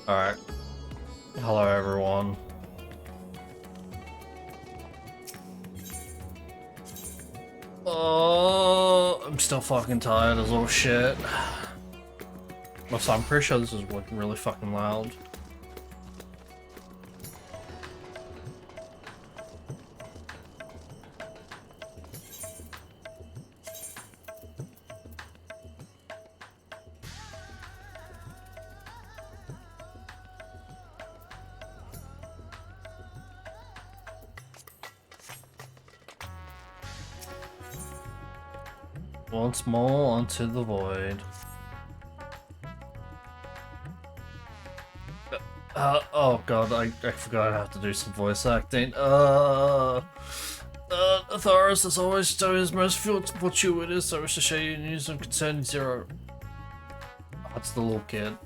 Alright. Hello everyone. Oh, I'm still fucking tired as all shit. Also, I'm pretty sure this is working really fucking loud. Once more onto the void. Oh god, I forgot I have to do some voice acting. Thoris, as always, do his most fortuitous. I wish to share you news on concern Zero. That's the little kid.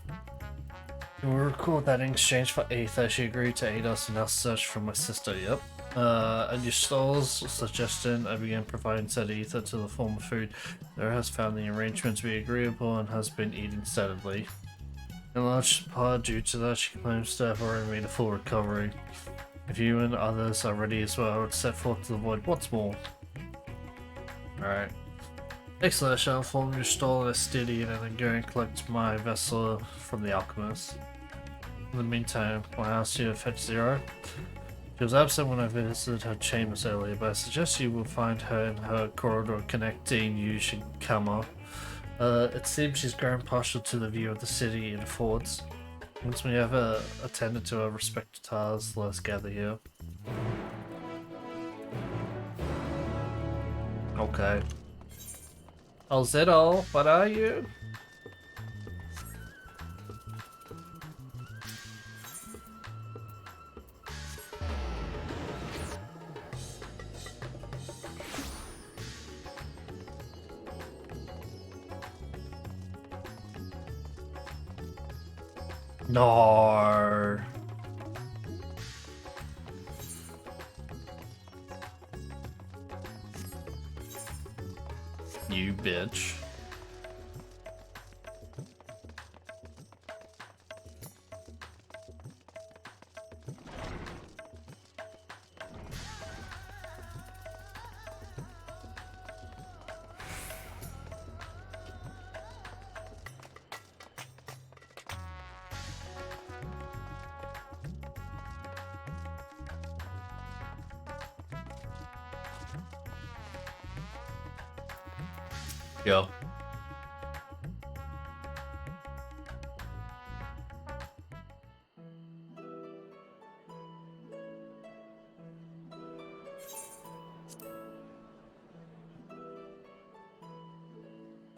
You will recall that in exchange for Ether, she agreed to aid us in our search for my sister, yep. At your stall's suggestion, I began providing said ether to the form of food. There has found the arrangement to be agreeable and has been eating steadily. In large part due to that, she claims to have already made a full recovery. If you and others are ready as well, I would set forth to the void once more. Alright. Excellent, I shall inform your stall as steady and then go and collect my vessel from the alchemist. In the meantime, will I ask you to fetch Zero? She was absent when I visited her chambers earlier, but I suggest you will find her in her corridor connecting Yushikama. It seems she's grown partial to the view of the city it affords. Once we have attended to our respective tasks, let us gather here. Okay. Oh, Zidal, what are you? No. You bitch. Go.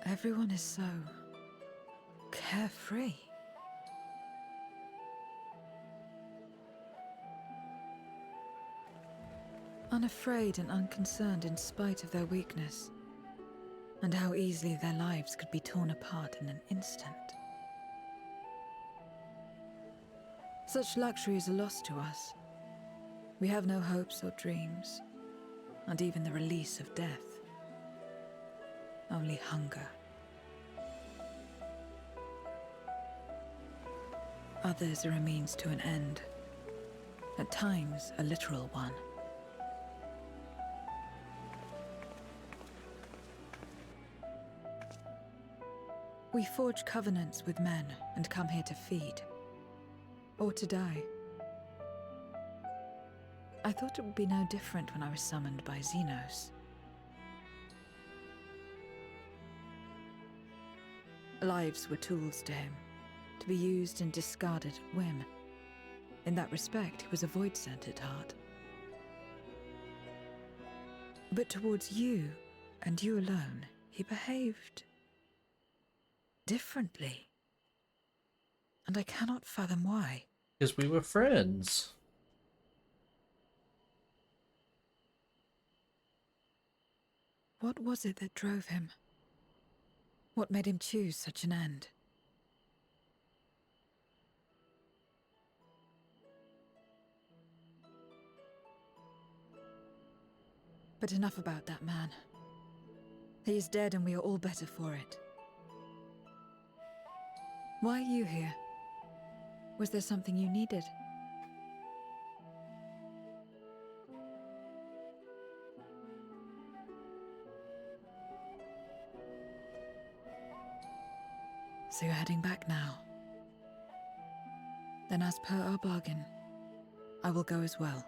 Everyone is so carefree. Unafraid and unconcerned in spite of their weakness, and how easily their lives could be torn apart in an instant. Such luxury is a loss to us. We have no hopes or dreams, and even the release of death. only hunger. Others are a means to an end, at times a literal one. We forge covenants with men and come here to feed, or to die. I thought it would be no different when I was summoned by Xenos. Lives were tools to him, to be used and discarded at whim. In that respect, he was a void-sent at heart. But towards you, and you alone, he behaved differently. And I cannot fathom why. Because we were friends. What was it that drove him? What made him choose such an end? But enough about that man. He is dead and we are all better for it. Why are you here? Was there something you needed? So you're heading back now? Then as per our bargain, I will go as well.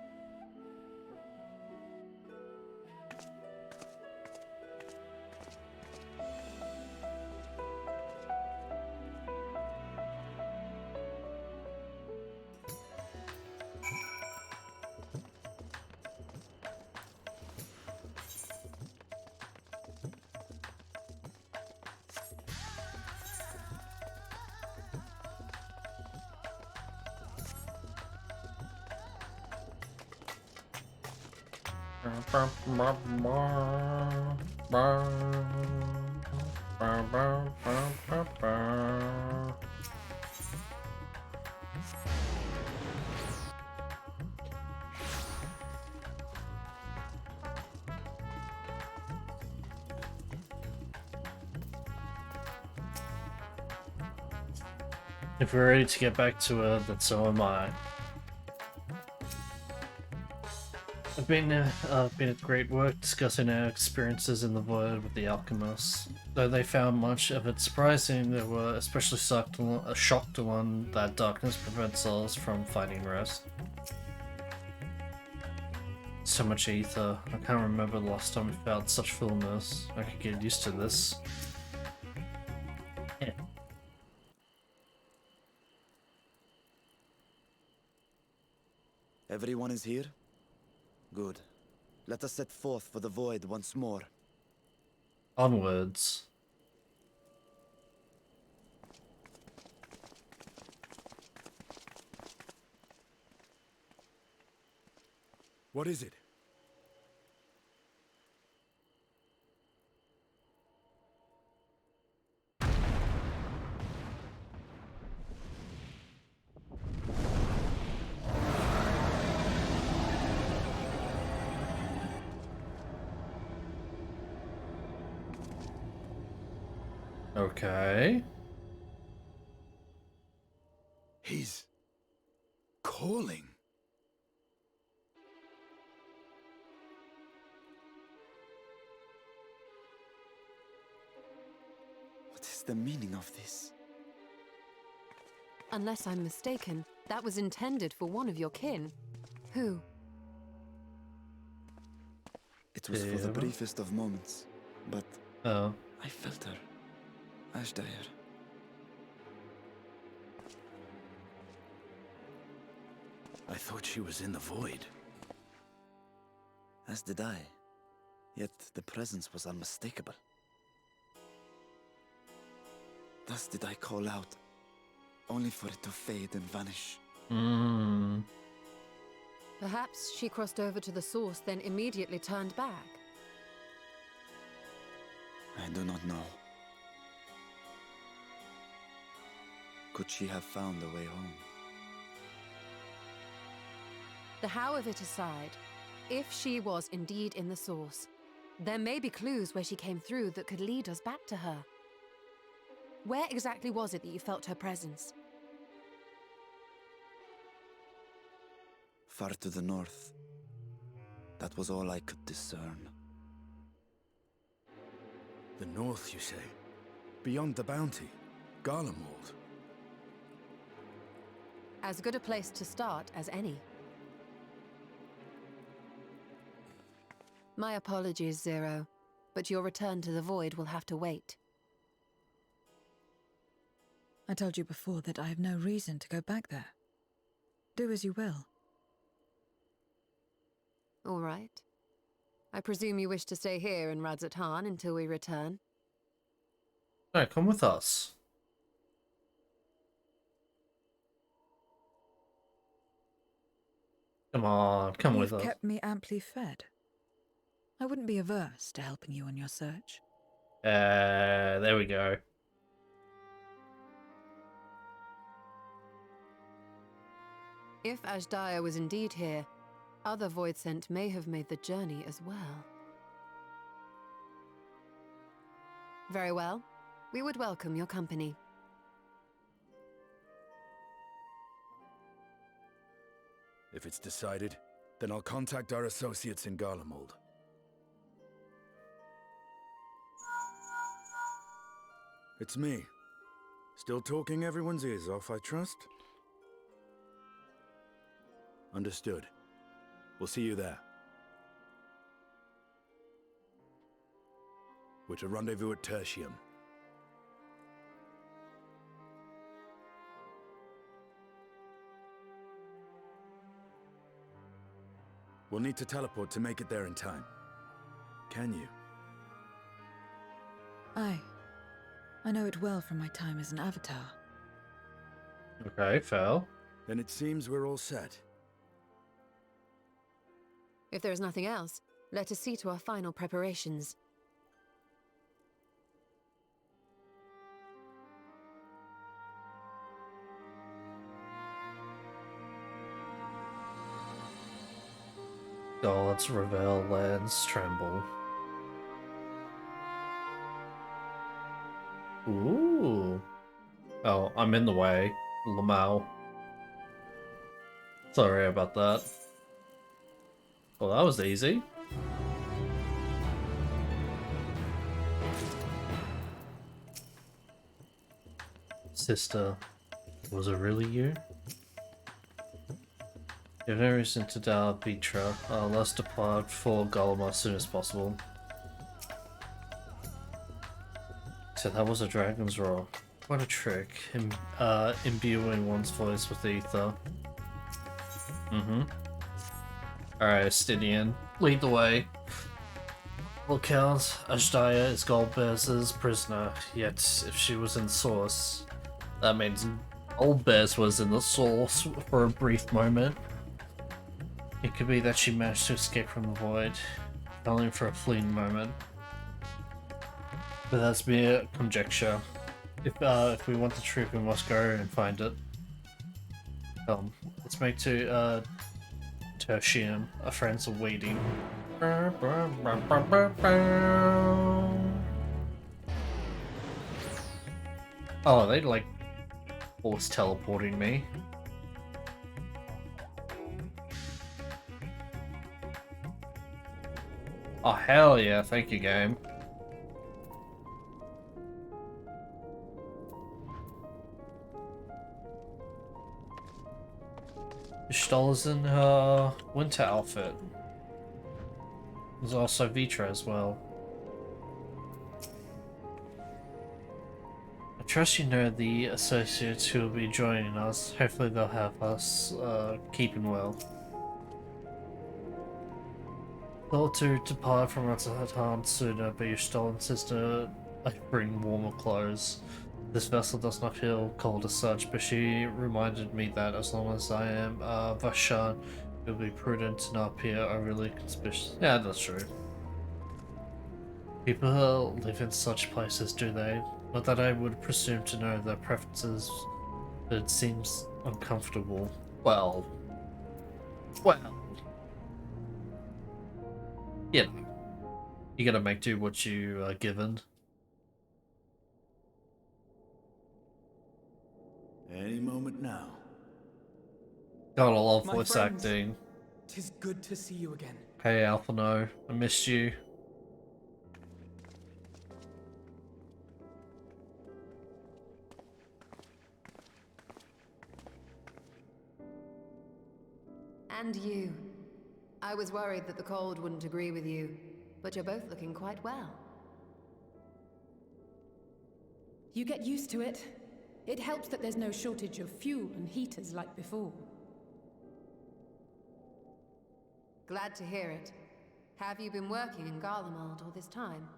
If we're ready to get back to Earth, then so am I. I've been at great work discussing our experiences in the void with the alchemists. Though they found much of it surprising, they were especially shocked to learn that darkness prevents us from finding rest. So much ether. I can't remember the last time we felt such fullness. I could get used to this. Yeah. Everyone is here? Good. Let us set forth for the void once more. Onwards. What is it? Okay. He's calling. What is the meaning of this? Unless I'm mistaken, that was intended for one of your kin. Who? It was for the Eva? briefest of moments, but Oh. I felt her. Ashdire. I thought she was in the void. As did I. Yet the presence was unmistakable. Thus did I call out, only for it to fade and vanish. Perhaps she crossed over to the source, then immediately turned back. I do not know. Could she have found a way home? The how of it aside, if she was indeed in the source, There may be clues where she came through that could lead us back to her. Where exactly was it that you felt her presence? Far to the north. That was all I could discern. The north, you say? Beyond the bounty? Garlemald? As good a place to start as any. My apologies, Zero, but your return to the Void will have to wait. I told you before that I have no reason to go back there. Do as you will. All right. I presume you wish to stay here in Radzatan until we return? No, come with us. Come on, come with You've us. kept me amply fed. I wouldn't be averse to helping you on your search. There we go. If Ashdaya was indeed here, other Void Scent may have made the journey as well. Very well. We would welcome your company. If it's decided, then I'll contact our associates in Garlemald. It's me. Still talking everyone's ears off, I trust? Understood. We'll see you there. We're to rendezvous at Tertium. We'll need to teleport to make it there in time. Can you? Aye. I know it well from my time as an avatar. Okay, fail. Then it seems we're all set. If there is nothing else, let us see to our final preparations. Gods revel, lands tremble. Ooh. Oh, I'm in the way. Lamau. Sorry about that. Well, that was easy. Sister, was it really you? You have no reason to doubt Beatra. Let's depart for Golem as soon as possible. So that was a dragon's roar. What a trick. Imbuing one's voice with ether. Alright, Stydian, lead the way. Well, Count, Ashdaya is Goldbear's prisoner, yet if she was in Source, that means Goldbear's was in the Source for a brief moment. It could be that she managed to escape from the Void, only for a fleeting moment. But that's mere conjecture. If we want the truth, we must go and find it. Let's make to Tertium. Our friends are waiting. Oh, they like force teleporting me. Oh hell yeah, thank you game. Stoll's in her winter outfit. There's also Vitra as well. I trust you know the associates who will be joining us. Hopefully they'll have us keeping well. Thought to depart from Radzatan sooner, but your stolen sister bring warmer clothes. This vessel does not feel cold as such, but she reminded me that as long as I am Vashan, it will be prudent to not appear overly conspicuous. Yeah, that's true. People live in such places, do they? Not that I would presume to know their preferences, but it seems uncomfortable. Well. You know. You gotta make do what you are given. Any moment now. God, I love My voice friends. acting. 'Tis good to see you again. Hey, Alphino, I missed you. And you. I was worried that the cold wouldn't agree with you, but you're both looking quite well. You get used to it. It helps that there's no shortage of fuel and heaters like before. Glad to hear it. Have you been working in Garlemald all this time?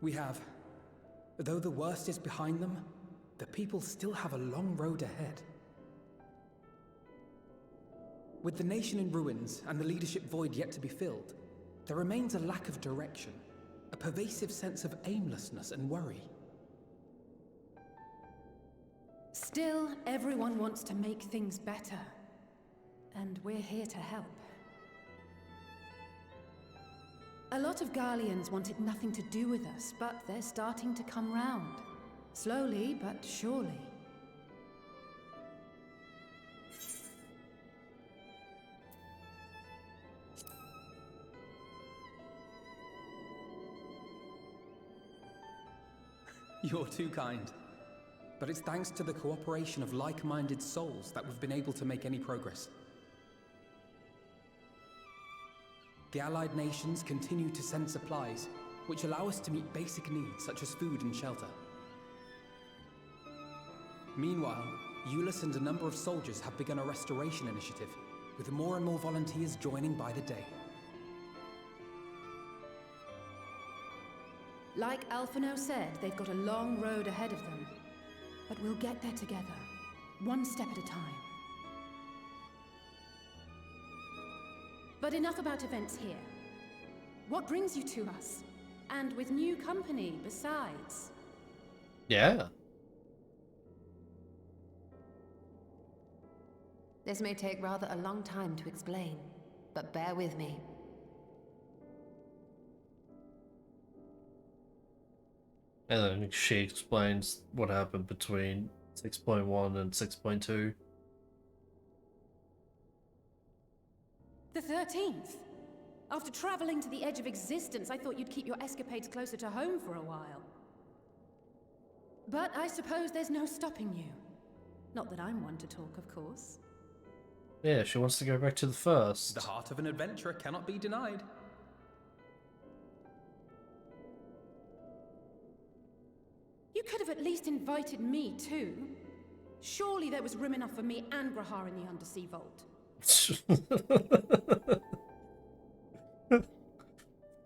We have. Though the worst is behind them, the people still have a long road ahead. With the nation in ruins and the leadership void yet to be filled, there remains a lack of direction, a pervasive sense of aimlessness and worry. Still, everyone wants to make things better. And we're here to help. A lot of Garleans wanted nothing to do with us, but they're starting to come round. Slowly, but surely. You're too kind. But it's thanks to the cooperation of like-minded souls that we've been able to make any progress. The Allied nations continue to send supplies, which allow us to meet basic needs such as food and shelter. Meanwhile, Euless and a number of soldiers have begun a restoration initiative, with more and more volunteers joining by the day. Like Alphino said, they've got a long road ahead of them. But we'll get there together, one step at a time. But enough about events here. What brings you to us? And with new company, besides. Yeah. This may take rather a long time to explain, but bear with me. And then she explains what happened between 6.1 and 6.2. The 13th? After traveling to the edge of existence, I thought you'd keep your escapades closer to home for a while. But I suppose there's no stopping you. Not that I'm one to talk, of course. Yeah, she wants to go back to the first. The heart of an adventurer cannot be denied. You could have at least invited me too. Surely there was room enough for me and Grahar in the undersea vault.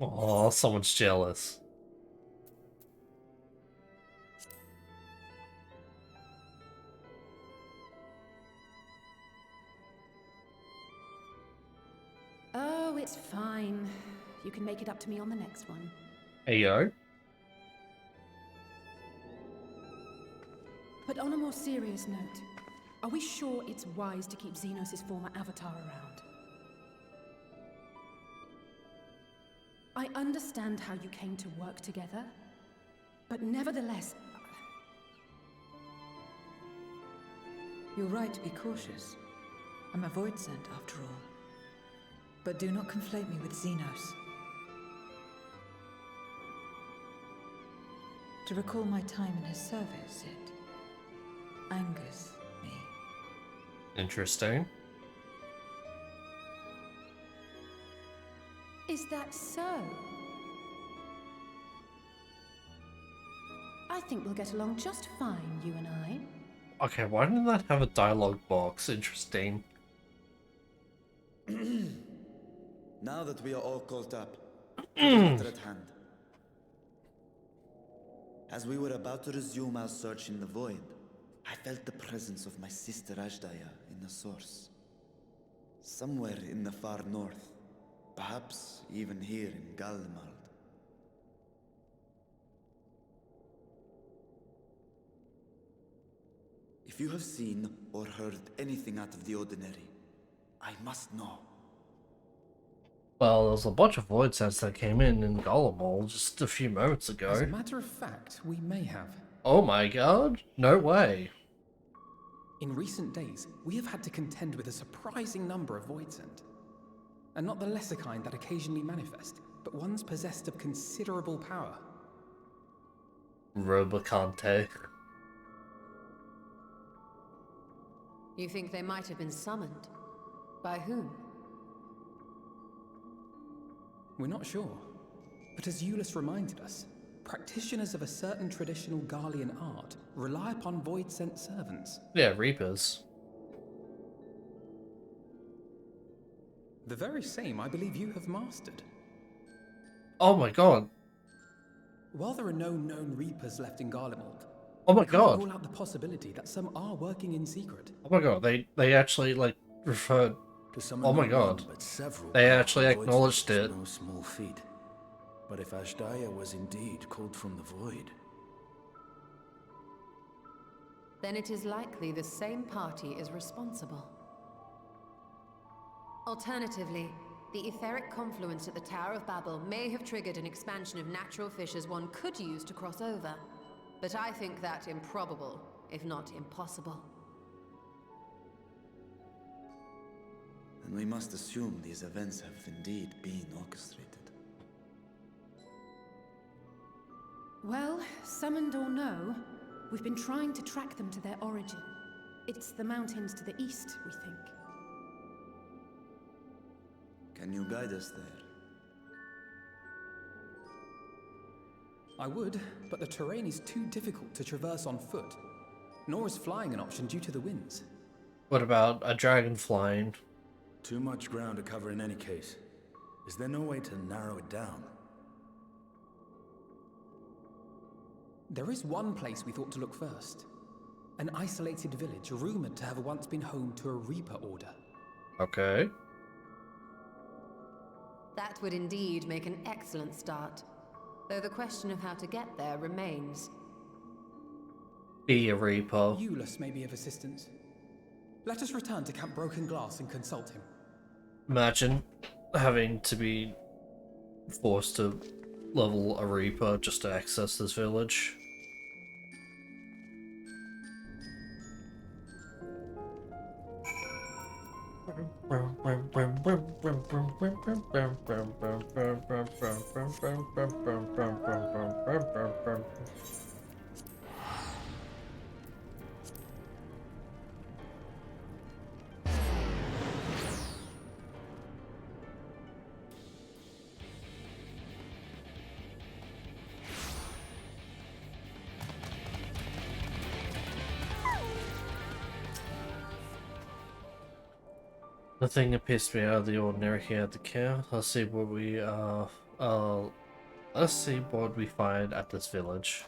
Oh, someone's jealous. Oh, it's fine. You can make it up to me on the next one. Hey, yo. But on a more serious note, are we sure it's wise to keep Xenos' former avatar around? I understand how you came to work together, but nevertheless... You're right to be cautious. I'm a void sent, after all. But do not conflate me with Xenos. To recall my time in his service, it angers me. Interesting. Is that so? I think we'll get along just fine, you and I. Okay, why didn't that have a dialogue box? Interesting. Now that we are all caught up, to the matter at hand. As we were about to resume our search in the void, I felt the presence of my sister Ajdaya in the source. Somewhere in the far north, perhaps even here in Galmald. If you have seen or heard anything out of the ordinary, I must know. Well, there was a bunch of void sets that came in Golem just a few moments As a ago. matter of fact, we may have. Oh my god, no way. In recent days, we have had to contend with a surprising number of void sent. And not the lesser kind that occasionally manifest, but ones possessed of considerable power. Robocante. You think they might have been summoned? By whom? We're not sure. But as Euless reminded us, practitioners of a certain traditional Garlean art rely upon void-sent servants. Yeah, Reapers. The very same I believe you have mastered. Oh my god. While there are no known Reapers left in Garlemald, Oh my we can't god. rule out the possibility that some are working in secret. Oh my god, they actually, like, referred... To summon Oh my not god. one, but several They powerful actually void acknowledged spirits it. was no small feat. But if Ashdaya was indeed called from the void, Then it is likely the same party is responsible. Alternatively, the etheric confluence at the Tower of Babel may have triggered an expansion of natural fissures one could use to cross over. But I think that improbable, if not impossible. Then we must assume these events have indeed been orchestrated. Well, summoned or no, we've been trying to track them to their origin. It's the mountains to the east, we think. Can you guide us there? I would, but the terrain is too difficult to traverse on foot. Nor is flying an option due to the winds. What about a dragon flying? too much ground to cover in any case. Is there no way to narrow it down? There is one place we thought to look first. An isolated village rumored to have once been home to a Reaper order. Okay. That would indeed make an excellent start. Though the question of how to get there remains. Be a Reaper. Euless may be of assistance. Let us return to Camp Broken Glass and consult him. Imagine having to be forced to level a Reaper just to access this village. Nothing appears to be out of the ordinary here at the camp. Let's see what we let's see what we find at this village.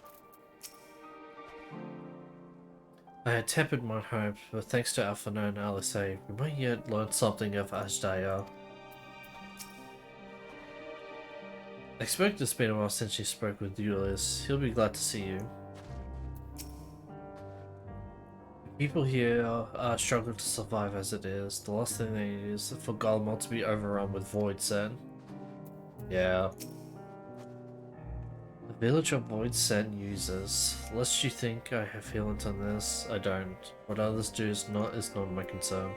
I had tempered my hopes, but thanks to Alphino and Alice, we might yet learn something of Ashdaya. I expect it's been a while since you spoke with Ulysses. He'll be glad to see you. People here are struggling to survive as it is. The last thing they need is for Golmod to be overrun with Void Sen. Yeah. The village of Void Sen users. Lest you think I have feelings on this, I don't. What others do is not my concern.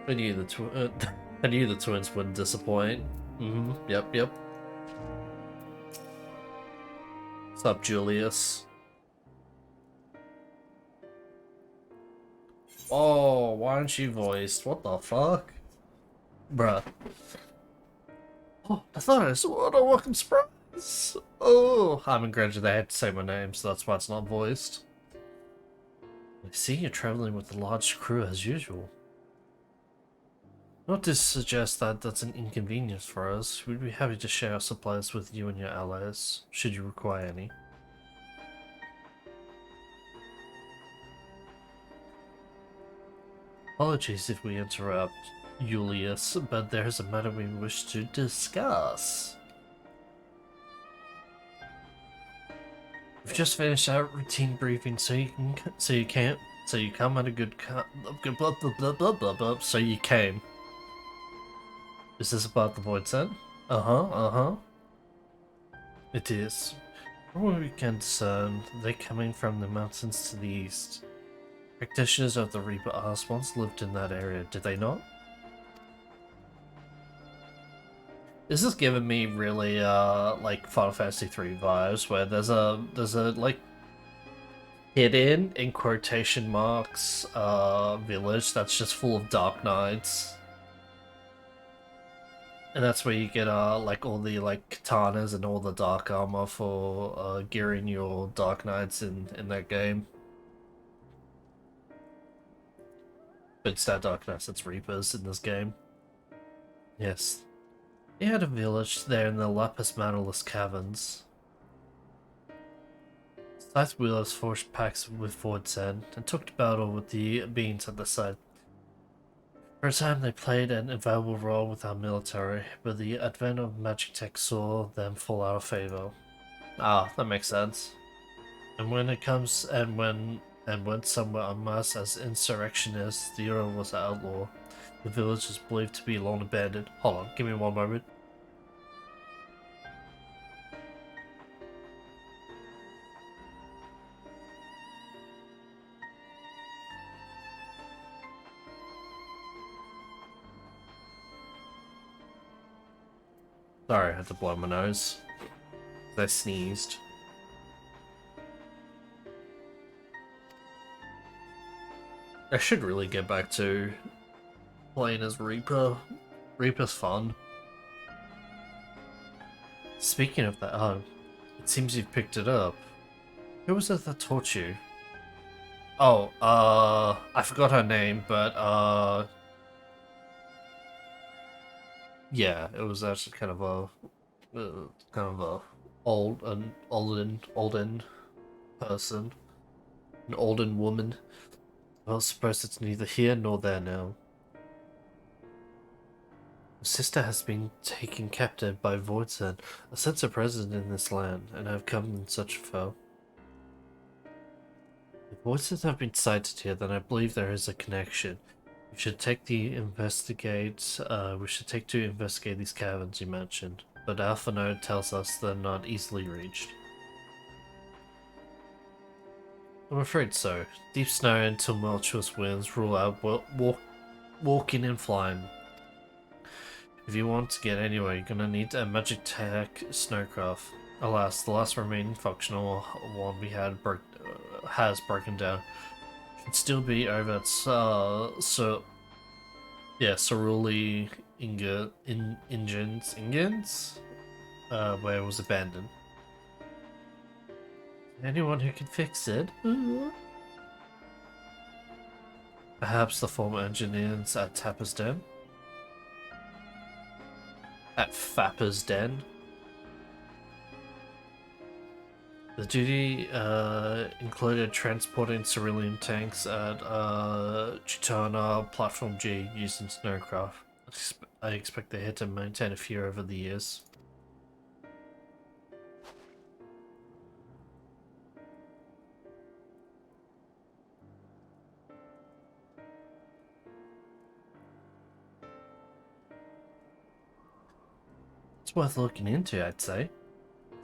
I knew the twins wouldn't disappoint. Yep. What's up, Julius? Oh, why aren't you voiced? What the fuck? Bruh. Oh, I thought I saw a welcome surprise. Oh, I'm granted they had to say my name, so that's why it's not voiced. I see you're traveling with a large crew as usual. Not to suggest that that's an inconvenience for us. We'd be happy to share our supplies with you and your allies, should you require any. Apologies if we interrupt, Julius, but there's a matter we wish to discuss. We've just finished our routine briefing, so you come at a good so you came. Is this about the Void Set? Uh-huh. It is. From what we can discern, they're coming from the mountains to the east. Practitioners of the Reaper Arts once lived in that area, did they not? This is giving me really, like Final Fantasy 3 vibes, where there's a, like, hidden, in quotation marks, village that's just full of Dark Knights. And that's where you get, like, all the, like, katanas and all the dark armor for, gearing your Dark Knights in that game. But instead of Dark Knights, it's Reapers in this game. Yes. They had a village there in the Lapis Manalus Caverns. Scythe wheelers forged pacts with Void Sand and took to battle with the beings at the side. For a time they played an invaluable role with our military, but the advent of magic tech saw them fall out of favor. Ah, that makes sense. And when it comes when somewhere unmasked as insurrectionists, the hero was an outlaw. The village is believed to be long abandoned. Hold on, give me one moment. Sorry, I had to blow my nose. I sneezed. I should really get back to playing as Reaper. Reaper's fun. Speaking of that, oh, it seems you've picked it up. Who was it that taught you? Oh, I forgot her name, but, yeah, it was actually kind of a olden person, an olden woman. Well, I suppose it's neither here nor there now. My sister has been taken captive by Voidsen, a censor president in this land, and I have come in search of her. If voices have been cited here, then I believe there is a connection. We should take to investigate these caverns you mentioned, but Alpha Node tells us they're not easily reached. I'm afraid so. Deep snow and tumultuous winds rule out walking and flying. If you want to get anywhere, you're gonna need a magic tech snowcraft. Alas, the last remaining functional one we had has broken down. Should still be over at Ceruli Ingens, where it was abandoned. Anyone who can fix it? Perhaps the former engineers at Tapper's Den? At Fapper's Den? The duty included transporting cerulean tanks at Chitana Platform G using snowcraft. I expect they had to maintain a few over the years. It's worth looking into, I'd say.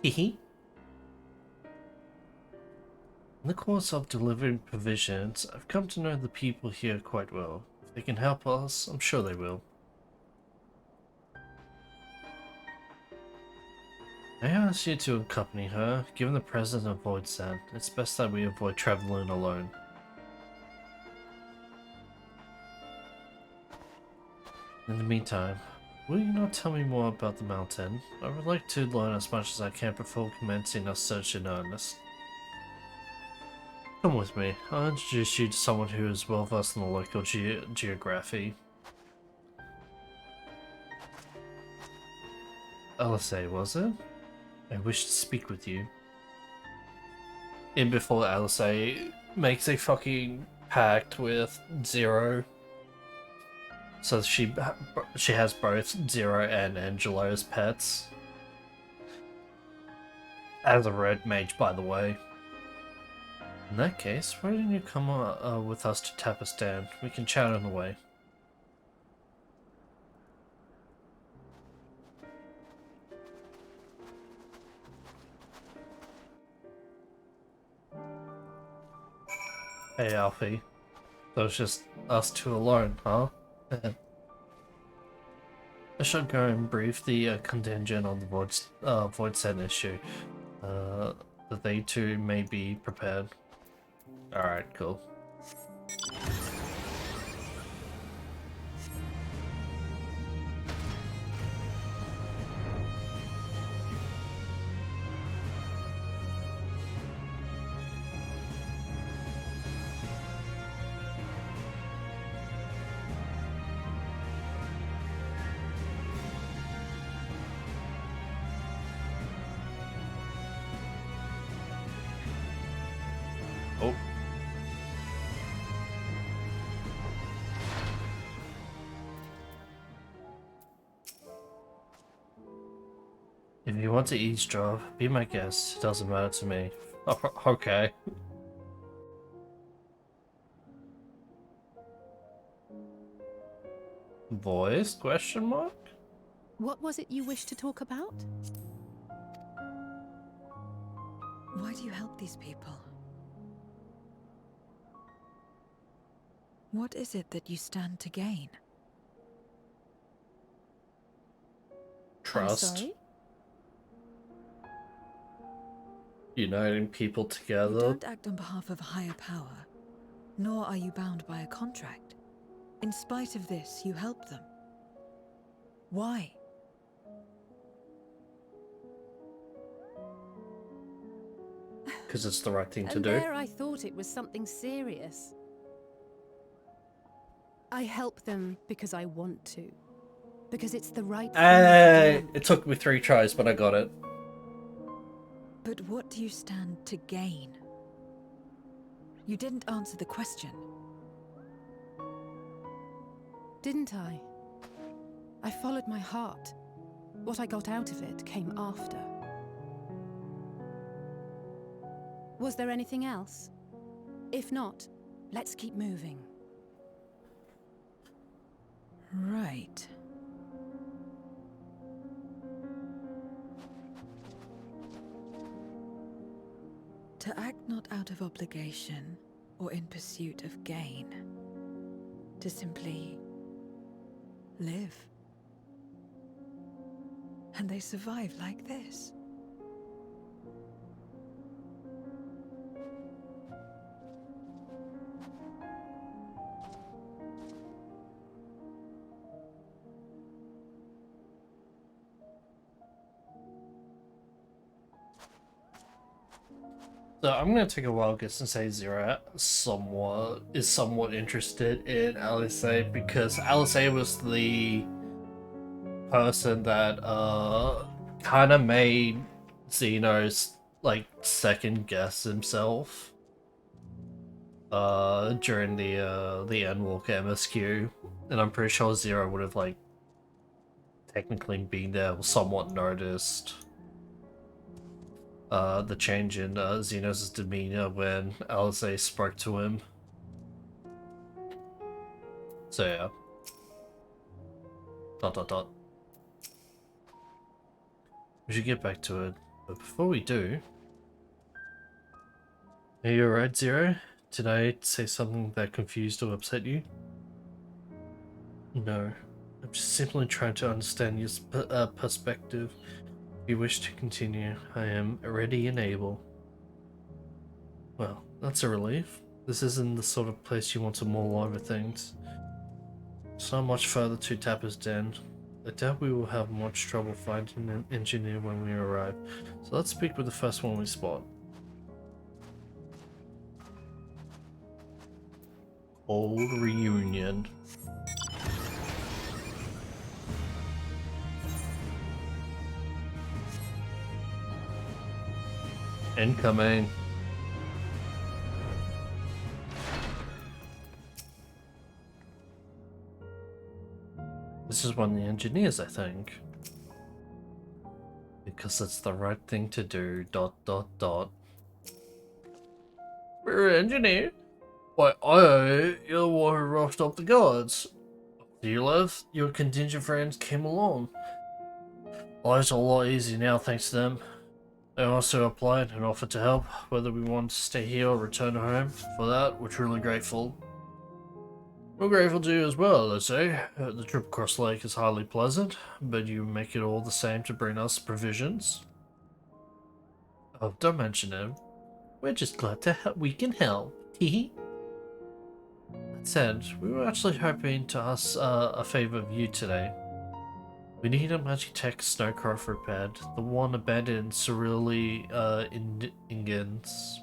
Hehe. In the course of delivering provisions, I've come to know the people here quite well. If they can help us, I'm sure they will. I ask you to accompany her. Given the presence of Void Sand, it's best that we avoid traveling alone. In the meantime, will you not tell me more about the mountain? I would like to learn as much as I can before commencing our search in earnest. Come with me. I'll introduce you to someone who is well versed in the local geography. Alice, was it? I wish to speak with you. In before Alice makes a fucking pact with Zero. So she has both Zero and Angelo as pets. As a red mage, by the way. In that case, why don't you come with us to Tapistan? We can chat on the way. Hey Alfie. So it's just us two alone, huh? I should go and brief the contingent on the void set issue. That they too may be prepared. Alright, cool. Oh. If you want to eavesdrop, be my guest. It doesn't matter to me. Oh, okay. Voice? Question mark? What was it you wished to talk about? Why do you help these people? What is it that you stand to gain? Trust. I'm sorry? Uniting people You together. don't act on behalf of a higher power, nor are you bound by a contract. In spite of this, you help them. Why? Because it's the right thing to And do. there I thought it was something serious. I help them because I want to. Because it's the right thing to do. It took me 3 tries, but I got it. But what do you stand to gain? You didn't answer the question. Didn't I? I followed my heart. What I got out of it came after. Was there anything else? If not, let's keep moving. Right. To act not out of obligation or in pursuit of gain. To simply live. And they survive like this. So I'm gonna take a wild guess and say Zero is somewhat interested in LSA because LSA was the person that kind of made Xeno's like second guess himself during the Endwalker MSQ, and I'm pretty sure Zero would have like technically been there or somewhat noticed the change in Xenos' demeanor when LSA spoke to him. So yeah. Dot dot dot. We should get back to it, but before we do... Are you alright, Zero? Did I say something that confused or upset you? No. I'm just simply trying to understand your perspective. If you wish to continue, I am ready and able. Well, that's a relief. This isn't the sort of place you want to mull over things. So much further to Tapper's Den. I doubt we will have much trouble finding an engineer when we arrive. So let's speak with the first one we spot. Old reunion. Incoming. This is one of the engineers, I think. Because it's the right thing to do, dot dot dot. We're an engineer? Why, you're the one who rushed up the guards. After you left, your contingent friends came along. Life's a lot easier now thanks to them. They also applied and offered to help, whether we want to stay here or return home. For that, we're truly grateful. We're grateful to you as well, let's say. The trip across the lake is hardly pleasant, but you make it all the same to bring us provisions. Oh, don't mention him. We're just glad to we can help. Hehe. That said, we were actually hoping to ask a favor of you today. We need a Magitech snowcraft repaired, the one abandoned in Cereally Ingens.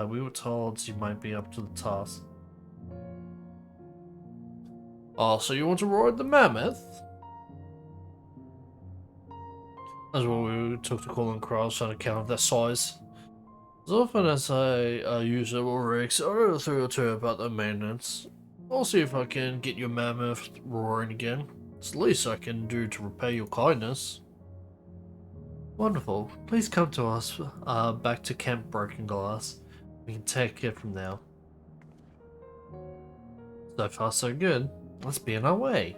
We were told you might be up to the task. Oh, so you want to ride the mammoth? That's what we took to calling crowds on account of their size. As often as I use it or rigs, I'll go through or two about the maintenance. I'll see if I can get your mammoth roaring again. It's the least I can do to repay your kindness. Wonderful. Please come to us back to Camp Broken Glass. We can take it from there. So far so good. Let's be on our way.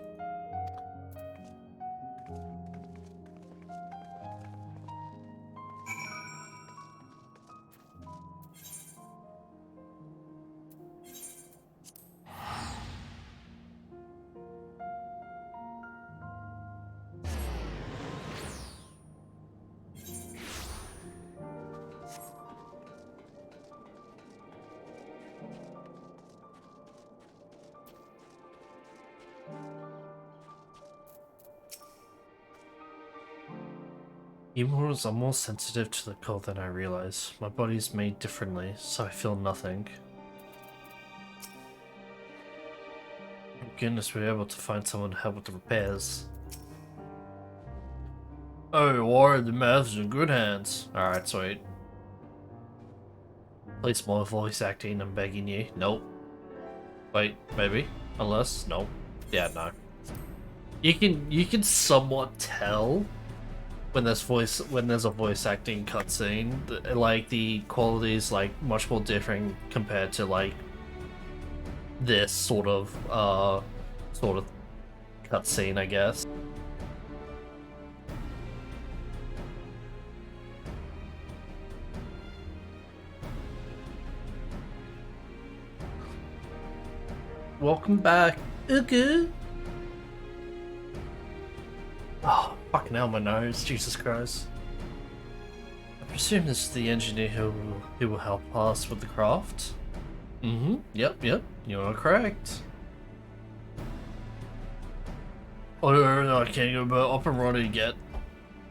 Humans are more sensitive to the cold than I realize. My body's made differently, so I feel nothing. Thank goodness we were able to find someone to help with the repairs. Oh, Warrior, the math's in good hands. Alright, sweet. Please more voice acting, I'm begging you. Nope. Wait, maybe? Unless, nope. Yeah, no. You can somewhat tell when there's a voice acting cutscene, like the quality is like much more different compared to like this sort of cutscene, I guess. Welcome back, Ugu. Oh, fucking hell, my nose, Jesus Christ. I presume this is the engineer who will help us with the craft? Mm-hmm, yep, you're correct. Oh, I can't go up and running yet.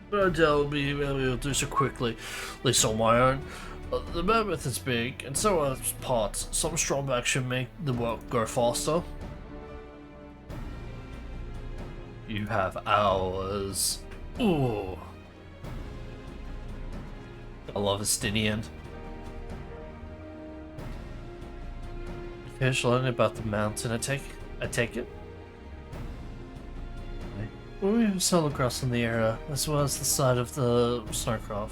But I doubt I'll be able to do so quickly, at least on my own. The mammoth is big, and so are its parts. Some strong back should make the work go faster. You have hours. Ooh. I love a steady end. You finished learning about the mountain, I take it? We have sailed across in the area, as well as the side of the snowcraft.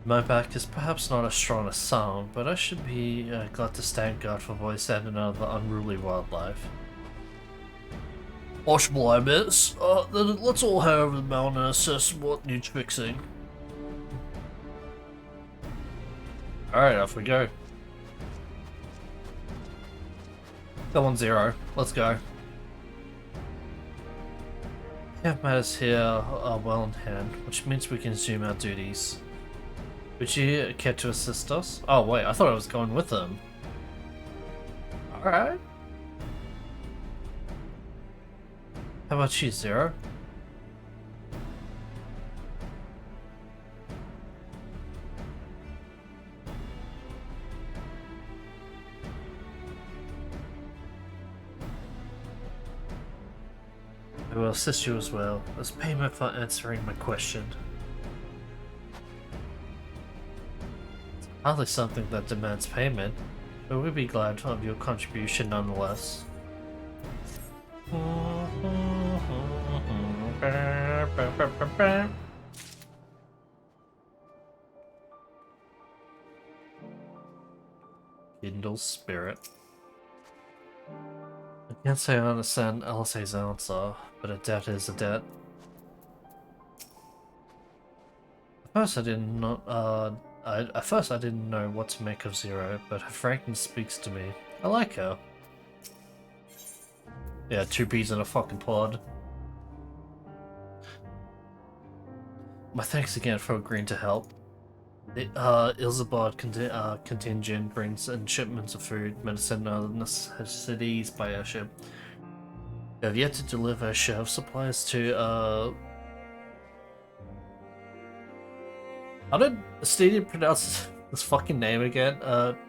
My back is perhaps not as strong as sound, but I should be glad to stand guard for voice and another unruly wildlife. Washable, I miss. Then let's all head over the mountain and assess what needs fixing. Alright, off we go. Come on, Zero. Let's go. Camp matters here are well in hand, which means we can resume our duties. Would you care to assist us? Oh wait, I thought I was going with them. Alright. How about you, Zero? I will assist you as well, as payment for answering my question. Hardly something that demands payment, but we'd be glad of your contribution nonetheless. Kindle spirit. I can't say I understand Elsie's answer, but a debt is a debt. first I didn't know, at first I didn't know what to make of Zero, but her frankness speaks to me. I like her. Yeah, two peas in a fucking pod. My thanks again for agreeing to help. The Ilzabad contingent brings in shipments of food, medicine, and other necessities by airship. We have yet to deliver a share of supplies to, how did Stadium pronounce this fucking name again?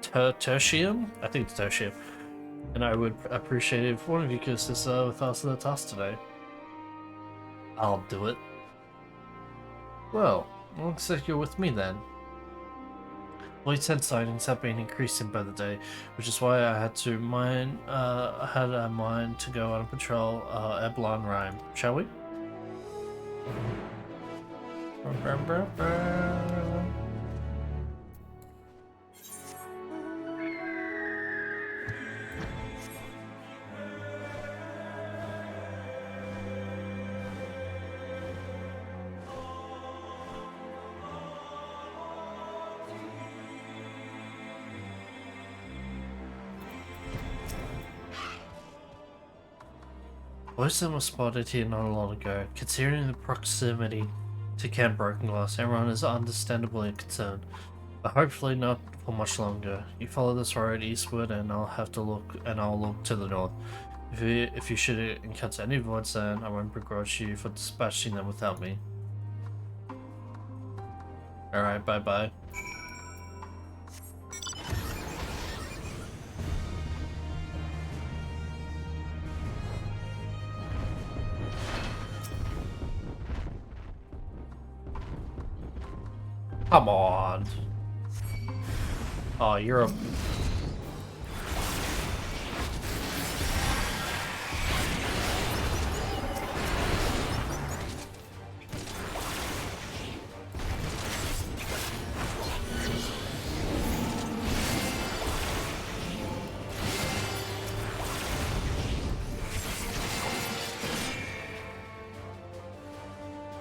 Tertium? I think it's Tertium. And I would appreciate it if one of you could assist with us in the task today. I'll do it. Well, looks like you're with me then. Void tent sightings have been increasing by the day, which is why I had a mind to go on patrol Eblon Rhyme. Shall we? Poison was spotted here not long ago. Considering the proximity to Camp Broken Glass, everyone is understandably concerned, but hopefully not for much longer. You follow this road eastward, and I'll look to the north. If you should encounter any voids, then I won't begrudge you for dispatching them without me. All right, bye bye. Come on. Oh, you're a...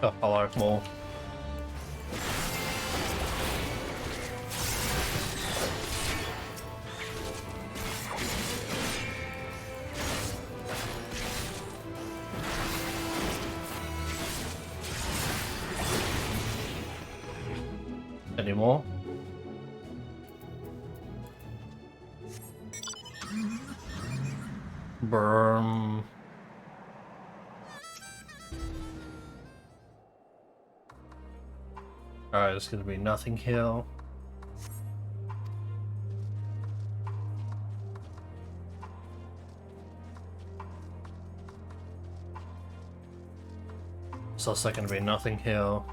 Oh, I like more. Anymore? Burm. Alright, it's gonna be nothing hill. It's also gonna be nothing hill.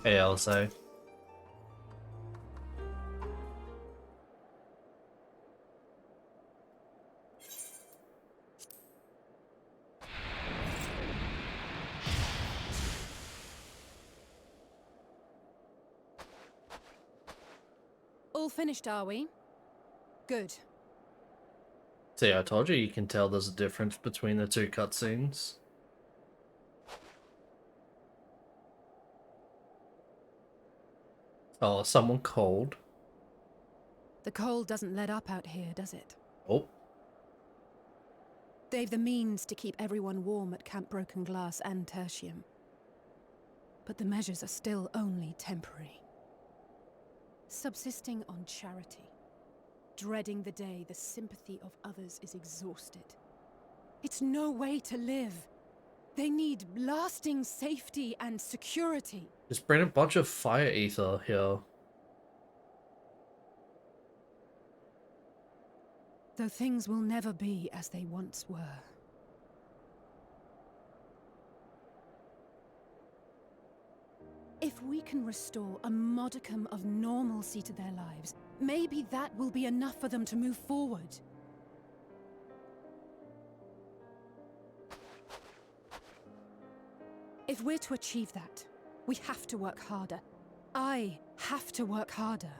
Hey, Elsa. All finished, are we? Good. See, I told you can tell there's a difference between the two cutscenes. Oh, is someone cold? The cold doesn't let up out here, does it? Oh. They've the means to keep everyone warm at Camp Broken Glass and Tertium. But the measures are still only temporary. Subsisting on charity. Dreading the day the sympathy of others is exhausted. It's no way to live. They need lasting safety and security. Just bring a bunch of fire ether here. Though things will never be as they once were. If we can restore a modicum of normalcy to their lives, maybe that will be enough for them to move forward. If we're to achieve that, we have to work harder. I have to work harder.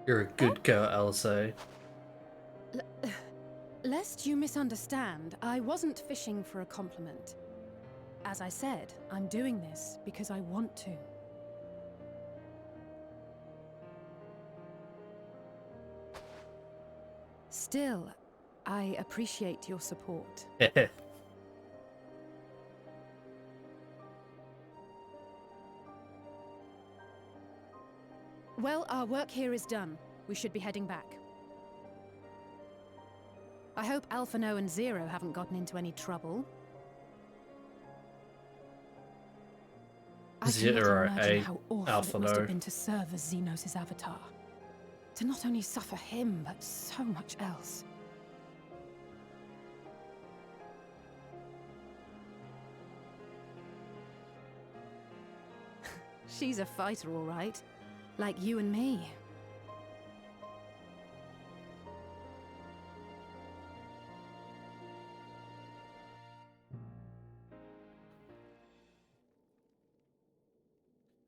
You're a good girl, Elsa. Lest you misunderstand, I wasn't fishing for a compliment. As I said, I'm doing this because I want to. Still, I appreciate your support. Well, our work here is done. We should be heading back. I hope Alphino and Zero haven't gotten into any trouble. I cannot imagine how awful it must have been to serve as Xenos' avatar. To not only suffer him, but so much else. She's a fighter, all right. Like you and me.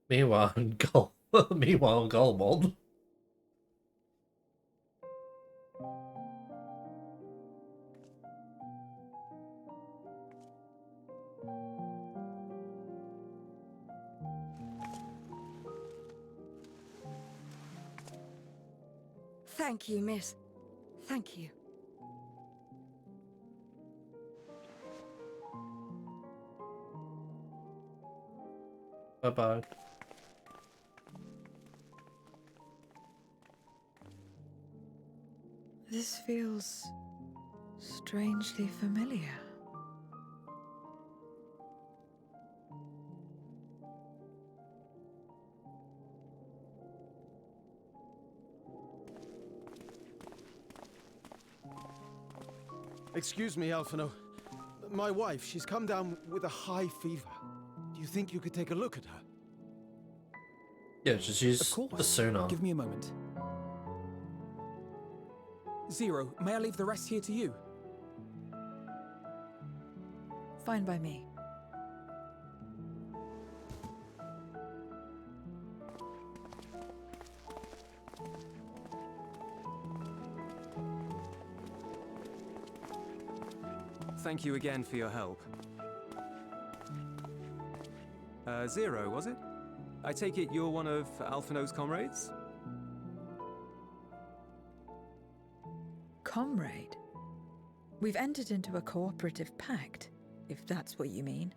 Meanwhile, Golemon. Thank you, miss. Thank you. Bye-bye. This feels strangely familiar. Excuse me, Alphino. My wife, she's come down with a high fever. Do you think you could take a look at her? Yeah, just use Of course. the sonar. Give me a moment. Zero, may I leave the rest here to you? Fine by me. Thank you again for your help. Zero, was it? I take it you're one of Alphino's comrades? Comrade? We've entered into a cooperative pact, if that's what you mean.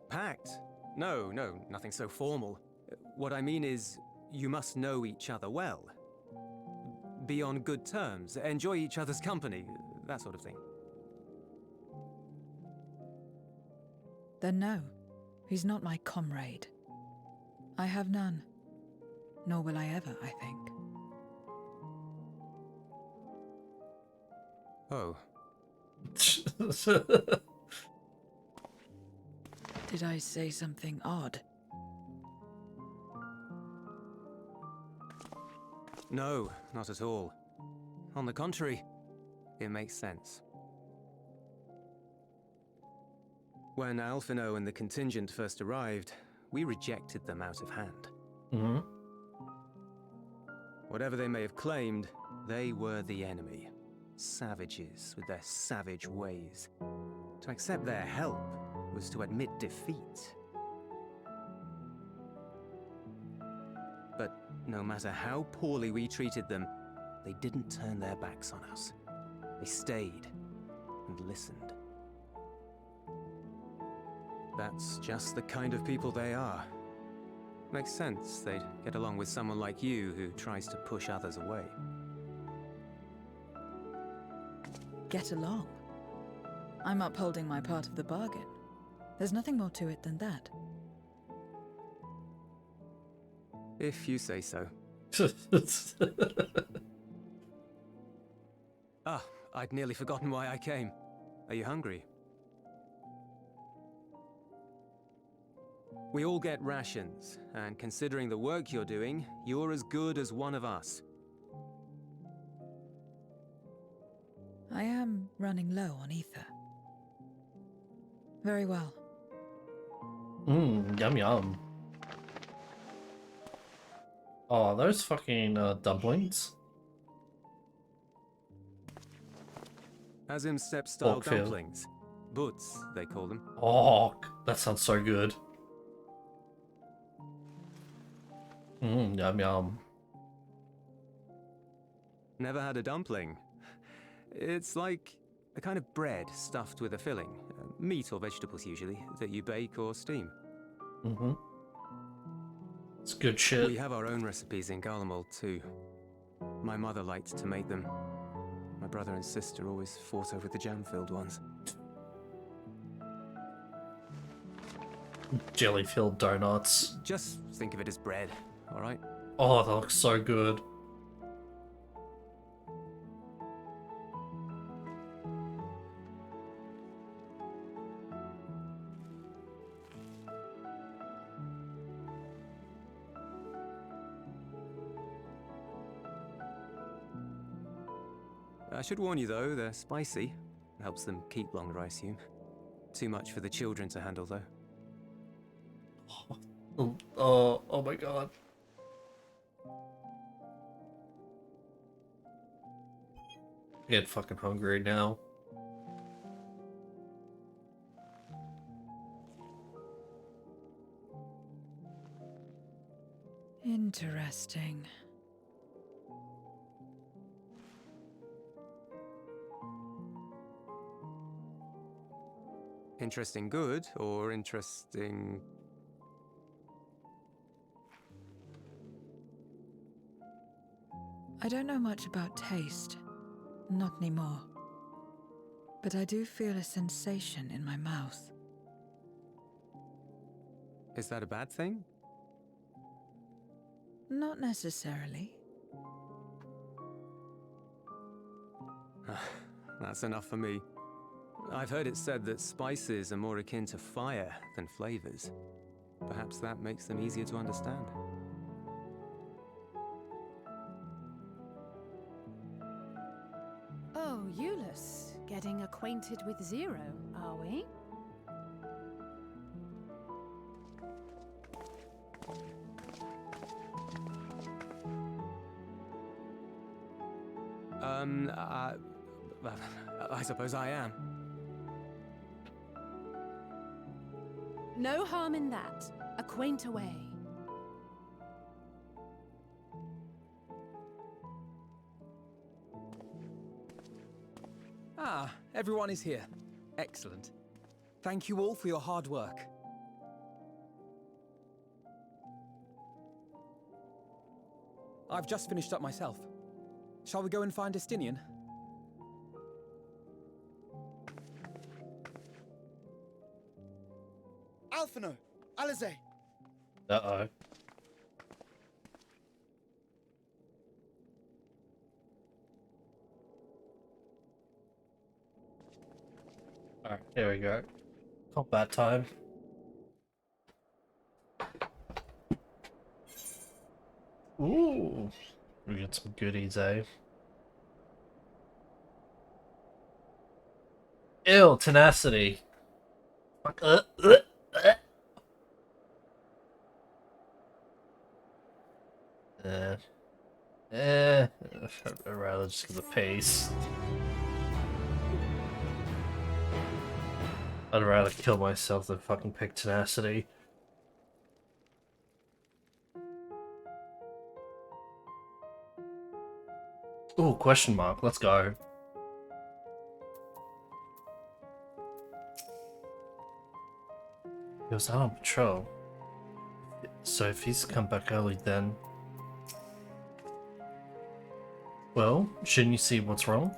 Pact? No, nothing so formal. What I mean is, you must know each other well. Be on good terms, enjoy each other's company, that sort of thing. Then no, he's not my comrade. I have none. Nor will I ever, I think. Oh. Did I say something odd? No, not at all. On the contrary, it makes sense. When Alphino and the contingent first arrived, we rejected them out of hand. Mm-hmm. Whatever they may have claimed, they were the enemy. Savages with their savage ways. To accept their help was to admit defeat. But no matter how poorly we treated them, they didn't turn their backs on us. They stayed and listened. That's just the kind of people they are. Makes sense they'd get along with someone like you who tries to push others away. Get along. I'm upholding my part of the bargain. There's nothing more to it than that. If you say so. Ah, I'd nearly forgotten why I came. Are you hungry? We all get rations, and considering the work you're doing, you're as good as one of us. I am running low on ether. Very well. Yum yum. Oh, those fucking dumplings. Azim Step style Pork feel. dumplings. Butts, they call them. Oh, that sounds so good. Yum yum. Never had a dumpling. It's like a kind of bread stuffed with a filling, meat or vegetables usually, that you bake or steam. It's good shit. We have our own recipes in Garlemald too. My mother liked to make them. My brother and sister always fought over the jam-filled ones. Jelly-filled donuts. Just think of it as bread, alright? Oh, that looks so good. I should warn you though, they're spicy. Helps them keep longer, I assume. Too much for the children to handle though. Oh my god. I get fucking hungry now. Interesting. Interesting good, or interesting... I don't know much about taste. Not anymore. But I do feel a sensation in my mouth. Is that a bad thing? Not necessarily. That's enough for me. I've heard it said that spices are more akin to fire than flavors. Perhaps that makes them easier to understand. Oh, Euless, getting acquainted with Zero, are we? I suppose I am. No harm in that. Acquaint away. Ah, everyone is here. Excellent. Thank you all for your hard work. I've just finished up myself. Shall we go and find Estinian? Alphino! Alize! Uh-oh. Alright, here we go. Combat time. Ooh! We got some goodies, eh? Ew, tenacity. Fuck. I'd rather just get the pace. I'd rather kill myself than fucking pick tenacity. Ooh, question mark. Let's go. He was out on patrol. So if he's come back early then... Well, shouldn't you see what's wrong?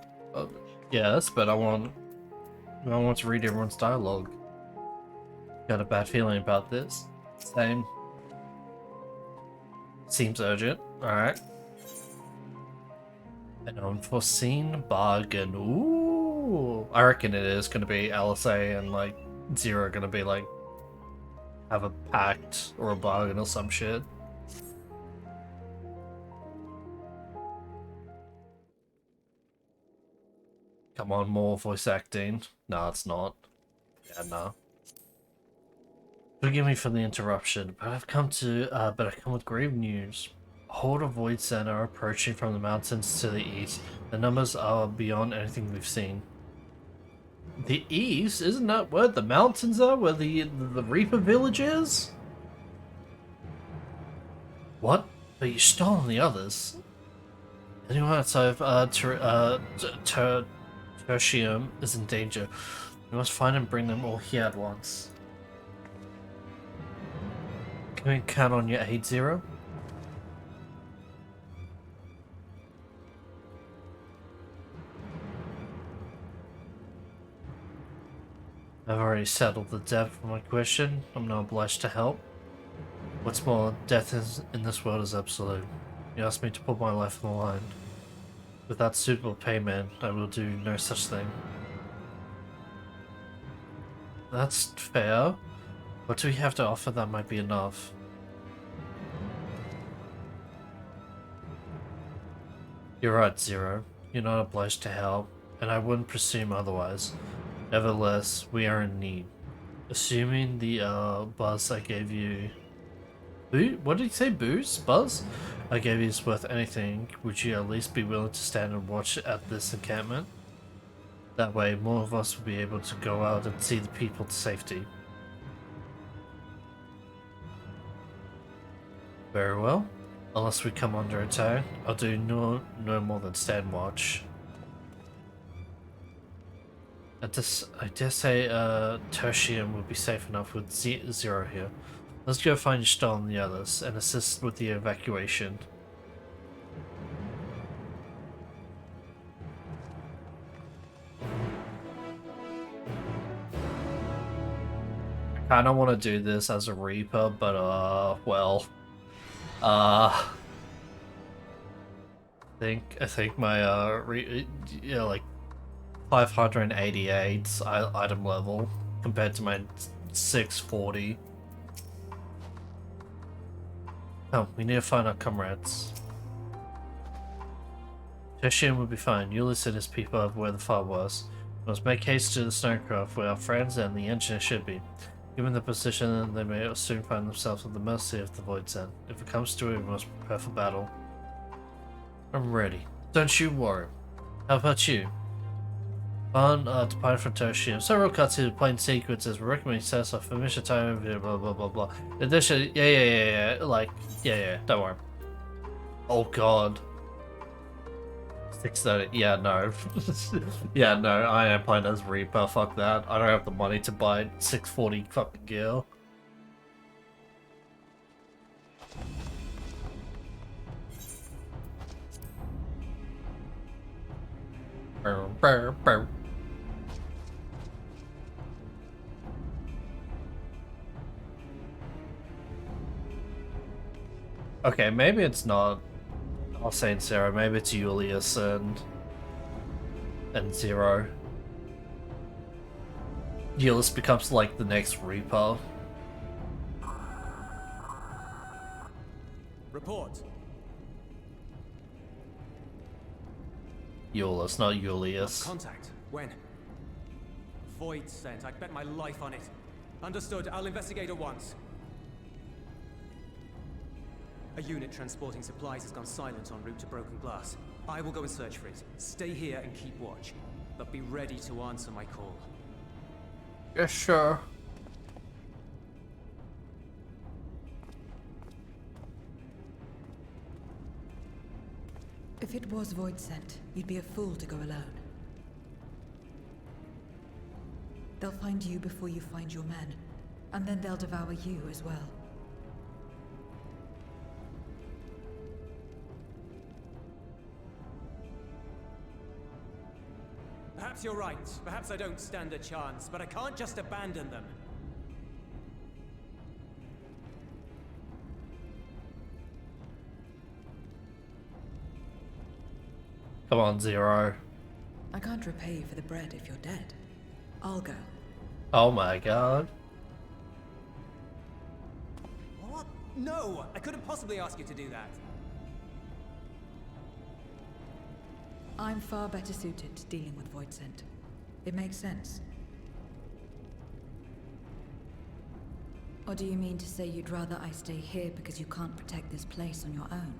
Yes, but I want to read everyone's dialogue. Got a bad feeling about this. Same. Seems urgent. Alright. An unforeseen bargain. Ooh. I reckon it is gonna be LSA and like Zero gonna be like have a pact or a bargain or some shit. Come on, more voice acting. No, it's not. Yeah, no. Forgive me for the interruption, but I come with grave news. A horde of Void Center are approaching from the mountains to the east. The numbers are beyond anything we've seen. The east? Isn't that where the mountains are? Where the Reaper village is? What? But you've stolen the others. Anyone outside of Tertium is in danger. We must find and bring them all here at once. Can we count on your aid, Zero? I've already settled the debt for my question. I'm not obliged to help. What's more, death in this world is absolute. You asked me to put my life on the line. Without suitable payment, I will do no such thing. That's fair. What do we have to offer that might be enough? You're right, Zero. You're not obliged to help, and I wouldn't presume otherwise. Nevertheless, we are in need. Assuming the buzz I gave you... What did you say? Boost? Buzz? I gave you is worth anything. Would you at least be willing to stand and watch at this encampment? That way, more of us will be able to go out and see the people to safety. Very well. Unless we come under attack, I'll do no more than stand watch. I dare say Tertium will be safe enough with Zero here. Let's go find Stahl and the others and assist with the evacuation. I kinda wanna do this as a Reaper, but well. I think my like 588 item level compared to my 640. Oh, we need to find our comrades. Tertium will be fine. Ulysses and his people are where the fire was. We must make haste to the Stonecroft where our friends and the engineer should be. Given the position, they may soon find themselves at the mercy of the Void Zen. If it comes to it, we must prepare for battle. I'm ready. Don't you worry. How about you? On departing from Tertium, several cutscenes plain sequences. We recommend sets off for mission time, blah blah blah blah. In addition, yeah, don't worry. Oh god. 630, yeah, no. Yeah, no, I am playing as Reaper, fuck that. I don't have the money to buy 640 fucking gear. Burr. Okay, maybe it's not I'll say Zero, maybe it's Julius and Zero. Julius becomes like the next Reaper. Report. Julius, not Julius. Contact. When? Void sent. I'd bet my life on it. Understood. I'll investigate at once. A unit transporting supplies has gone silent en route to Broken Glass. I will go and search for it. Stay here and keep watch. But be ready to answer my call. Yes, sure. If it was Void sent, you'd be a fool to go alone. They'll find you before you find your men. And then they'll devour you as well. Perhaps you're right. Perhaps I don't stand a chance, but I can't just abandon them. Come on, Zero. I can't repay you for the bread if you're dead. I'll go. Oh my god. What? No! I couldn't possibly ask you to do that. I'm far better suited to dealing with Voidsent. It makes sense. Or do you mean to say you'd rather I stay here because you can't protect this place on your own?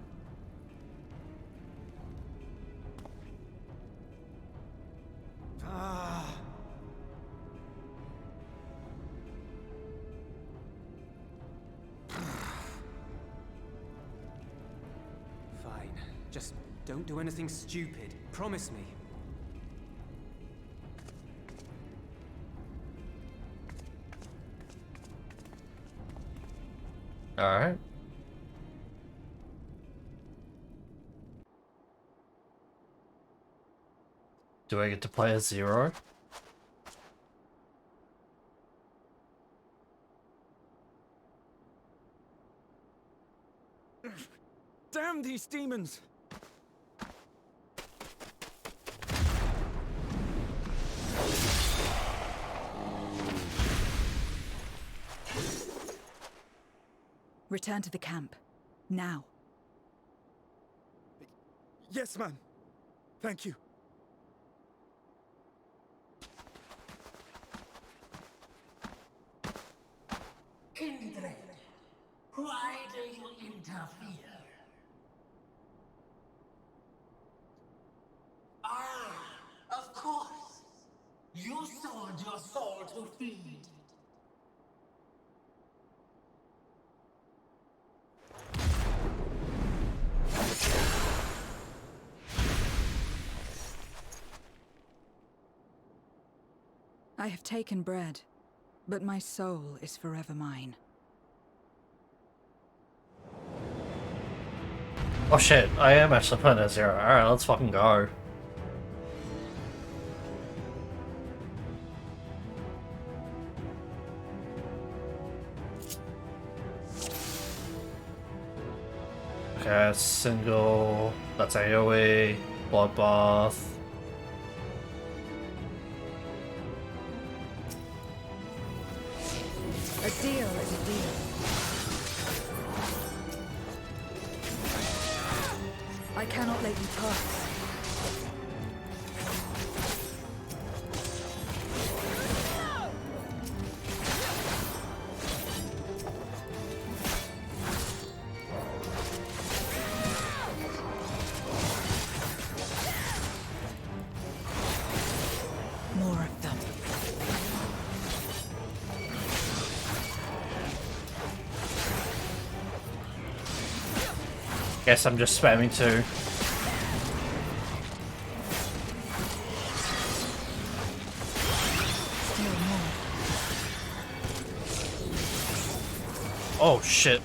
Fine. Just don't do anything stupid. Promise me. Alright. Do I get to play as Zero? Damn these demons! Return to the camp. Now. Yes, ma'am. Thank you. Kindred, why do you interfere? Ah, of course. You sold your soul to feed. I have taken bread, but my soul is forever mine. Oh shit, I am actually playing as Zero. Alright, let's fucking go. Okay, single, that's AoE, bloodbath. A deal is a deal. I cannot let you pass. More of them. Guess I'm just spamming too. Still more. Oh shit.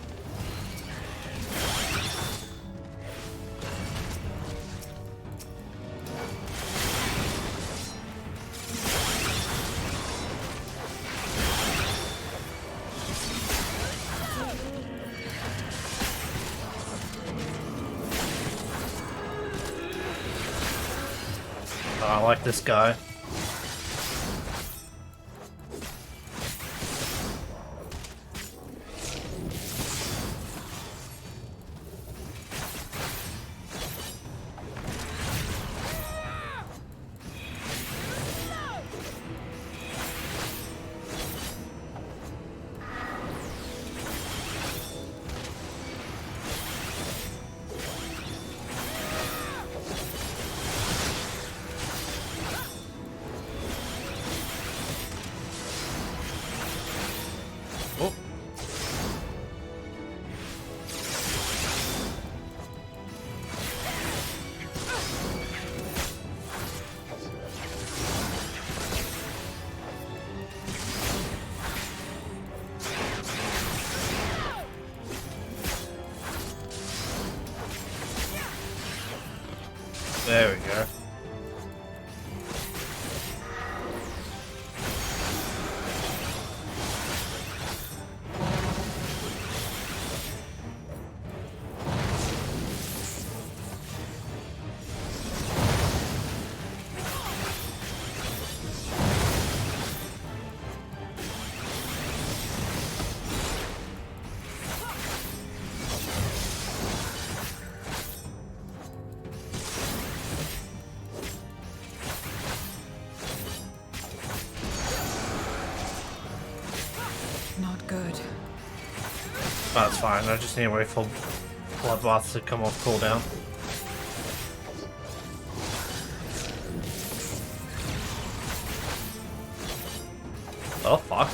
I like this guy. That's fine, I just need to wait for Bloodbath to come off cooldown. Oh fuck.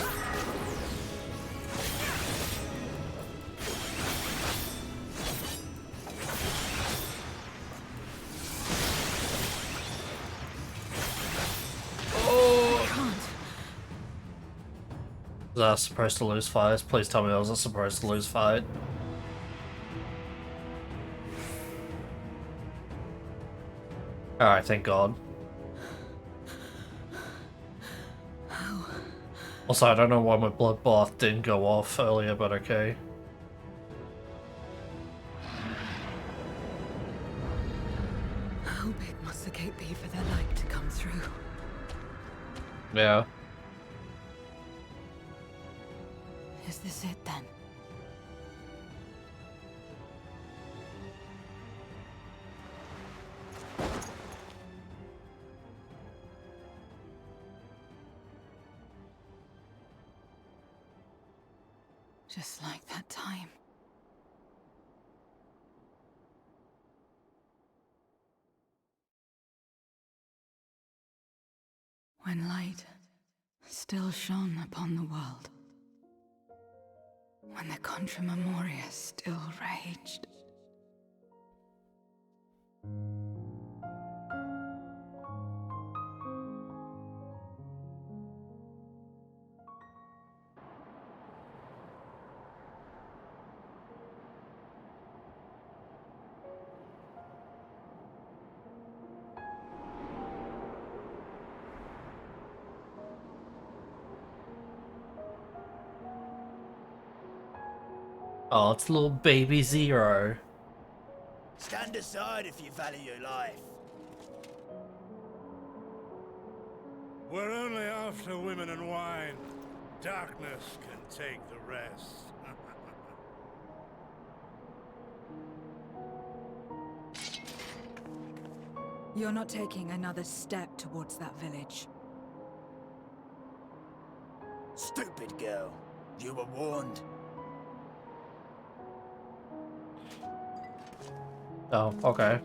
Was I supposed to lose fights? Please tell me I wasn't supposed to lose fight. Alright, thank God. Also, I don't know why my bloodbath didn't go off earlier, but okay. How big must the gate be for their light to come through? Yeah. Is this it then? Just like that time. When light still shone upon the world. When the Contra Memoria still raged. Oh, it's little baby Zero. Stand aside if you value your life. We're only after women and wine. Darkness can take the rest. You're not taking another step towards that village. Stupid girl. You were warned. Oh, okay.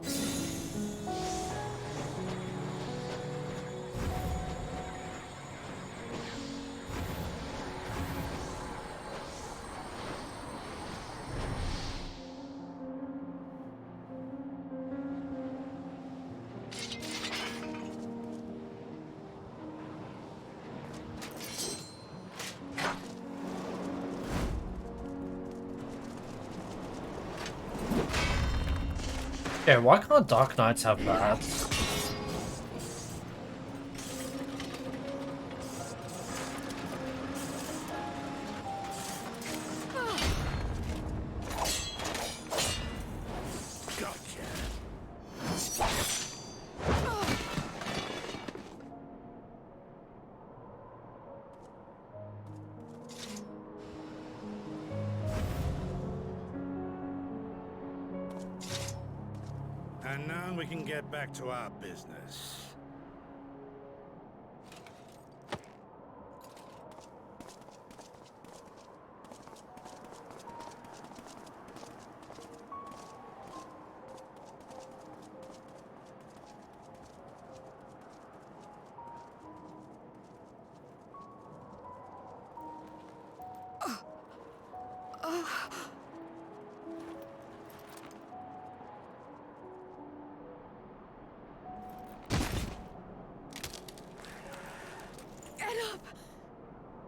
Yeah, why can't Dark Knights have that? And now we can get back to our business.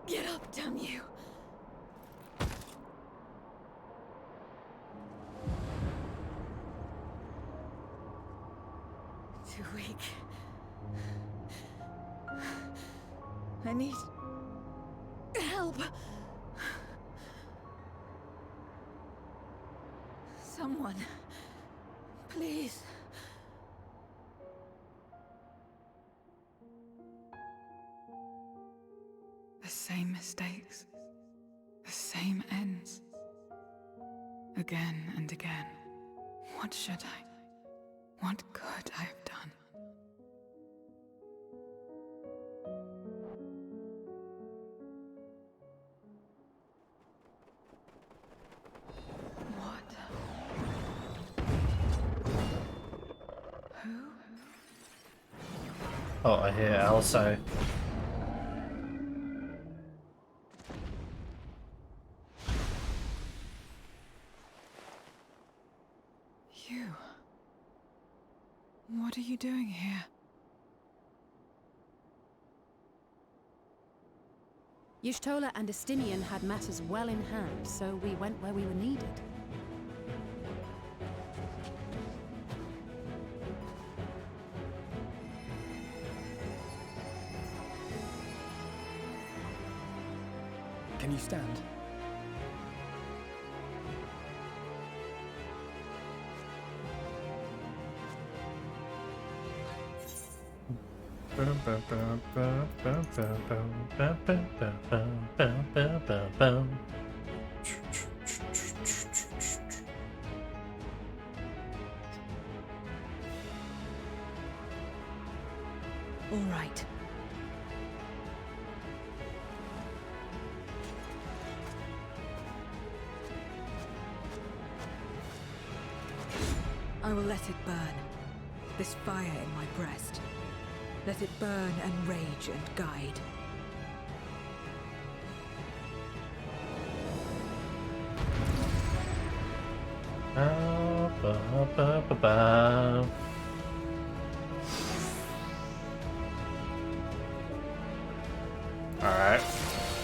Get up, damn you! Too weak. I need help. Someone, please. The same mistakes, the same ends. Again and again. What should I? What could I have done? Oh, I hear Elsa. You. What are you doing here? Y'shtola and Estinian had matters well in hand, so we went where we were needed. Can you stand? All right. I will let it burn. This fire in my breast. Let it burn and rage and guide. Alright.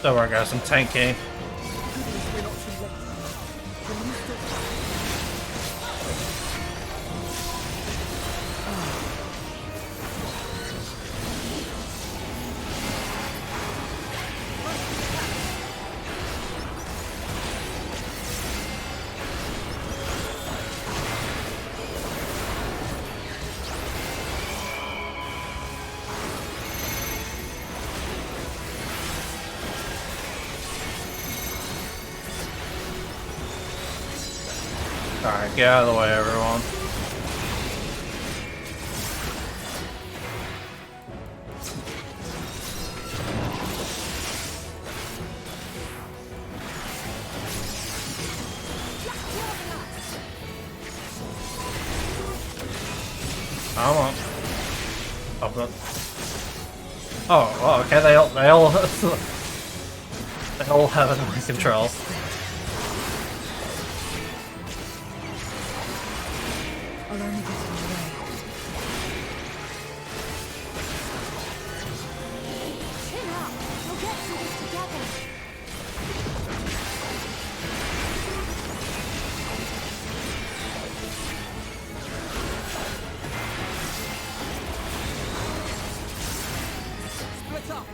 Don't worry guys, I'm tanky. Alright, get out of the way, everyone. Come on. Oh, but... oh, well, okay, they all they all have it under control. I'll only get in the way. Chin up! We'll get through this together! Split up!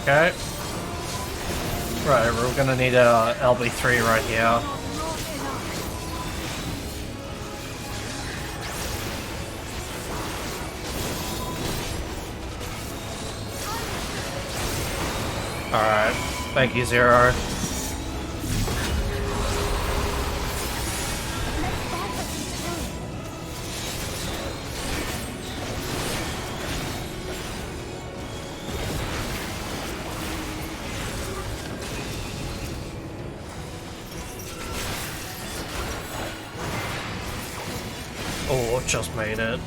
Okay. Right, we're gonna need a LB3 right here. Alright, thank you, Zero. Oh, just made it.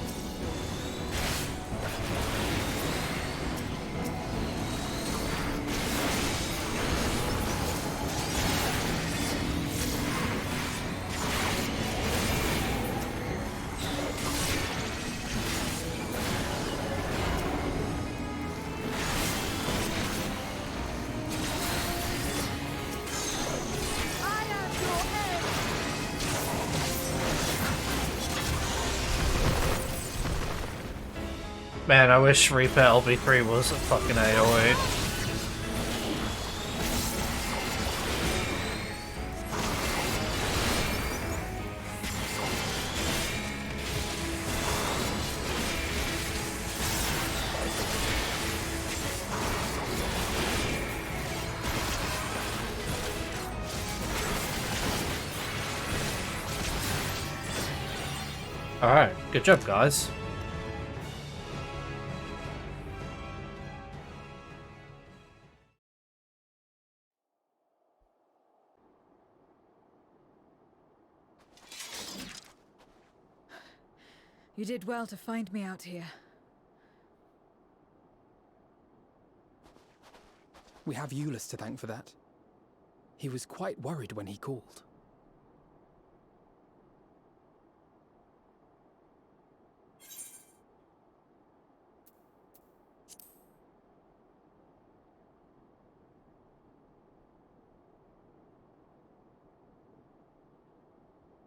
Man, I wish Reaper LB3 was a fucking 808. Alright, good job, guys. You did well to find me out here. We have Euless to thank for that. He was quite worried when he called.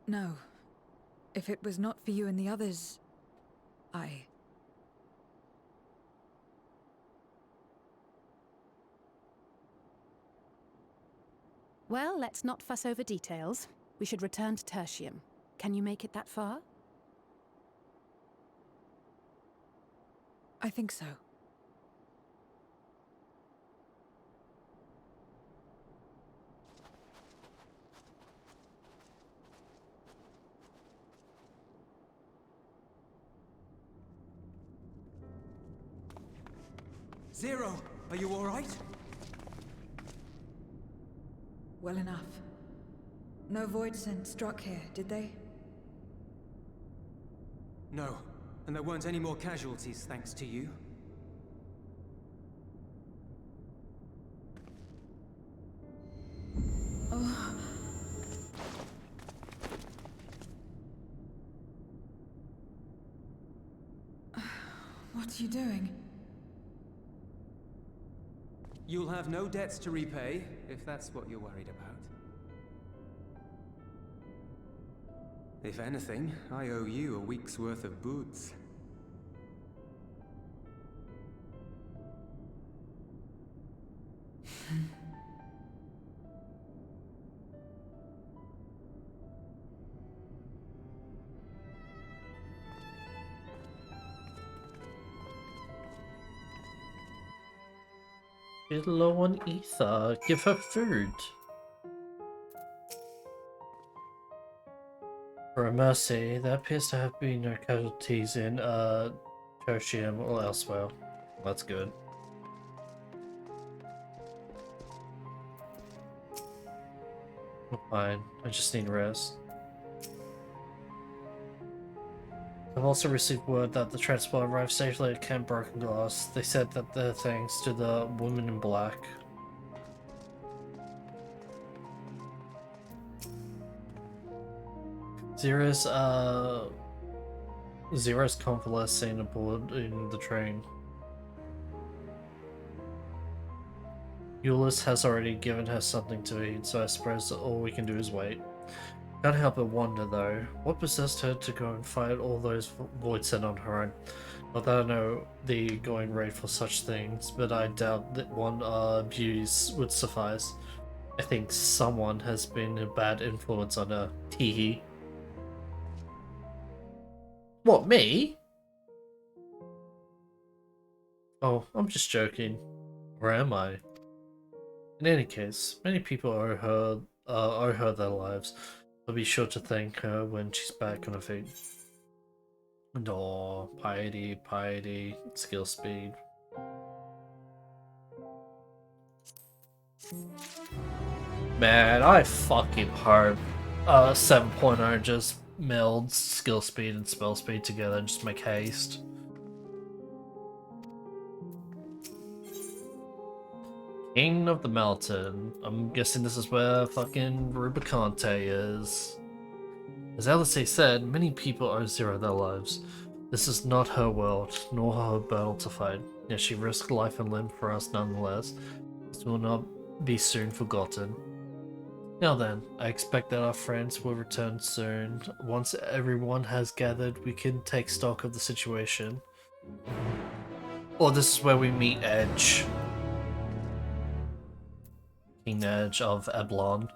No. If it was not for you and the others, Well, let's not fuss over details. We should return to Tertium. Can you make it that far? I think so. Zero, are you all right? Well enough. No void scent struck here, did they? No, and there weren't any more casualties thanks to you. Oh. What are you doing? You'll have no debts to repay, if that's what you're worried about. If anything, I owe you a week's worth of boots. She's low on ether. Give her food. For a mercy, there appears to have been no casualties in Tertium or elsewhere. That's good. I'm fine. I just need rest. I've also received word that the transport arrived safely at Camp Broken Glass. They said that they're thanks to the woman in black. Zero's convalescing aboard in the train. Euless has already given her something to eat, so I suppose all we can do is wait. Can't help but wonder though, what possessed her to go and fight all those voids on her own? Not that I know the going rate for such things, but I doubt that one abuse would suffice. I think someone has been a bad influence on her. Teehee. What, me? Oh, I'm just joking. Or am I? In any case, many people owe her their lives. I'll be sure to thank her when she's back on her feet. And oh, piety, skill speed. Man, I fucking hope 7.0 just melds skill speed and spell speed together and just make haste. King of the Mountain. I'm guessing this is where fucking Rubicante is. As Alice said, many people owe Zero their lives. This is not her world, nor her battle to fight, yet she risked life and limb for us nonetheless. This will not be soon forgotten. Now then, I expect that our friends will return soon. Once everyone has gathered, we can take stock of the situation. Or this is where we meet Edge. King Edge of Eblon.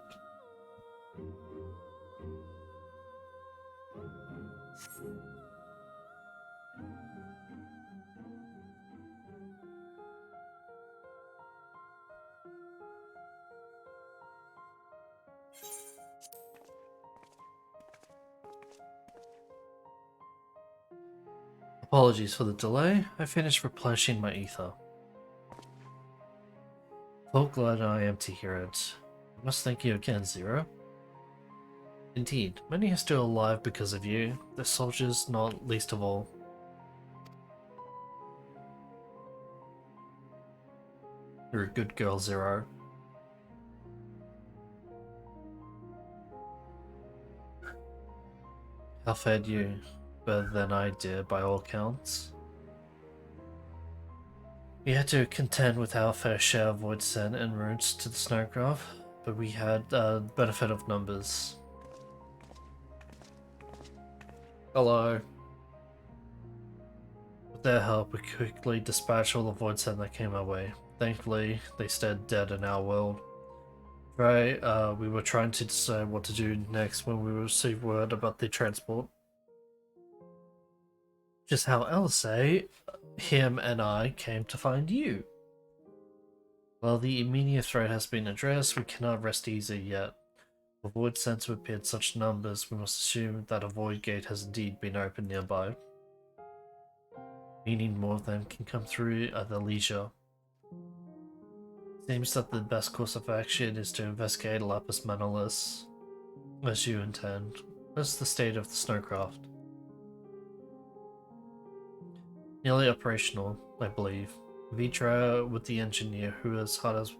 Apologies for the delay. I finished replenishing my ether. So glad I am to hear it. I must thank you again, Zero. Indeed, many are still alive because of you, the soldiers not least of all. You're a good girl, Zero. How fared you? Better than I did, by all counts. We had to contend with our fair share of void sent en route to the Snowcraft, but we had the benefit of numbers. Hello. With their help, we quickly dispatched all the void sent that came our way. Thankfully, they stayed dead in our world. Right, we were trying to decide what to do next when we received word about the transport. Just how Alice, him and I came to find you. While the immediate threat has been addressed, we cannot rest easy yet. The void sent to appear in such numbers, we must assume that a void gate has indeed been opened nearby. Meaning more of them can come through at their leisure. Seems that the best course of action is to investigate Lapis Manolis, as you intend. What's the state of the Snowcraft? Nearly operational, I believe. Vitra with the engineer who is hard at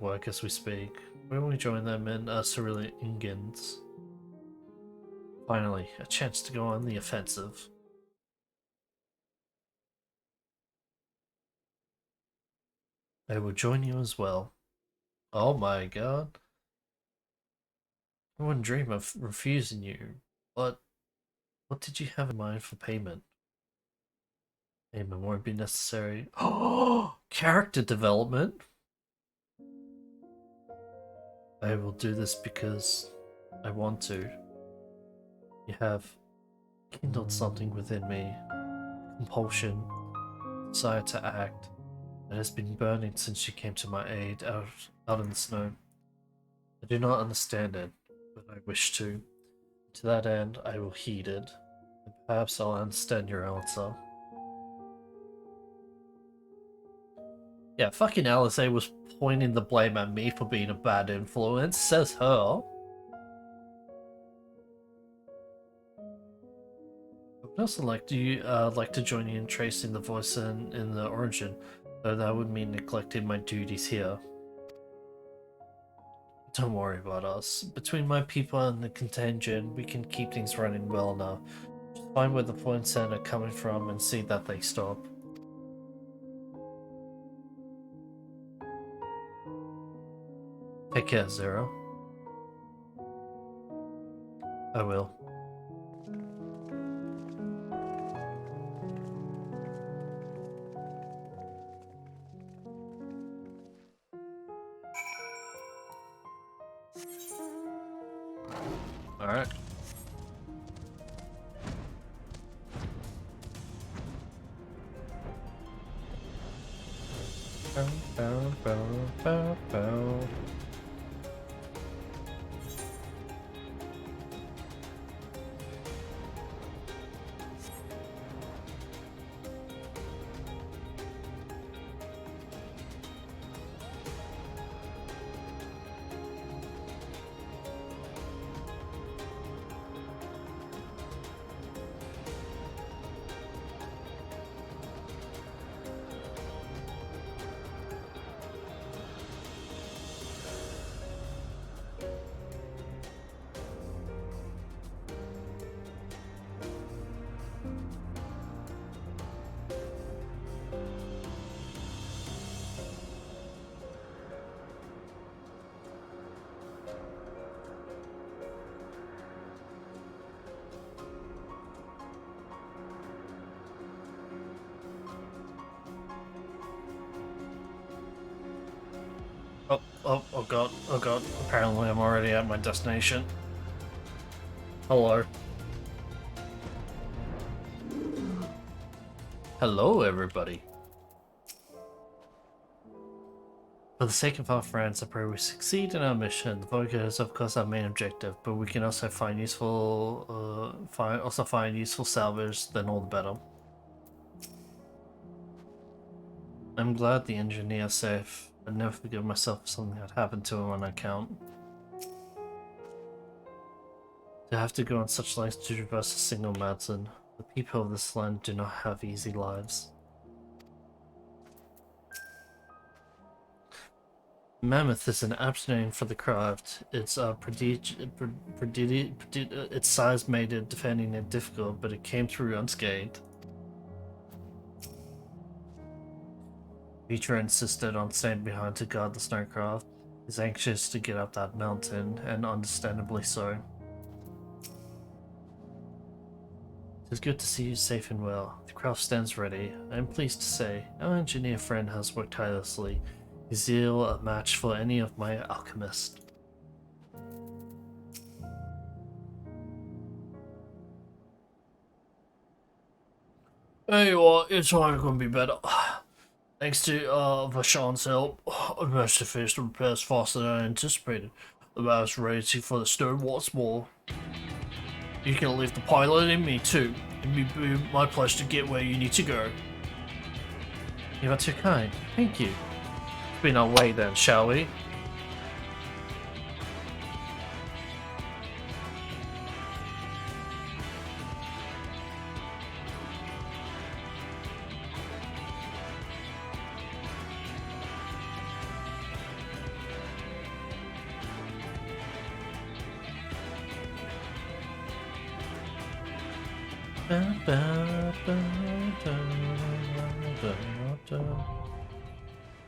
work as we speak. When we join them in Cerulean Ingans. Finally, a chance to go on the offensive. I will join you as well. Oh my god. I wouldn't dream of refusing you, but what did you have in mind for payment? Payment won't be necessary. Oh, character development. I will do this because I want to. You have kindled something within me. Compulsion, desire to act, that has been burning since you came to my aid out in the snow. I do not understand it, but I wish to. To that end, I will heed it, and perhaps I'll understand your answer. Yeah, fucking Alice was pointing the blame at me for being a bad influence, says her. I would also like to join you in tracing the voice in the origin, though that would mean neglecting my duties here. Don't worry about us. Between my people and the contingent, we can keep things running well enough. Just find where the points are coming from and see that they stop. Take care, Zero. I will. Alright. Bow, bow, bow, bow. Oh god, oh god. Apparently I'm already at my destination. Hello. Hello, everybody. For the sake of our friends, I pray we succeed in our mission. The Voyager is of course our main objective, but we can also find useful, find useful salvage, then all the better. I'm glad the engineer's safe. I'd never forgive myself if something had happened to him on account. To have to go on such lengths to traverse a single mountain. The people of this land do not have easy lives. Mammoth is an apt name for the craft. Its size made it defending it difficult, but it came through unscathed. Vitra insisted on staying behind to guard the snowcraft. He's anxious to get up that mountain, and understandably so. It is good to see you safe and well. The craft stands ready. I am pleased to say, our engineer friend has worked tirelessly. His zeal a match for any of my alchemists. Hey, what? It's all gonna be better. Thanks to Vashan's help, I managed to finish the repairs faster than I anticipated. The bat's ready for the stone once more. You can leave the pilot and me too. It'd be my pleasure to get where you need to go. You are too kind. Thank you. It's been our way then, shall we?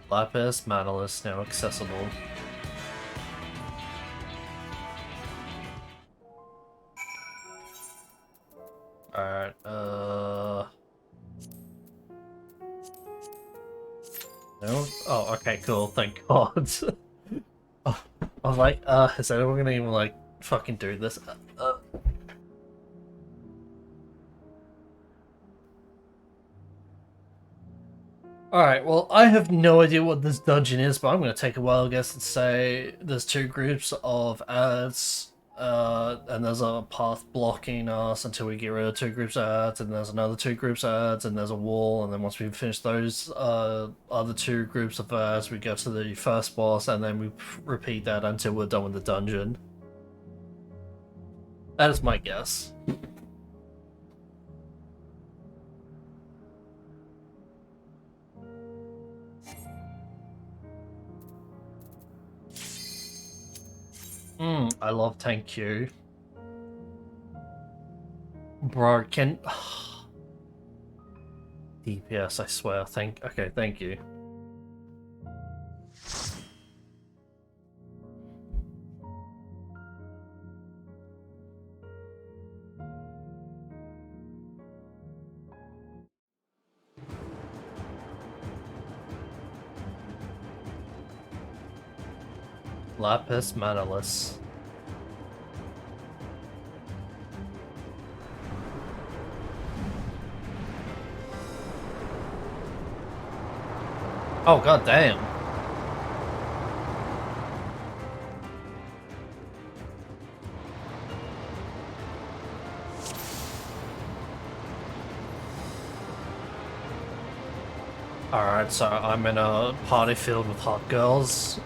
Lapis Manalus now accessible. Alright, no? Oh, okay, cool, thank God. Oh, I was like, is anyone gonna even, like, fucking do this? Alright, well, I have no idea what this dungeon is, but I'm going to take a wild guess and say there's two groups of ads, and there's a path blocking us until we get rid of two groups of ads, and there's another two groups of ads, and there's a wall, and then once we finish those other two groups of ads, we go to the first boss, and then we repeat that until we're done with the dungeon. That is my guess. I love thank you. Bro, can... DPS, I swear. Okay, thank you. Lapis Manalus. Oh, god damn. Alright, so I'm in a party filled with hot girls.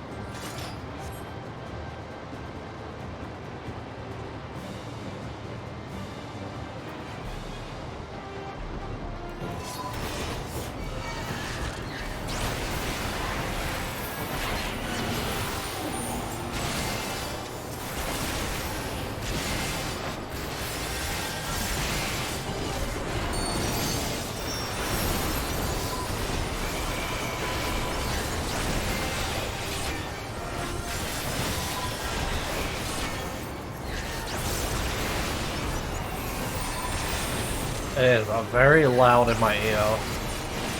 It is very loud in my ear,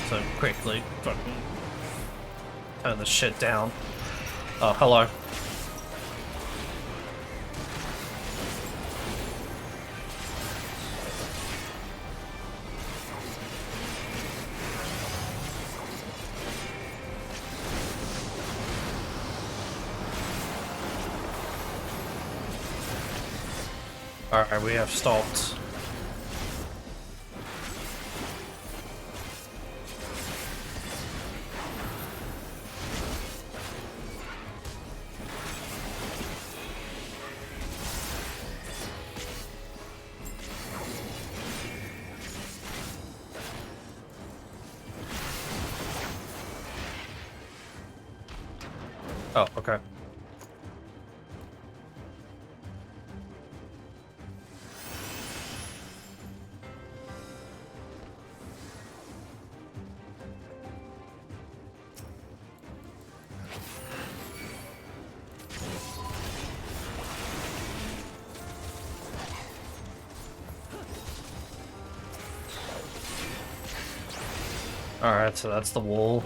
so quickly fucking turn this shit down. Oh, hello. Alright, we have stopped. Oh, okay. Alright, so that's the wall.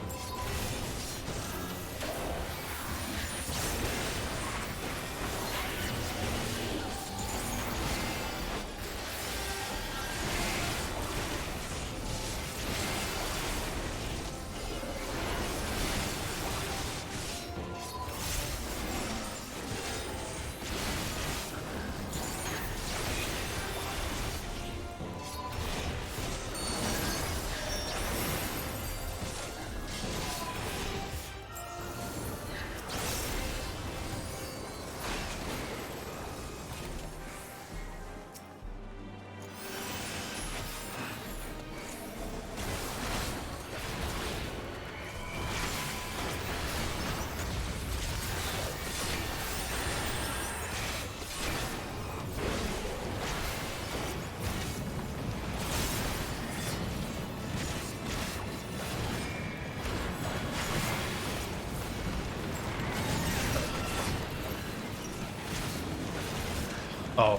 Oh.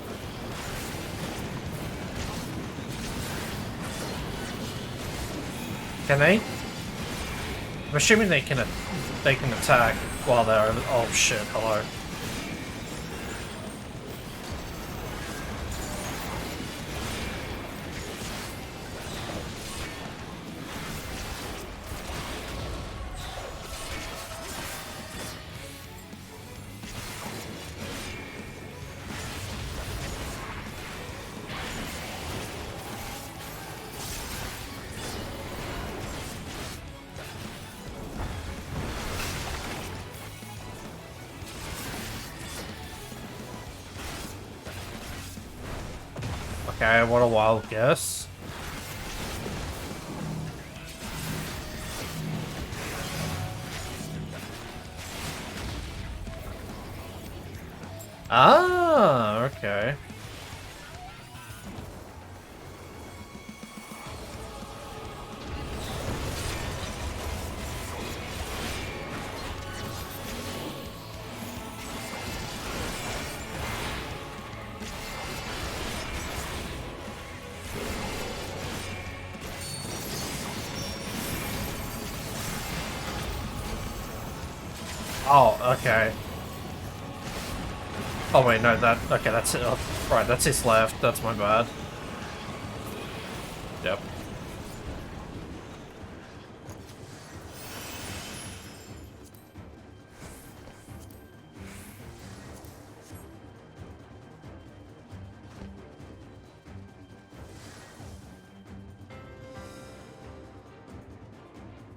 Can they? I'm assuming they can attack while they're. Oh shit! Hello. Okay, what a wild guess. Ah, okay. Oh, okay. Oh wait, no, that... Okay, that's it. Oh, right, that's his left. That's my bad. Yep.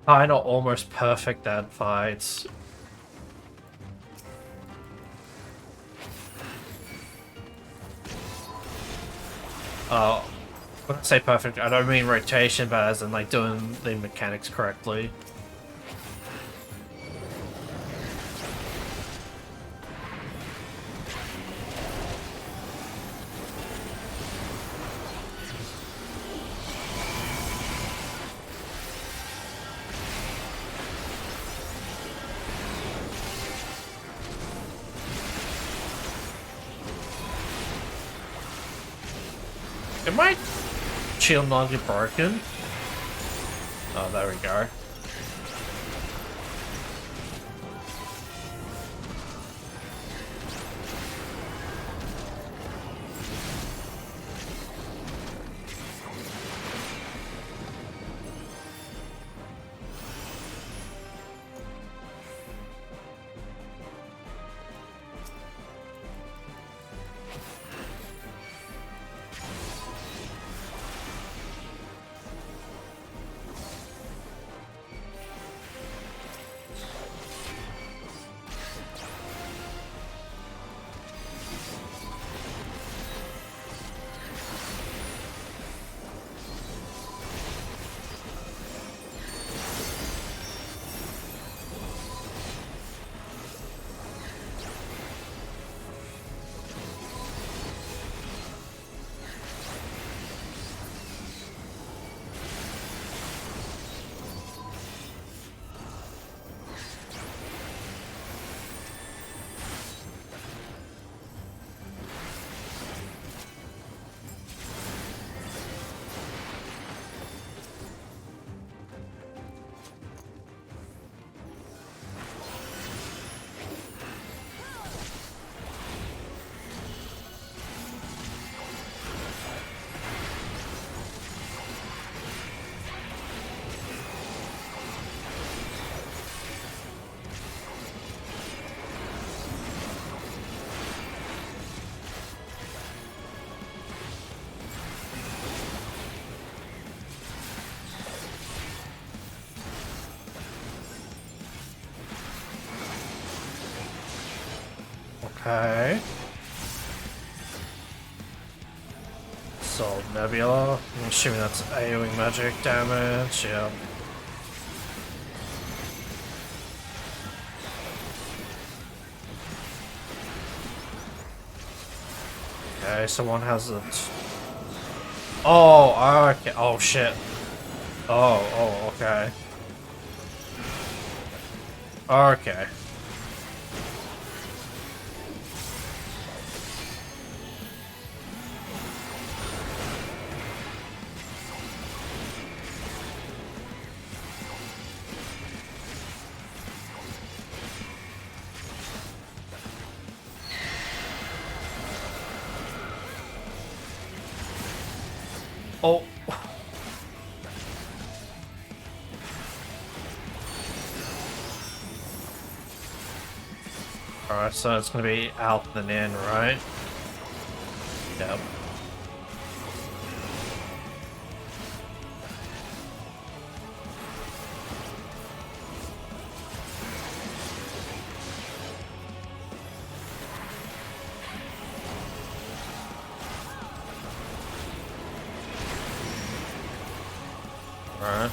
Kinda almost perfect at fights. When I say perfect, I don't mean rotation, but as in like doing the mechanics correctly. Am I shield not get broken? Oh, there we go. Okay. So, Nebula. I'm assuming that's AoE magic damage, yeah. Okay, someone has it. Oh, okay. Oh, shit. Oh, okay. Okay. Oh. Alright, so it's gonna be out and in, right? Yep. Alright.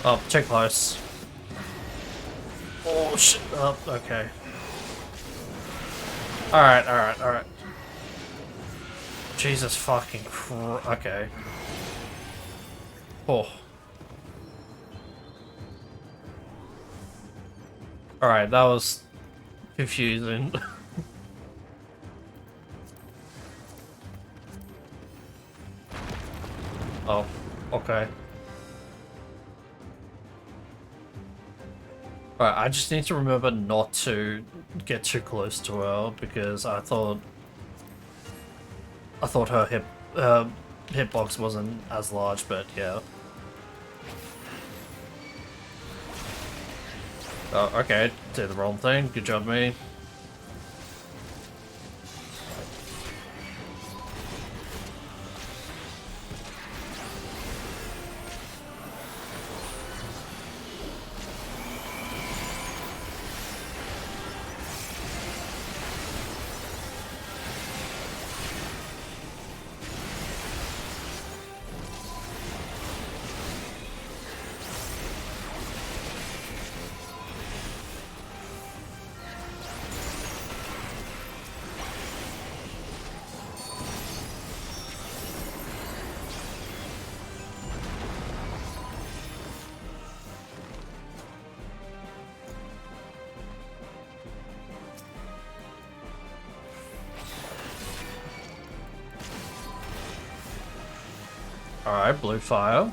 Oh, too close. Oh, shit. Oh, okay. Alright. Jesus fucking Christ. Okay. Oh. Alright, that was confusing. Oh. Okay. Alright, I just need to remember not to get too close to her because I thought her hitbox wasn't as large, but yeah. Oh, okay, did the wrong thing. Good job, me. Alright, blue fire.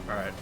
Alright.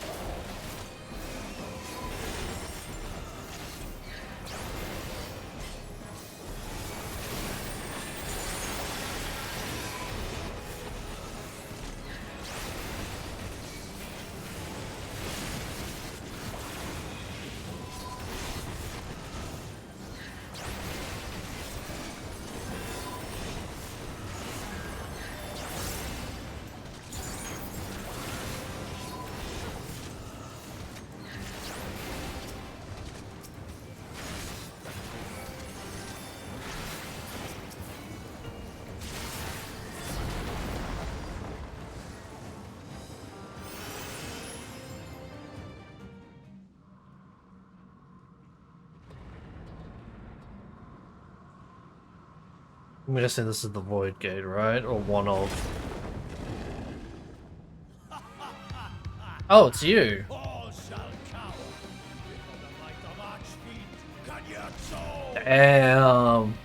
I'm gonna say this is the void gate, right? Or one of. Oh, it's you. Damn.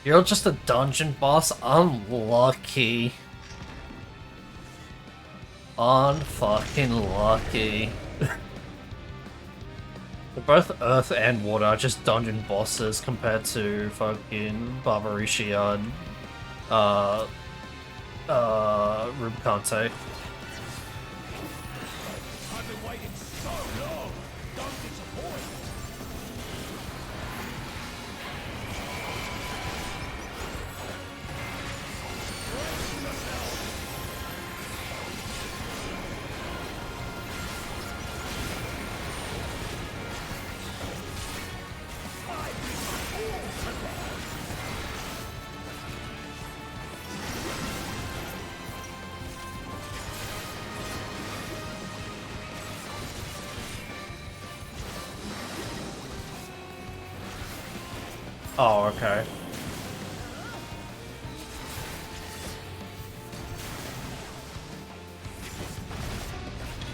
You're just a dungeon boss? Unlucky. Unfucking lucky. Both Earth and Water are just dungeon bosses compared to fucking Barbarisha and Rubicante. I've been waiting so long. Don't disappoint. Oh, okay.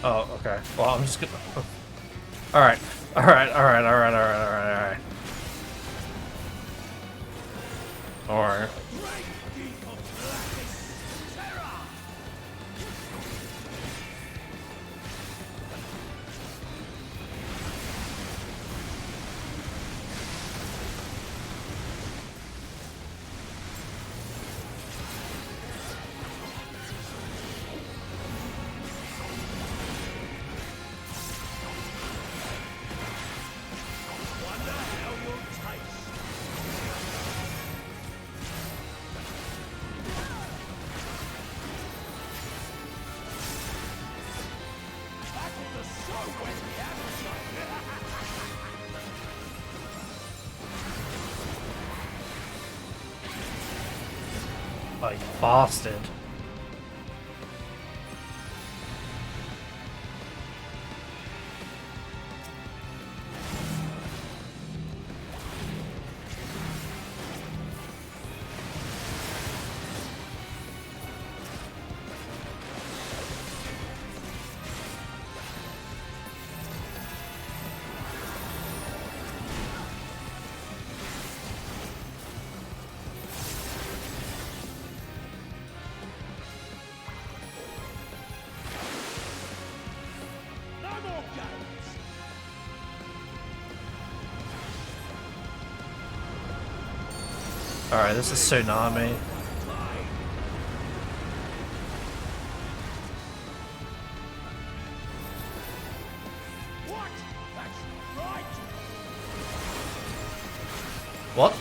Oh, okay. Well, I'm just gonna... Alright. Alright, alright, alright, alright, alright, alright. Alright. Oh, you bastard. Alright, this is Tsunami. What?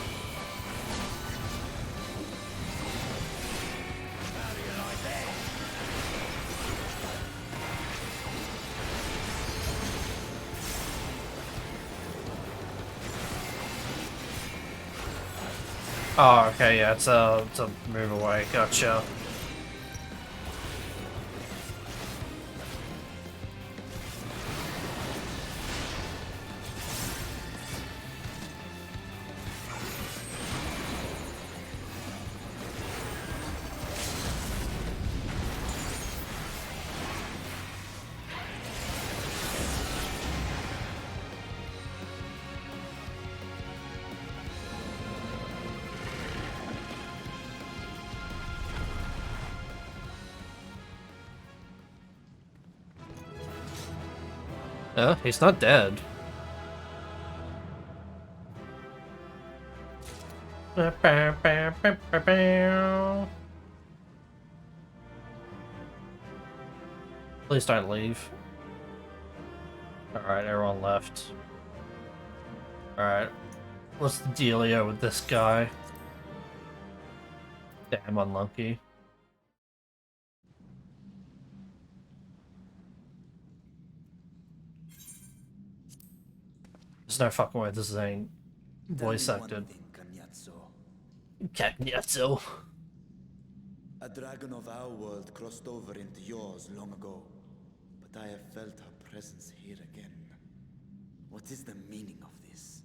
Oh, okay, yeah, it's a move away, gotcha. Yeah, he's not dead. Please don't leave. Alright, everyone left. Alright. What's the dealio with this guy? Damn unlucky. There's no fucking way this ain't voice acted. Cagnazzo. A dragon of our world crossed over into yours long ago, but I have felt her presence here again. What is the meaning of this?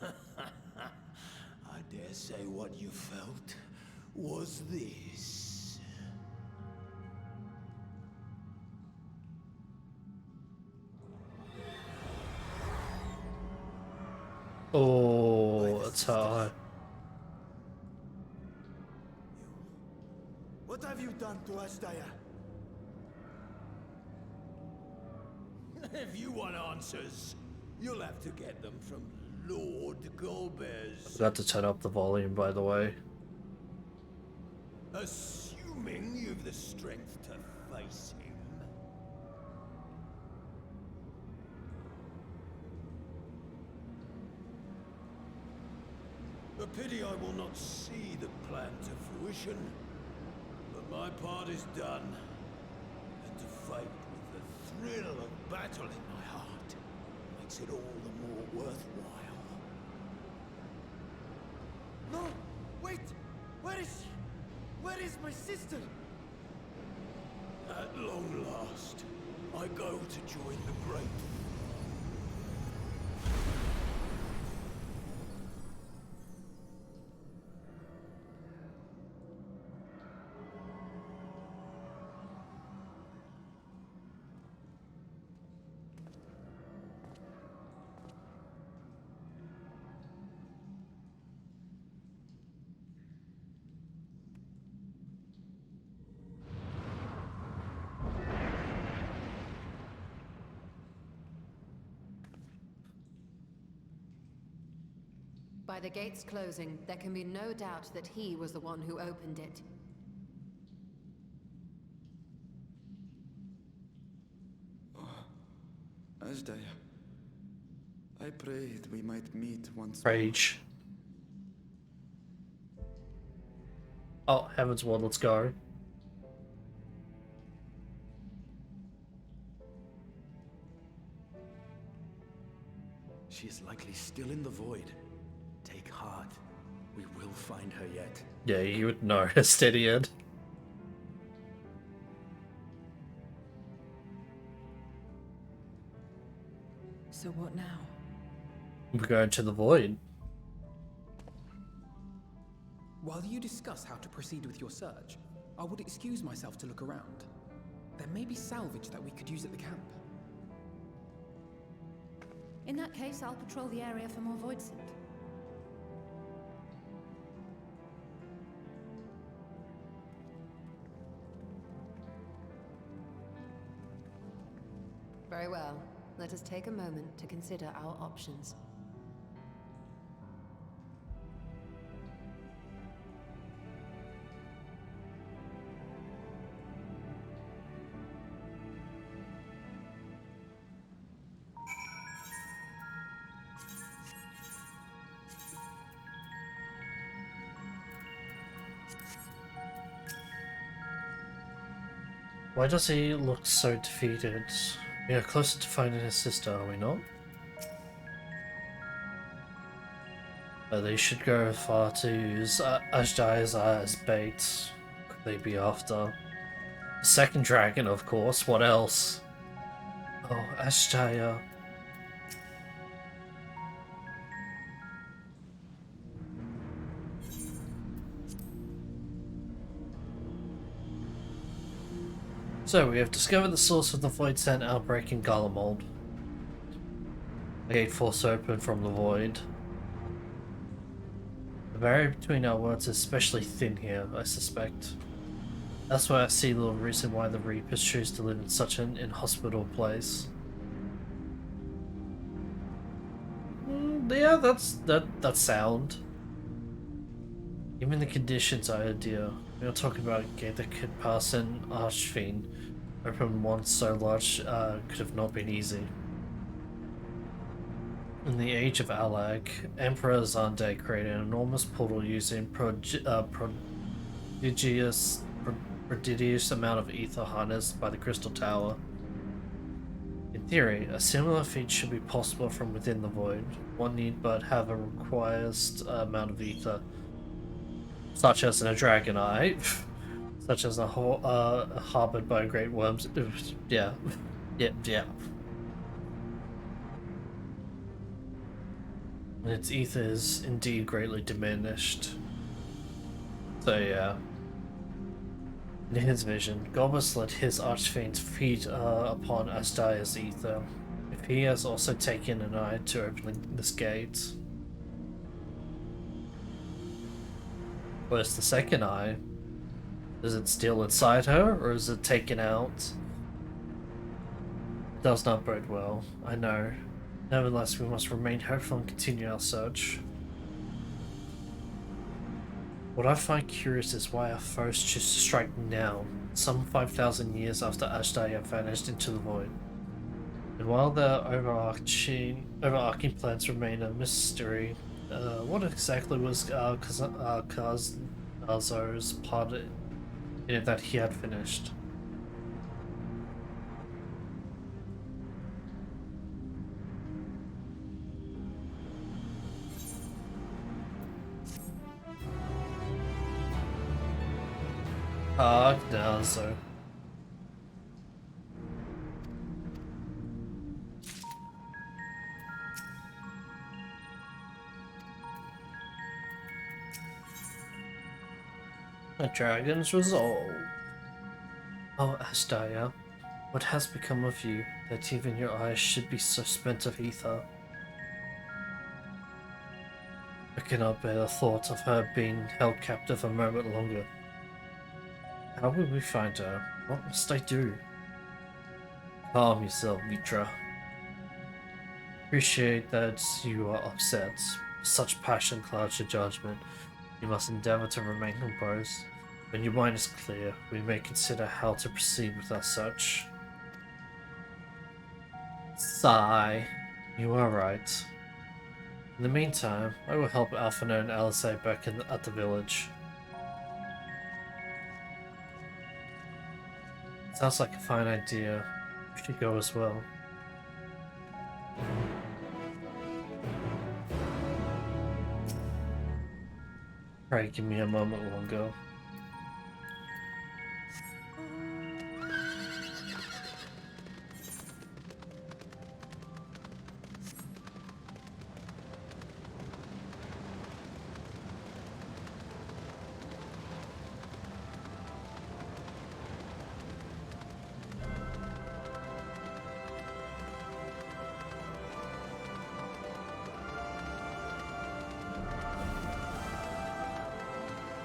I dare say what you felt was this. Oh, that's hard. What have you done to Ashdaya? If you want answers, you'll have to get them from Lord Golbez. I forgot to turn up the volume, by the way. Assuming you've the strength to face him. A pity I will not see the plan to fruition, but my part is done, and to fight with the thrill of battle in my heart makes it all the more worthwhile. No! Wait! Where is she? Where is my sister? At long last, I go to join the great. By the gates closing, there can be no doubt that he was the one who opened it. Ashdaya, I prayed we might meet once Rage. Oh, Heaven's Ward, let's go. She is likely still in the void. Take heart. We will find her yet. Yeah, you would know, a steady Ed. So what now? We're going to the void. While you discuss how to proceed with your search, I would excuse myself to look around. There may be salvage that we could use at the camp. In that case, I'll patrol the area for more Voidsent. Very well. Let us take a moment to consider our options. Why does he look so defeated? We are closer to finding his sister, are we not? They should go far to use Ashdia's eye as bait. Could they be after? The second dragon, of course. What else? Oh, Ashdia. So, we have discovered the source of the Void Scent outbreak in Garlemald. The gate forced open from the void. The barrier between our worlds is especially thin here, I suspect. That's why I see little reason why the Reapers choose to live in such an inhospitable place. Yeah, that's sound. Even the conditions are ideal. We're not talking about a gate that could pass an archfiend. Open one so large could have not been easy. In the age of Alag, Emperor Zande created an enormous portal using prodigious amount of ether harnessed by the Crystal Tower. In theory, a similar feat should be possible from within the void. One need but have a requires amount of ether, such as in a dragon eye, such as harbored by great worms. Yeah, yeah. And its ether is indeed greatly diminished. So yeah. In his vision, Gorbus let his archfiends feed upon Astaya's ether. If he has also taken an eye to opening this gate. Where's the second eye? Is it still inside her, or is it taken out? It does not bode well, I know. Nevertheless, we must remain hopeful and continue our search. What I find curious is why our foes choose to strike now, some 5,000 years after Ashdaya vanished into the void. And while their overarching plans remain a mystery, what exactly was Kazar's part in it that he had finished? Agnazo. A dragon's resolve. Oh, Ashdaya, what has become of you, that even your eyes should be so spent of ether? I cannot bear the thought of her being held captive a moment longer. How will we find her? What must I do? Calm yourself, Mitra. Appreciate that you are upset. Such passion clouds your judgment. You must endeavor to remain composed. When your mind is clear, we may consider how to proceed with our search. Sigh. You are right. In the meantime, I will help Alphino and Alice back at the village. Sounds like a fine idea. We should go as well. Pray, give me a moment longer.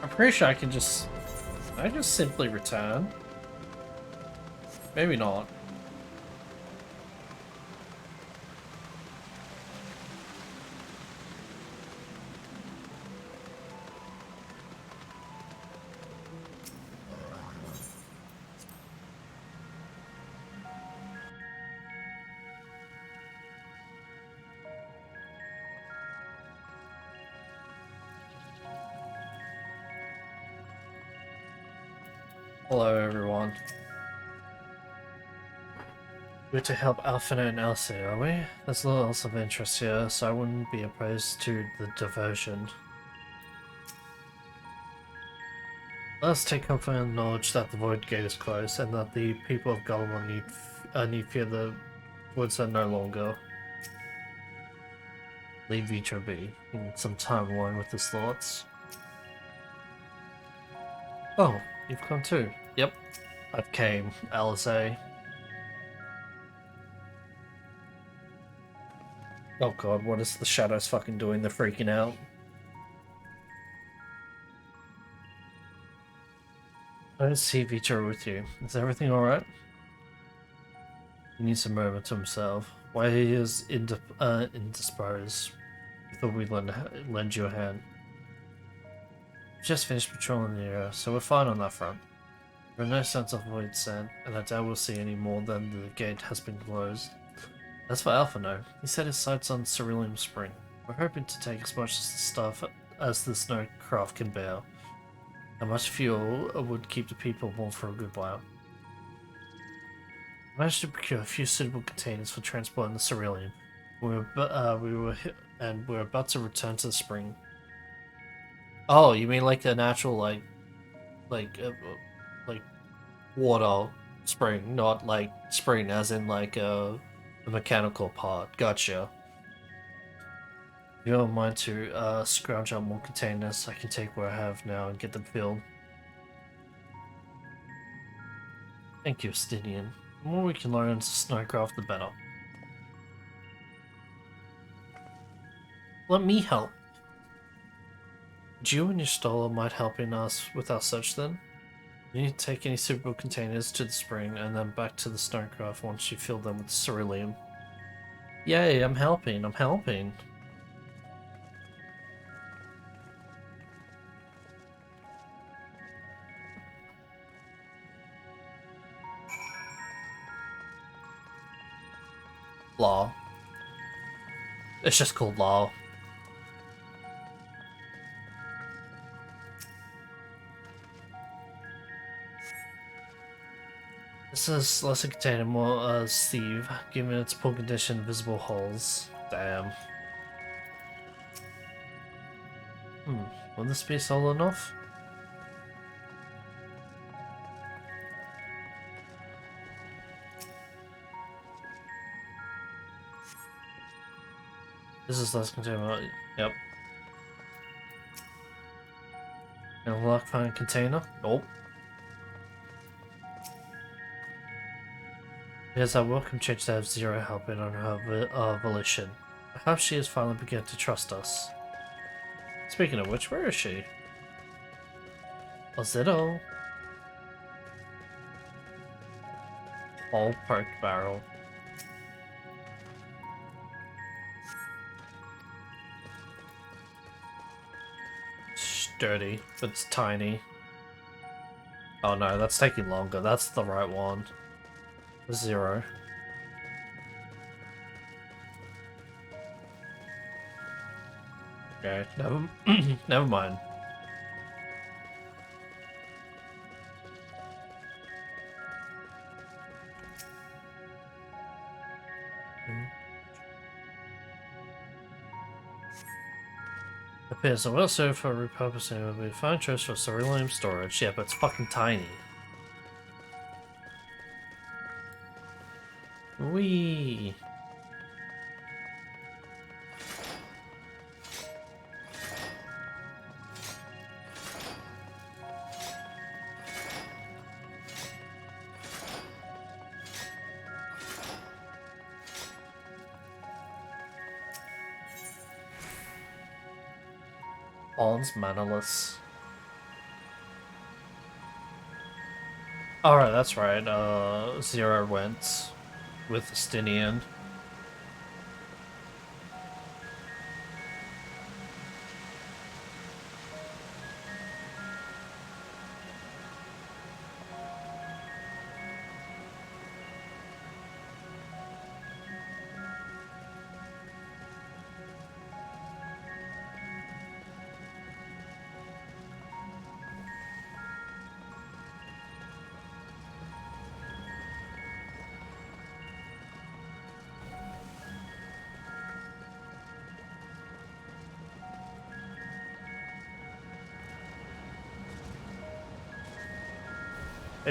I'm pretty sure I can just simply return. Maybe not. Hello everyone. We're to help Alphina and Elsie, are we? There's little else of interest here, so I wouldn't be opposed to the diversion. Let us take comfort in the knowledge that the Void Gate is closed, and that the people of Gulliver need fear the woods are no longer. Leave Vitra be. He needs some time alone with his thoughts. Oh, you've come too. Yep, I've came, Alisaie. Oh god, what is the shadows fucking doing? They're freaking out. I don't see Vitra with you. Is everything alright? He needs a moment to himself. Why he is indisposed. We thought we'd lend you a hand. We've just finished patrolling the area, so we're fine on that front. There are no signs of void sand, and I doubt we'll see any more than the gate has been closed. As for Alphino, he set his sights on Cerulean Spring. We're hoping to take as much of the stuff as the snowcraft can bear. How much fuel would keep the people warm for a good while. I managed to procure a few suitable containers for transporting the Cerulean. We're about to return to the spring. Oh, you mean like the natural like water spring, not like spring as in like a mechanical part. Gotcha. If you don't mind to scrounge out more containers, I can take what I have now and get them filled. Thank you, Stinian. The more we can learn as Snowcraft, the better. Let me help. You and your Stola might helping us with our search then? You need to take any suitable containers to the spring and then back to the Snowcraft once you fill them with cerulean. Yay, I'm helping. Law. It's just called Law. This is less a container, more Steve, given its poor condition, visible holes. Damn. Will this be solid enough? This is less container. Yep. And lock find container? Nope. Here's our welcome change to have Zero helping on her volition. Perhaps she has finally begun to trust us. Speaking of which, where is she? Ozito. All parked barrel. Sturdy, but it's tiny. Oh no, that's taking longer. That's the right one. Zero. Okay, never mind. Appears a well served for repurposing. It would be a fine choice for cerulean storage. Yeah, but it's fucking tiny. Whee! All's mannerless. Alright, that's right. Zero went with Stinian.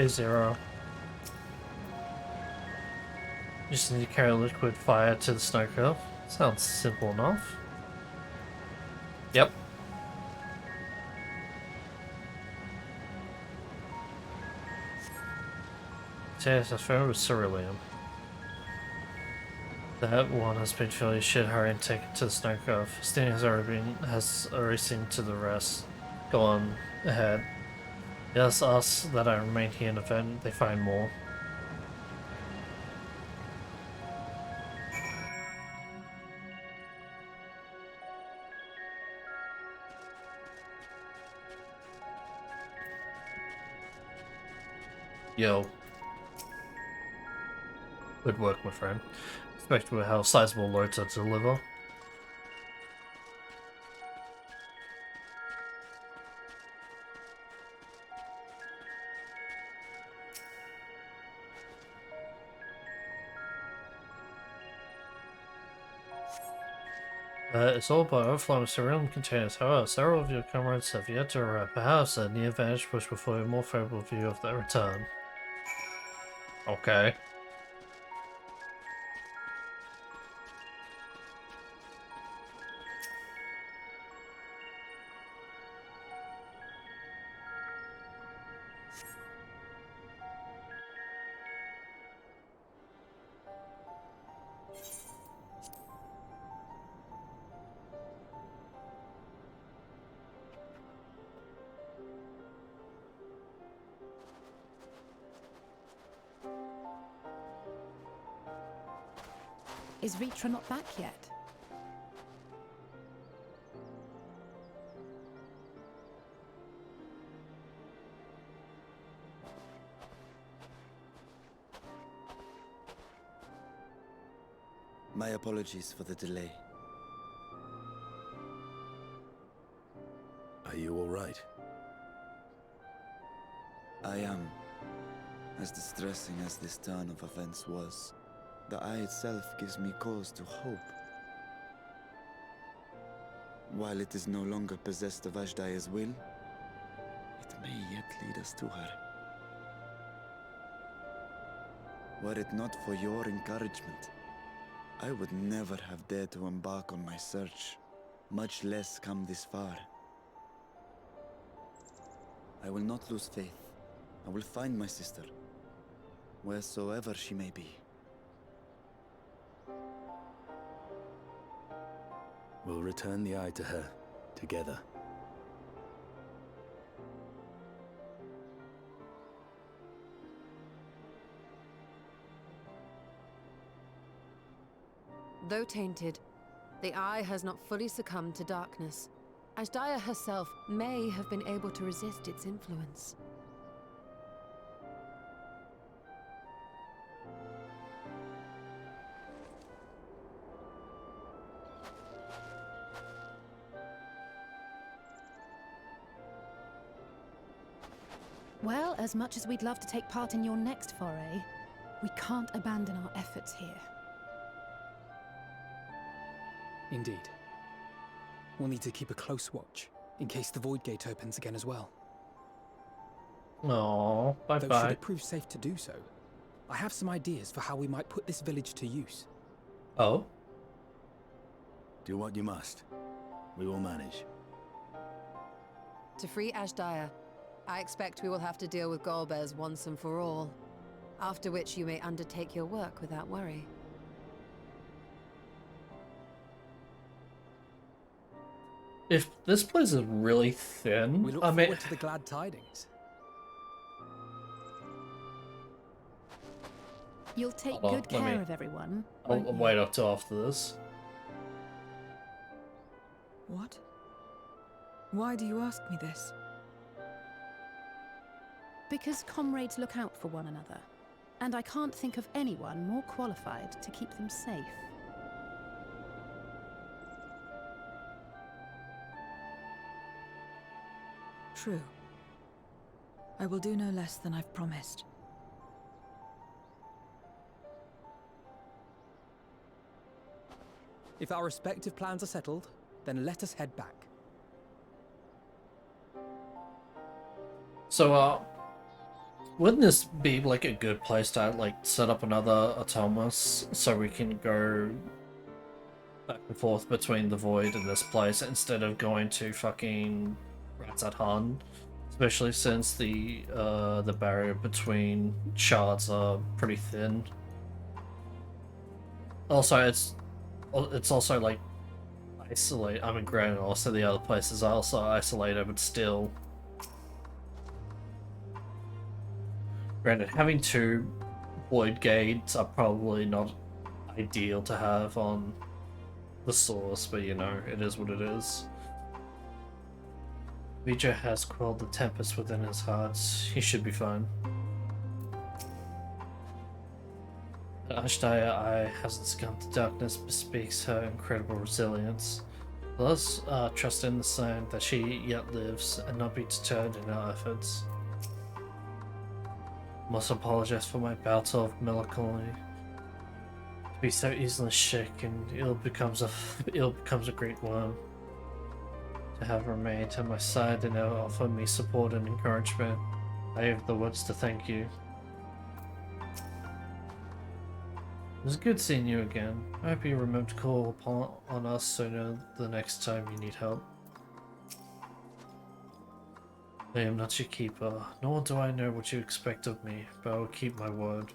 A0. Just need to carry liquid fire to the snow curve. Sounds simple enough. Yep. Yes, I found with cerulean. That one has been fairly shit hurry and taken to the snow curve. Sting has already seen to the rest. Go on ahead. Yes, us that I remain here in the event they find more. Yo. Good work, my friend. Expect we have sizable load to deliver. It's all about overflowing cereal containers. However, several of your comrades have yet to arrive. Perhaps a near vantage push before a more favorable view of their return. Okay. Is Ritra not back yet? My apologies for the delay. Are you all right? I am. As distressing as this turn of events was, the eye itself gives me cause to hope. While it is no longer possessed of Ashdaya's will, it may yet lead us to her. Were it not for your encouragement, I would never have dared to embark on my search, much less come this far. I will not lose faith. I will find my sister, wheresoever she may be. We'll return the eye to her, together. Though tainted, the eye has not fully succumbed to darkness. Ashdaya herself may have been able to resist its influence. Well, as much as we'd love to take part in your next foray, we can't abandon our efforts here. Indeed. We'll need to keep a close watch, in case the Void Gate opens again as well. Aww, Though should bye-bye. it prove safe to do so, I have some ideas for how we might put this village to use. Oh? Do what you must. We will manage. To free Ashdaya, I expect we will have to deal with Golbez once and for all. After which you may undertake your work without worry. If this place is really thin, We look I mean, forward to the glad tidings. You'll take Hold on, good let care me- of everyone. I'll won't you? wait up till after this. What? Why do you ask me this? Because comrades look out for one another, and I can't think of anyone more qualified to keep them safe. True. I will do no less than I've promised. If our respective plans are settled, then let us head back. So, Wouldn't this be like a good place to like set up another autonomous so we can go back and forth between the void and this place instead of going to fucking Ratzat Han? Especially since the barrier between shards are pretty thin. Also, it's also like isolate. I mean, granted, also the other places are also isolated, but still. Granted, having two void gates are probably not ideal to have on the source, but you know, it is what it is. Vijay has quelled the tempest within his heart. He should be fine. Ashdaya Eye hasn't succumbed to darkness, bespeaks her incredible resilience. Let us trust in the sign that she yet lives and not be deterred in our efforts. Must apologize for my bout of melancholy. To be so easily shaken, ill becomes a great worm. To have remained at my side and now offer me support and encouragement, I have the words to thank you. It was good seeing you again. I hope you remember to call on us sooner the next time you need help. I am not your keeper, nor do I know what you expect of me, but I will keep my word.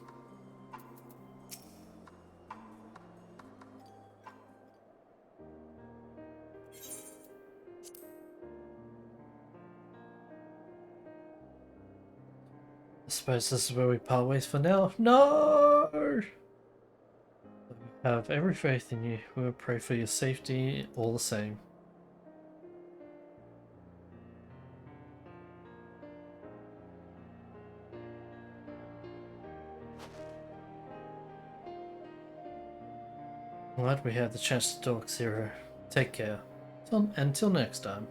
I suppose this is where we part ways for now. No! I have every faith in you. We will pray for your safety all the same. Glad we had the chance to talk, Zero. Take care. Until next time.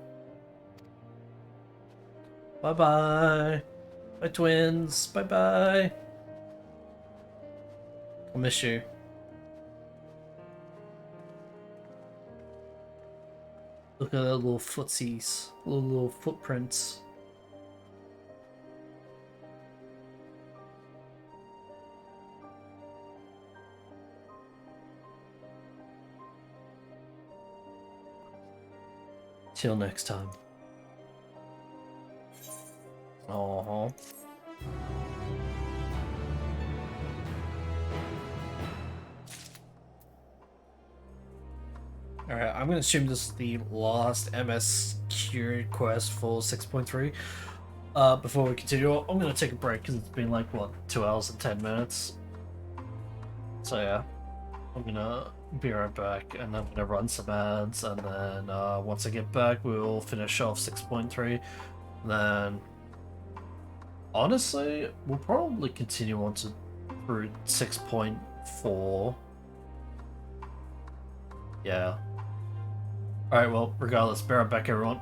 Bye-bye. Bye, twins. Bye-bye. I'll miss you. Look at their little footsies. Little footprints. Till next time. Aww. Alright, I'm gonna assume this is the last MSQ quest for 6.3. Before we continue, I'm gonna take a break because it's been like, what, 2 hours and 10 minutes? So yeah, I'm gonna be right back and I'm gonna run some ads and then once I get back we'll finish off 6.3. Then, honestly, we'll probably continue on to through 6.4. Yeah. Alright, well, regardless, be right back, everyone.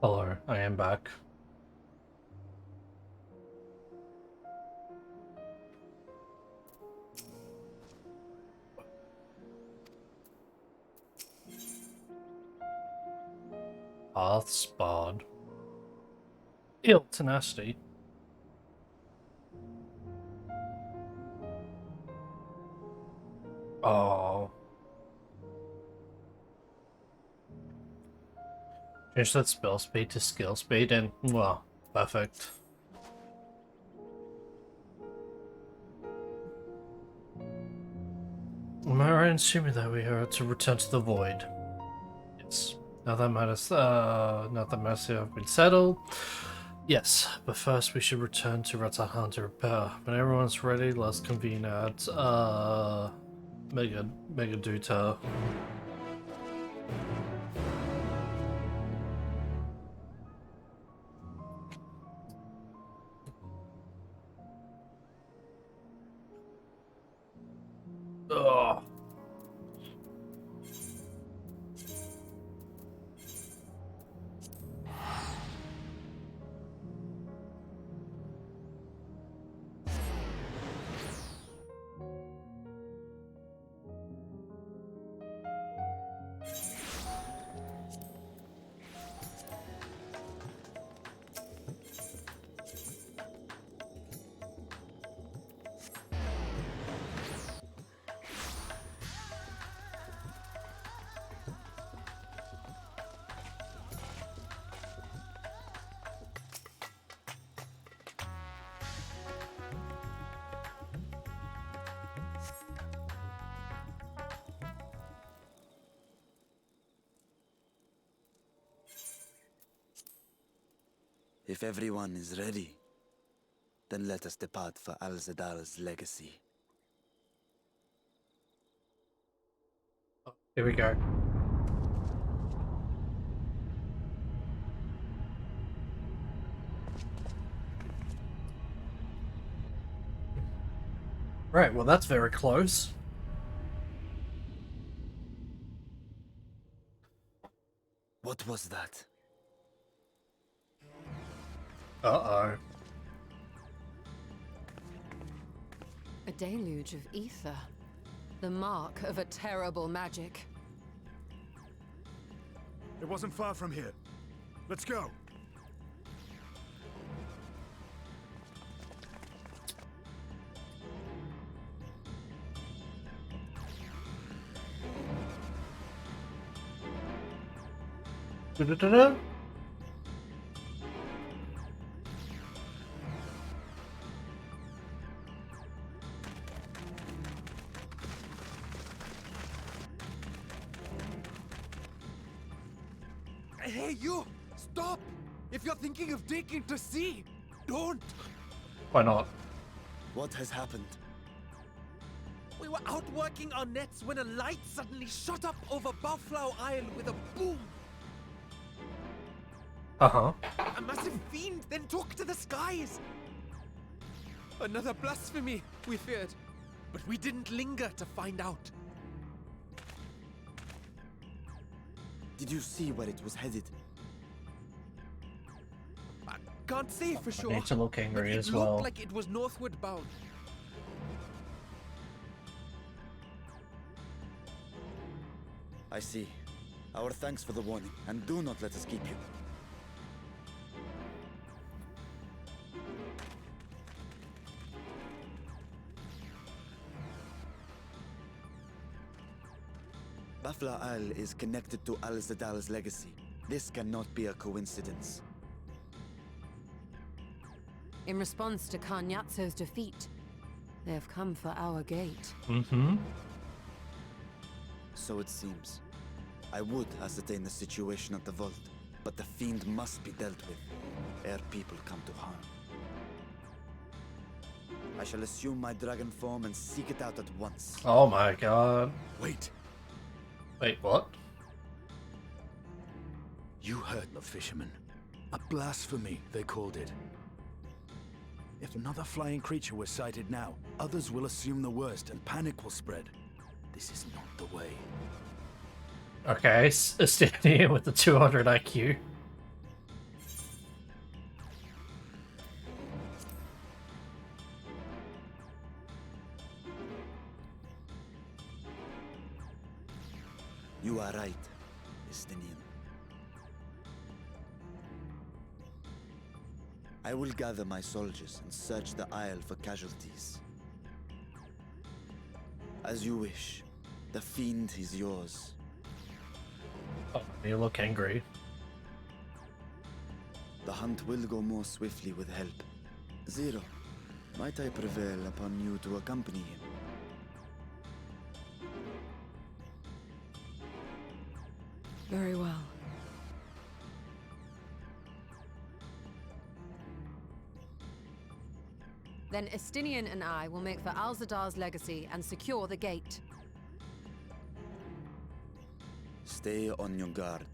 Hello, I am back. Path sparred. Ill tenacity. Oh. Change that spell speed to skill speed and, well, perfect. Am I right in assuming that we are to return to the void? Yes. Now that matters have been settled. Yes, but first we should return to Ratahan to repair. When everyone's ready, let's convene at Mega Duta. Ugh. If everyone is ready, then let us depart for Al-Zadal's legacy. Here we go. Right, well that's very close. What was that? Uh-oh. A deluge of ether. The mark of a terrible magic. It wasn't far from here. Let's go. Da-da-da-da. Hey, you! Stop! If you're thinking of taking to sea, don't! Why not? What has happened? We were out working our nets when a light suddenly shot up over Buffalo Isle with a boom. Uh-huh. A massive fiend then took to the skies. Another blasphemy, we feared. But we didn't linger to find out. Did you see where it was headed? I can't say for sure. I need to look angry but as it well. looked like it was northward bound. I see. Our thanks for the warning, and do not let us keep you. Buffalo Isle is connected to Al-Zadal's legacy. This cannot be a coincidence. In response to Karnyatso's defeat, they have come for our gate. Mm-hmm. So it seems. I would ascertain the situation at the vault, but the fiend must be dealt with, ere people come to harm. I shall assume my dragon form and seek it out at once. Oh my god. Wait. Wait, what? You heard the fisherman. A blasphemy, they called it. If another flying creature was sighted now, others will assume the worst and panic will spread. This is not the way. Okay, standing here with the 200 IQ. You are right, Estinian. I will gather my soldiers and search the Isle for casualties. As you wish. The fiend is yours. Oh, you look angry. The hunt will go more swiftly with help. Zero, might I prevail upon you to accompany him? Very well. Then Estinian and I will make for Alzadar's legacy and secure the gate. Stay on your guard.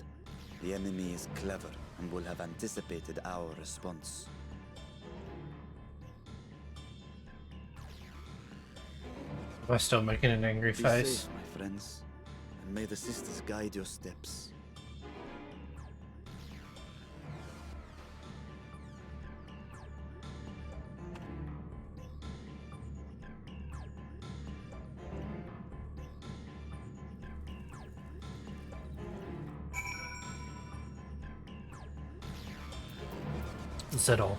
The enemy is clever and will have anticipated our response. Am I still making an angry Be face? safe, my friends, and may the sisters guide your steps. Zedol.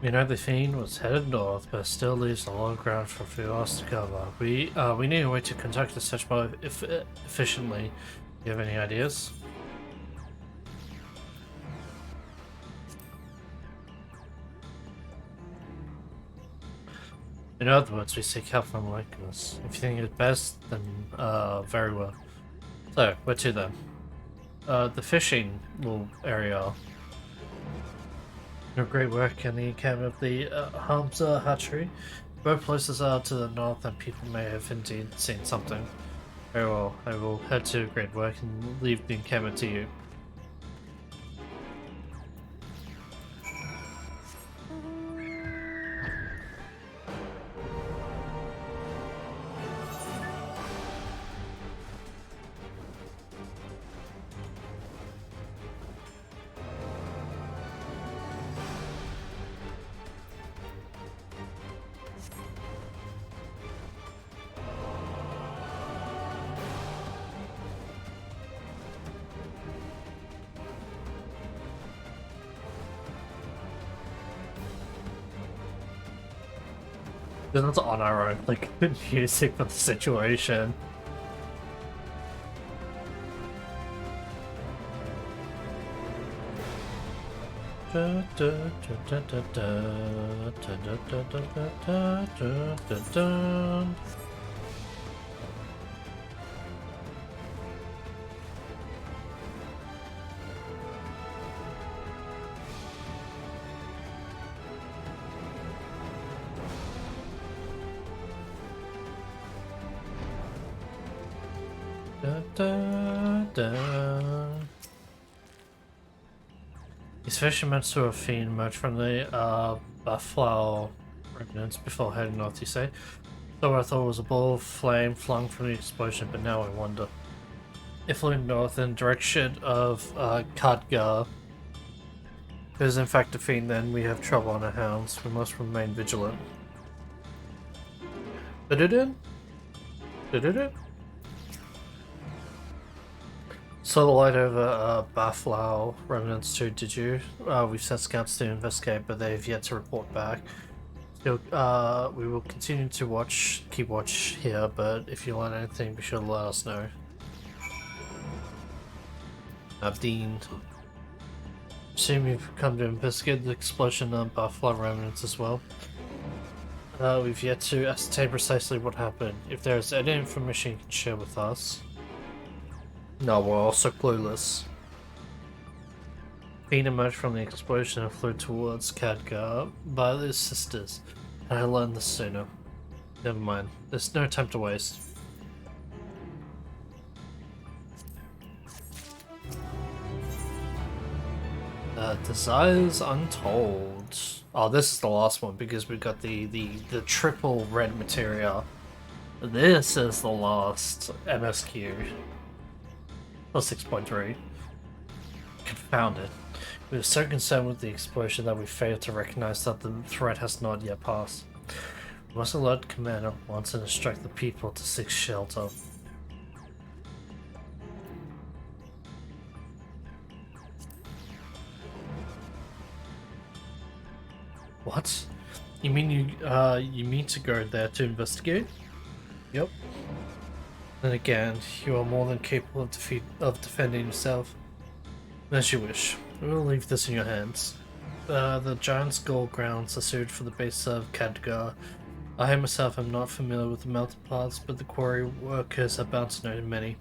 We know the fiend was headed north, but still leaves a lot of ground for us to cover. We need a way to conduct the search more efficiently. Do you have any ideas? In other words, we seek help from likeness. If you think it's best, then very well. So, where to then? The fishing little area. No great work in the camp of the Hamza hatchery. Both places are to the north, and people may have indeed seen something. Very well, I will head to great work and leave the encampment to you. This is on our own, like, music for the situation. These fishermen saw a fiend emerge from the buffalo remnants before heading north, you say? So I thought it was a ball of flame flung from the explosion, but now I wonder. If looking north in direction of Khadgar is in fact a fiend, then we have trouble on our hands. We must remain vigilant. Did it? Saw the light over Baflau remnants too, did you? We've sent scouts to investigate, but they've yet to report back. Still, we will continue to keep watch here, but if you learn anything, be sure to let us know. Abdeen. Assume you've come to investigate the explosion on Baflau remnants as well. We've yet to ascertain precisely what happened. If there is any information you can share with us. No, we're also clueless. Fiend emerged from the explosion and flew towards Khadgar by his sisters. And I learned this sooner. Never mind. There's no time to waste. Desires Untold. Oh, this is the last one because we got the triple red materia. This is the last MSQ. Or 6.3. Confounded. We were so concerned with the explosion that we failed to recognize that the threat has not yet passed. You must alert command at once and instruct the people to seek shelter. What? You mean you mean to go there to investigate? Yep. Then again, you are more than capable of defending yourself. As you wish. We'll leave this in your hands. The Giant's Gold grounds are suited for the base of Khadgar. I myself am not familiar with the mountain paths, but the quarry workers are bound to know many.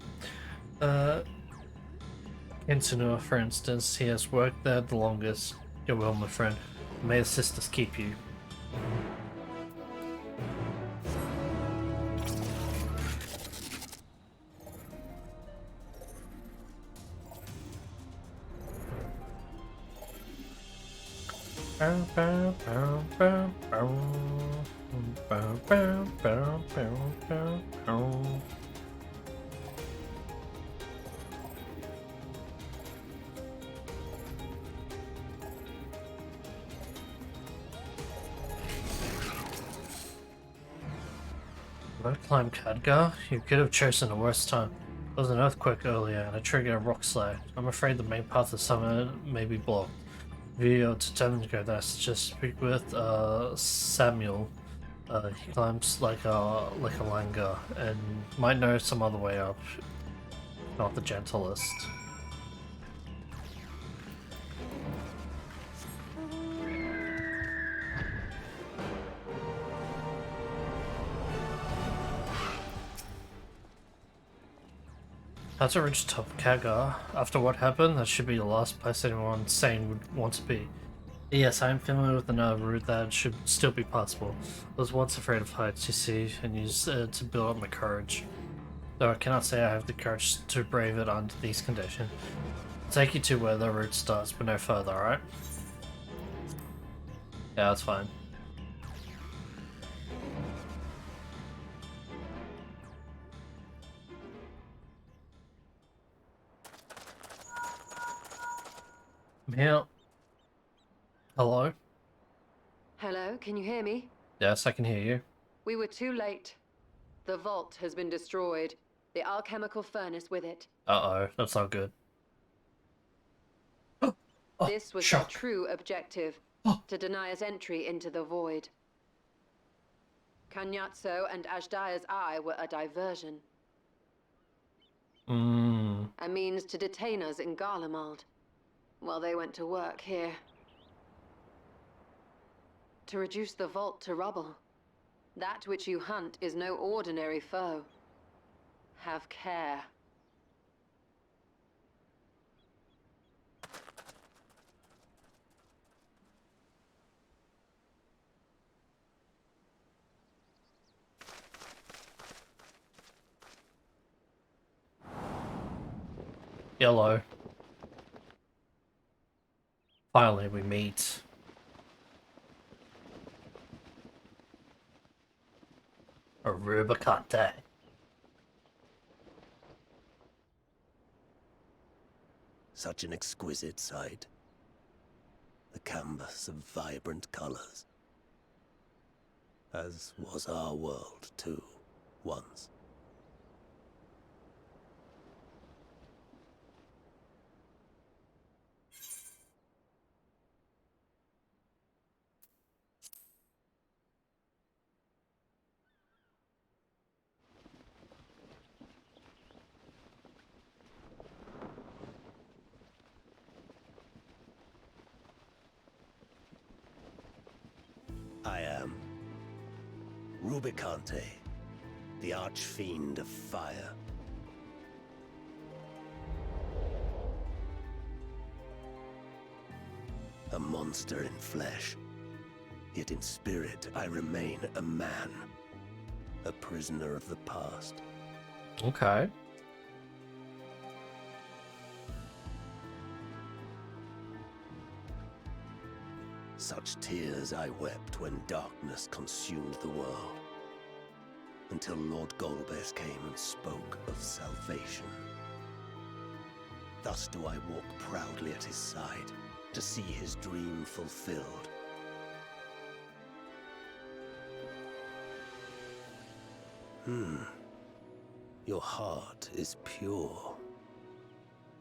Kentunua, for instance, he has worked there the longest. You're well, my friend. May the sisters keep you. Don't climb Khadgar? You could have chosen a worse time. There was an earthquake earlier and a trigger rock slide. I'm afraid the main path of summer may be blocked. If you're determined to go there, just speak with Samuel. He climbs like a langur and might know some other way up. Not the gentlest. How to reach top of Khadgar? After what happened, that should be the last place anyone sane would want to be. Yes, I am familiar with another route that should still be possible. I was once afraid of heights, you see, and used to build up my courage. Though I cannot say I have the courage to brave it under these conditions. I'll take you to where the route starts, but no further, alright? Yeah, that's fine. Yeah. Hello? Hello, can you hear me? Yes, I can hear you. We were too late. The vault has been destroyed. The alchemical furnace with it. Uh-oh, that's not good. This was their true objective, to deny us entry into the void. Kanyatso and Ajdaya's eye were a diversion. A means to detain us in Garlemald, while they went to work here. To reduce the vault to rubble. That which you hunt is no ordinary foe. Have care. Yellow. Finally, we meet. Arubicate. Such an exquisite sight. The canvas of vibrant colors. As was our world, too, once. I am Rubicante, the archfiend of fire. A monster in flesh, yet in spirit I remain a man, a prisoner of the past. Okay. Such tears I wept when darkness consumed the world, until Lord Golbez came and spoke of salvation. Thus do I walk proudly at his side, to see his dream fulfilled. Your heart is pure.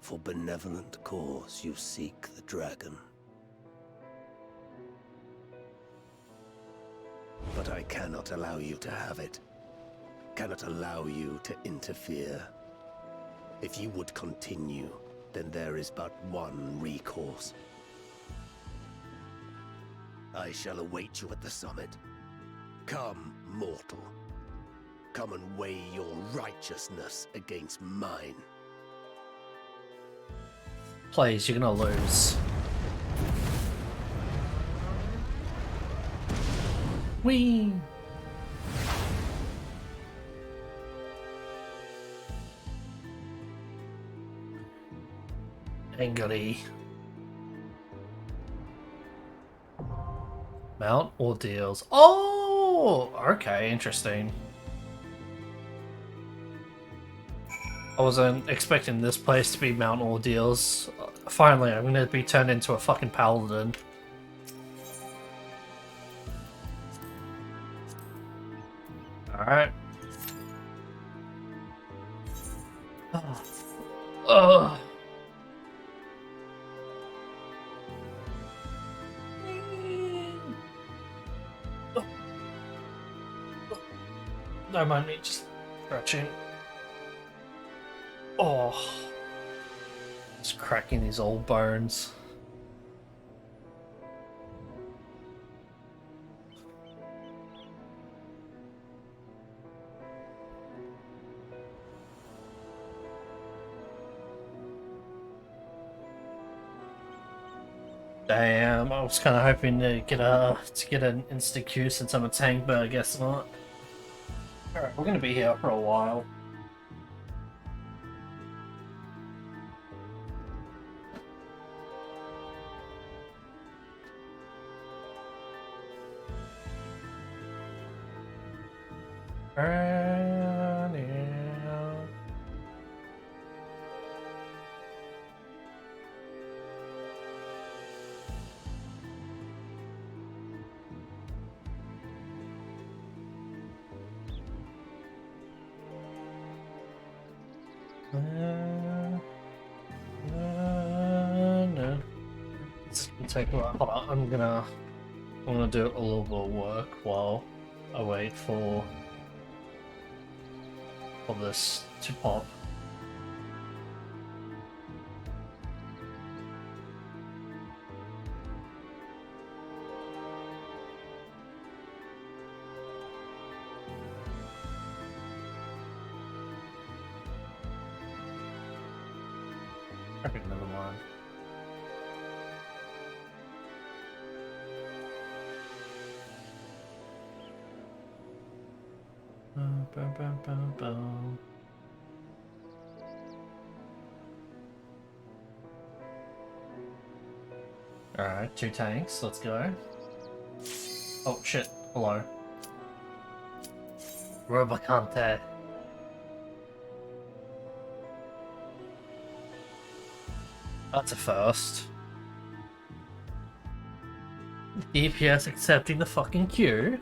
For benevolent cause you seek the dragon. But I cannot allow you to have it. Cannot allow you to interfere. If you would continue, then there is but one recourse. I shall await you at the summit. Come, mortal. Come and weigh your righteousness against mine. Please, you're gonna lose. Whee! Angry. Mount ordeals. Oh! Okay, interesting. I wasn't expecting this place to be Mount Ordeals. Finally, I'm gonna be turned into a fucking paladin. Alright. Ugh. Don't mind me just stretching. Oh, just cracking these old bones. Damn, I was kind of hoping to get an insta Q since I'm a tank, but I guess not. Alright, we're gonna be here for a while. No. It's gonna take a while. Hold on, I'm gonna do a little bit of work while I wait for this to pop. Okay, never mind. Alright, 2 tanks, let's go. Oh shit, hello. Robocante. That's a first. DPS accepting the fucking queue.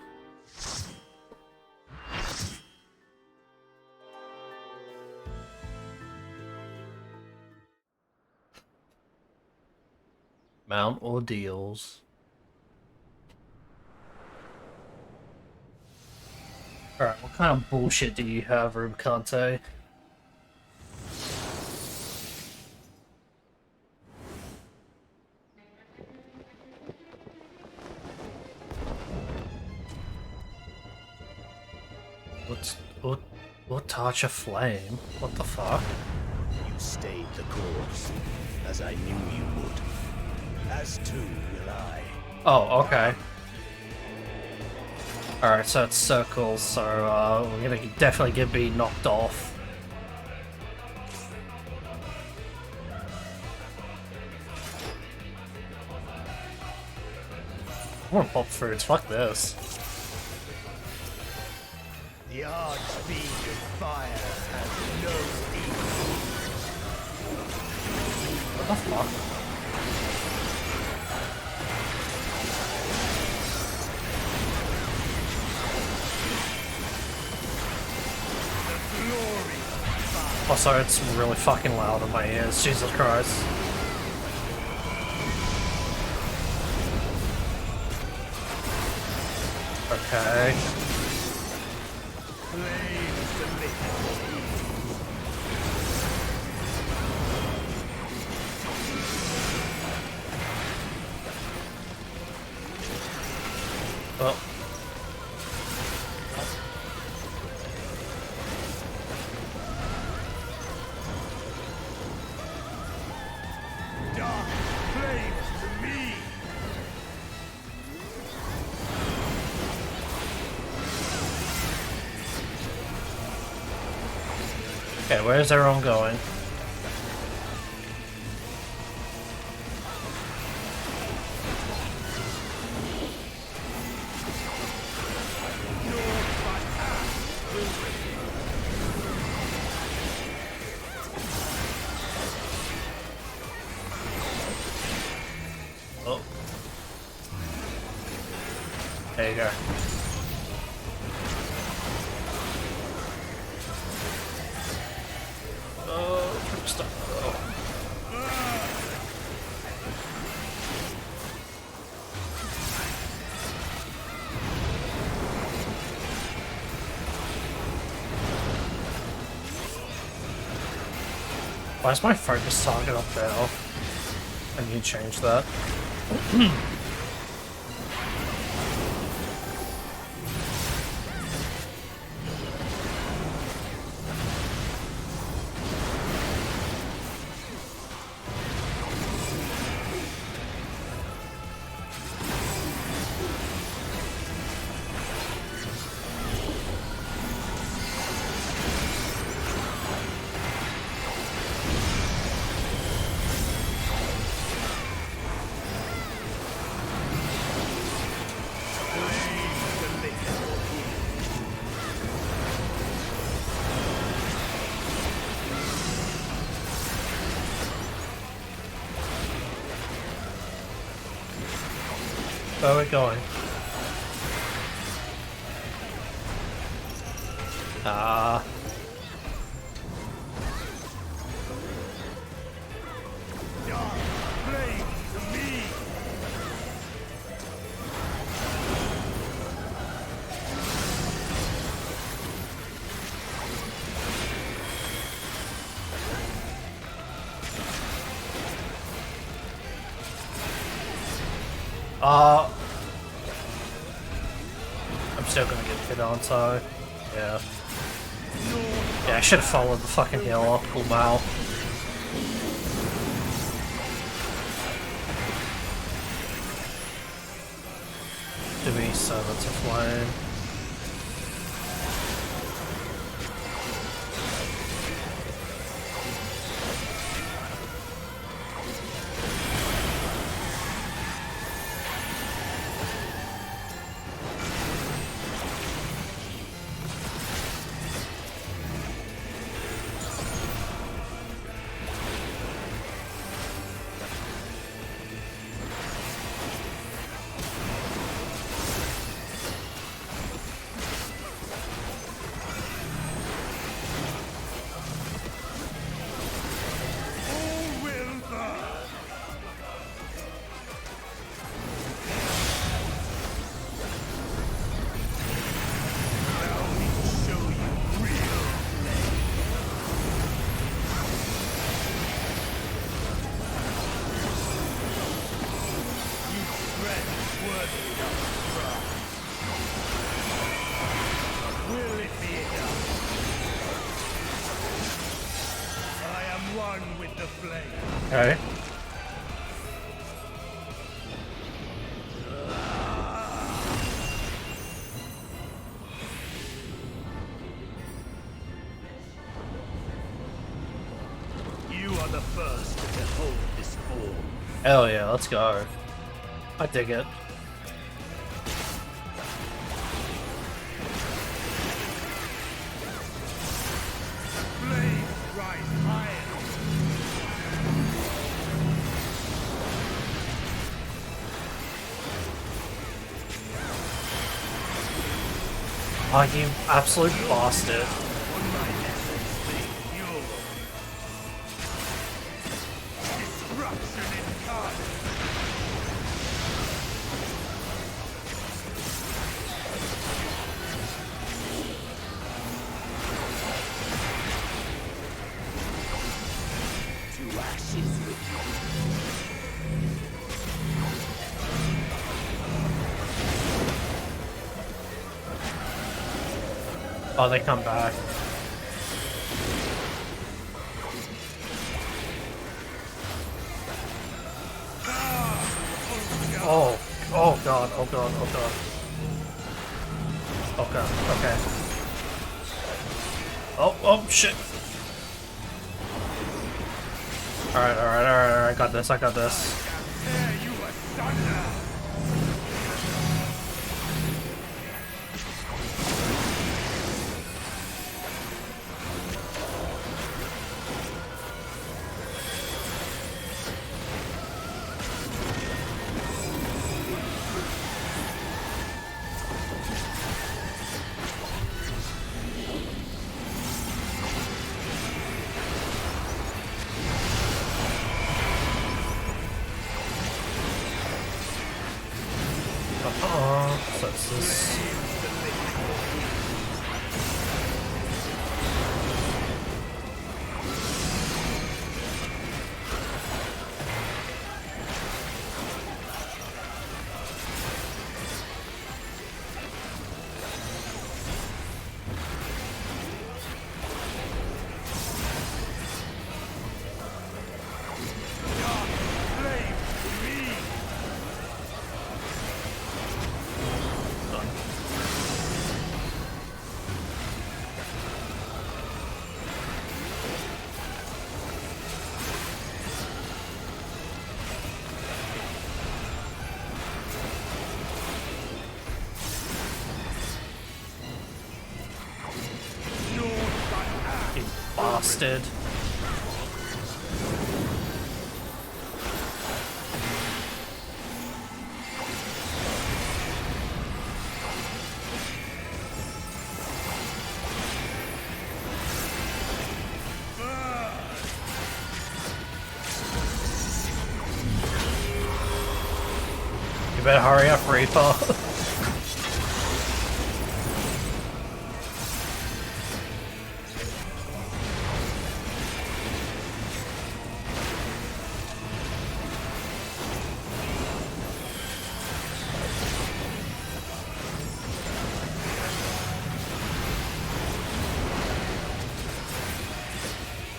Mount ordeals. Alright, what kind of bullshit do you have, Rubicante? What torch of flame? What the fuck? You stayed the course, as I knew you would. As too will I. Oh, okay. Alright, so it's circles, so we're gonna definitely be knocked off. I wanna pop fruits, fuck this. The archfiend of fire has no equal. What the fuck? Also, it's really fucking loud in my ears, Jesus Christ. Okay. Well. Dark flames to me! Okay, where's everyone going? Oh. There you go. Oh, stop. Oh. Why is my focus target up there? I need to change that. Where are we going? Ah. Dark flames to me! I'm still gonna get hit on, so yeah. Yeah, I should have followed the fucking healer. Cool Mal. To be servants of flame. Okay. You are the first to behold this form. Hell yeah, let's go. I dig it. Flames rise higher. Oh, you absolute bastard. On my essence, you'll Oh, they come back. Oh, oh god, oh god, oh god. Oh god, okay. Oh, oh, shit. Alright, alright, alright, alright, I got this, I got this. So it's this. Bastard. You better hurry up, Reaper.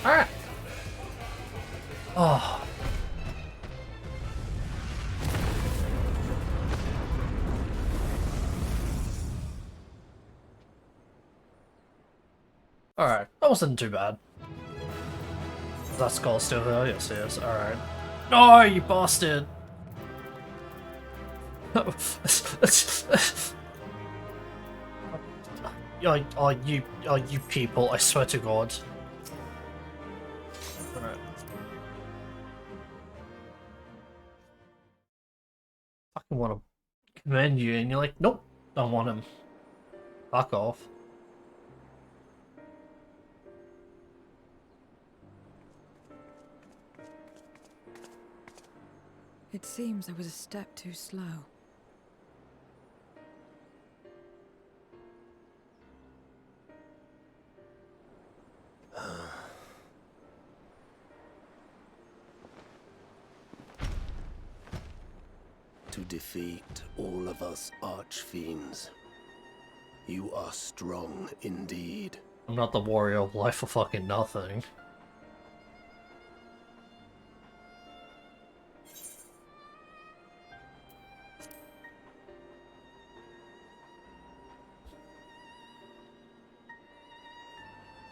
Alright. Oh. Alright, that wasn't too bad. Is that skull still here? Yes, it is. Alright. No, you bastard! you people, I swear to God. Alright. Fucking want to commend you, and you're like, nope, don't want him. Fuck off. It seems I was a step too slow. To defeat all of us archfiends. You are strong indeed. I'm not the warrior of life for fucking nothing.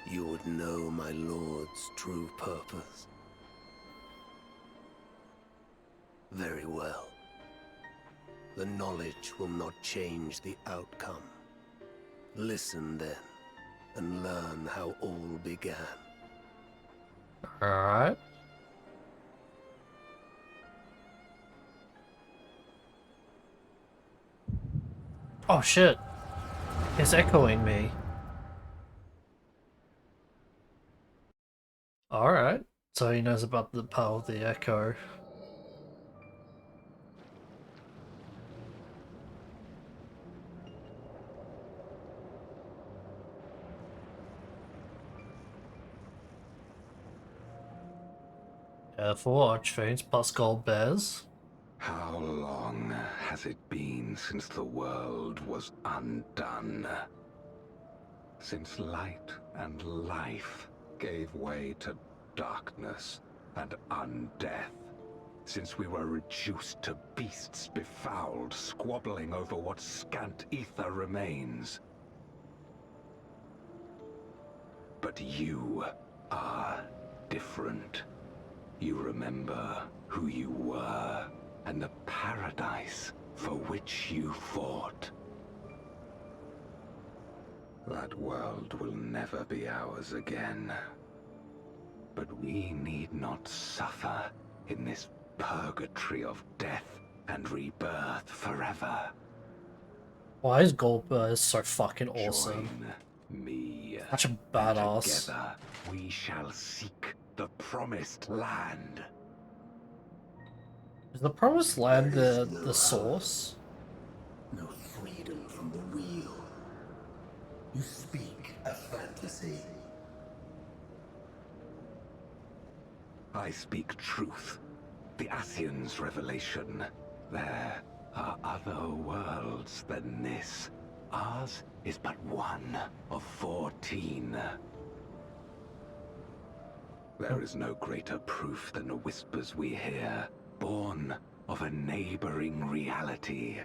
You would know my lord's true purpose. Very well. The knowledge will not change the outcome. Listen then, and learn how all began. Alright. Oh shit. It's echoing me. Alright. So he knows about the power of the echo. Careful, archfiends plus gold bears. How long has it been since the world was undone? since light and life gave way to darkness and undeath. Since we were reduced to beasts befouled, squabbling over what scant ether remains. But you are different. You remember who you were, and the paradise for which you fought. That world will never be ours again. But we need not suffer in this purgatory of death and rebirth forever. Why is Goldberg so fucking awesome? Join me. Such a badass. Together we shall seek the promised land. Is the promised land the source? No freedom from the wheel. You speak a fantasy. I speak truth. The Ascian's revelation. There are other worlds than this. Ours is but one of 14. There is no greater proof than the whispers we hear, born of a neighboring reality.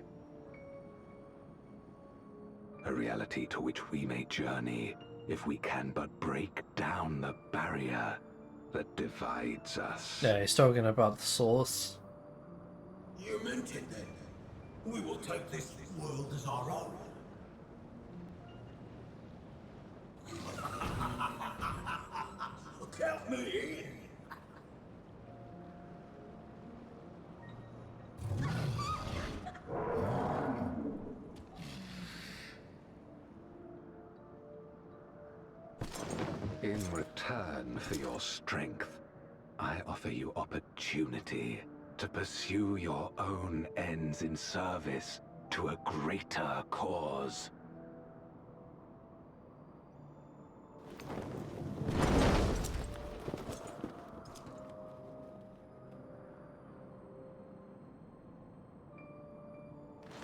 A reality to which we may journey if we can but break down the barrier that divides us. Yeah, he's talking about the source. You meant it then. We will take this world as our own. Count me in. In return for your strength, I offer you opportunity to pursue your own ends in service to a greater cause.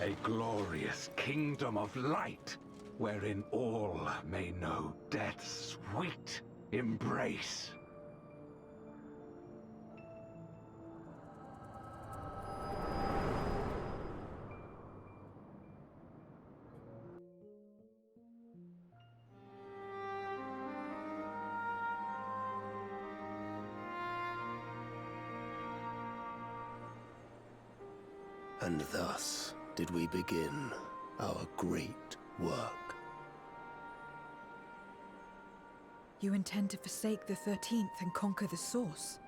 A glorious kingdom of light, wherein all may know death's sweet embrace. And thus did we begin our great work. You intend to forsake the 13th and conquer the Source?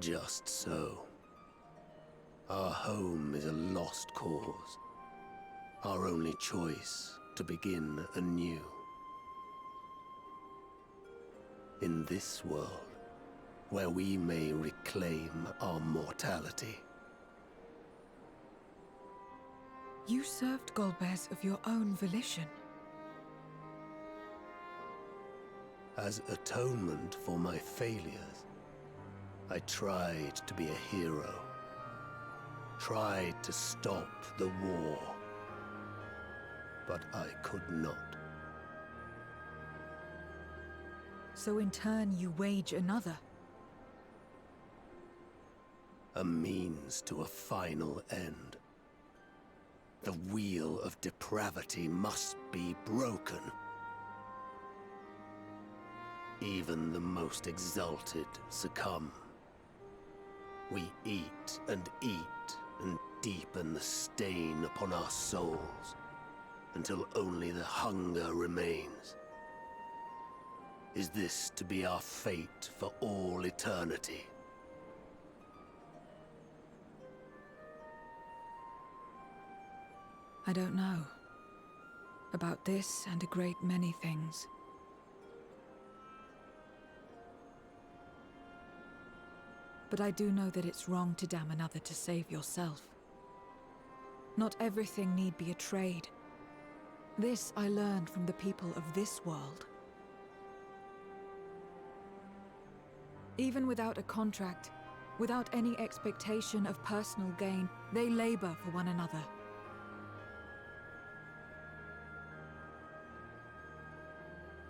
Just so. Our home is a lost cause. Our only choice to begin anew. In this world, where we may reclaim our mortality. You served Golbez of your own volition. As atonement for my failures, I tried to be a hero. Tried to stop the war. But I could not. So in turn you wage another. A means to a final end. The wheel of depravity must be broken. Even the most exalted succumb. We eat and deepen the stain upon our souls, until only the hunger remains. Is this to be our fate for all eternity? I don't know. About this and a great many things. But I do know that it's wrong to damn another to save yourself. Not everything need be a trade. This I learned from the people of this world. Even without a contract, without any expectation of personal gain, they labor for one another.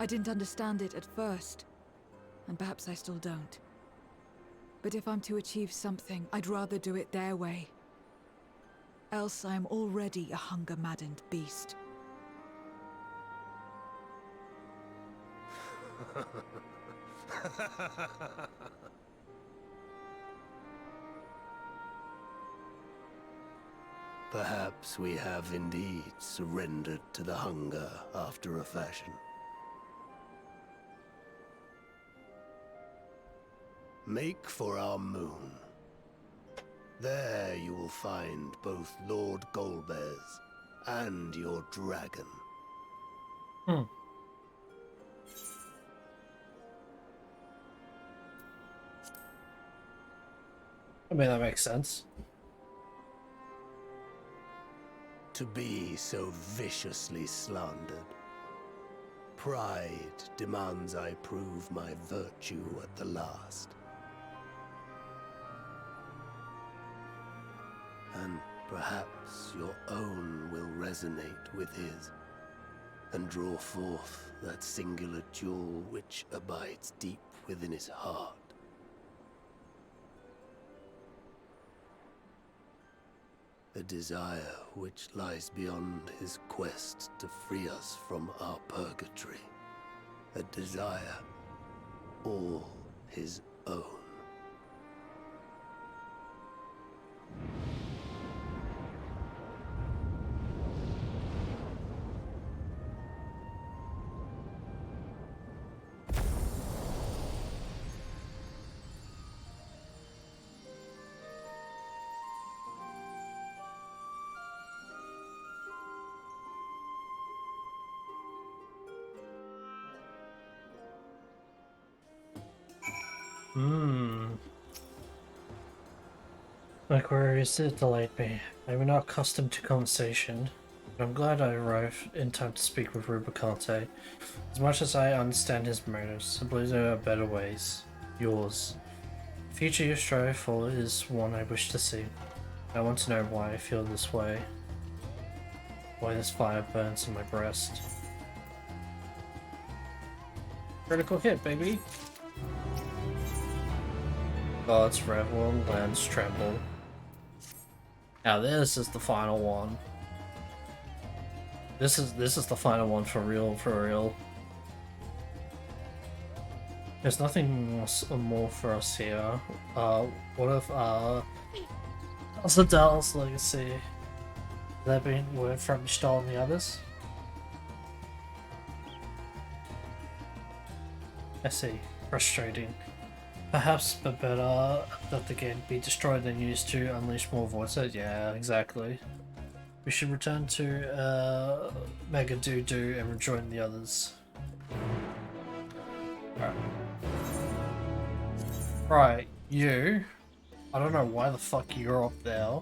I didn't understand it at first, and perhaps I still don't. But if I'm to achieve something, I'd rather do it their way. Else I am already a hunger-maddened beast. Perhaps we have indeed surrendered to the hunger after a fashion. Make for our moon. There you will find both Lord Golbez and your dragon. I mean, that makes sense. To be so viciously slandered. Pride demands I prove my virtue at the last. And perhaps your own will resonate with his, and draw forth that singular jewel which abides deep within his heart. A desire which lies beyond his quest to free us from our purgatory. A desire all his own. My queries did delayed me. I'm not accustomed to conversation, but I'm glad I arrived in time to speak with Rubicante. As much as I understand his motives, I believe there are better ways. Yours. The future you strive for is one I wish to see. I want to know why I feel this way. Why this fire burns in my breast. Critical hit, baby! Gods revel and lands tremble. Now this is the final one. This is the final one for real, for real. There's nothing more for us here. What if how's the Dallas legacy? Has that been word from Stahl and the others? I see. Frustrating. Perhaps but better that the game be destroyed than used to unleash more voices. Yeah, exactly. We should return to Mega Doo and rejoin the others. Alright. Right, you. I don't know why the fuck you're up there.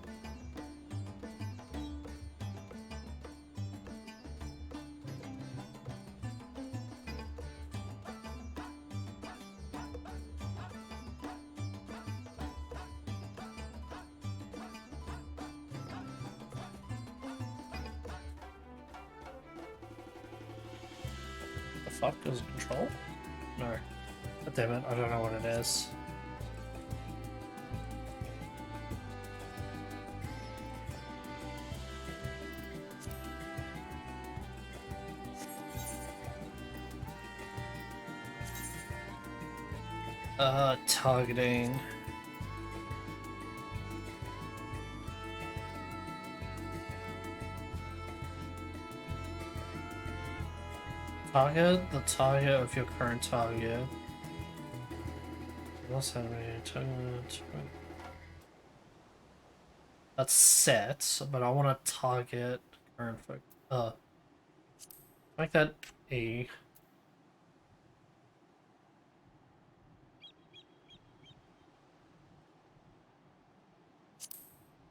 Fuck, does it control? No. God damn it, I don't know what it is. Targeting. Target the target of your current target. That's set, but I want to target current make that E.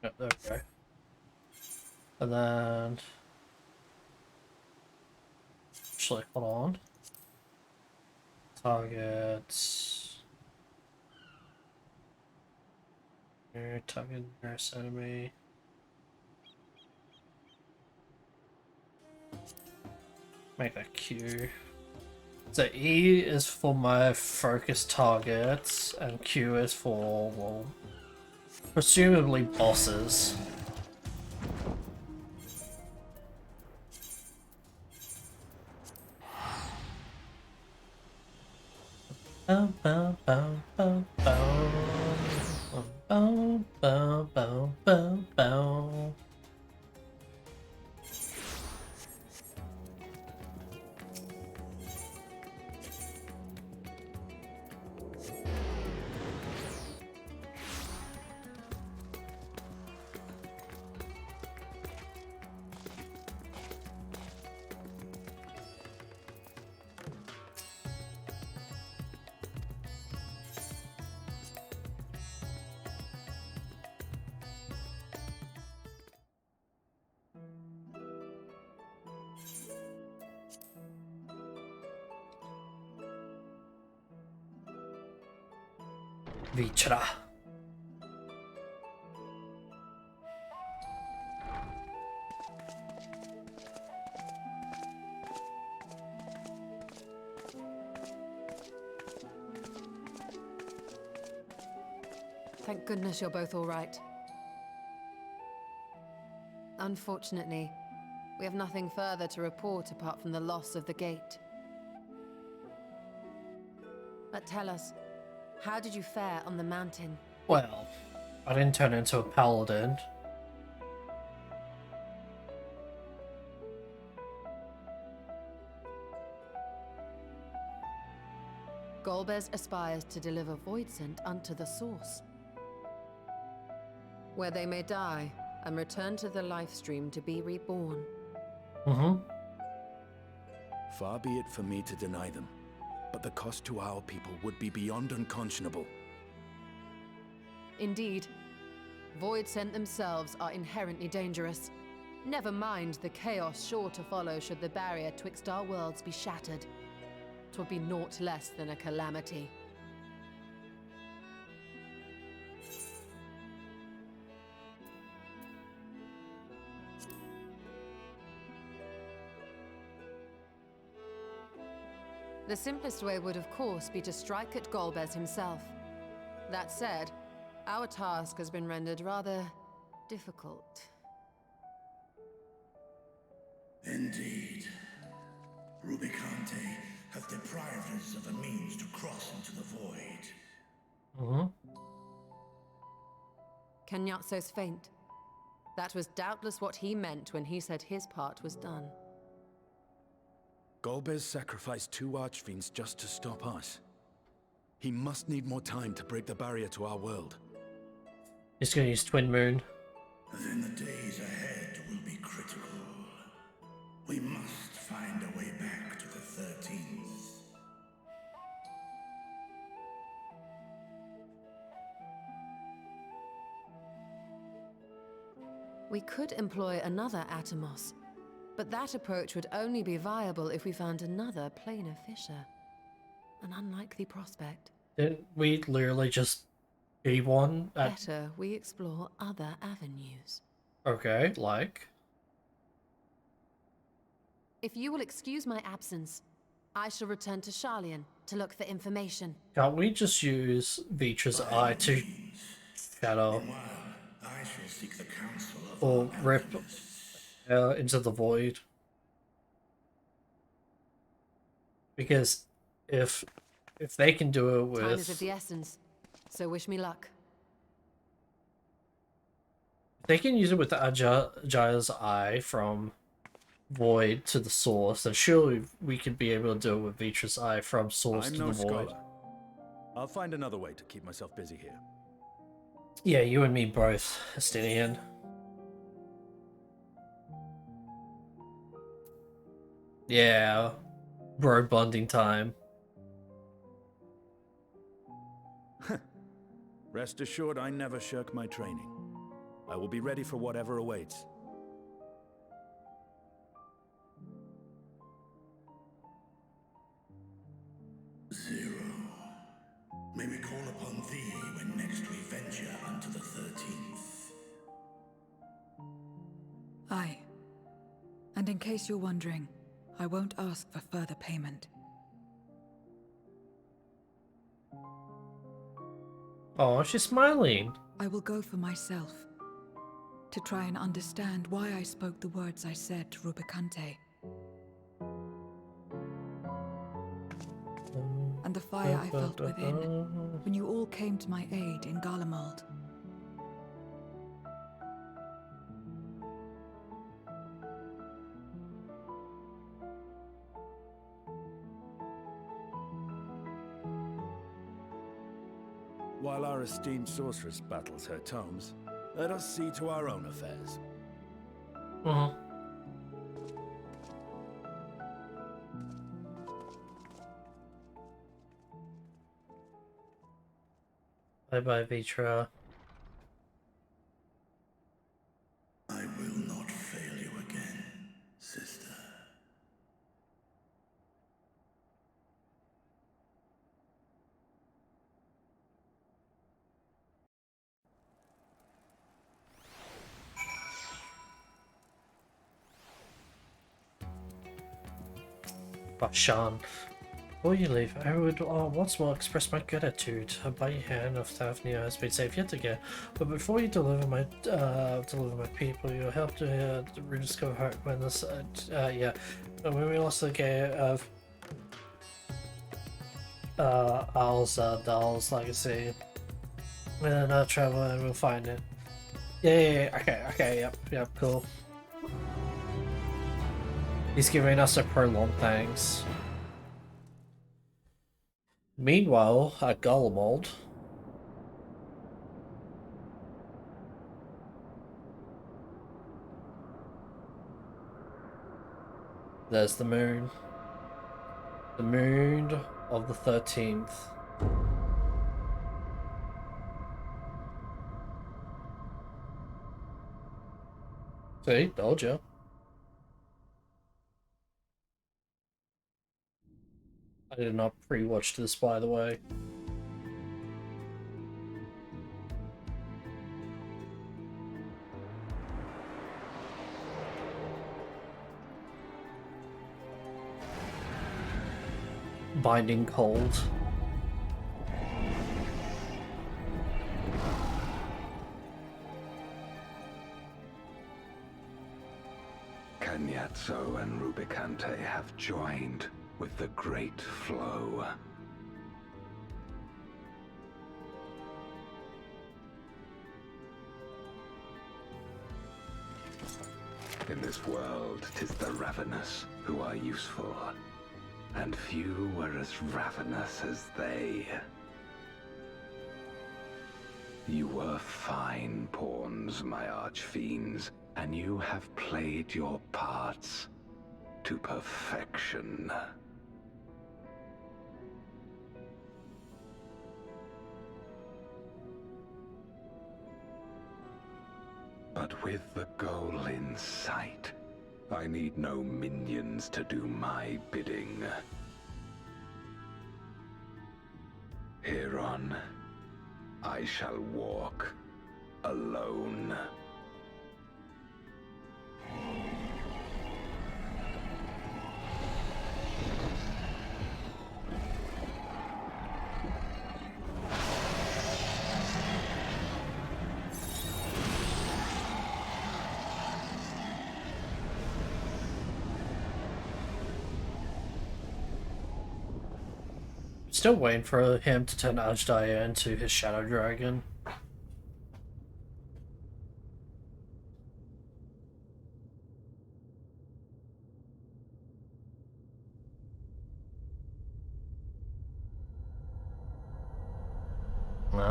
Yep, there we go. And then actually hold on. Target nearest enemy. Make that Q. So E is for my focus targets, and Q is for, well, presumably bosses. Bow, bow, bow, bow, bow. Bow, bow, bow, bow, bow. Vichra. Thank goodness you're both all right. Unfortunately, we have nothing further to report apart from the loss of the gate. But tell us, how did you fare on the mountain? Well, I didn't turn into a paladin. Golbez aspires to deliver Voidsent unto the source, where they may die and return to the lifestream to be reborn. Far be it for me to deny them, but the cost to our people would be beyond unconscionable. Indeed, Voidsent themselves are inherently dangerous. Never mind the chaos sure to follow should the barrier twixt our worlds be shattered. 'Twould be naught less than a calamity. The simplest way would, of course, be to strike at Golbez himself. That said, our task has been rendered rather difficult. Indeed. Rubicante have deprived us of a means to cross into the void. Kenyatso's faint. That was doubtless what he meant when he said his part was done. Golbez sacrificed 2 archfiends just to stop us. He must need more time to break the barrier to our world. He's gonna use Twin Moon. Then the days ahead will be critical. We must find a way back to the 13th. We could employ another Atomos, but that approach would only be viable if we found another planar fissure. An unlikely prospect. Didn't we literally just be one? Better we explore other avenues. Okay, like? If you will excuse my absence, I shall return to Sharlayan to look for information. Can't we just use Vitra's eye to shadow I shall seek the counsel of or our rip alchemists. into the void? Because if they can do it Time is of with, the essence, so wish me luck. if they can use it with the Ajaya's eye from void to the source, then surely we could be able to do it with Vitra's eye from source I'm to no the void. scholar. I'll find another way to keep myself busy here. Yeah, you and me both, Estinian. Yeah, bro bonding time. Rest assured, I never shirk my training. I will be ready for whatever awaits. Zero. May we call upon thee when next we venture unto the 13th. Aye. And in case you're wondering, I won't ask for further payment. Oh, she's smiling. I will go for myself, to try and understand why I spoke the words I said to Rubicante. And the fire I felt within, when you all came to my aid in Garlemald. While our esteemed sorceress battles her tomes, let us see to our own affairs. Bye-bye, Vitra. I will not fail you again, sister. Bashan. Before you leave, I would once more express my gratitude. By hand of Thavnia has been safe yet again. But before you deliver my people, you helped to rediscover heart when this when we lost the gate of Owl's Doll's legacy. And then I'll travel and we'll find it. Yeah, okay, yep, cool. He's giving us a prolonged thanks. Meanwhile, at Garlemald, there's the moon. The moon of the 13th. See, told you. I did not pre-watch this, by the way. Binding cold. Cagnazzo and Rubicante have joined with the Great Flow. In this world, 'tis the ravenous who are useful, and few were as ravenous as they. You were fine pawns, my archfiends, and you have played your parts to perfection. But with the goal in sight, I need no minions to do my bidding. Hereon, I shall walk alone. Still waiting for him to turn Ajdaya into his Shadow Dragon.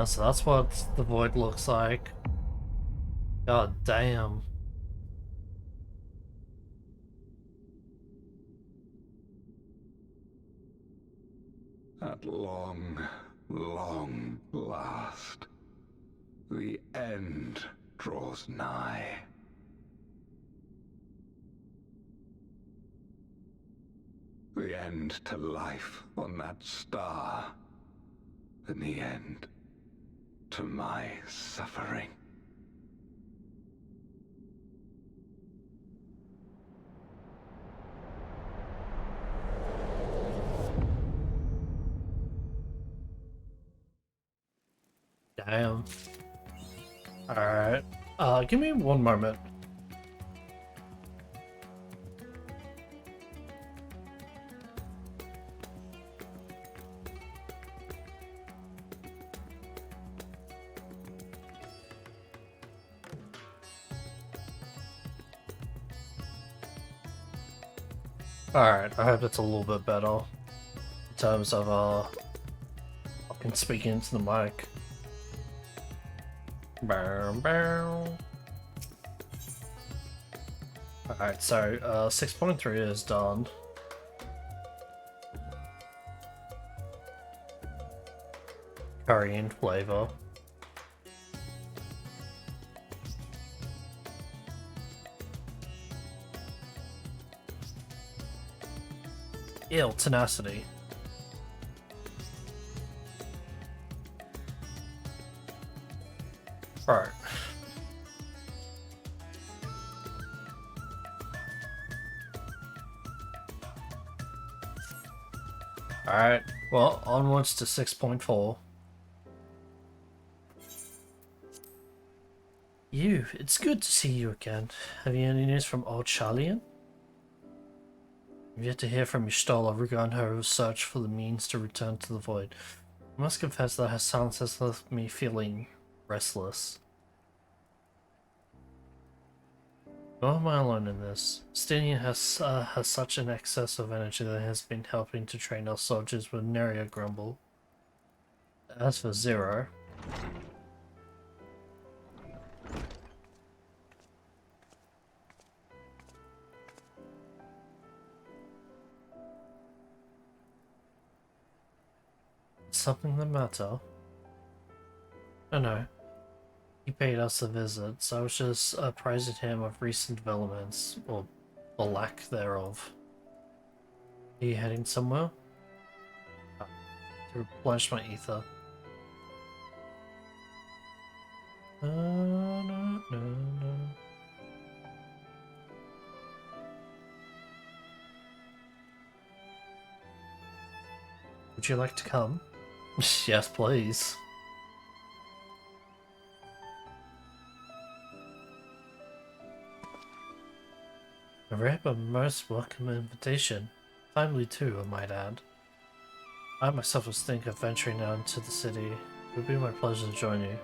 So that's what the void looks like. God damn. At long, long last, the end draws nigh. The end to life on that star, and the end to my suffering. Damn. Alright. Give me one moment. Alright, I hope it's a little bit better in terms of fucking speaking into the mic. Bow, bow. Alright, so 6.3 is done. Curry and flavor. Ill tenacity. Right. Alright, well, onwards to 6.4. You, it's good to see you again. Have you any news from old Charlian? I've yet to hear from Y'shtola regarding her search for the means to return to the void. I must confess that her silence has left me feeling restless. Nor am I alone in this. Stinian has such an excess of energy that has been helping to train our soldiers with nary a grumble. As for Zero... Something the matter? Oh no. He paid us a visit, so I was just apprising him of recent developments, or the lack thereof. Are you heading somewhere? To replenish my ether. No. Would you like to come? Yes, please. A rare but most welcome invitation. Timely too, I might add. I myself was thinking of venturing out into the city. It would be my pleasure to join you.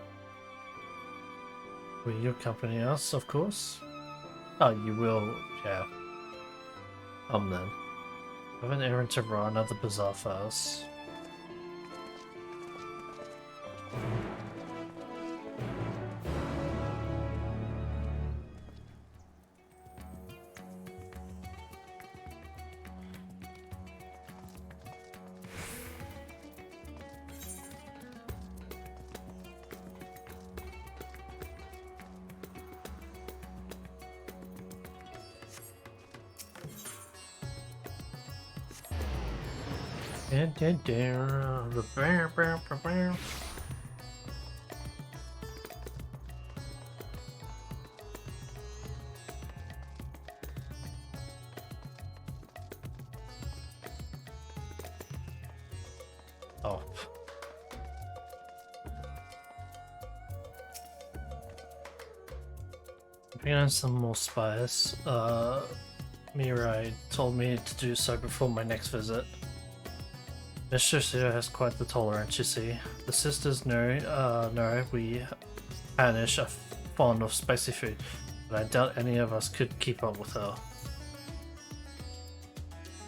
Will you accompany us, of course? Oh, you will, yeah. Then. I have an errand to run at the bazaar first. Oh. Bring on some more spice. Mirai told me to do so before my next visit. Mistress here has quite the tolerance, you see. The sisters know we Spanish are fond of spicy food, but I doubt any of us could keep up with her.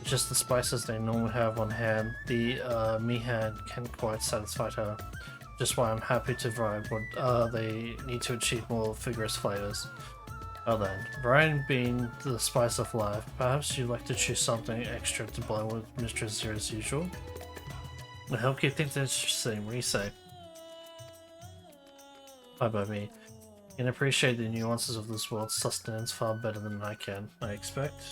Just the spices they normally have on hand, the Mihan can quite satisfy her. Just why I'm happy to provide what they need to achieve more vigorous flavors. Well then, variety being the spice of life, perhaps you'd like to choose something extra to blend with Mistress Zero as usual? I hope you think that's interesting. What do you say? Bye by me. You can appreciate the nuances of this world's sustenance far better than I can, I expect.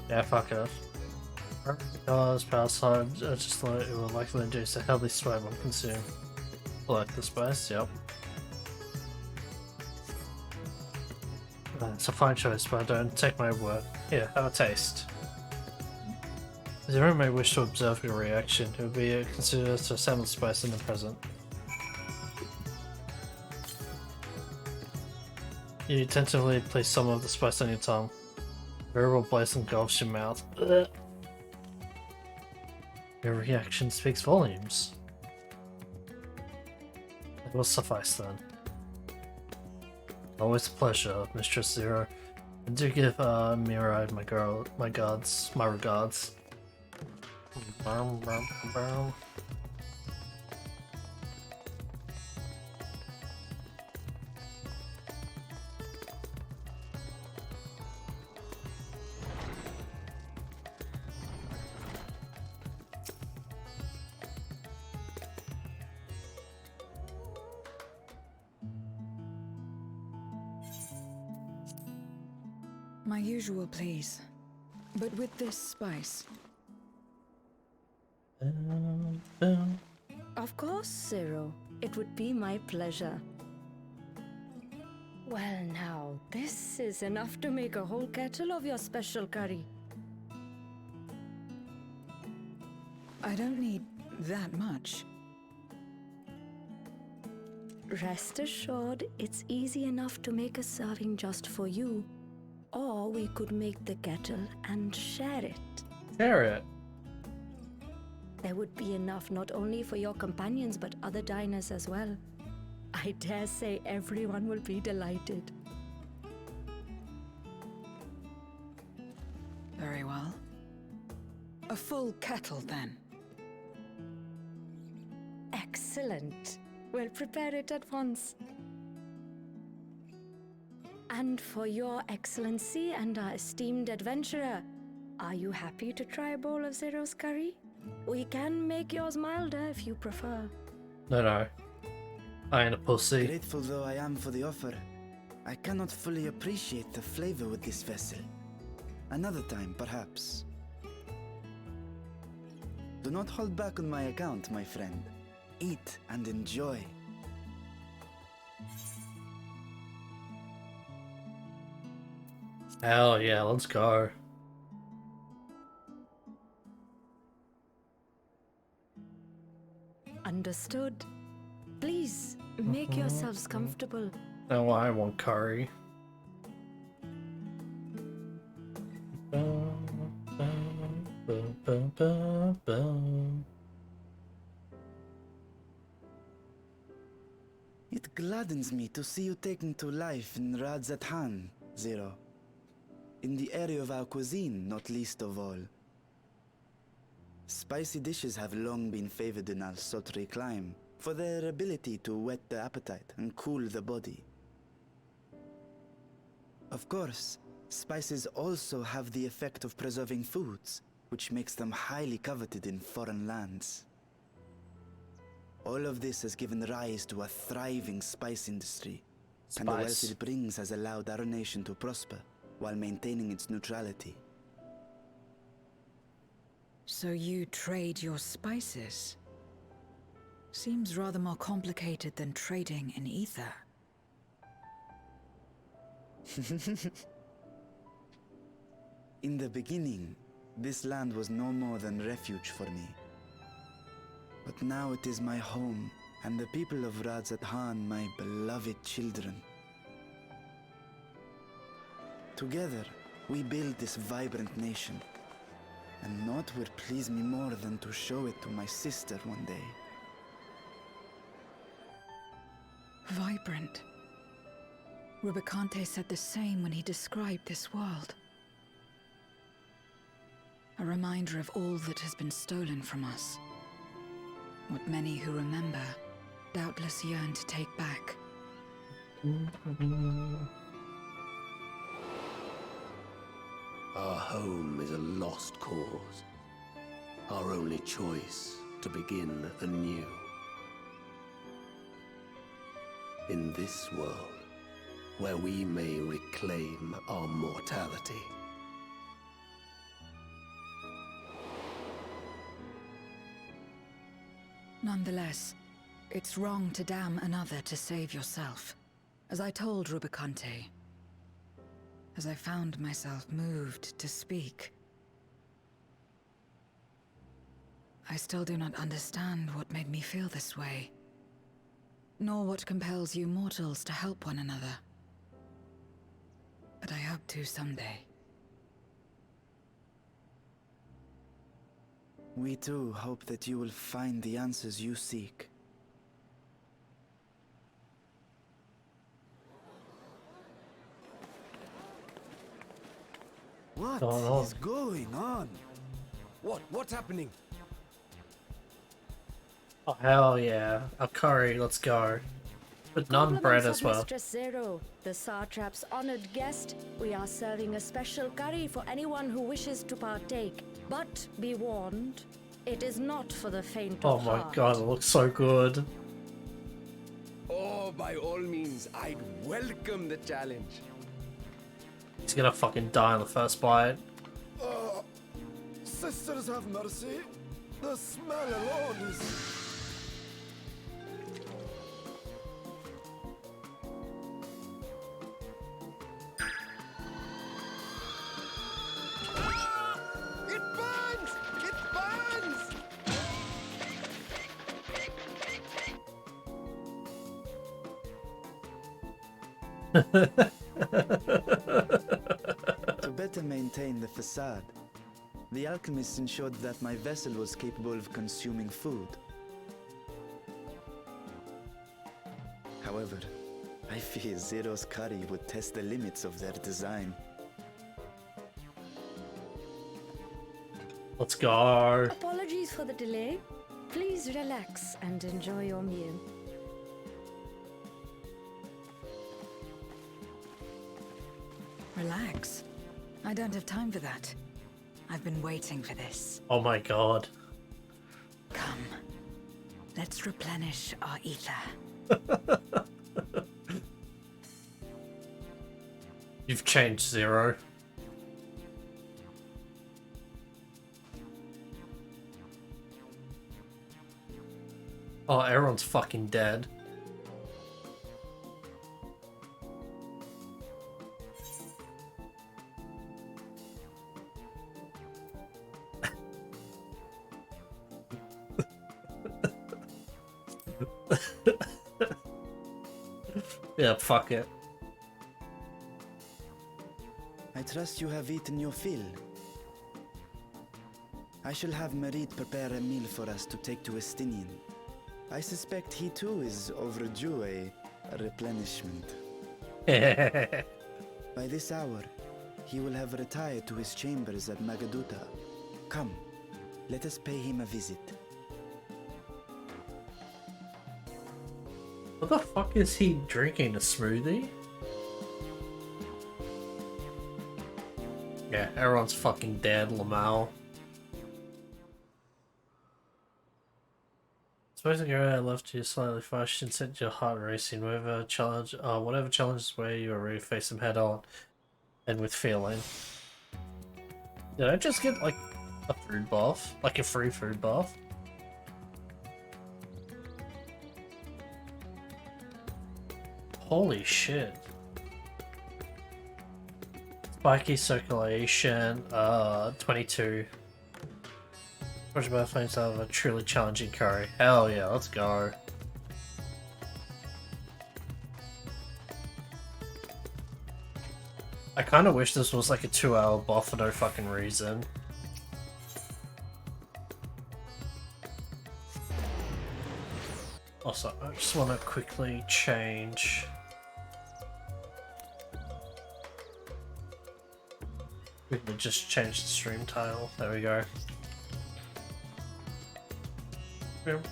Yeah, fuck off. Because past time, just like it will likely induce a healthy sweat when consumed. Like the spice, yep. It's a fine choice, but I don't take my word. Here, have a taste. Zero may wish to observe your reaction. It would be considered to assemble spice in the present. You tentatively place some of the spice on your tongue. Variable blaze engulfs your mouth. Ugh. Your reaction speaks volumes. It will suffice then. Always a pleasure, Mistress Zero. And do give Mirai my regards. My usual, please. But with this spice. Of course, Zero. It would be my pleasure. Well now, this is enough to make a whole kettle of your special curry. I don't need that much. Rest assured, it's easy enough to make a serving just for you. Or we could make the kettle and share it. Share it? There would be enough not only for your companions but other diners as well. I dare say everyone will be delighted. Very well. A full kettle, then. Excellent. We'll prepare it at once. And for your excellency and our esteemed adventurer, are you happy to try a bowl of Zero's curry? We can make yours milder if you prefer. No. I ain't a pussy. Grateful though I am for the offer, I cannot fully appreciate the flavor with this vessel. Another time, perhaps. Do not hold back on my account, my friend. Eat and enjoy. Hell yeah, let's go. Understood. Please, make yourselves comfortable. No, I want curry. It gladdens me to see you taking to life in Radzathan, Zero. In the area of our cuisine, not least of all. Spicy dishes have long been favored in our sultry clime for their ability to whet the appetite and cool the body. Of course, spices also have the effect of preserving foods, which makes them highly coveted in foreign lands. All of this has given rise to a thriving spice industry, and the wealth it brings has allowed our nation to prosper while maintaining its neutrality. So you trade your spices? Seems rather more complicated than trading in ether. In the beginning, this land was no more than refuge for me. But now it is my home, and the people of Radzathan my beloved children. Together, we build this vibrant nation. And naught would please me more than to show it to my sister one day. Vibrant. Rubicante said the same when he described this world. A reminder of all that has been stolen from us. What many who remember doubtless yearn to take back. Our home is a lost cause. Our only choice to begin anew. In this world, where we may reclaim our mortality. Nonetheless, it's wrong to damn another to save yourself. As I told Rubicante, as I found myself moved to speak. I still do not understand what made me feel this way, nor what compels you mortals to help one another. But I hope to someday. We too hope that you will find the answers you seek. What is going on? What's happening? Oh hell yeah. A curry, let's go. But none bread as well. Mistress Zero, the Satrap's honored guest, we are serving a special curry for anyone who wishes to partake. But be warned, it is not for the faint Oh of my heart. god, it looks so good. Oh, by all means, I'd welcome the challenge. He's gonna fucking die on the first bite. Sisters have mercy. The smell alone is... It burns! It burns! To better maintain the facade, the alchemists ensured that my vessel was capable of consuming food. However, I fear Zero's curry would test the limits of their design. Let's go. Apologies for the delay. Please relax and enjoy your meal. Relax. I don't have time for that. I've been waiting for this. Oh my god. Come. Let's replenish our ether. You've changed, Zero. Oh, everyone's fucking dead. Yeah, fuck it. I trust you have eaten your fill. I shall have Marit prepare a meal for us to take to Estinian. I suspect he too is overdue a replenishment. By this hour, he will have retired to his chambers at Magaduta. Come, let us pay him a visit. What the fuck is he drinking? A smoothie? Yeah, everyone's fucking dead, Lamal. Suppose the girl I left you slightly flushed and sent your heart racing. Whatever challenges where you are ready to face them head on and with feeling. Did I just get like a food bath? Like a free food bath? Holy shit. Spiky circulation, 22. Push both flames out of a truly challenging curry. Hell yeah, let's go. I kinda wish this was like a 2-hour buff for no fucking reason. Also, I just wanna quickly change. We can just change the stream title. There we go. Alright,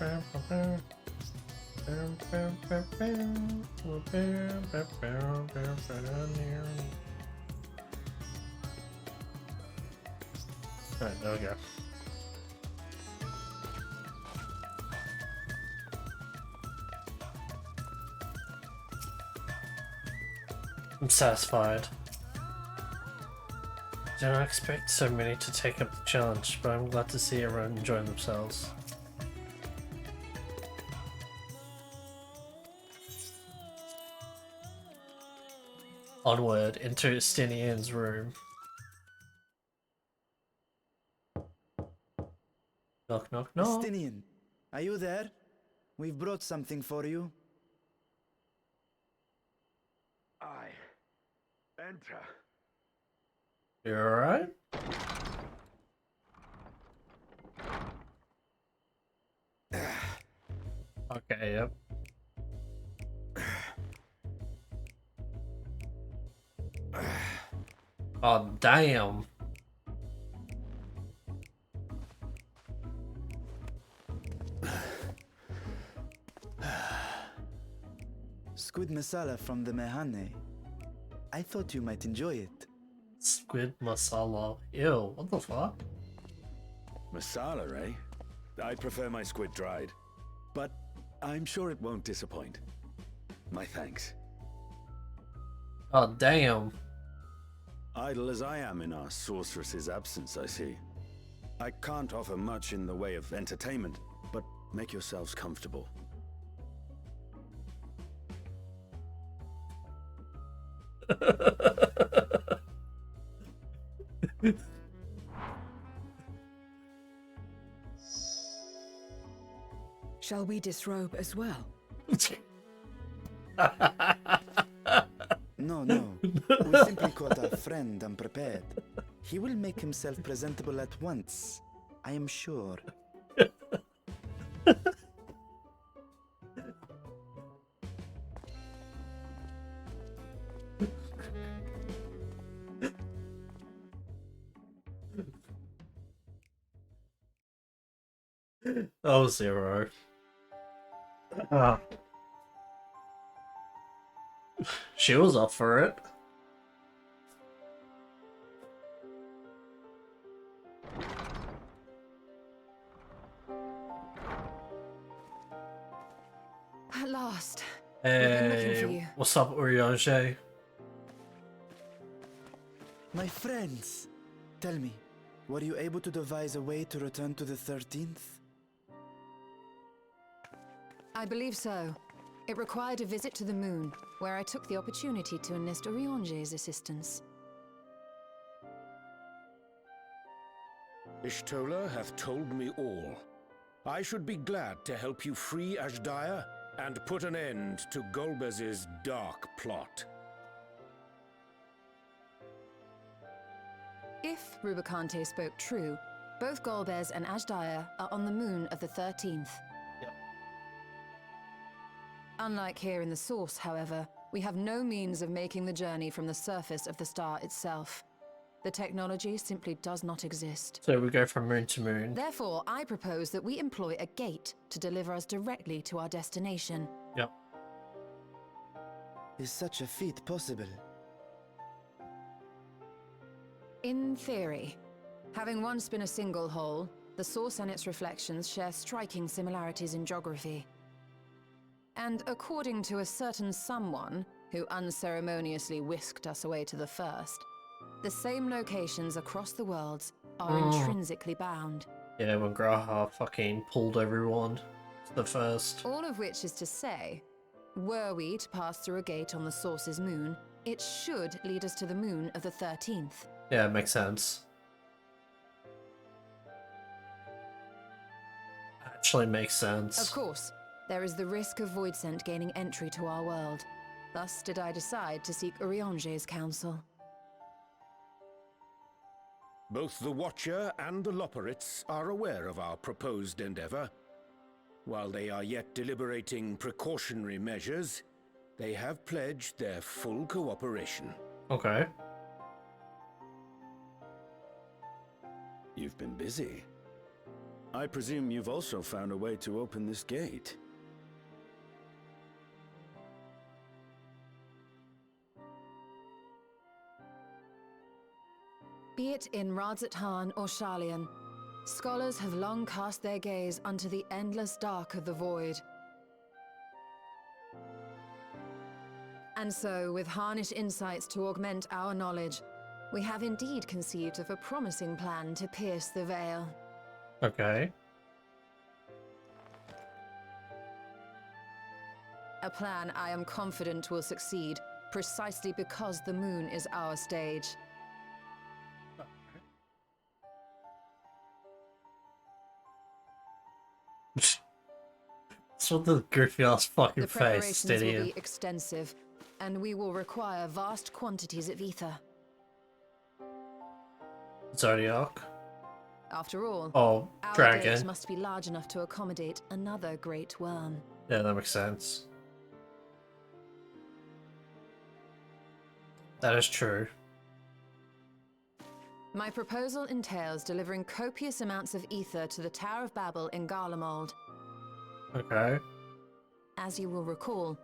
there we go. I'm satisfied. I don't expect so many to take up the challenge, but I'm glad to see everyone enjoying themselves. Onward into Stinian's room. Knock, knock, knock. Justinian, are you there? We've brought something for you. I enter. You alright? Okay, yep. Oh, damn. Squid masala from the Mehane. I thought you might enjoy it. Squid masala. Ew, what the fuck? Masala, eh? I prefer my squid dried. But I'm sure it won't disappoint. My thanks. Oh, damn. Idle as I am in our sorceress's absence, I see. I can't offer much in the way of entertainment, but make yourselves comfortable. Shall we disrobe as well? No, no. We simply caught our friend unprepared. He will make himself presentable at once, I am sure. Oh, Zero. Ah. She was up for it. At last. We've been looking for Hey, you. what's up, Urianger? My friends, tell me, were you able to devise a way to return to the 13th? I believe so. It required a visit to the moon, where I took the opportunity to enlist Orionge's assistance. Ishtola hath told me all. I should be glad to help you free Ashdaya and put an end to Golbez's dark plot. If Rubicante spoke true, both Golbez and Ashdaya are on the moon of the 13th. Unlike here in the Source, however, we have no means of making the journey from the surface of the star itself. The technology simply does not exist. So we go from moon to moon. Therefore, I propose that we employ a gate to deliver us directly to our destination. Yep. Is such a feat possible? In theory. Having once been a single hole, the Source and its reflections share striking similarities in geography. And according to a certain someone who unceremoniously whisked us away to the first, the same locations across the worlds are intrinsically bound. Yeah, when Graha fucking pulled everyone to the first. All of which is to say, were we to pass through a gate on the Source's moon, it should lead us to the moon of the 13th. Yeah, it makes sense. Actually makes sense. Of course, there is the risk of Voidsent gaining entry to our world. Thus did I decide to seek Orionge's counsel. Both the Watcher and the Loporrits are aware of our proposed endeavor. While they are yet deliberating precautionary measures, they have pledged their full cooperation. Okay. You've been busy. I presume you've also found a way to open this gate. Be it in Radzat-Han or Sharlayan, scholars have long cast their gaze unto the endless dark of the void. And so, with Harnish insights to augment our knowledge, we have indeed conceived of a promising plan to pierce the veil. Okay. A plan I am confident will succeed, precisely because the moon is our stage. That's what the goofy ass fucking The face preparations will idiot. be extensive, and we will require vast quantities of ether. Zodiac. After all, Oh, our dragon. gate must be large enough to accommodate another great worm. Yeah, that makes sense. That is true. My proposal entails delivering copious amounts of ether to the Tower of Babel in Garlemald. Okay. As you will recall,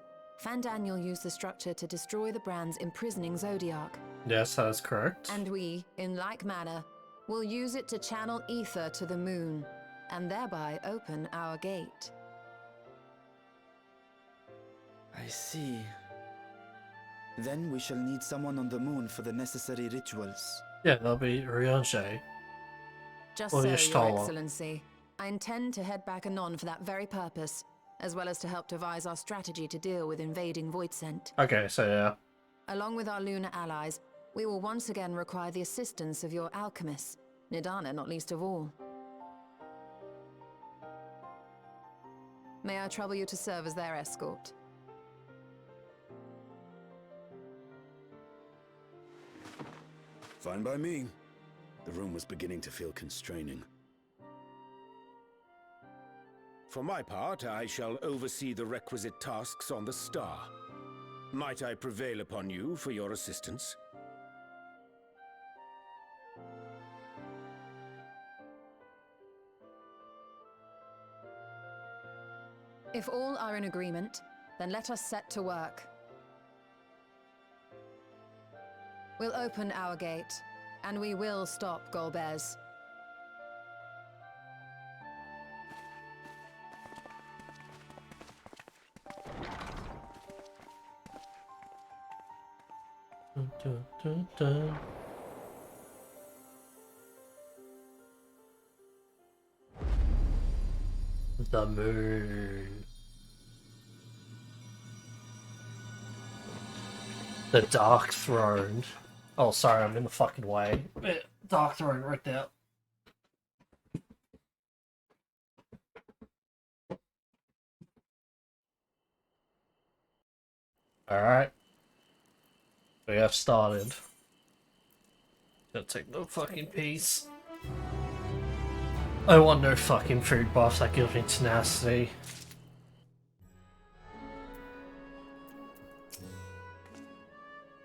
Fandaniel used the structure to destroy the Brand's imprisoning Zodiac. Yes, that is correct. And we, in like manner, will use it to channel ether to the moon, and thereby open our gate. I see. Then we shall need someone on the moon for the necessary rituals. Yeah, that'll be Rianche. Just Or so, Your Y'shtola. Excellency. I intend to head back anon for that very purpose, as well as to help devise our strategy to deal with invading Voidsent. Okay, so yeah. Along with our lunar allies, we will once again require the assistance of your alchemists, Nidana not least of all. May I trouble you to serve as their escort? Fine by me. The room was beginning to feel constraining. For my part, I shall oversee the requisite tasks on the star. Might I prevail upon you for your assistance? If all are in agreement, then let us set to work. We'll open our gate, and we will stop Golbez. Dun, dun, dun, dun. The moon. The Dark Throne. Oh, sorry, I'm in the fucking way. Dark Throne right there. Alright. We have started. Gonna take no fucking peace. I want no fucking food buffs, that gives me tenacity.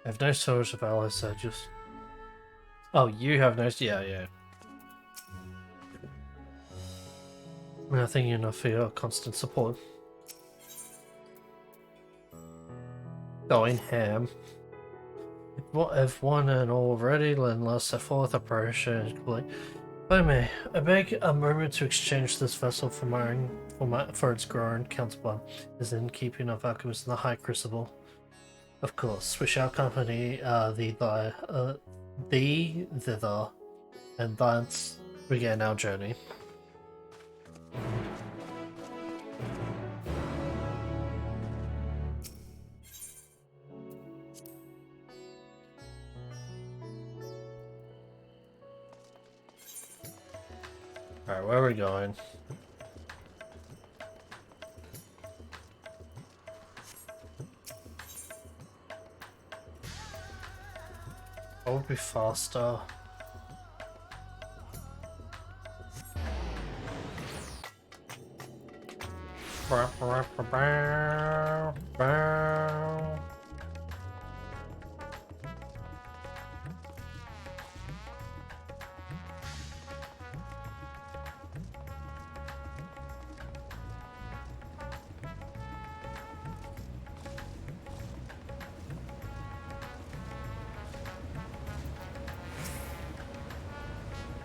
I have no source of allies, so just... Oh, you have no... Yeah. Nothing enough for your constant support. Going ham. What if one and already, then let's set forth a operation complete. By me, I beg a moment to exchange this vessel for its growing counterpart. Is in keeping of alchemists in the High Crucible. Of course, we shall accompany thither, and thence begin our journey. Alright, where are we going? What would be faster?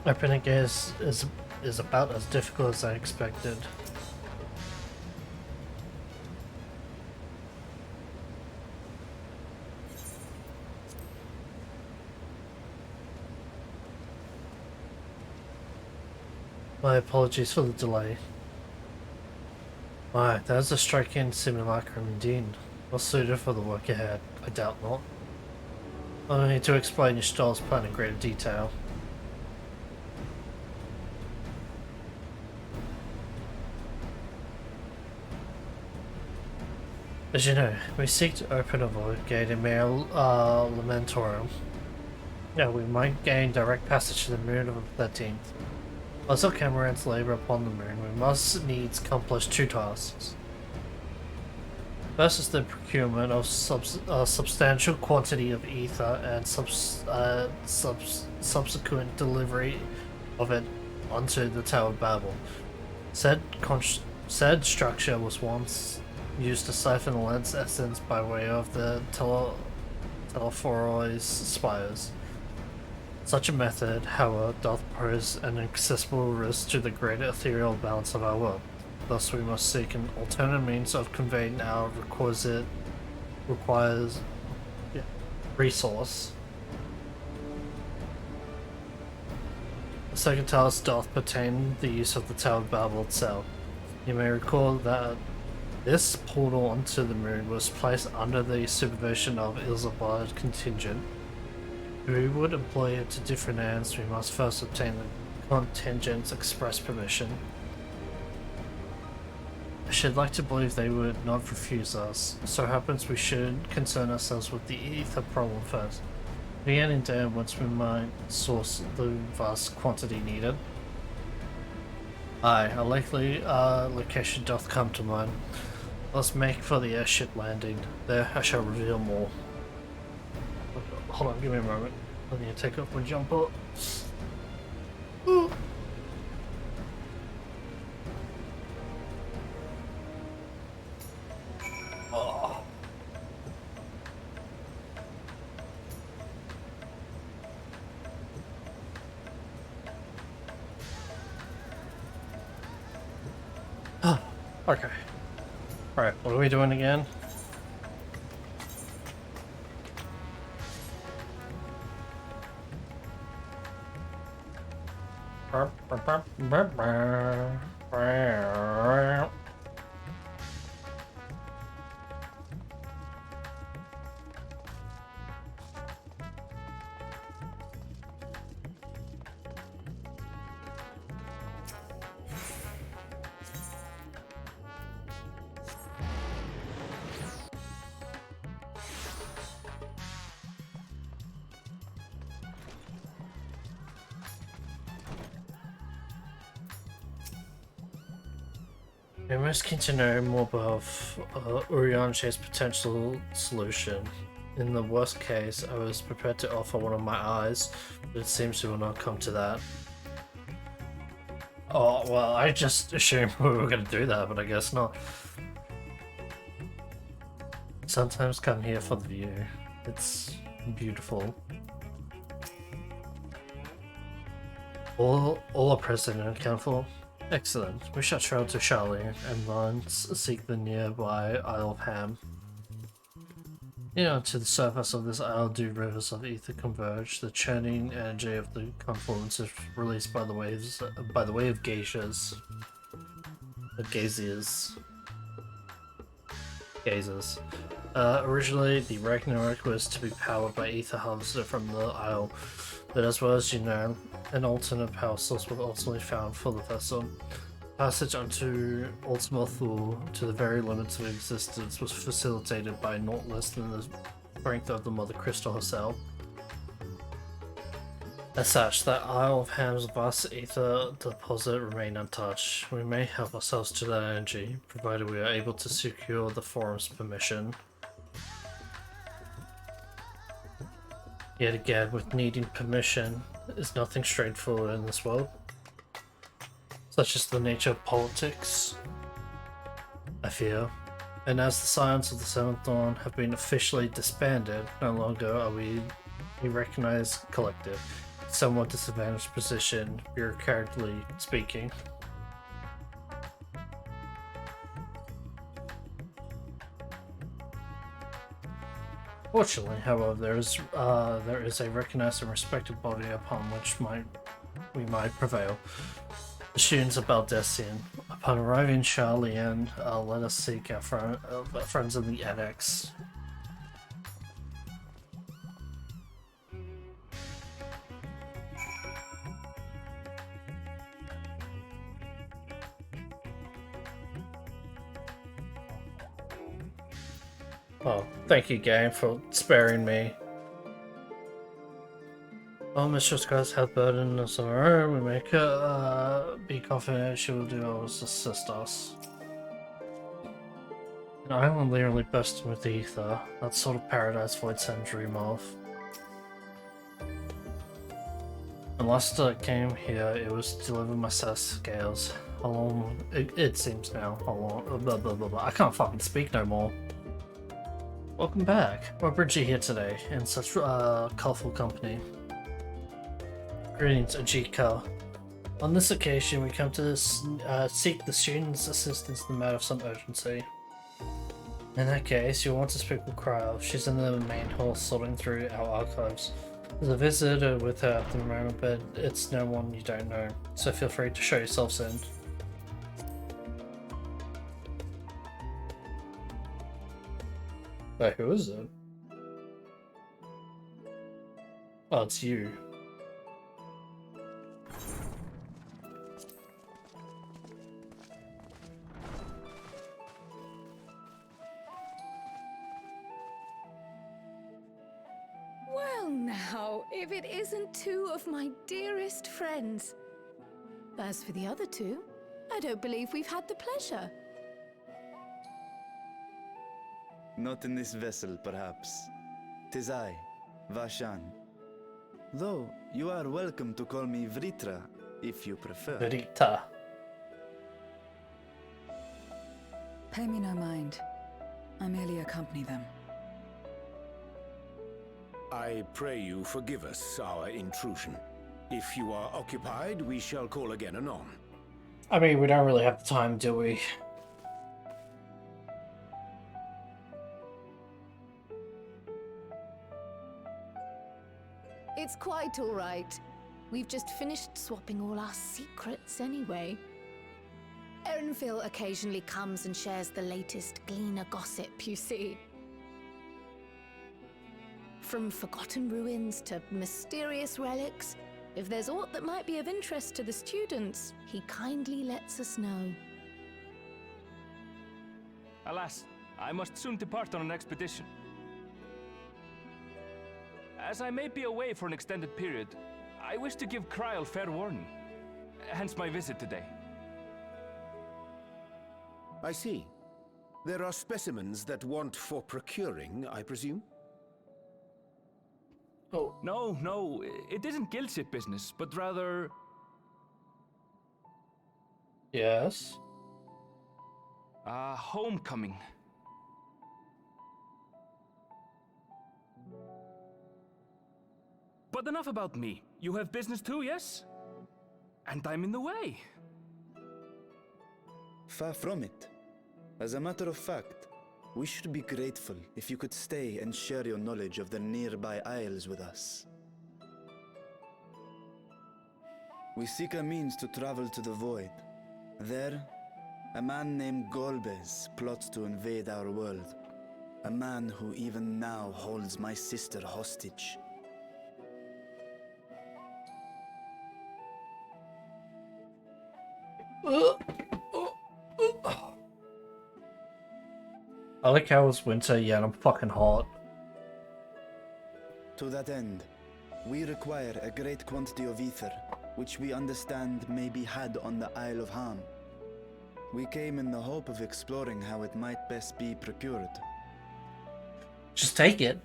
Opening is about as difficult as I expected. My apologies for the delay. My, that is a striking simulacrum indeed. Well suited for the work ahead. I I doubt not. I need to explain your star's plan in greater detail. As you know, we seek to open a void gate in Mare Lamentorum. Now we might gain direct passage to the moon of the 13th. As our Camerans labor upon the moon, we must needs accomplish two tasks. First is the procurement of a substantial quantity of ether and subsequent delivery of it onto the Tower of Babel. Said structure was once used to siphon the lens essence by way of the Telephorois spires. Such a method, however, doth pose an accessible risk to the greater ethereal balance of our world. Thus we must seek an alternate means of conveying our resource. The second task doth pertain the use of the Tower of Babel itself. You may recall that this portal onto the moon was placed under the supervision of Ilzabard contingent. If we would employ it to different ends, we must first obtain the contingent's express permission. I should like to believe they would not refuse us. So happens we should concern ourselves with the ether problem first. Again in day once we might source the vast quantity needed. Aye, a likely location doth come to mind. Let's make for the airship landing. There I shall reveal more. Hold on, give me a moment. I need to take off my jumper. Ooh. Oh. Okay. Alright, what are we doing again? I'm most keen to know more about Urianche's potential solution. In the worst case, I was prepared to offer one of my eyes, but it seems we will not come to that. Oh, well, I just assumed we were going to do that, but I guess not. Sometimes come here for the view. It's beautiful. All are present and accounted for. Excellent. We shall travel to Charlie and thence seek the nearby Isle of Ham. To the surface of this isle do rivers of ether converge. The churning energy of the confluence is released by the waves, by the way of geishas. Geysers. Originally, the Ragnarok was to be powered by ether harvested from the isle, but as well as you know, an alternate power source was ultimately found for the vessel. Passage onto Ultima Thule to the very limits of existence was facilitated by not less than the strength of the Mother Crystal herself. As such, that Isle of Ham's vast ether deposit remained untouched. We may help ourselves to that energy, provided we are able to secure the forum's permission. Yet again, with needing permission is nothing straightforward in this world. Such is the nature of politics, I fear. And as the Scions of the Seventh Dawn have been officially disbanded, no longer are we a recognized collective. Somewhat disadvantaged position, bureaucratically speaking. Fortunately, however, there is a recognized and respected body upon which we might prevail. The students of Baldessian. Upon arriving in Charlian, let us seek our friends in the Annex. Oh, thank you, game, for sparing me. Oh, Mistress Grace had burdens of her own. We make her be confident she will do always assist us. An island literally bursting with the ether. That sort of paradise Void Send dream of. When last I came here, it was to deliver my scales. How long it seems now. How long? Blah, blah, blah, blah. I can't fucking speak no more. Welcome back. What brings you here today in such colourful company? Greetings, Ajika. On this occasion, we come to seek the student's assistance in the matter of some urgency. In that case, you'll want to speak with Cryo. She's in the main hall sorting through our archives. There's a visitor with her at the moment, but it's no one you don't know, so feel free to show yourselves in. Wait, who is it? Oh, it's you. Well now, if it isn't two of my dearest friends. As for the other two, I don't believe we've had the pleasure. Not in this vessel, perhaps. 'Tis I, Vashan. Though, you are welcome to call me Vritra, if you prefer. Vritra. Pay me no mind. I merely accompany them. I pray you forgive us our intrusion. If you are occupied, we shall call again anon. I mean, we don't really have the time, do we? It's quite all right. We've just finished swapping all our secrets anyway. Erenville occasionally comes and shares the latest Gleaner gossip, you see. From forgotten ruins to mysterious relics, if there's aught that might be of interest to the students, he kindly lets us know. Alas, I must soon depart on an expedition. As I may be away for an extended period, I wish to give Kryl fair warning. Hence my visit today. I see. There are specimens that want for procuring, I presume? Oh. No, it isn't guild ship business, but rather... Yes? Homecoming. But enough about me. You have business too, yes? And I'm in the way. Far from it. As a matter of fact, we should be grateful if you could stay and share your knowledge of the nearby isles with us. We seek a means to travel to the Void. There, a man named Golbez plots to invade our world. A man who even now holds my sister hostage. I like how it's winter, yeah, and I'm fucking hot. To that end, we require a great quantity of ether, which we understand may be had on the Isle of Ham. We came in the hope of exploring how it might best be procured. Just take it.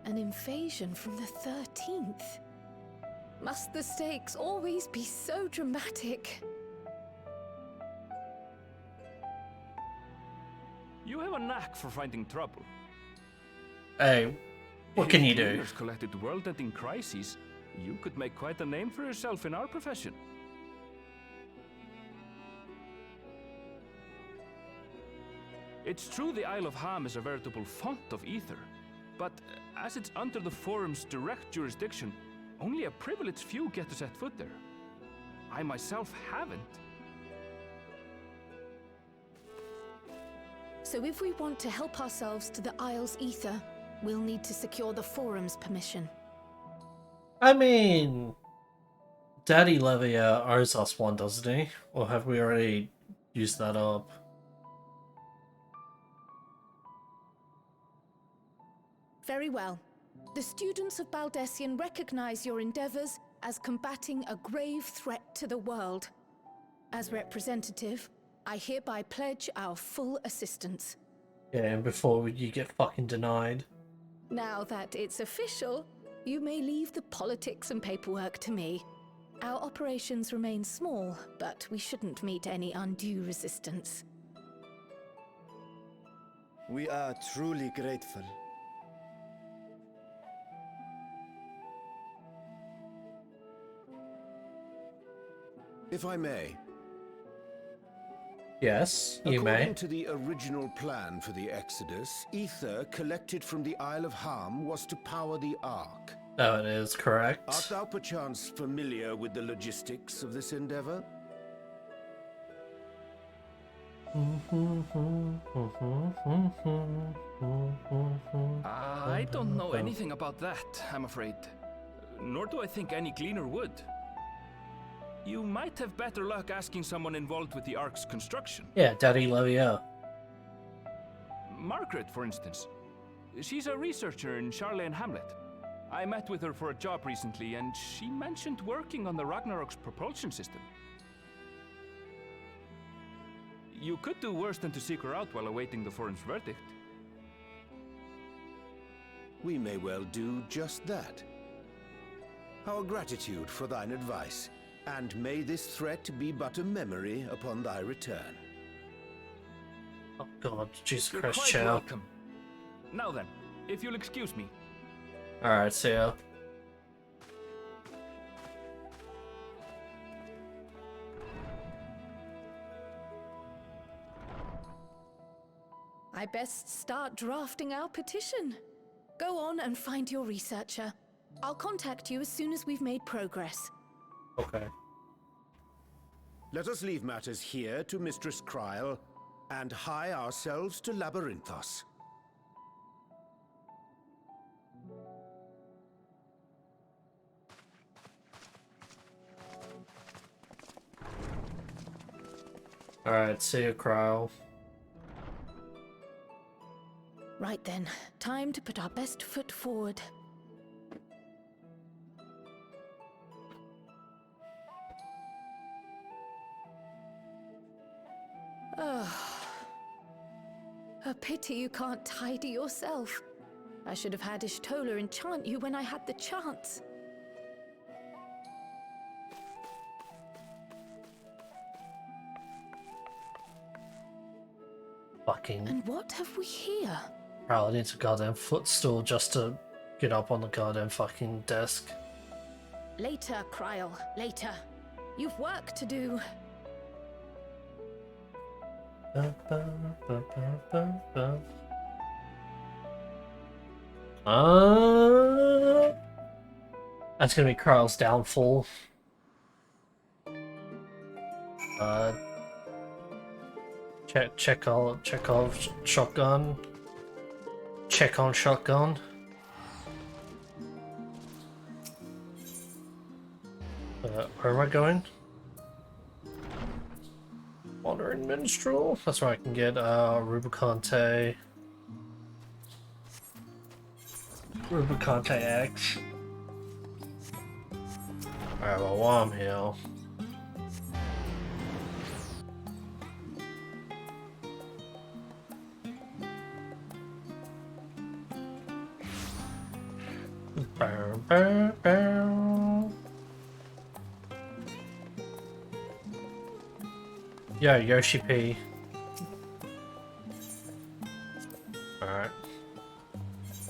An invasion from the 13th. Must the stakes always be so dramatic? You have a knack for finding trouble. Hey, what can you do? If Gleaners collected world-ending crises, you could make quite a name for yourself in our profession. It's true the Isle of Ham is a veritable font of ether, but as it's under the Forum's direct jurisdiction, only a privileged few get to set foot there. I myself haven't. So if we want to help ourselves to the Isle's ether, we'll need to secure the Forum's permission. I mean, Daddy Levia owes us one, doesn't he? Or have we already used that up? Very well. The students of Baldessian recognize your endeavors as combating a grave threat to the world. As representative, I hereby pledge our full assistance. Yeah, and before you get fucking denied. Now that it's official, you may leave the politics and paperwork to me. Our operations remain small, but we shouldn't meet any undue resistance. We are truly grateful. If I may. Yes, you may. According to the original plan for the Exodus, ether collected from the Isle of Harm was to power the Ark. That is correct. Art thou perchance familiar with the logistics of this endeavor? I don't know anything about that, I'm afraid. Nor do I think any cleaner would. You might have better luck asking someone involved with the Ark's construction. Yeah, Daddy Levia. Margaret, for instance. She's a researcher in Charlene Hamlet. I met with her for a job recently, and she mentioned working on the Ragnarok's propulsion system. You could do worse than to seek her out while awaiting the forum's verdict. We may well do just that. Our gratitude for thine advice, and may this threat be but a memory upon thy return. Oh god, Jesus You're Christ, quite Chow. welcome. Now then, if you'll excuse me. Alright, see ya. I best start drafting our petition. Go on and find your researcher. I'll contact you as soon as we've made progress. Okay. Let us leave matters here to Mistress Kryl, and hie ourselves to Labyrinthos. Alright, see ya, Cryle. Right then, time to put our best foot forward. A pity you can't tidy yourself. I should have had Ishtola enchant you when I had the chance. Fucking. And what have we here? Cryle needs a goddamn footstool just to get up on the goddamn fucking desk. Later, Kryl, later. You've work to do. That's gonna be Kryl's downfall. Chekhov shotgun. Check on shotgun. Where am I going? Wandering Minstrel. That's where I can get Rubicante. Rubicante X. Alright, well, while I'm here. Bow, bow, bow. Yo, Yoshi P. Alright.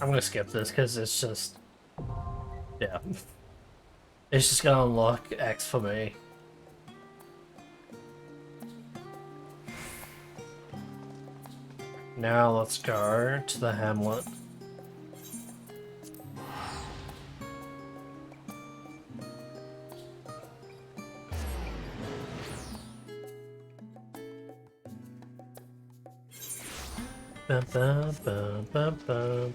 I'm gonna skip this because it's just... yeah. It's just gonna unlock X for me. Now let's go to the hamlet. Bum, bum, bum, bum, bum.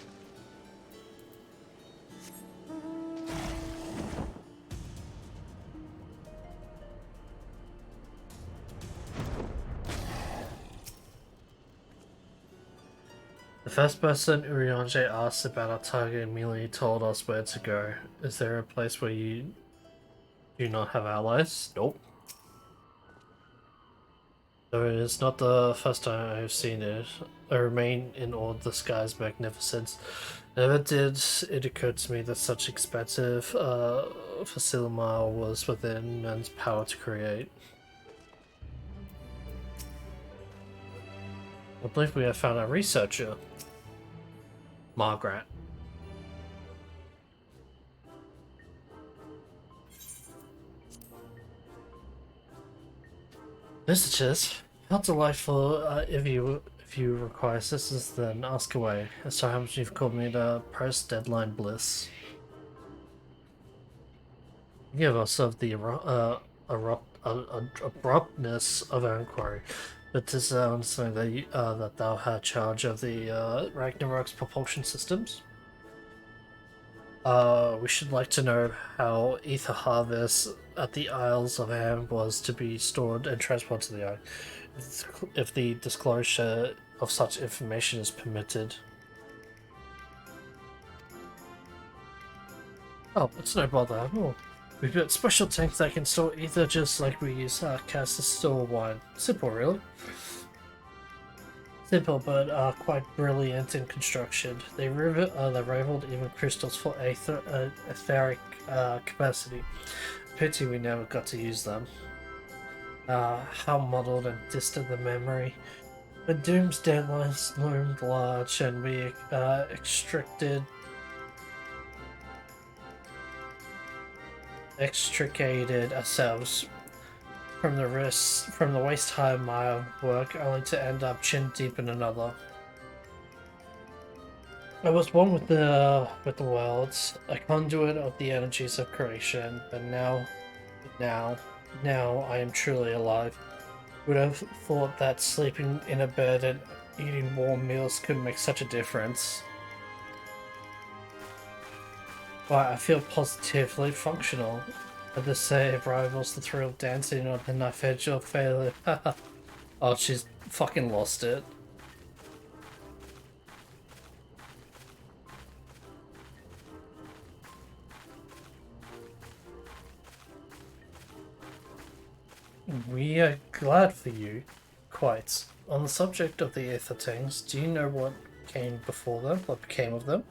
The first person Urianger asked about our target immediately told us where to go. Is there a place where you do not have allies? Nope. Though it is not the first time I have seen it, I remain in awe of the sky's magnificence. Never did it occur to me that such expansive facility was within man's power to create. I believe we have found a researcher. Margaret. Visitors, how delightful! If you require assistance, then ask away. As to how much you've called me the post-deadline bliss. Give us of the abruptness of our inquiry, but this understanding that that thou had charge of the Ragnarok's propulsion systems. We should like to know how ether harvest at the Isles of Ham was to be stored and transported to the island, if the disclosure of such information is permitted. Oh, it's no bother. Oh, we've got special tanks that can store ether just like we use casks to store wine. Simple, really. Simple, but quite brilliant in construction. They rivaled even crystals for etheric capacity. Pity we never got to use them. How muddled and distant the memory. When Doom's deadlines loomed large and we extricated ourselves from the waist-high mile of work, only to end up chin-deep in another. I was one with the worlds, a conduit of the energies of creation, but now I am truly alive. Would have thought that sleeping in a bed and eating warm meals could make such a difference. Why, I feel positively functional. But the save rivals the thrill of dancing on the knife edge of failure. Oh, she's fucking lost it. We are glad for you. Quite. On the subject of the ether things, do you know what came before them? What became of them?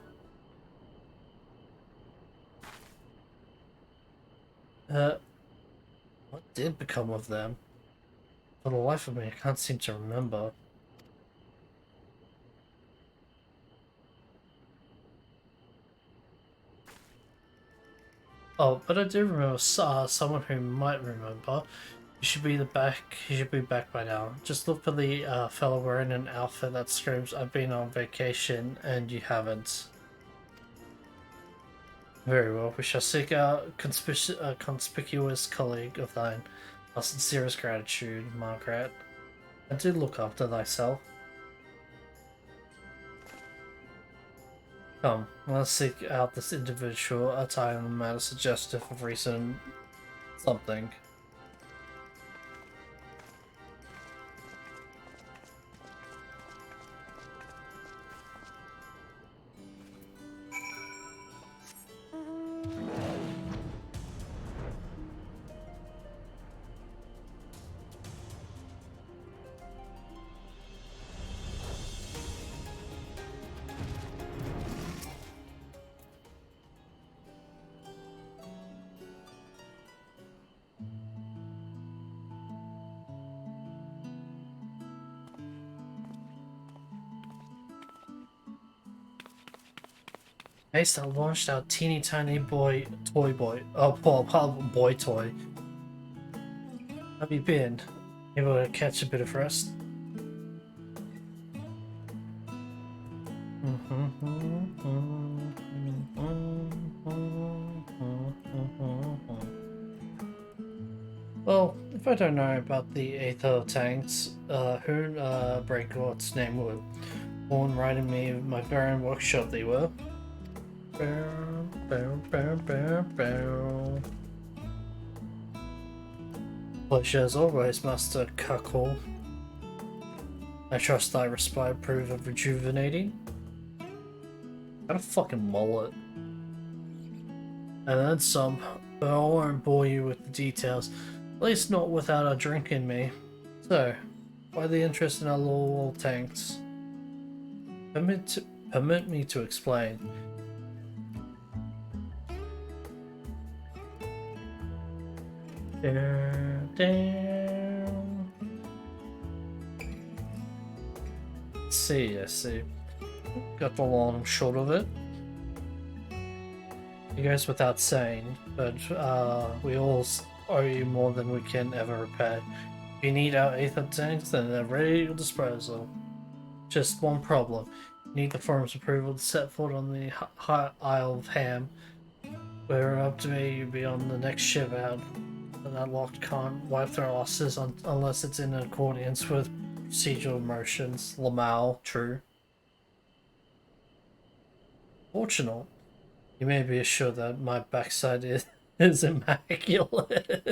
What did become of them? For the life of me, I can't seem to remember. Oh, but I do remember someone who might remember. He should be back by now. Just look for the fellow wearing an outfit that screams, "I've been on vacation," and you haven't. Very well, we shall seek out a conspicuous colleague of thine. Our sincerest gratitude, Margaret. And do look after thyself. Come, let us seek out this individual at a matter suggestive of recent something. Haste, I launched our teeny tiny toy boy toy. Have you been able to catch a bit of rest? Well, if I don't know about the Aether tanks, who Breakout's name would? Born right in me, my very own workshop they were. Pleasure as always, Master Cuckle. I trust thy respite prove of rejuvenating. Got a fucking mullet. And then some, but I won't bore you with the details, at least not without a drink in me. So, why the interest in our little old tanks? Permit me to explain. Down. I see. Got the long and short of it. It goes without saying, but we all owe you more than we can ever repay. If you need our ether tanks, then they're ready at your disposal. Just one problem. You need the forum's approval to set foot on the High Isle of Ham. Where up to me, you'll be on the next ship out. And that lock can't wipe their losses unless it's in accordance with procedural motions. Lamau, true. Fortunate. You may be assured that my backside is immaculate.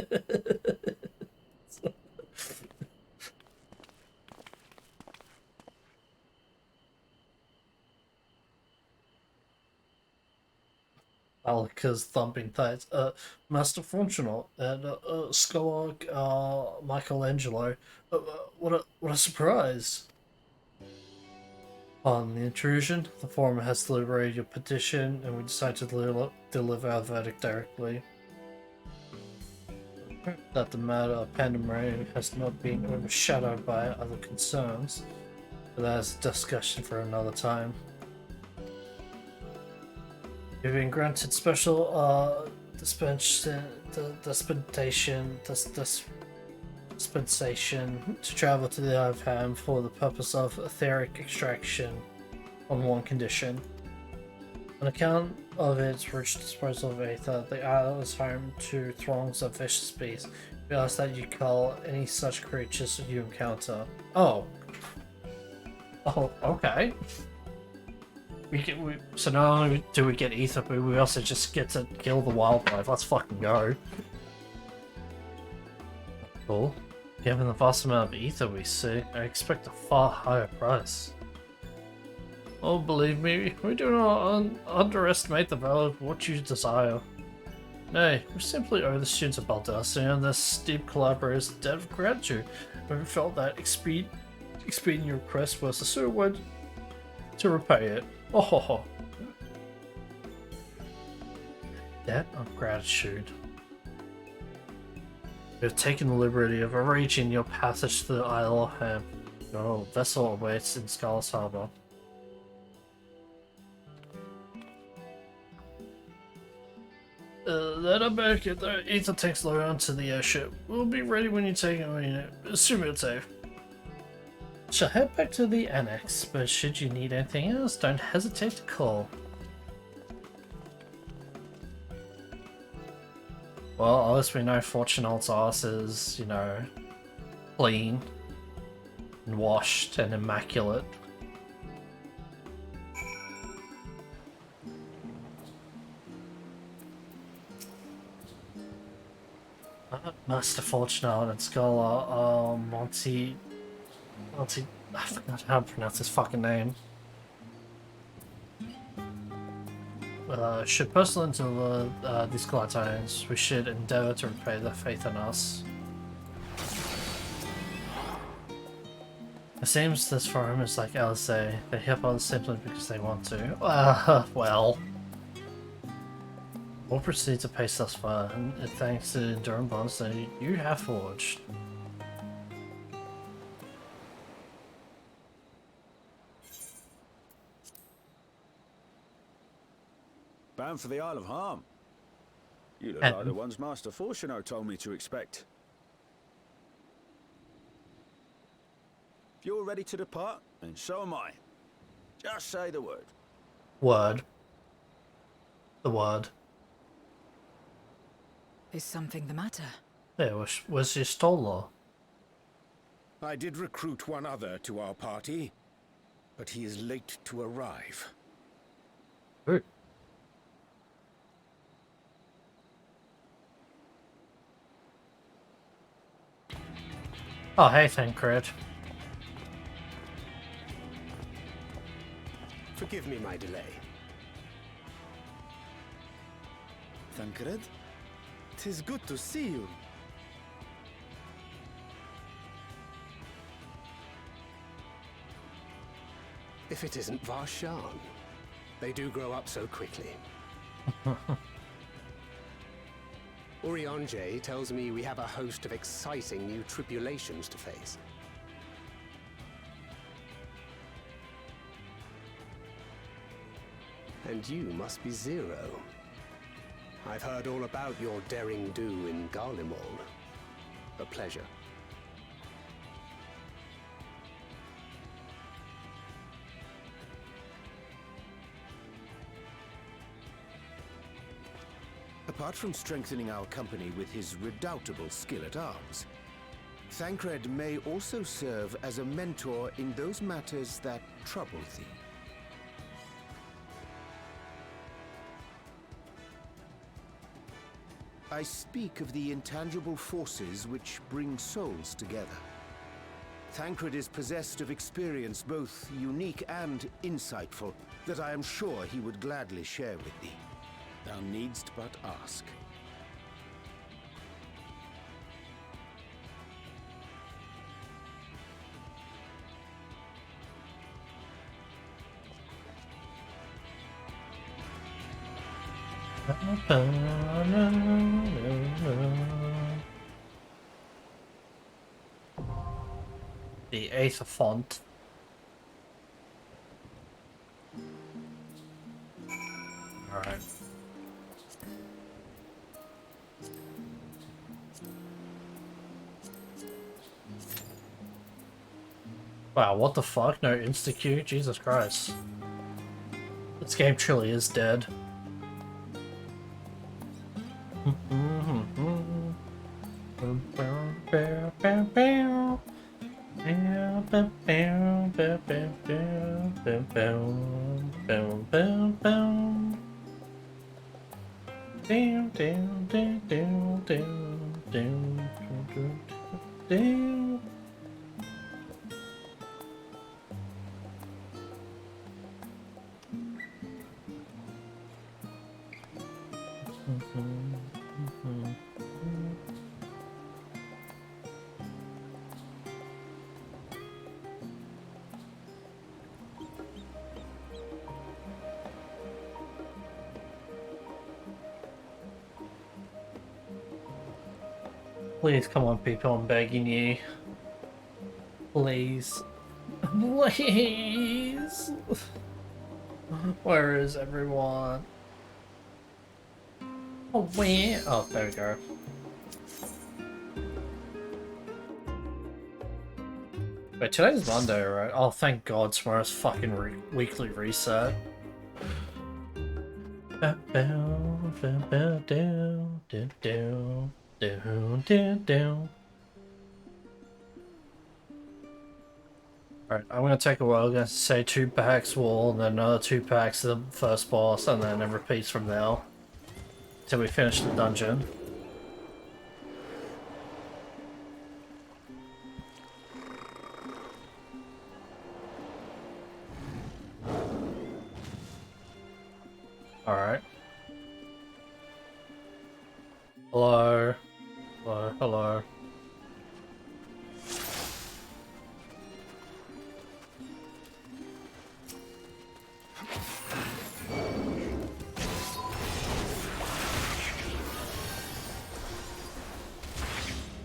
Alika's thumping thighs. Master Fortunate and Scholar Michelangelo. What a surprise! On the intrusion, the forum has deliberated your petition, and we decided to deliver our verdict directly. That the matter of Pandemrane has not been overshadowed by other concerns, but that is a discussion for another time. You've been granted special dispensation to travel to the Isle of Ham for the purpose of etheric extraction on one condition. On account of its rich disposal of ether, the isle is home to throngs of vicious beasts. We ask that you cull any such creatures you encounter. Oh, okay. So not only do we get ether, but we also just get to kill the wildlife. Let's fucking go. Cool. Given the vast amount of ether we see, I expect a far higher price. Oh, believe me, we do not underestimate the value of what you desire. Nay, we simply owe the students of Baldassian and their steep collaborators a debt of gratitude, and we felt that expedient your request was a suitable way to repay it. Oh ho ho. Debt of gratitude. You have taken the liberty of arranging your passage to the Isle of Ham. Your vessel awaits in Scarlet's Harbor. Then I better get the ether tanks loaded onto the airship. We'll be ready when you take it, assuming it's safe. Shall head back to the annex, but should you need anything else, don't hesitate to call. Well, at least we know Fortunate's ass is, you know, clean and washed and immaculate. Master Fortunate and Scholar Monty, I forgot how to pronounce his fucking name. Should personally deliver these Glatons, we should endeavor to repay their faith in us. It seems this forum is like LSA, they help others simply because they want to. Well. We'll proceed to pace thus far, and thanks to the enduring bonds that you have forged. Bound for the Isle of Harm. You look like the ones Master Fortunato told me to expect. If you're ready to depart, then so am I. Just say the word. Word. The word. Is something the matter? Yeah, was your Stoller? I did recruit one other to our party, but he is late to arrive. Ooh. Oh, hey, Thancred. Forgive me my delay. Thancred, 'tis good to see you. If it isn't Varshan. They do grow up so quickly. Urianger tells me we have a host of exciting new tribulations to face. And you must be Zero. I've heard all about your daring do in Garlemald. A pleasure. Apart from strengthening our company with his redoubtable skill at arms, Thancred may also serve as a mentor in those matters that trouble thee. I speak of the intangible forces which bring souls together. Thancred is possessed of experience both unique and insightful that I am sure he would gladly share with thee. Thou needst but ask. The Aether font. Alright. Wow, what the fuck? No insta-Q? Jesus Christ. This game truly is dead. Please, come on, people, I'm begging you. Please. Please! Where is everyone? Oh, where? Oh, there we go. Wait, today's Monday, right? Oh, thank God, tomorrow's fucking weekly reset. Alright, I'm gonna take a while. I'm gonna say 2 packs wall, and then another 2 packs to the first boss, and then it repeats from now. Till we finish the dungeon. Alright. Hello. Hello, hello.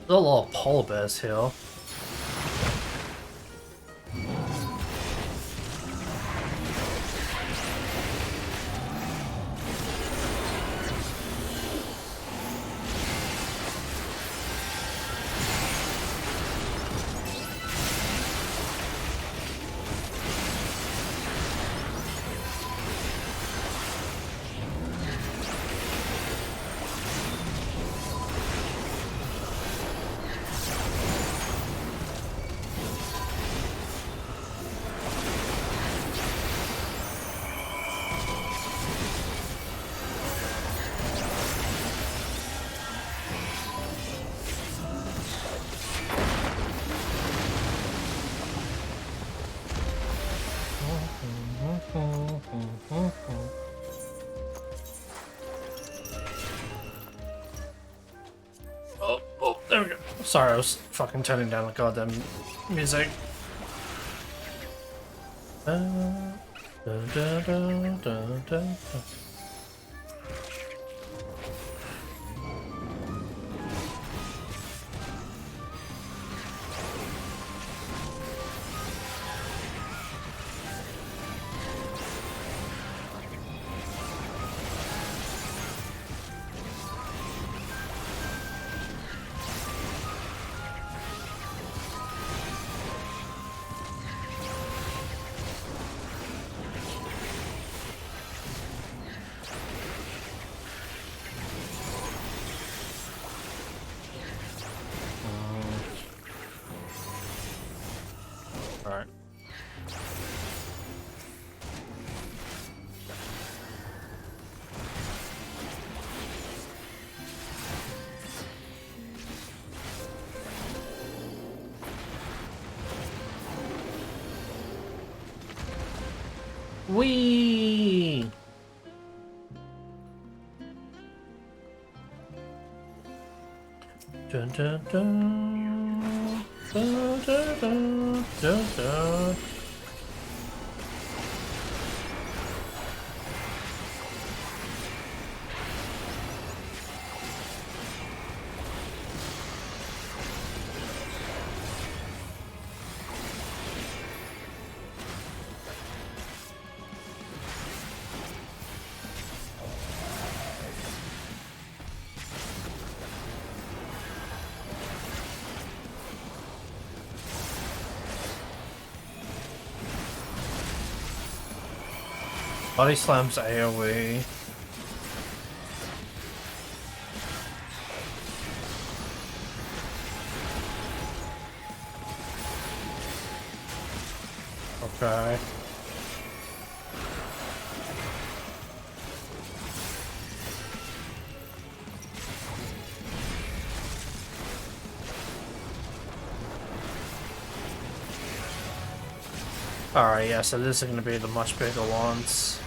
There's a lot of polar bears here. Oh, there we go. Sorry, I was fucking turning down the goddamn music. Alright. Wee. Dun dun dun. Dun dun dun dun dun. Body slams AoE. Okay. Alright, yeah, so this is going to be the much bigger ones.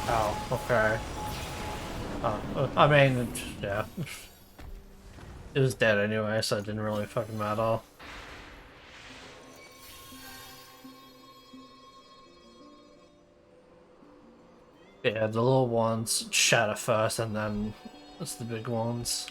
Oh, okay. I mean, yeah. It was dead anyway, so it didn't really fucking matter. Yeah, the little ones shatter first, and then it's the big ones.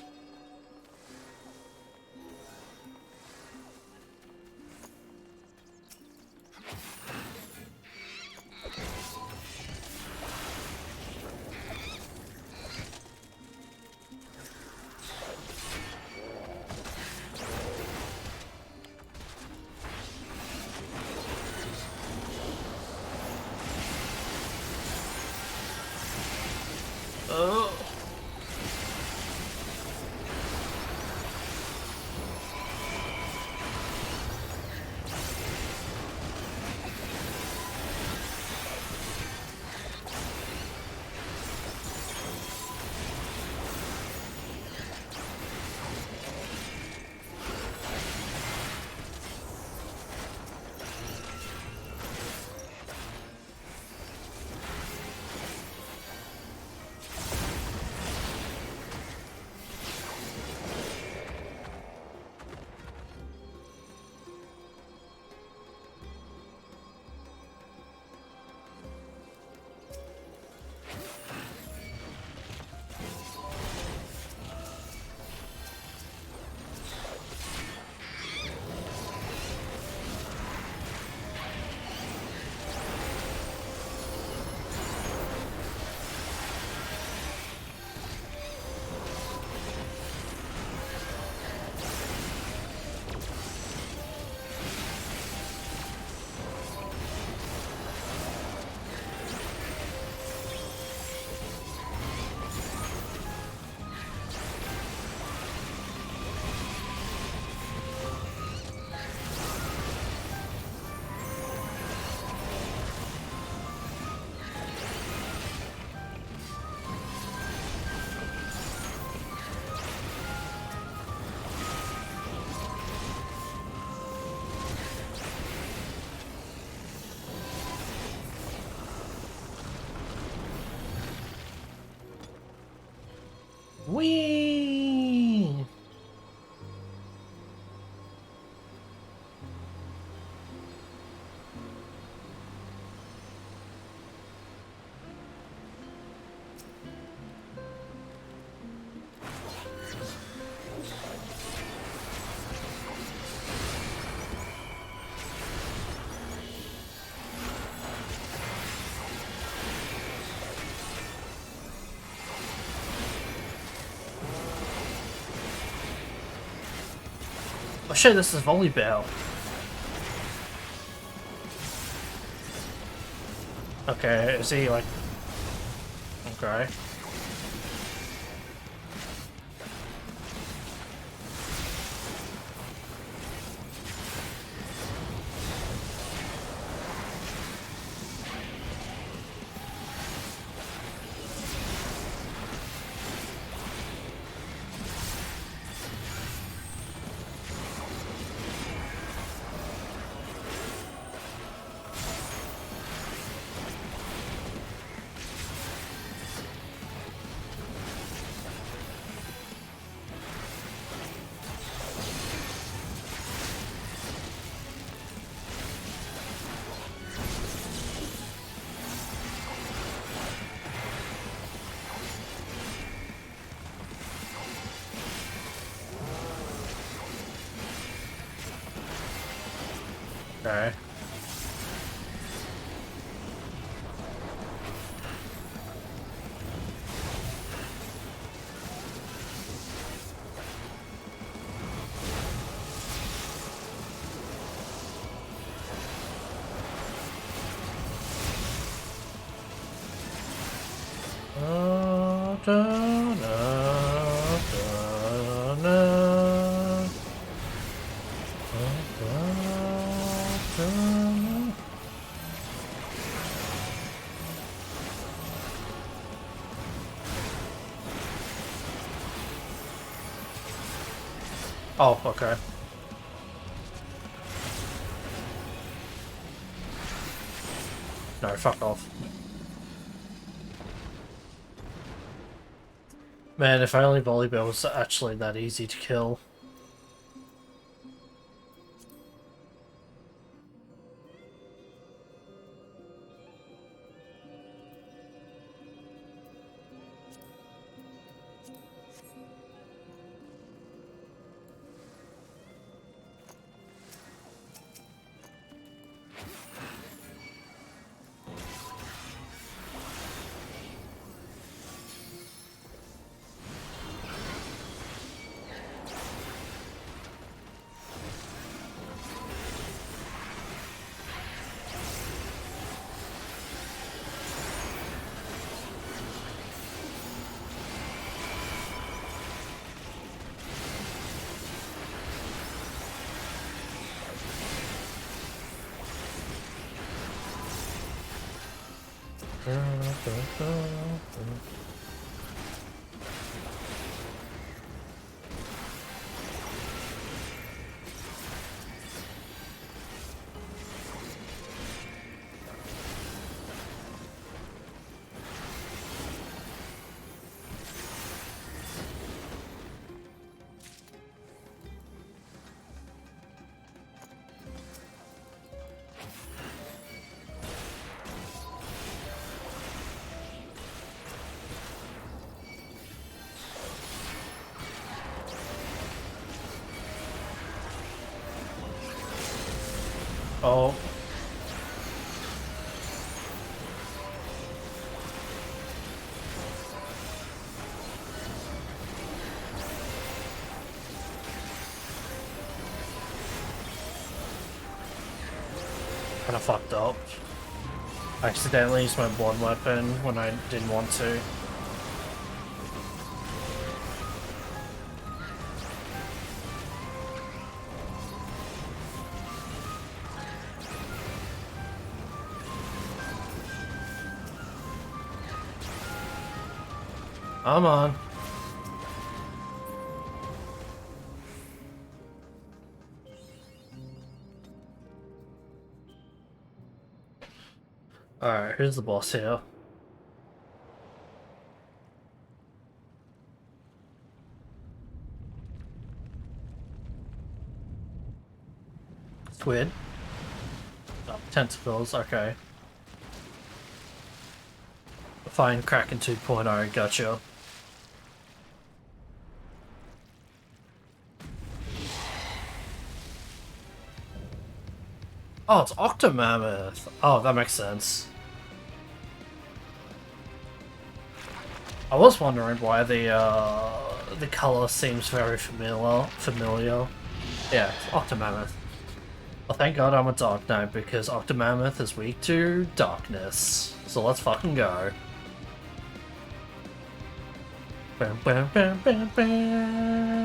Oh shit, this is volleyball. Okay, is he like... Okay. Okay. Oh, okay. No, fuck off. Man, if only volleyball was actually that easy to kill. Oh. Kinda fucked up. I accidentally used my blood weapon when I didn't want to. Come on. Alright, here's the boss here. Squid. Oh, tentacles, okay. Fine, Kraken 2.0, gotcha. Oh, it's Octomammoth. Oh, that makes sense. I was wondering why the color seems very familiar. Yeah, it's Octomammoth. Well, thank God I'm a Dark Knight because Octomammoth is weak to darkness. So let's fucking go. Bam, bam, bam, bam, bam.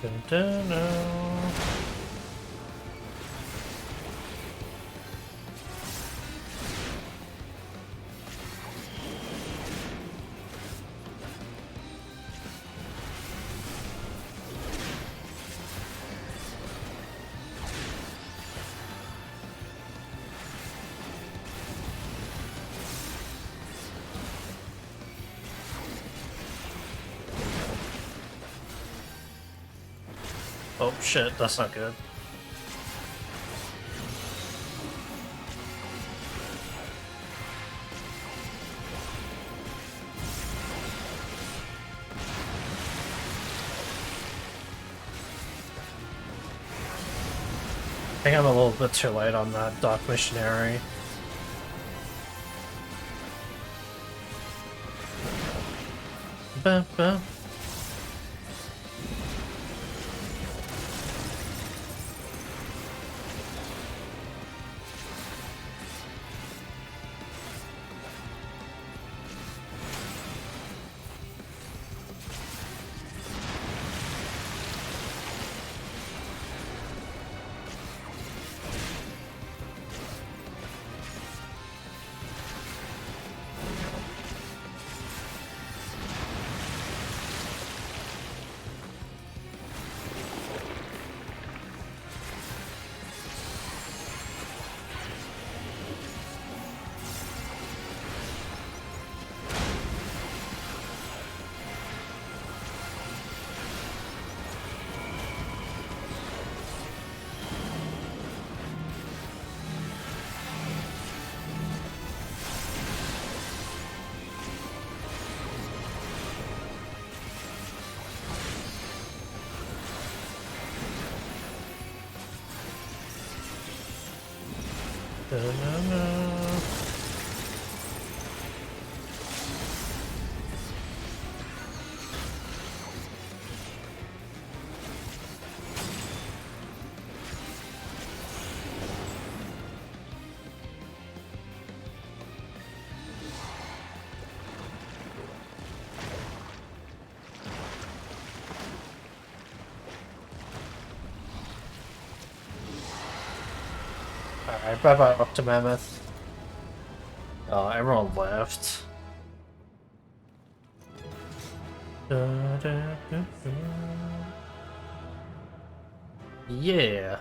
Dun, dun, dun. Oh shit, that's not good. I think I'm a little bit too late on that Dark Missionary. Ba, ba. Da-na-na. Alright, bye bye Octomammoth. Oh, everyone left. Da-da-da-da. Yeah.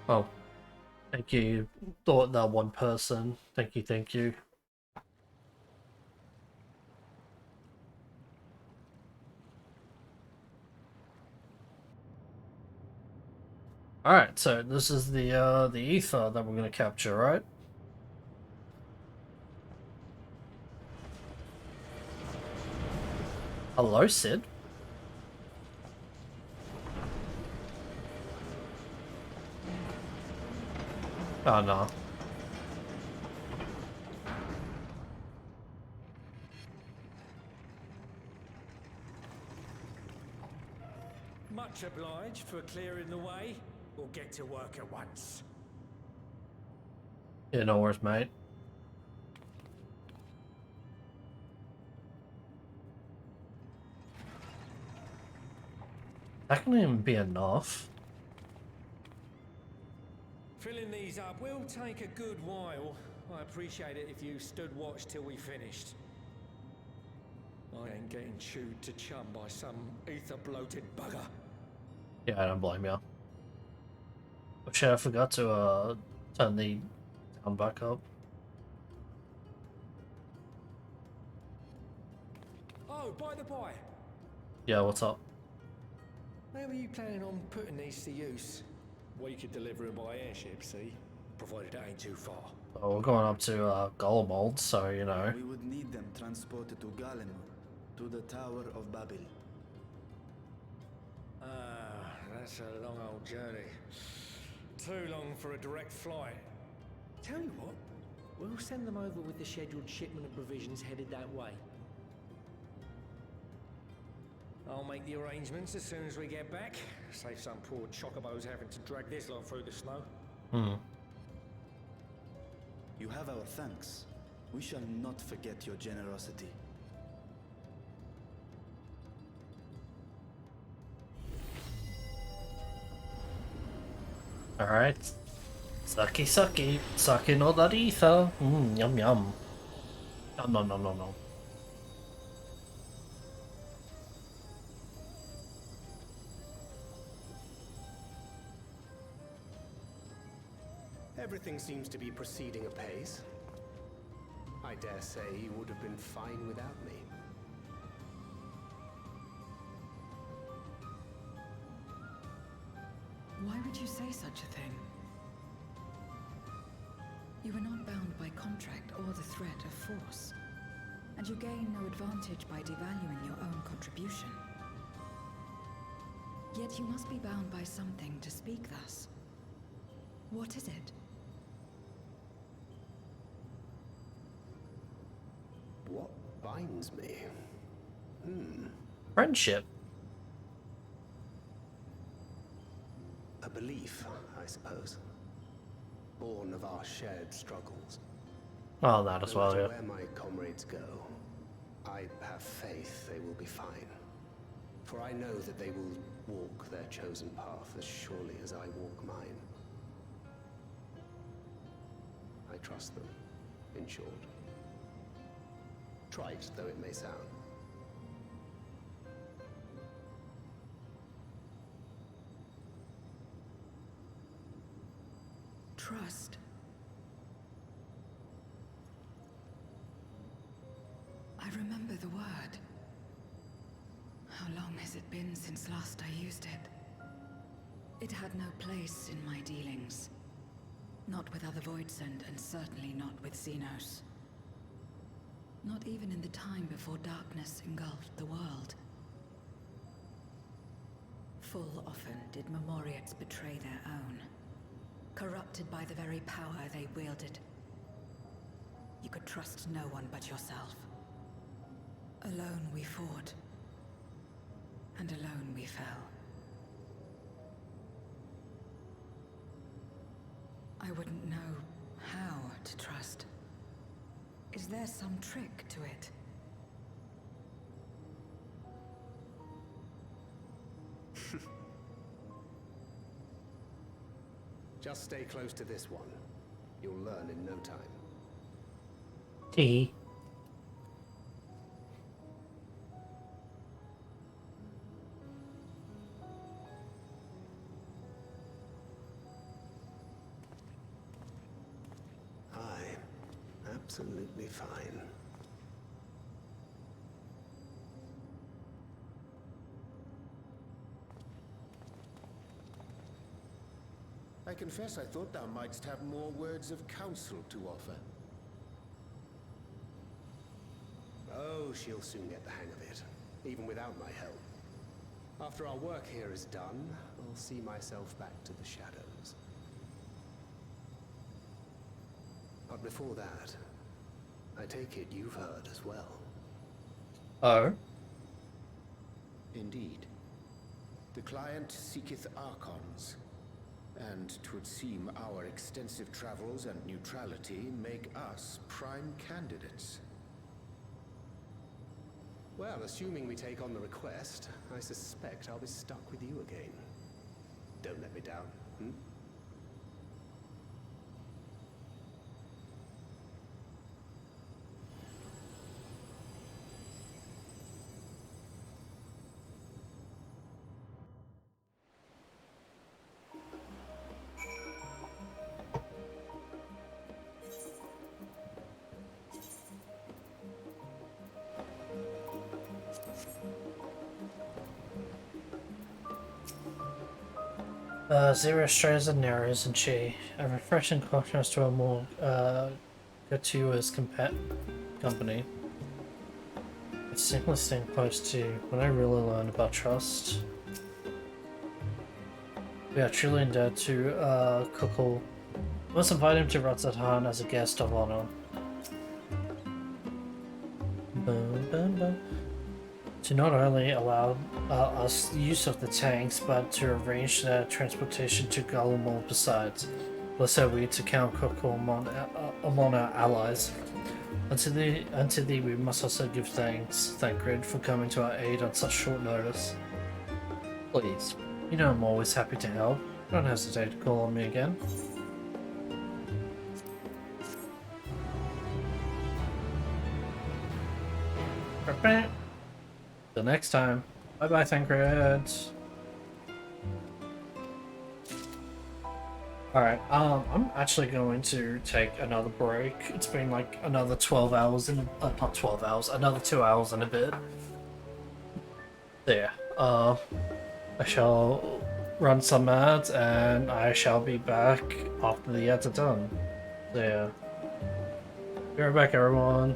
Oh, thank you, thought that one person. Thank you, thank you. Alright, so this is the ether that we're gonna capture, right? Hello, Sid? Oh no. Much obliged for clearing the way. We'll get to work at once. Yeah, no worries, mate. That can even be enough. Filling these up will take a good while. I appreciate it if you stood watch till we finished. I ain't getting chewed to chum by some ether-bloated bugger. Yeah, I don't blame you. Oh shit, I forgot to turn the sound back up. Oh, by the by, Yeah, what's up? where were you planning on putting these to use? We could deliver them by airship, see? Provided it ain't too far. Oh, we're going up to Golemold, so you know. We would need them transported to Gallimon, to the Tower of Babel. Ah, that's a long old journey. Too long for a direct flight. Tell you what, we'll send them over with the scheduled shipment of provisions headed that way. I'll make the arrangements as soon as we get back. Save some poor chocobos having to drag this lot through the snow. You have our thanks. We shall not forget your generosity. Alright. Sucky sucky. Sucking all that ether. Yum yum. Nom nom nom nom nom. Everything seems to be proceeding apace. I dare say you would have been fine without me. Why would you say such a thing? You are not bound by contract or the threat of force, and you gain no advantage by devaluing your own contribution. Yet you must be bound by something to speak thus. What is it? What binds me? Friendship. A belief, I suppose. Born of our shared struggles. Oh, that as well, No yeah. matter where my comrades go, I have faith they will be fine. For I know that they will walk their chosen path as surely as I walk mine. I trust them, in short. Trite though it may sound. Trust. I remember the word. How long has it been since last I used it? It had no place in my dealings. Not with other Voidsend, and certainly not with Xenos. Not even in the time before darkness engulfed the world. Full often did Memoriates betray their own, corrupted by the very power they wielded. You could trust no one but yourself. Alone we fought, and alone we fell. I wouldn't know how to trust. Is there some trick to it? Just stay close to this one. You'll learn in no time. Tee. Absolutely fine. I confess I thought thou mightst have more words of counsel to offer. Oh, she'll soon get the hang of it, even without my help. After our work here is done, I'll see myself back to the shadows. But before that, I take it you've heard as well. Oh? Indeed. The client seeketh Archons, and 'twould seem our extensive travels and neutrality make us prime candidates. Well, assuming we take on the request, I suspect I'll be stuck with you again. Don't let me down, Zero strays and narrows and chi. A refreshing contrast to a more gratuitous company. It's simply staying close to when I really learned about trust. We are truly indebted to Kukul. We must invite him to Ratzatan as a guest of honor. Boom, boom, boom. To not only allow us use of the tanks, but to arrange their transportation to Gallimore besides. Bless are we to count Kukul among our allies. Unto thee we must also give thanks, Thancred, for coming to our aid on such short notice. Please, you know I'm always happy to help. Don't hesitate to call on me again. Till next time. Bye bye, Thancred. Alright, I'm actually going to take another break. It's been like another 12 hours and not 12 hours, another 2 hours and a bit. There. I shall run some ads and I shall be back after the ads are done. There. Be right back, everyone.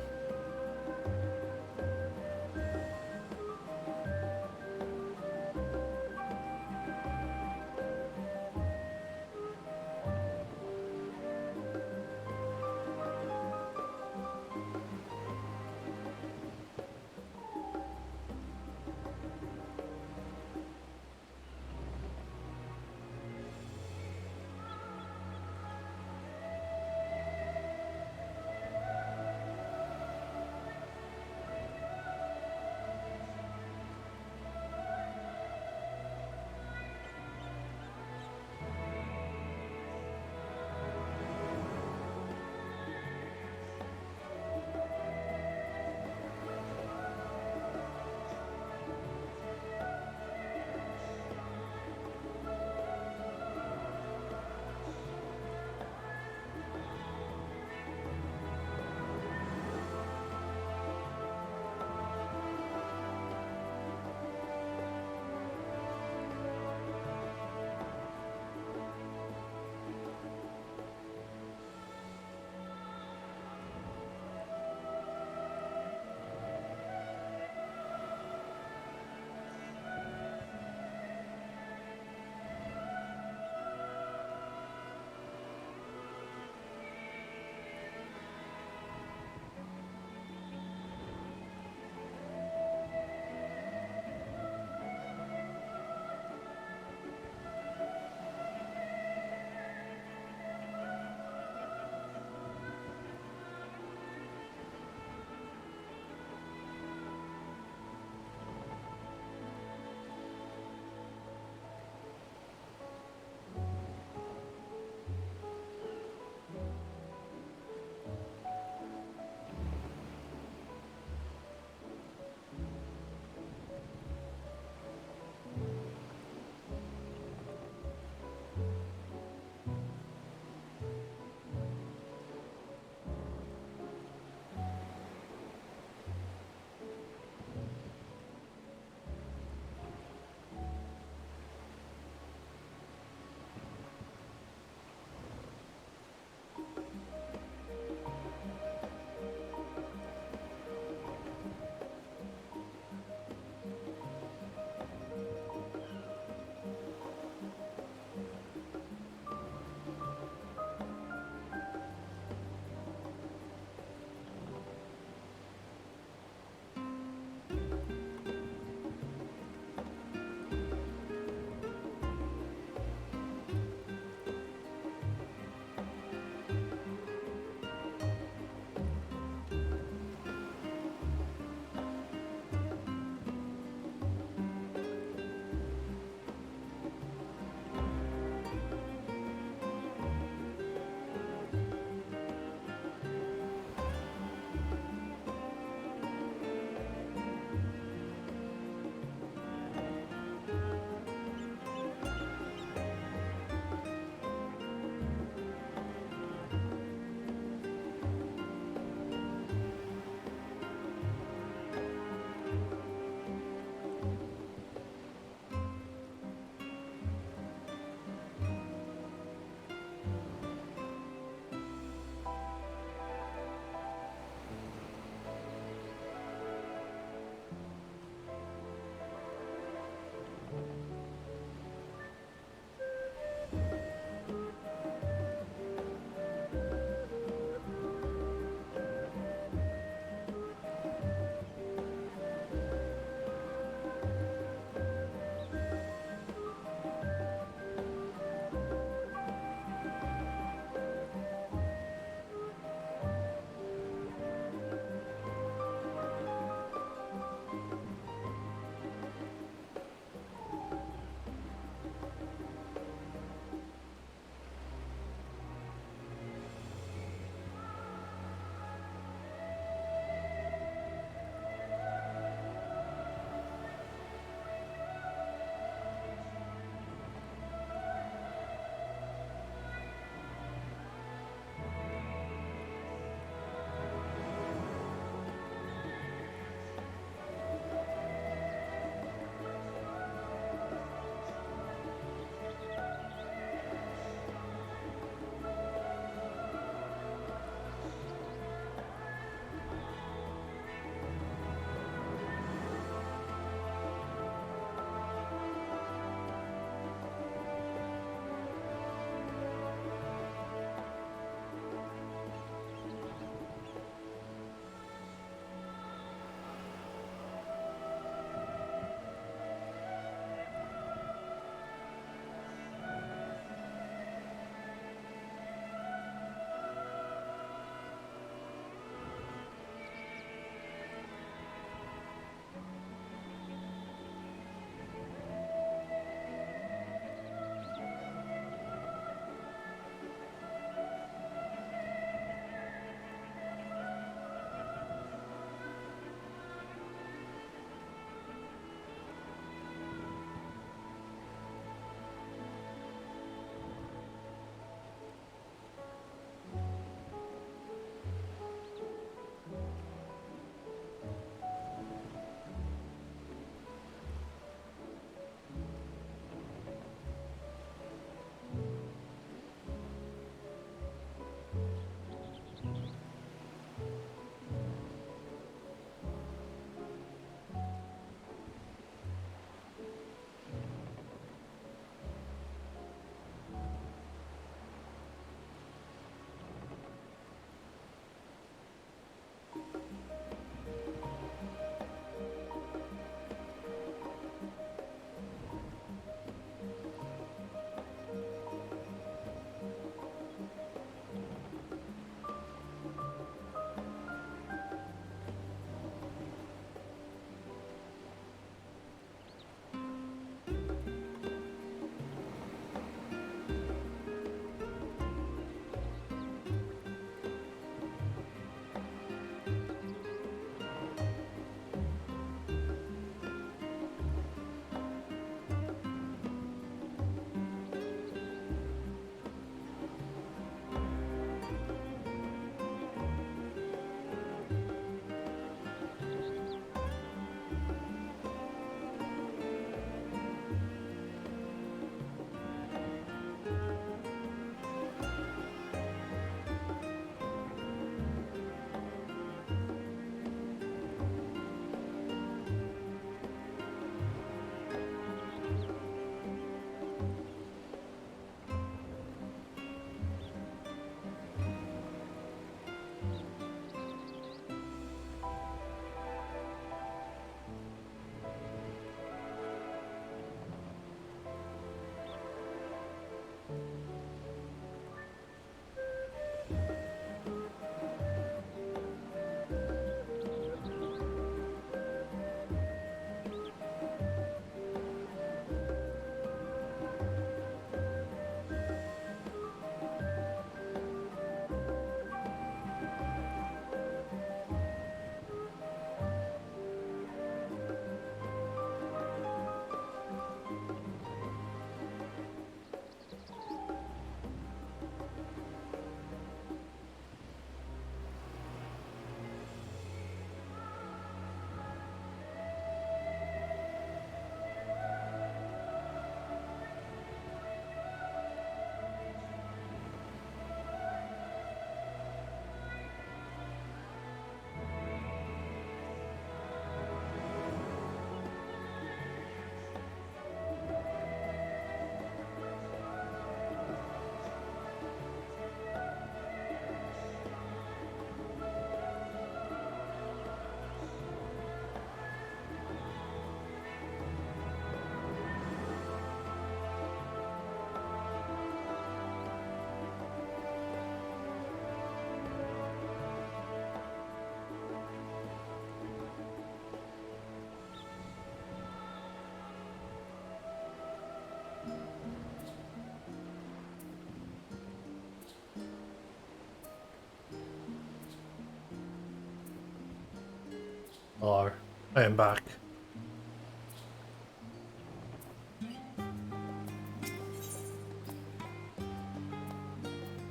Hello, I am back.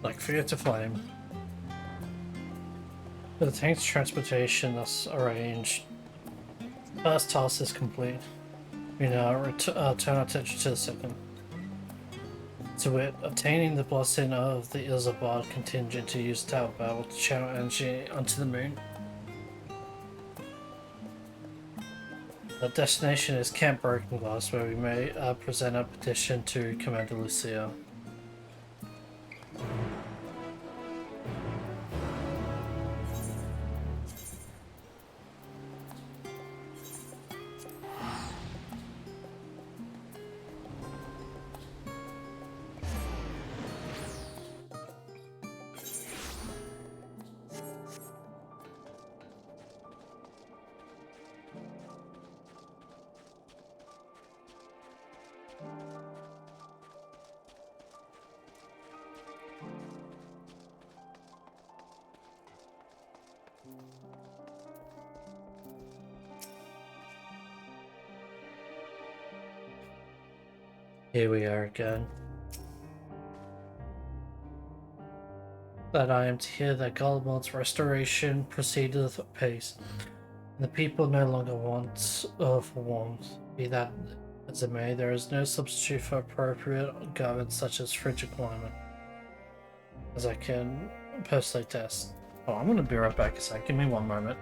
Like Fear to Flame. The tank's transportation thus arranged. First task is complete. We now turn our attention to the second. To wit, obtaining the blessing of the Ilzabard contingent to use Tower Battle to channel energy onto the moon. The destination is Camp Broken Glass, where we may present a petition to Commander Lucia. Here we are again. That I am to hear that Golemond's restoration proceedeth apace. The people no longer want for warmth. Be that as it may, there is no substitute for appropriate garments such as frigid climate. As I can personally test. Oh, I'm gonna be right back a sec. Give me one moment.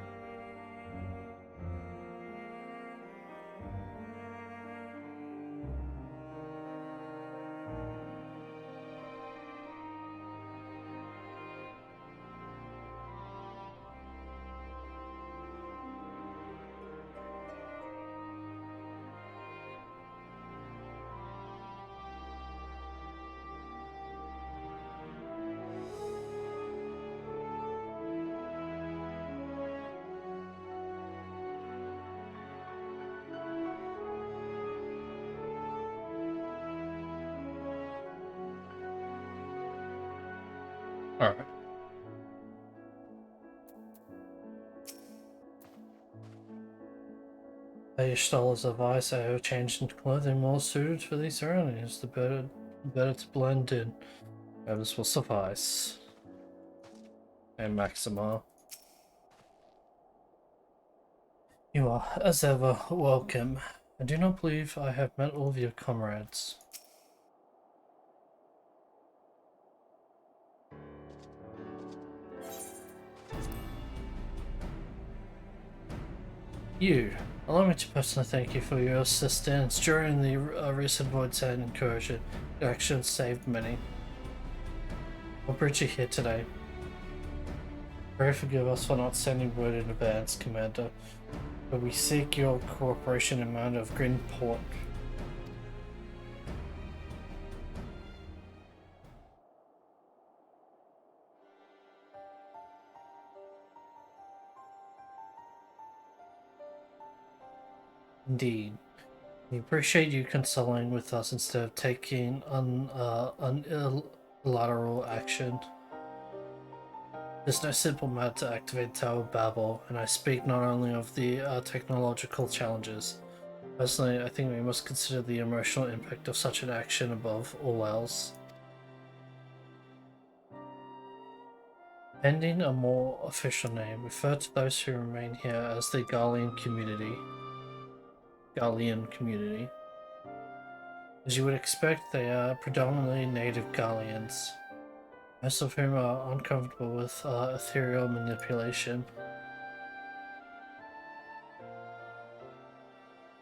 Alright. Ishtal's advice I have changed into clothing more suited for these surroundings. The better to blend in. This will suffice. And Maxima. You are, as ever, welcome. I do not believe I have met all of your comrades. Allow me to personally thank you for your assistance during the recent Void Sand incursion. Your actions saved many. I'll bring you here today. Pray forgive us for not sending word in advance, Commander, but we seek your cooperation in matter of Greenport. Indeed. We appreciate you consulting with us instead of taking unilateral action. There's no simple matter to activate Tower of Babel, and I speak not only of the technological challenges. Personally, I think we must consider the emotional impact of such an action above all else. Pending a more official name, refer to those who remain here as the Gallian community. As you would expect, they are predominantly native Gallians, most of whom are uncomfortable with ethereal manipulation.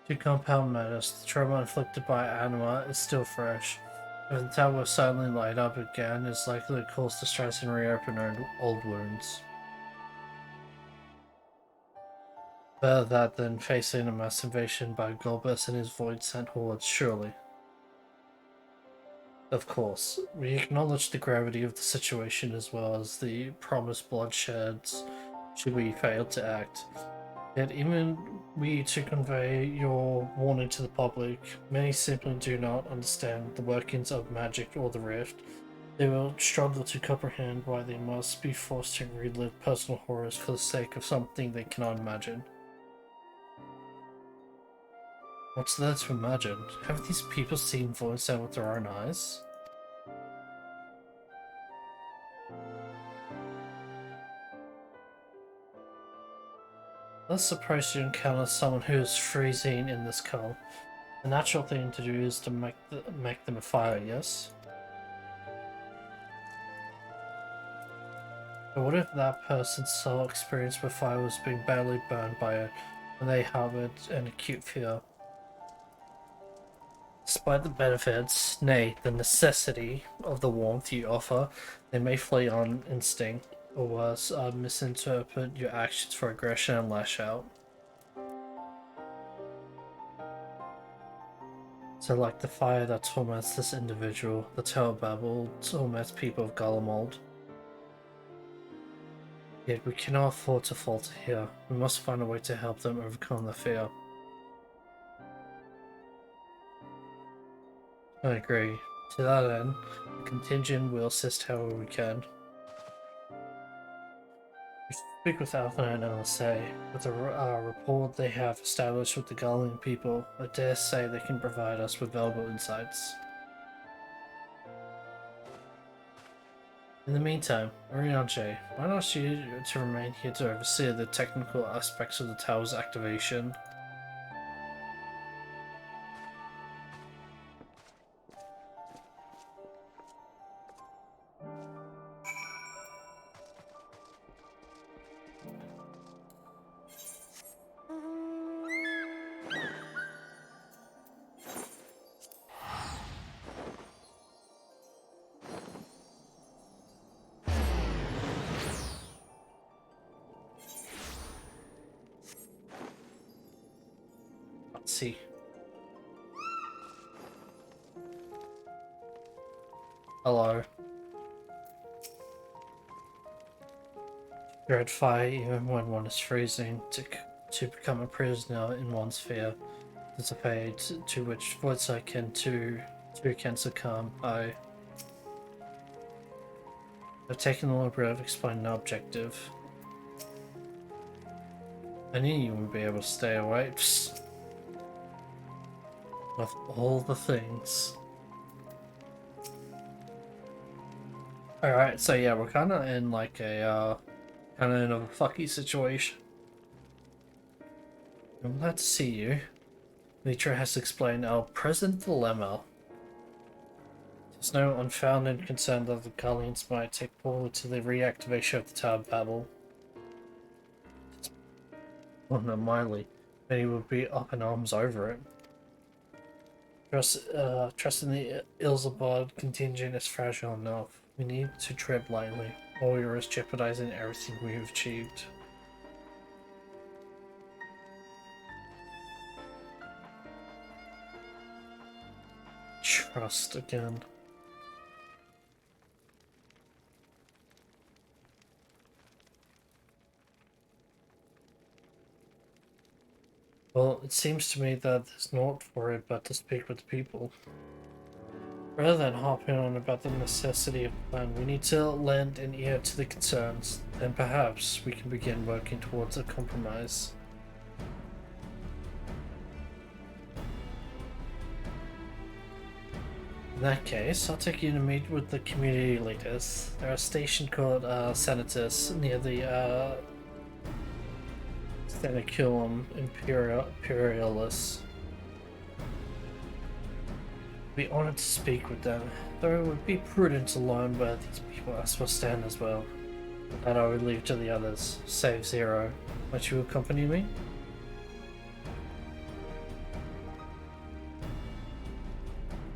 To compound matters, the trauma inflicted by Anima is still fresh. If the tower suddenly light up again, it's likely to cause distress and reopen her old wounds. Better that than facing a mass invasion by Golbus and his Void-sent hordes, surely. Of course, we acknowledge the gravity of the situation as well as the promised bloodsheds should we fail to act. Yet even we to convey your warning to the public, many simply do not understand the workings of magic or the rift. They will struggle to comprehend why they must be forced to relive personal horrors for the sake of something they cannot imagine. What's there to imagine? Have these people seen Voidsent with their own eyes? Let's suppose you encounter someone who is freezing in this cold. The natural thing to do is to make them a fire, yes? But what if that person's sole experience with fire was being badly burned by it, and they harbored an acute fear? Despite the benefits, nay, the necessity of the warmth you offer, they may flee on instinct, or worse, misinterpret your actions for aggression and lash out. So like the fire that torments this individual, the Tower Babel torments people of Gullimold. Yet we cannot afford to falter here. We must find a way to help them overcome the fear. I agree. To that end, the contingent will assist however we can. We speak with Alpha and LSA. With the rapport they have established with the Gullian people, I dare say they can provide us with valuable insights. In the meantime, Orianche, why not ask you to remain here to oversee the technical aspects of the tower's activation? Let's see. Hello. Dread fire even when one is freezing, to become a prisoner in one's fear. There's a fate to which Voidsent can succumb. I've taken a little bit of explaining the objective. I knew you wouldn't be able to stay away. Psst. Of all the things. Alright, so yeah, we're kinda in like a kinda in a fucky situation. I'm glad to see you. Mitra has explained our present dilemma. There's no unfounded concern that the Gullians might take poorly to the reactivation of the Tower of Babel. Well, no, Miley. Many would be up in arms over it. Trust in the Ilzabad contingent is fragile enough. We need to tread lightly, or we risk jeopardizing everything we have achieved. Trust again. Well, it seems to me that there's naught for it but to speak with the people. Rather than harping on about the necessity of the plan, we need to lend an ear to the concerns. Then perhaps we can begin working towards a compromise. In that case, I'll take you to meet with the community leaders. They're a station called Senatus near the Seneculum Imperialis. I'd be honored to speak with them, though it would be prudent to learn where these people are supposed to stand as well. That I would leave to the others, save Zero. Might you accompany me?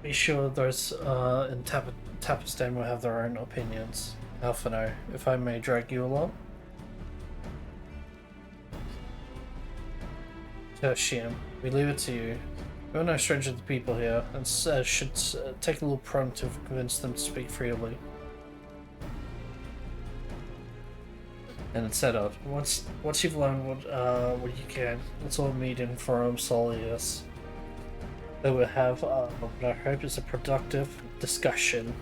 Be sure those in Tapistan will have their own opinions. Alphino, if I may drag you along. Tertium, we leave it to you. You're no stranger to the people here, and should take a little prompt to convince them to speak freely. And it's set up. Once you've learned what you can, let's all meet in Forum Solius. They will have what I hope is a productive discussion.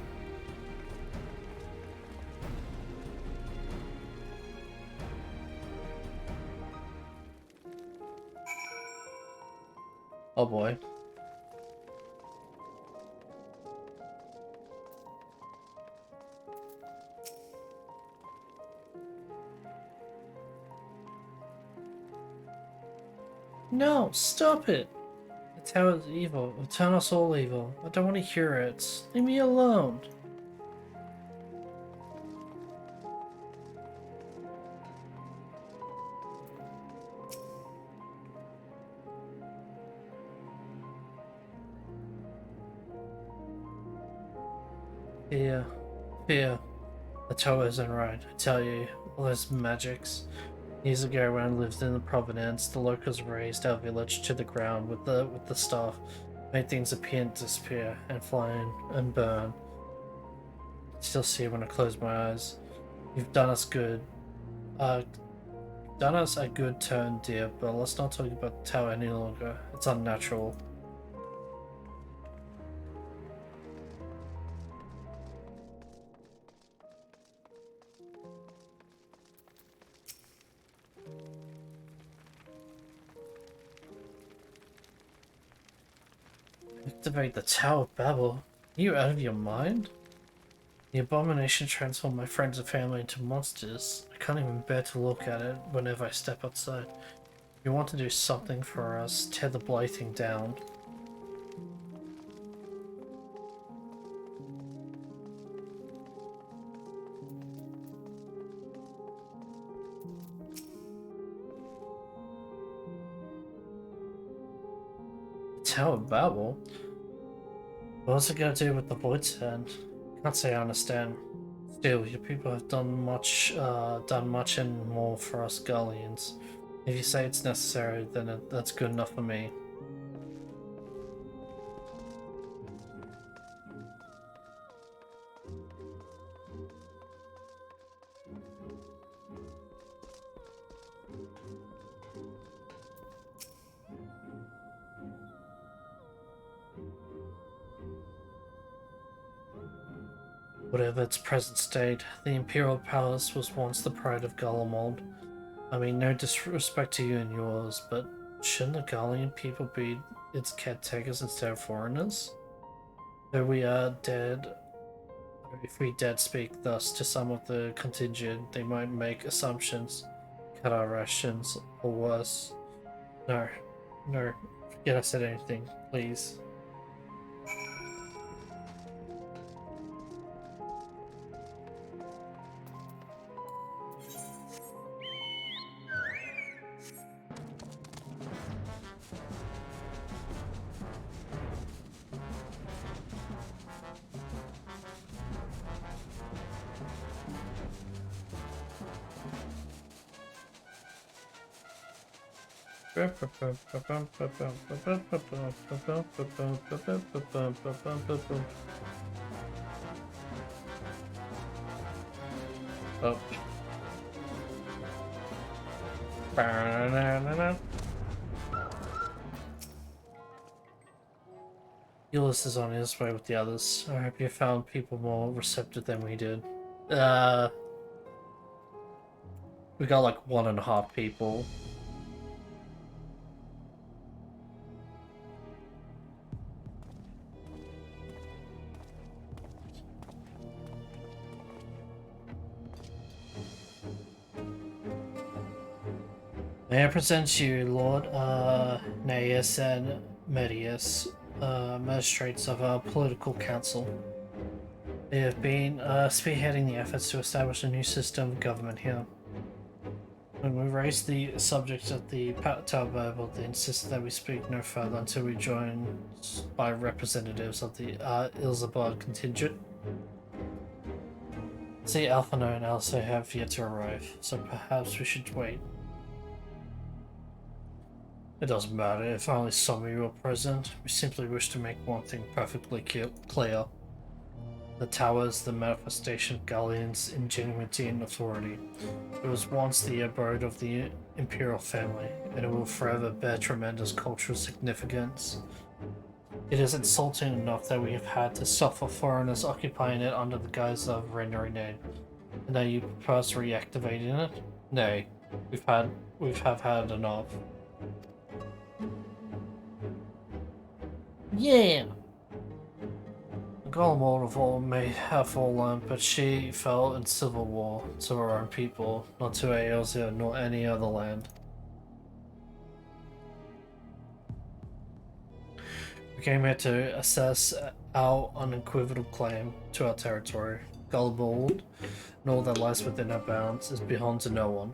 Oh boy. No, stop it! The tower is evil. It'll turn us all evil. I don't want to hear it. Leave me alone. Fear. Fear. The tower isn't right, I tell you. All those magics. Years ago when I lived in the Providence, the locals razed our village to the ground with the staff, made things appear and disappear, and fly and burn. I still see it when I close my eyes. You've done us good. Done us a good turn, dear, but let's not talk about the tower any longer. It's unnatural. Activate the Tower of Babel? Are you out of your mind? The abomination transformed my friends and family into monsters. I can't even bear to look at it whenever I step outside. If you want to do something for us, tear the bloody thing down. The Tower of Babel? What's it gonna do with the Void's Hand? Can't say I understand. Still, your people have done much and more for us Guardians. If you say it's necessary, then that's good enough for me. Whatever its present state, the Imperial Palace was once the pride of Garlemald. I mean, no disrespect to you and yours, but shouldn't the Garlean people be its caretakers instead of foreigners? Though we are dead, if we dead speak thus to some of the contingent, they might make assumptions, cut our rations, or worse. No, forget I said anything, please. Oh. Ulysses is on his way with the others. I hope you found people more receptive than we did. We got like 1.5 people. May I present you, Lord Gnaeus and Medius, magistrates of our political council. They have been spearheading the efforts to establish a new system of government here. When we raised the subject at the Tower of Babel, they insisted that we speak no further until we joined by representatives of the Ilzabad contingent. See, Alphano and Elsa have yet to arrive, so perhaps we should wait. It doesn't matter if only some of you are present. We simply wish to make one thing perfectly clear. The tower is the manifestation of Gallian's ingenuity and authority. It was once the abode of the imperial family, and it will forever bear tremendous cultural significance. It is insulting enough that we have had to suffer foreigners occupying it under the guise of rendering aid. And now you propose reactivating it? Nay, we have had enough. Yeah! Golmoldovol may have fallen, but she fell in civil war to her own people, not to Eosia nor any other land. We came here to assess our unequivocal claim to our territory. Gulbold, and all that lies within our bounds, is beyond to no one.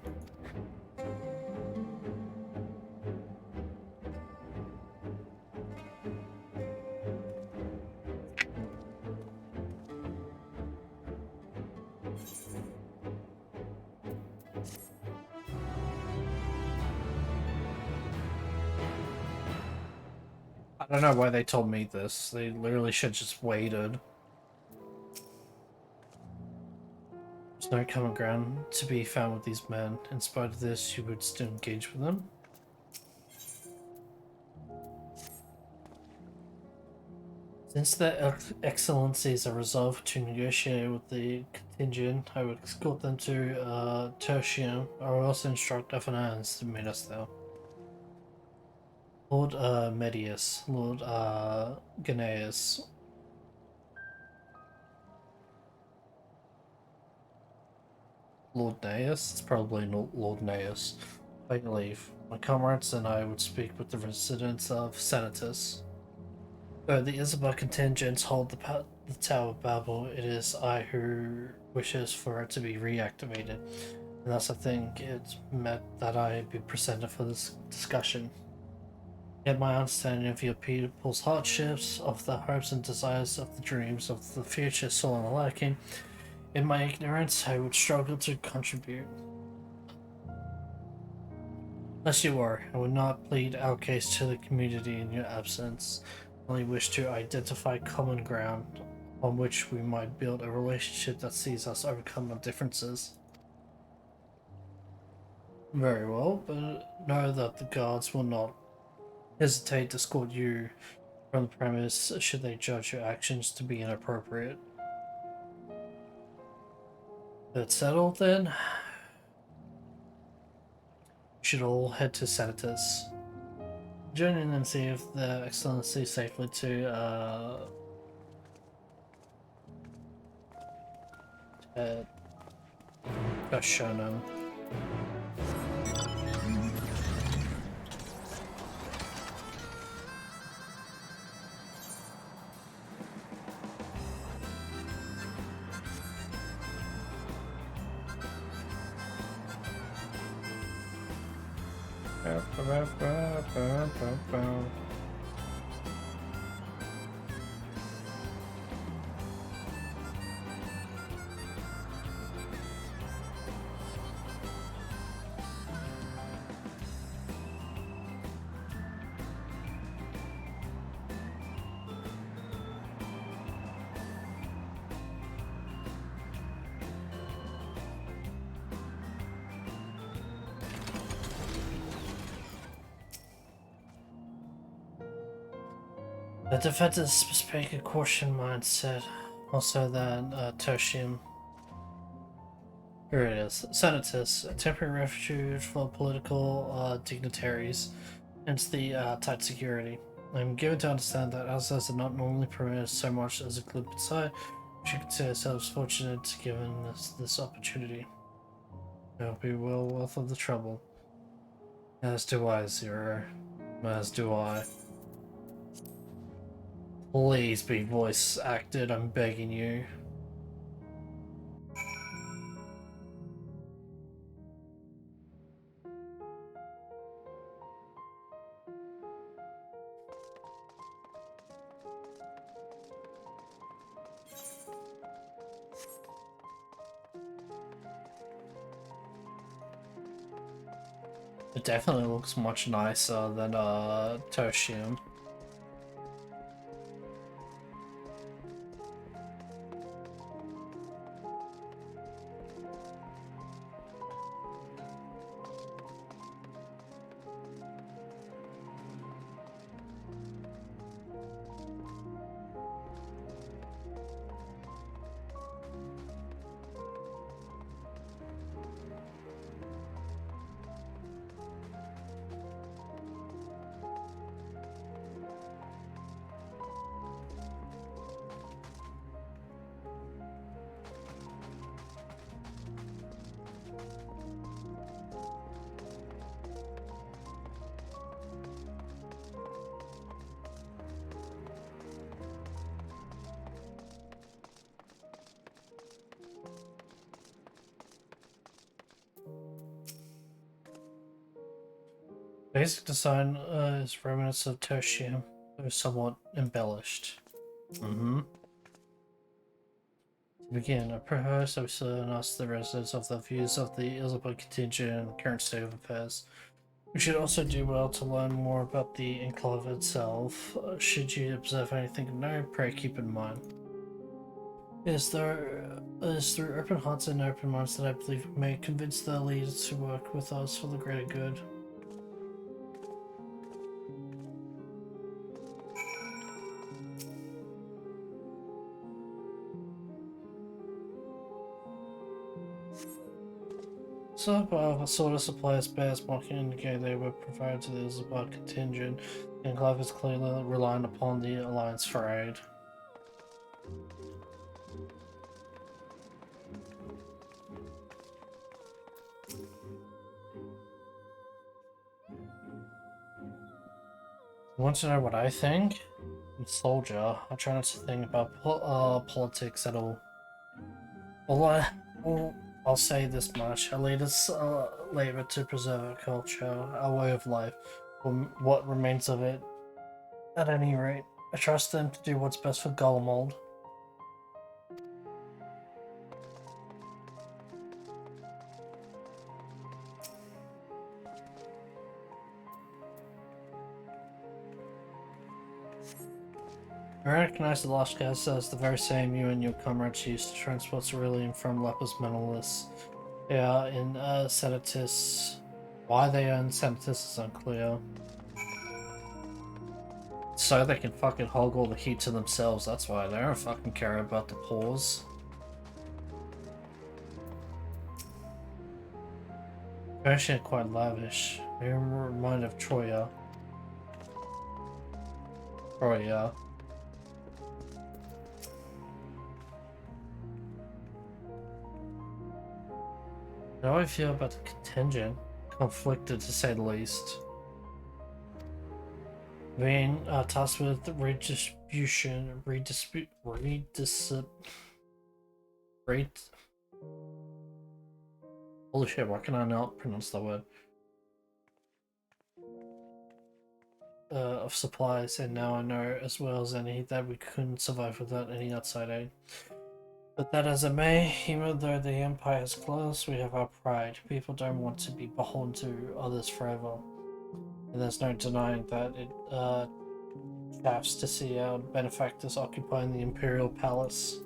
I don't know why they told me this. They literally should just waited. There's no common ground to be found with these men. In spite of this, you would still engage with them? Since their excellencies are resolved to negotiate with the contingent, I would escort them to Tertium. I will also instruct Athanans to meet us there. Lord Medius, Lord Gnaeus. Lord Gnaeus? It's probably not Lord Gnaeus. Wait, leave. My comrades and I would speak with the residents of Senatus. Though the Isabel contingents hold the Tower of Babel, it is I who wishes for it to be reactivated, and thus I think it's meant that I be presented for this discussion. Yet my understanding of your people's hardships, of the hopes and desires, of the dreams of the future is sorely lacking. In my ignorance, I would struggle to contribute. Lest you worry, I would not plead our case to the community in your absence. I only wish to identify common ground on which we might build a relationship that sees us overcome our differences. Very well, but know that the guards will not hesitate to escort you from the premise should they judge your actions to be inappropriate. That's settled then. We should all head to Senatus. Join in and see if their excellency safely to Shonen. The defenders speak a caution mindset, also than Tertium. Here it is. Senatus, a temporary refuge for political dignitaries, hence the tight security. I'm given to understand that outsiders are not normally permitted so much as a glimpse inside. We should consider ourselves fortunate given this opportunity. It'll be well worth of the trouble. As do I, Zero. As do I. Please be voice acted, I'm begging you. It definitely looks much nicer than Tertium. Basic design is remnants of tertium, though somewhat embellished. To begin, I propose that we soon ask the residents of the views of the Elizabeth contingent and current state of affairs. We should also do well to learn more about the enclave itself. Should you observe anything of note, pray keep in mind. It is through open hearts and open minds that I believe we may convince the leaders to work with us for the greater good. So, a sort of supply of spares marking indicate they were provided to the Elizabeth contingent, and Clive is clearly relying upon the Alliance for aid. Want to know what I think? I'm a soldier. I try not to think about politics at all. I'll say this much. Our leaders labor to preserve our culture, our way of life, or what remains of it. At any rate, I trust them to do what's best for Gulmold. I recognize the Lost Cast as the very same you and your comrades used to transport Cerulean from Lepus Menelaus. They are in Senatus. Why they are in Senatus is unclear. So they can fucking hog all the heat to themselves, that's why. They don't fucking care about the pause. Actually quite lavish. They remind of Troya. Troya. How do I feel about the contingent? Conflicted to say the least. Being tasked with redistribution, holy shit, why can I not pronounce that word? Of supplies, and now I know as well as any that we couldn't survive without any outside aid. But that as it may, even though the Empire is closed, we have our pride. People don't want to be beholden to others forever. And there's no denying that it chafes to see our benefactors occupying the Imperial Palace.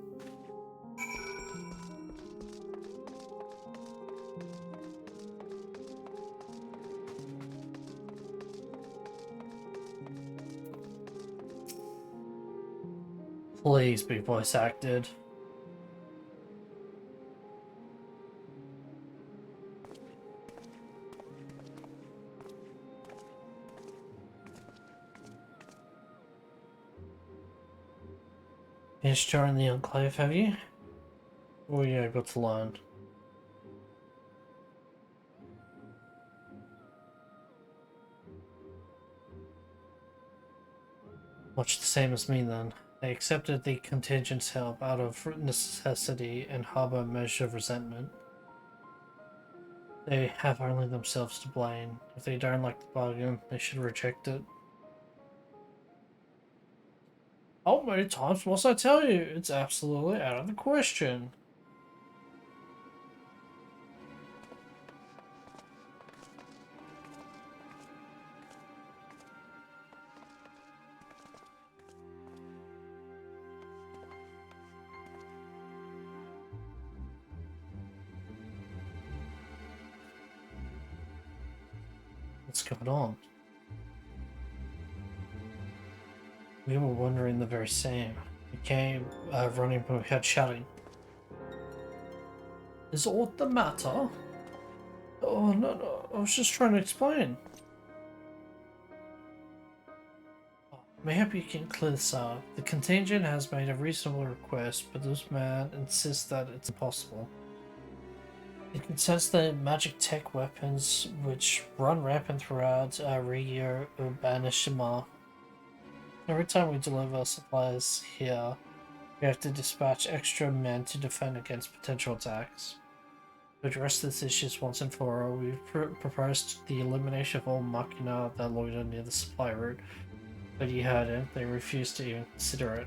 Please be voice acted. Finished touring the Enclave, have you? What were you able to learn? Much the same as me then. They accepted the contingent's help out of necessity and harbor a measure of resentment. They have only themselves to blame. If they don't like the bargain, they should reject it. How many times must I tell you? It's absolutely out of the question. What's going on? We were wondering the very same. We came running but we heard shouting. Is aught the matter? Oh no, I was just trying to explain. Maybe you can clear this up. The contingent has made a reasonable request, but this man insists that it's impossible. It concerns the magic tech weapons which run rampant throughout Rio Urbanishima. Every time we deliver supplies here, we have to dispatch extra men to defend against potential attacks. To address this issue once and for all, we've proposed the elimination of all machina that loiter near the supply route. But you heard it, they refused to even consider it.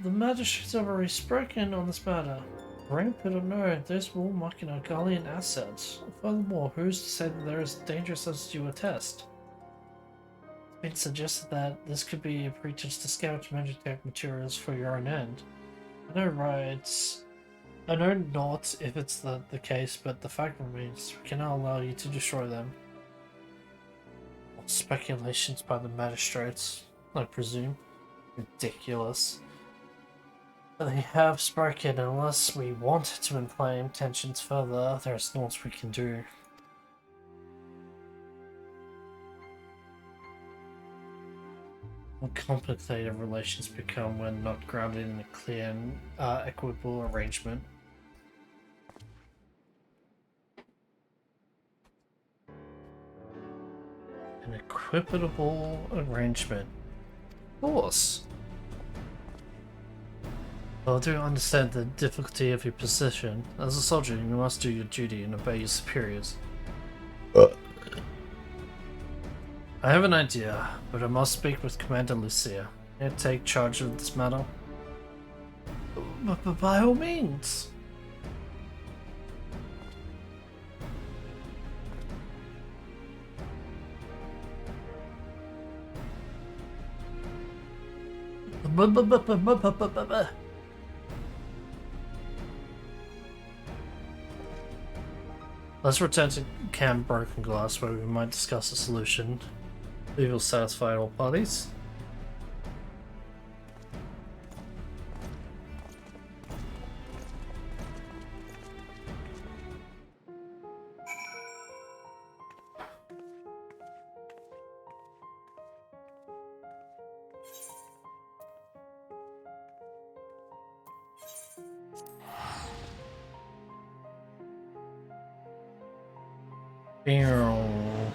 The magistrate's already spoken on this matter. Rampant or no, those war machina are Gallian assets. Furthermore, who's to say that they're as dangerous as you attest? It's been suggested that this could be a pretext to scavenge magitech materials for your own end. I know, right? I know not if it's the case, but the fact remains, we cannot allow you to destroy them. Speculations by the magistrates, I presume. Ridiculous. They have spoken. Unless we want to inflame tensions further, there's naught we can do. How complicated relations become when not grounded in a clear and equitable arrangement. An equitable arrangement. Of course. Well, I do understand the difficulty of your position. As a soldier, you must do your duty and obey your superiors. I have an idea, but I must speak with Commander Lucia. Can you take charge of this matter? But by all means! Let's return to Camp Broken Glass, where we might discuss a solution. We will satisfy all parties.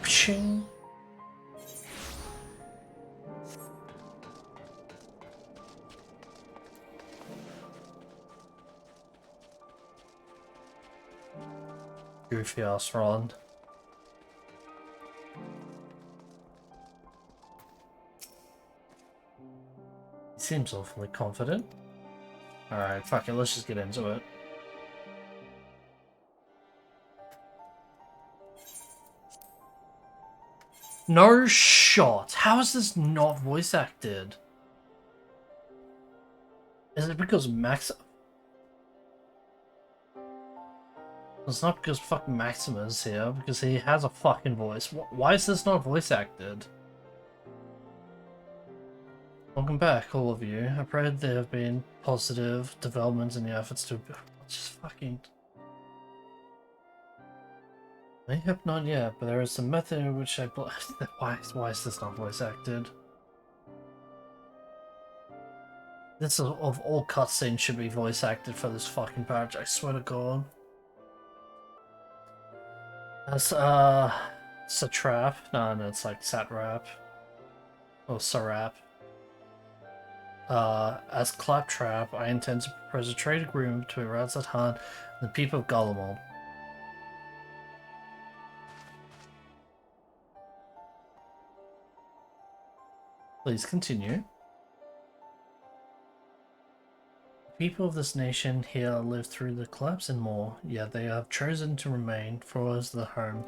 Ching. Goofy ass Roland. He seems awfully confident. Alright, fuck it, let's just get into it. No shot! How is this not voice acted? Is it because Max... It's not because fucking Maximus is here, because he has a fucking voice. Why is this not voice acted? Welcome back, all of you. I pray there have been positive developments in the efforts to... Just fucking... I hope not yet, but there is a method in which I... Why is this not voice acted? This of all cutscenes should be voice acted for this fucking patch, I swear to god. As, Satrap. No, it's like Satrap. Or Sarap. As Claptrap, I intend to propose a trade agreement between Razat Han and the people of Garlemald. Please continue. The people of this nation here lived through the collapse and more, yet they have chosen to remain, for as their home.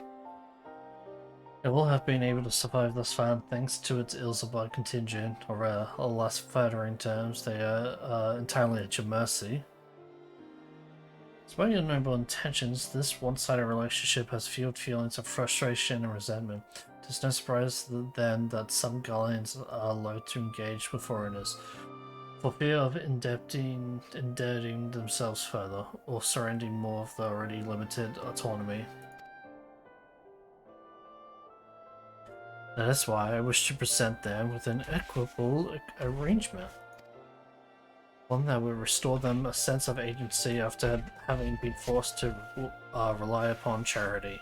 It will have been able to survive thus far thanks to its Ilzabad contingent, or less flattering terms, they are entirely at your mercy. Despite your noble intentions, this one-sided relationship has fueled feelings of frustration and resentment. It is no surprise then that some Gallians are loath to engage with foreigners, for fear of indebting themselves further, or surrendering more of the already limited autonomy. That is why I wish to present them with an equitable arrangement. One that will restore them a sense of agency after having been forced to rely upon charity.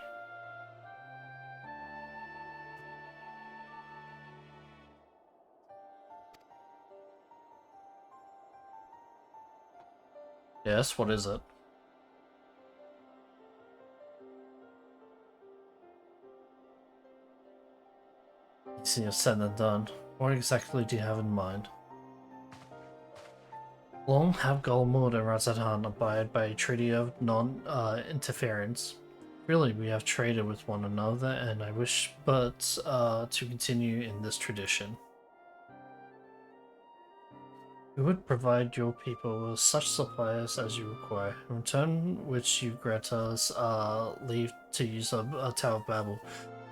Yes, what is it? Easier said than done. What exactly do you have in mind? Long have Golmud and Razadhan abide by a treaty of non-interference. Really, we have traded with one another, and I wish but to continue in this tradition. We would provide your people with such supplies as you require, in return which you grant us leave to use a Tower of Babel,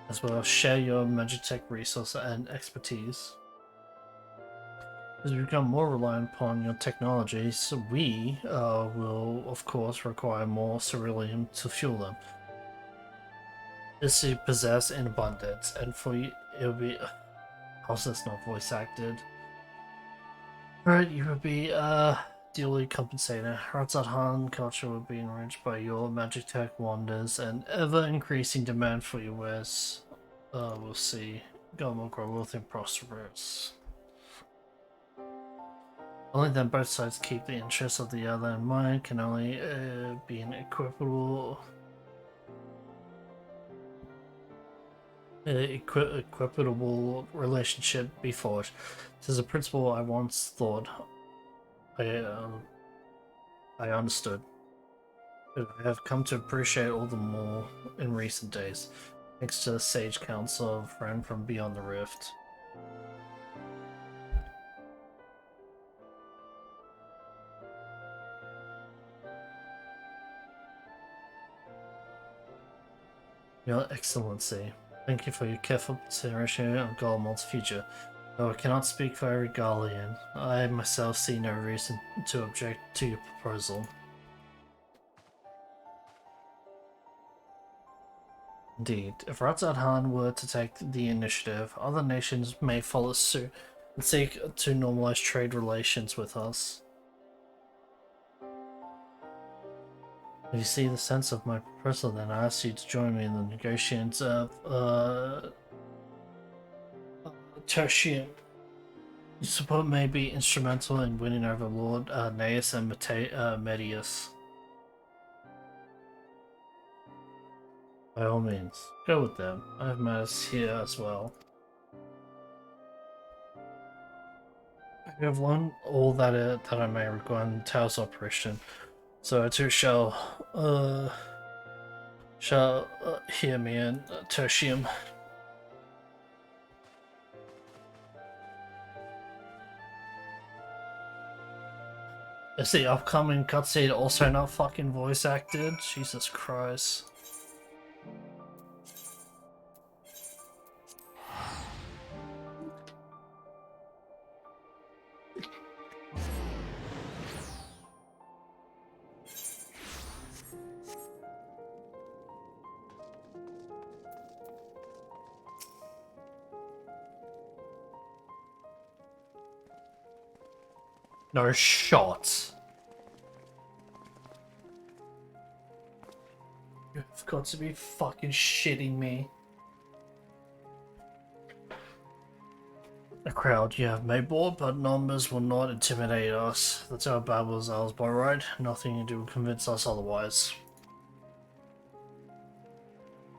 as well as share your Magitech resource and expertise. As we become more reliant upon your technologies, we will, of course, require more ceruleum to fuel them. This you possess in abundance, and for you, it'll be... How's this not voice acted? Alright, you will be duly compensated. Ratzadhan culture will be enriched by your Magitech wonders, and ever-increasing demand for your wares. We'll see. God will grow wealthy and prosperous. Only then both sides keep the interests of the other in mind can only be an equitable relationship be forged. It is a principle I once thought I understood, but I have come to appreciate all the more in recent days, thanks to the sage counsel of a friend from beyond the rift. Your Excellency, thank you for your careful consideration of Golemond's future. Though I cannot speak for every Gallian, I myself see no reason to object to your proposal. Indeed, if Ratzadhan were to take the initiative, other nations may follow suit and seek to normalize trade relations with us. If you see the sense of my proposal, then I ask you to join me in the negotiations of Tertium. Your support may be instrumental in winning over Lord Naeus and Medius. By all means, go with them. I have matters here as well. I have learned all that I may regard Tao's operation, so I too shall hear me in Tertium. Is the upcoming cutscene also not fucking voice acted? Jesus Christ. No shot. You've got to be fucking shitting me. A crowd you have made bold, but numbers will not intimidate us. That's our Babel is ours by right. Nothing you do will convince us otherwise.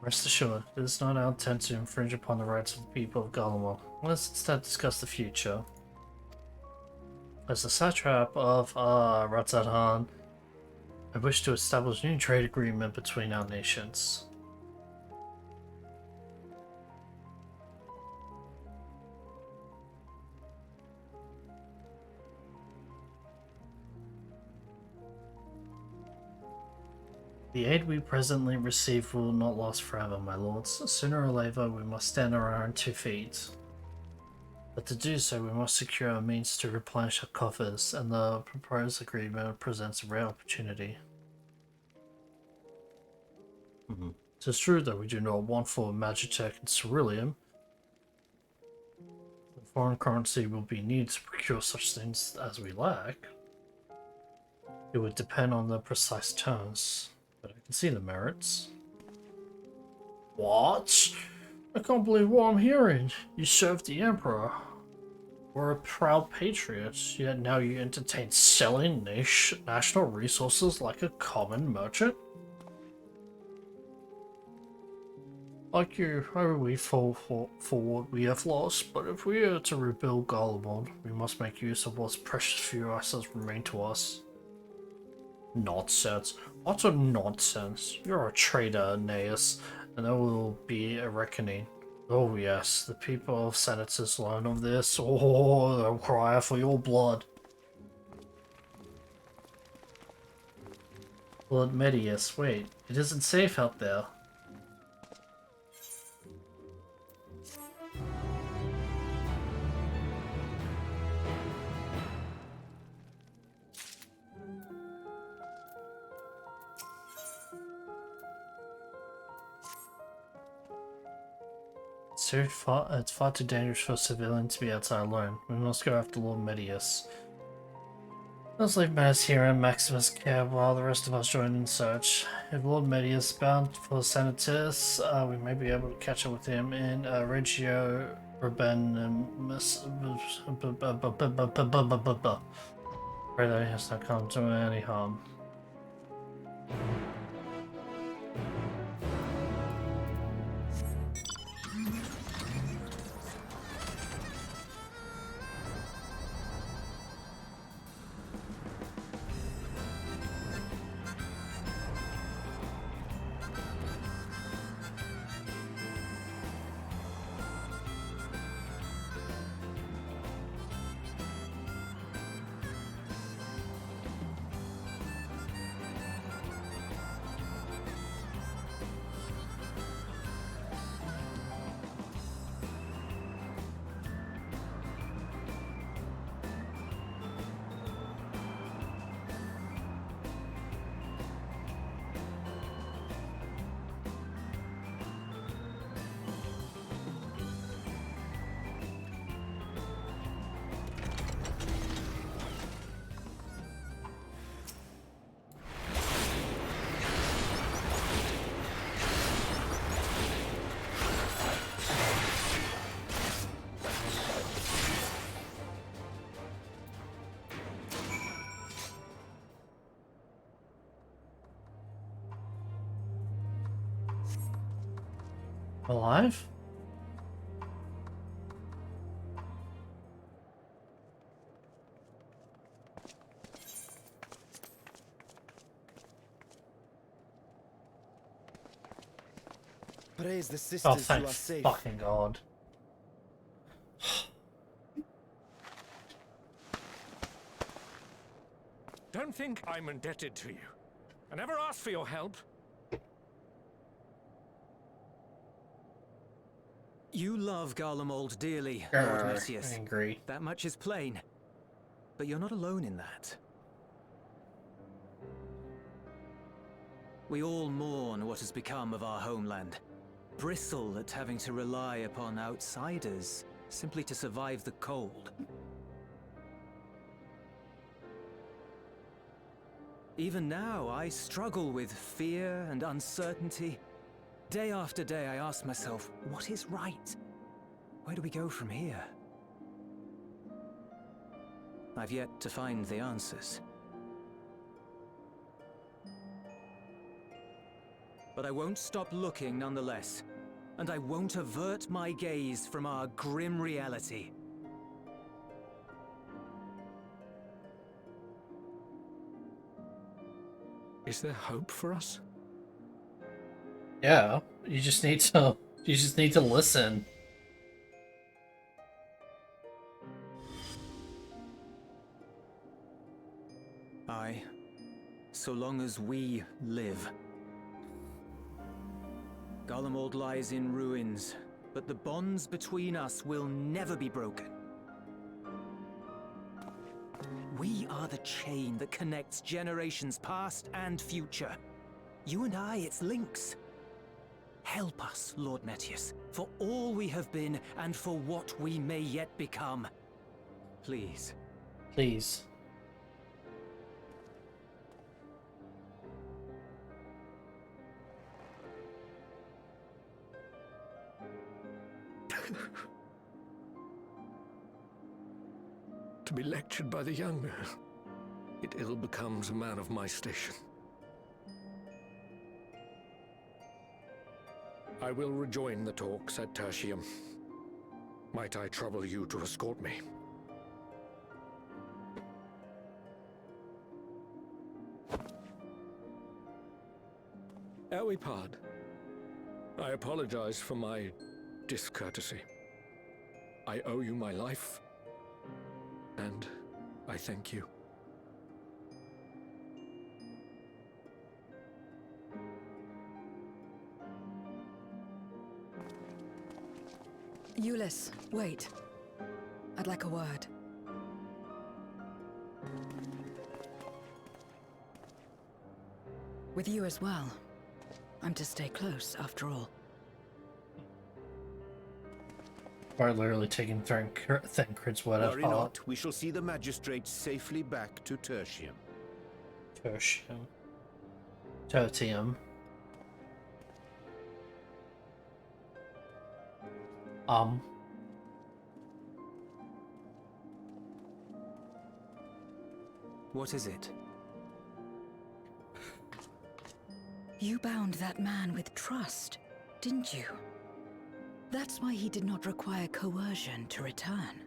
Rest assured, it is not our intent to infringe upon the rights of the people of Galamor. Let's instead discuss the future. As the satrap of Ratzadhan, I wish to establish a new trade agreement between our nations. The aid we presently receive will not last forever, my lords. Sooner or later, we must stand on our own 2 feet. But to do so, we must secure a means to replenish our coffers, and the proposed agreement presents a rare opportunity. It is true that we do not want for Magitech and Ceruleum. The foreign currency will be needed to procure such things as we lack. It would depend on the precise terms, but I can see the merits. What? I can't believe what I'm hearing. You served the Emperor. were a proud patriot, yet now you entertain selling national resources like a common merchant? Like you, we fall for what we have lost, but if we are to rebuild Garlemald, we must make use of what's precious few assets remain to us. Nonsense. What a nonsense. You're a traitor, Aeneas, and there will be a reckoning. Oh yes, the people of Senators learn of this. Oh, they'll cry for your blood. Lord Medius, wait, it isn't safe out there. It's far too dangerous for civilians to be outside alone. We must go after Lord Medius. Let's leave Matters here in Maximus' care while the rest of us join in search. If Lord Medius is bound for Senatus, we may be able to catch up with him in Reggio Urbanus. Pray that he has not come to any harm. Alive? Praise the sisters, Oh, you thank are safe. fucking God. Don't think I'm indebted to you. I never asked for your help. You love Garlemald dearly, Lord Messius. Angry. That much is plain. But you're not alone in that. We all mourn what has become of our homeland. Bristle at having to rely upon outsiders simply to survive the cold. Even now, I struggle with fear and uncertainty. Day after day, I ask myself, what is right? Where do we go from here? I've yet to find the answers. But I won't stop looking nonetheless, and I won't avert my gaze from our grim reality. Is there hope for us? Yeah, you just need to listen. Aye, so long as we live. Garlemald lies in ruins, but the bonds between us will never be broken. We are the chain that connects generations past and future. You and I, it's links. Help us, Lord Metius, for all we have been and for what we may yet become. Please. Please. to be lectured by the younger. It ill becomes a man of my station. I will rejoin the talks at Tertium. Might I trouble you to escort me? Ere we part, I apologize for my discourtesy. I owe you my life, and I thank you. Euless, wait. I'd like a word. With you as well. I'm to stay close, after all. We're literally taking Thancred's word at Worry heart. not, we shall see the magistrate safely back to Tertium. Tertium. Tertium. What is it? You bound that man with trust, didn't you? That's why he did not require coercion to return.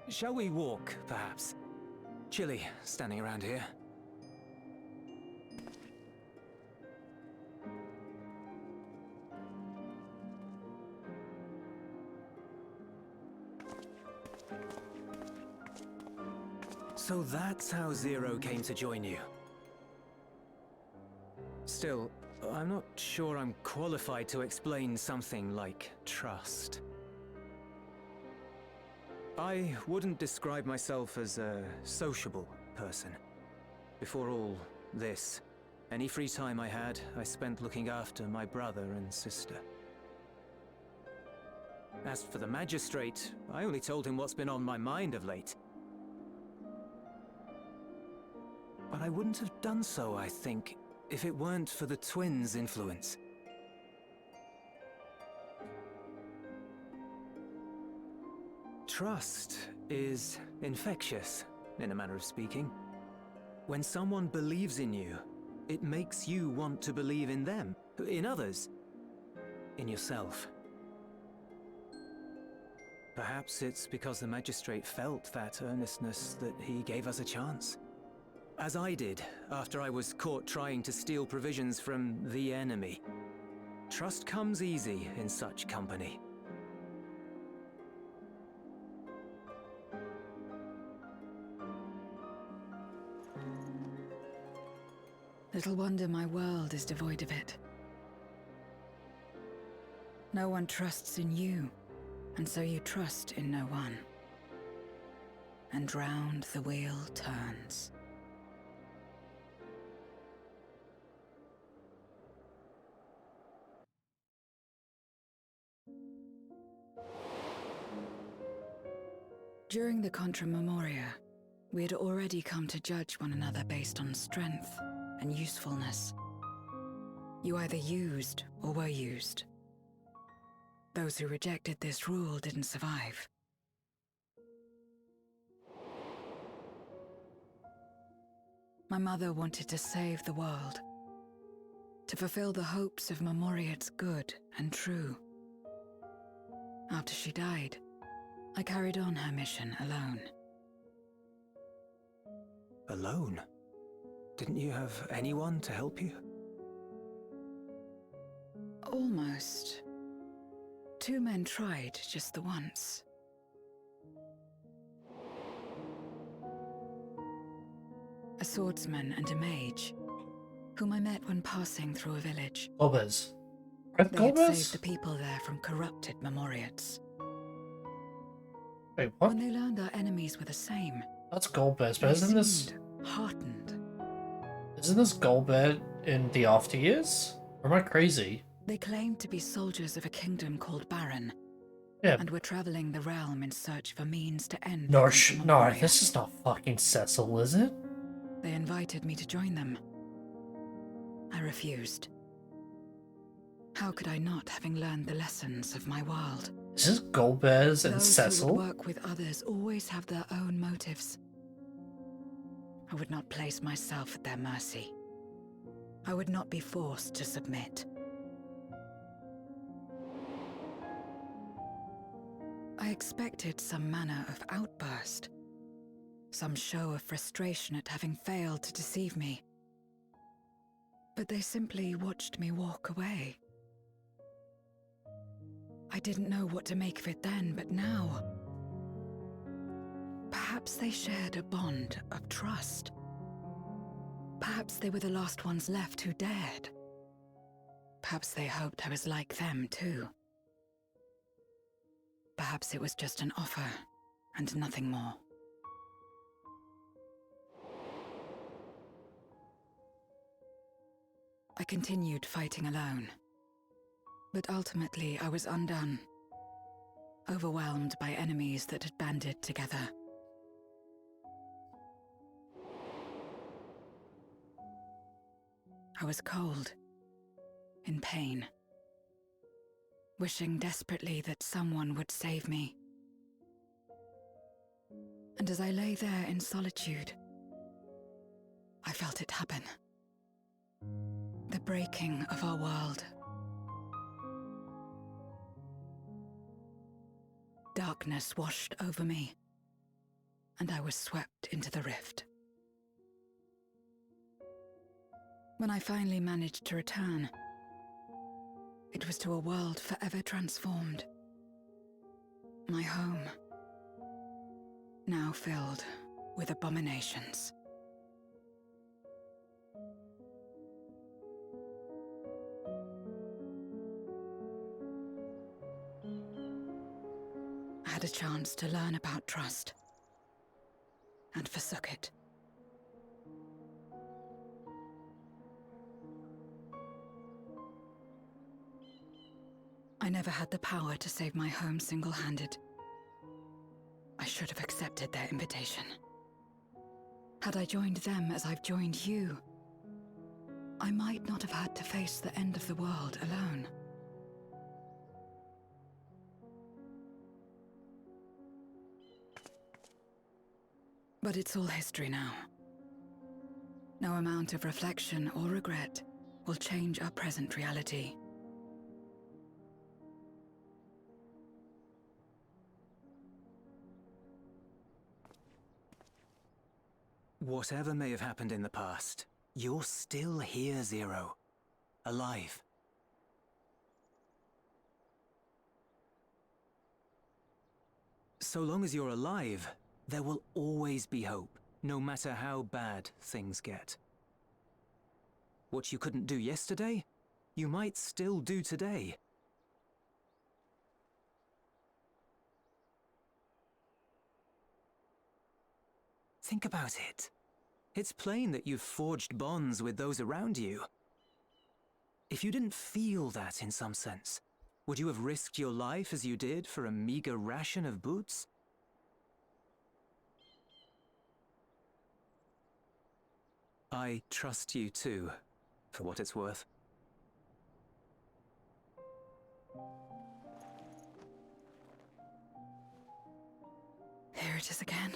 Shall we walk, perhaps? Chilly, standing around here. So that's how Zero came to join you. Still, I'm not sure I'm qualified to explain something like trust. I wouldn't describe myself as a sociable person. Before all this, any free time I had, I spent looking after my brother and sister. As for the magistrate, I only told him what's been on my mind of late. But I wouldn't have done so, I think, if it weren't for the twins' influence. Trust is infectious, in a manner of speaking. When someone believes in you, it makes you want to believe in them, in others, in yourself. Perhaps it's because the magistrate felt that earnestness that he gave us a chance. As I did, after I was caught trying to steal provisions from the enemy. Trust comes easy in such company. Little wonder my world is devoid of it. No one trusts in you, and so you trust in no one. And round the wheel turns. During the Contra Memoria, we had already come to judge one another based on strength and usefulness. You either used or were used. Those who rejected this rule didn't survive. My mother wanted to save the world, to fulfill the hopes of Memoria's good and true. After she died, I carried on her mission alone. Alone? Didn't you have anyone to help you? Almost. 2 men tried just the once. A swordsman and a mage, whom I met when passing through a village. Golbez. They had saved the people there from corrupted Memoriates. Wait, what? When they learned our enemies were the same, That's Golbez, but they isn't this... seemed heartened. Isn't this Golbez in the after years? Or am I crazy? They claimed to be soldiers of a kingdom called Baron, Yeah. and were traveling the realm in search for means to end the No, Consummate no, Warrior. this is not fucking Cecil, is it? They invited me to join them. I refused. How could I not, having learned the lessons of my world? Is this Golbez and Those Cecil? who would work with others always have their own motives. I would not place myself at their mercy. I would not be forced to submit. I expected some manner of outburst, some show of frustration at having failed to deceive me. But they simply watched me walk away. I didn't know what to make of it then, but now... Perhaps they shared a bond of trust. Perhaps they were the last ones left who dared. Perhaps they hoped I was like them, too. Perhaps it was just an offer, and nothing more. I continued fighting alone. But ultimately, I was undone. Overwhelmed by enemies that had banded together. I was cold, in pain, wishing desperately that someone would save me. And as I lay there in solitude, I felt it happen. The breaking of our world. Darkness washed over me, and I was swept into the rift. When I finally managed to return, it was to a world forever transformed. My home, now filled with abominations. I had a chance to learn about trust, and forsook it. I never had the power to save my home single-handed. I should have accepted their invitation. Had I joined them as I've joined you, I might not have had to face the end of the world alone. But it's all history now. No amount of reflection or regret will change our present reality. Whatever may have happened in the past, you're still here, Zero. Alive. So long as you're alive, there will always be hope, no matter how bad things get. What you couldn't do yesterday, you might still do today. Think about it. It's plain that you've forged bonds with those around you. If you didn't feel that in some sense, would you have risked your life as you did for a meager ration of boots? I trust you too, for what it's worth. Here it is again.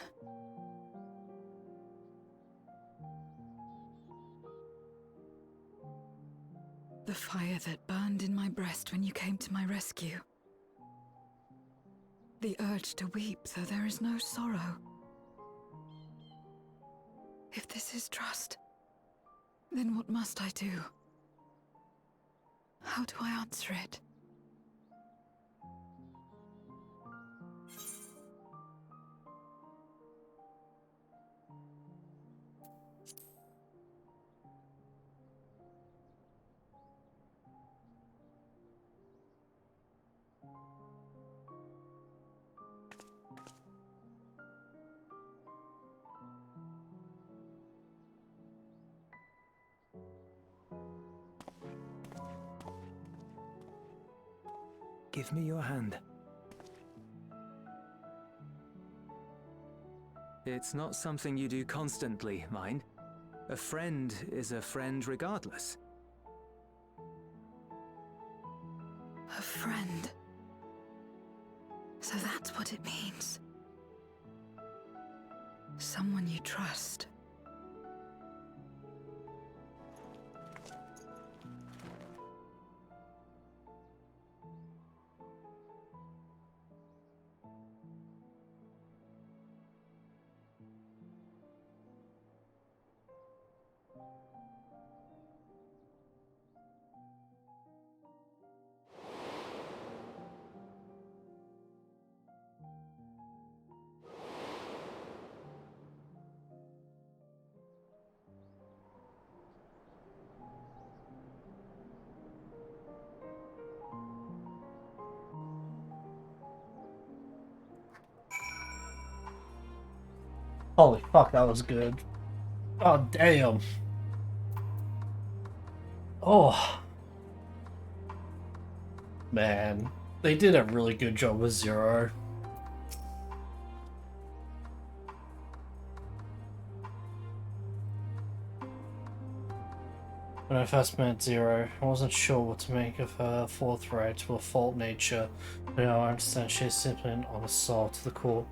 The fire that burned in my breast when you came to my rescue. The urge to weep, though there is no sorrow. If this is trust, then what must I do? How do I answer it? Give me your hand. It's not something you do constantly, mind. A friend is a friend regardless. A friend. So that's what it means. Someone you trust. Holy fuck, that was good. Oh, damn. Oh. Man. They did a really good job with Zero. When I first met Zero, I wasn't sure what to make of her forthright to a fault nature, but now I understand she's simply an honest soul to the core.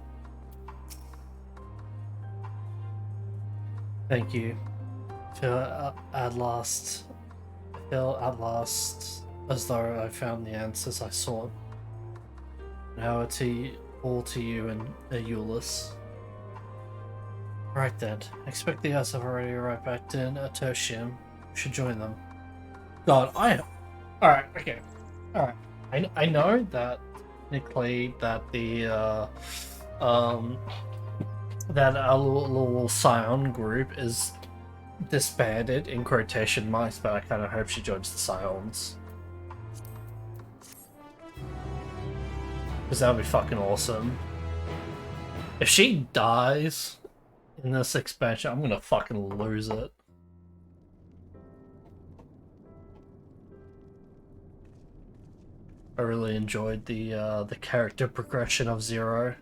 Thank you. At last as though I found the answers I sought. Now all to you and Aeolus. Right then, expect the others have already arrived back in Tertium. Should join them. God, alright, okay. Alright. I know that technically that the that our little Scion group is disbanded in quotation marks, but I kinda hope she joins the Scions. Because that would be fucking awesome. If she dies in this expansion, I'm gonna fucking lose it. I really enjoyed the character progression of Zero.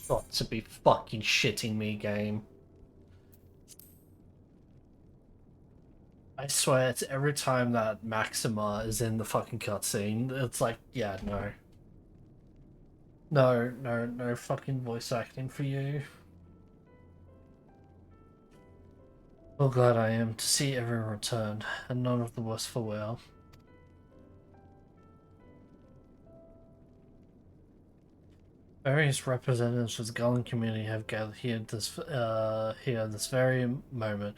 Got to be fucking shitting me, game. I swear, it's every time that Maxima is in the fucking cutscene, it's like, yeah, no. No fucking voice acting for you. How glad I am to see everyone returned, and none of the worse for wear. Various representatives of the Golem community have gathered here this very moment.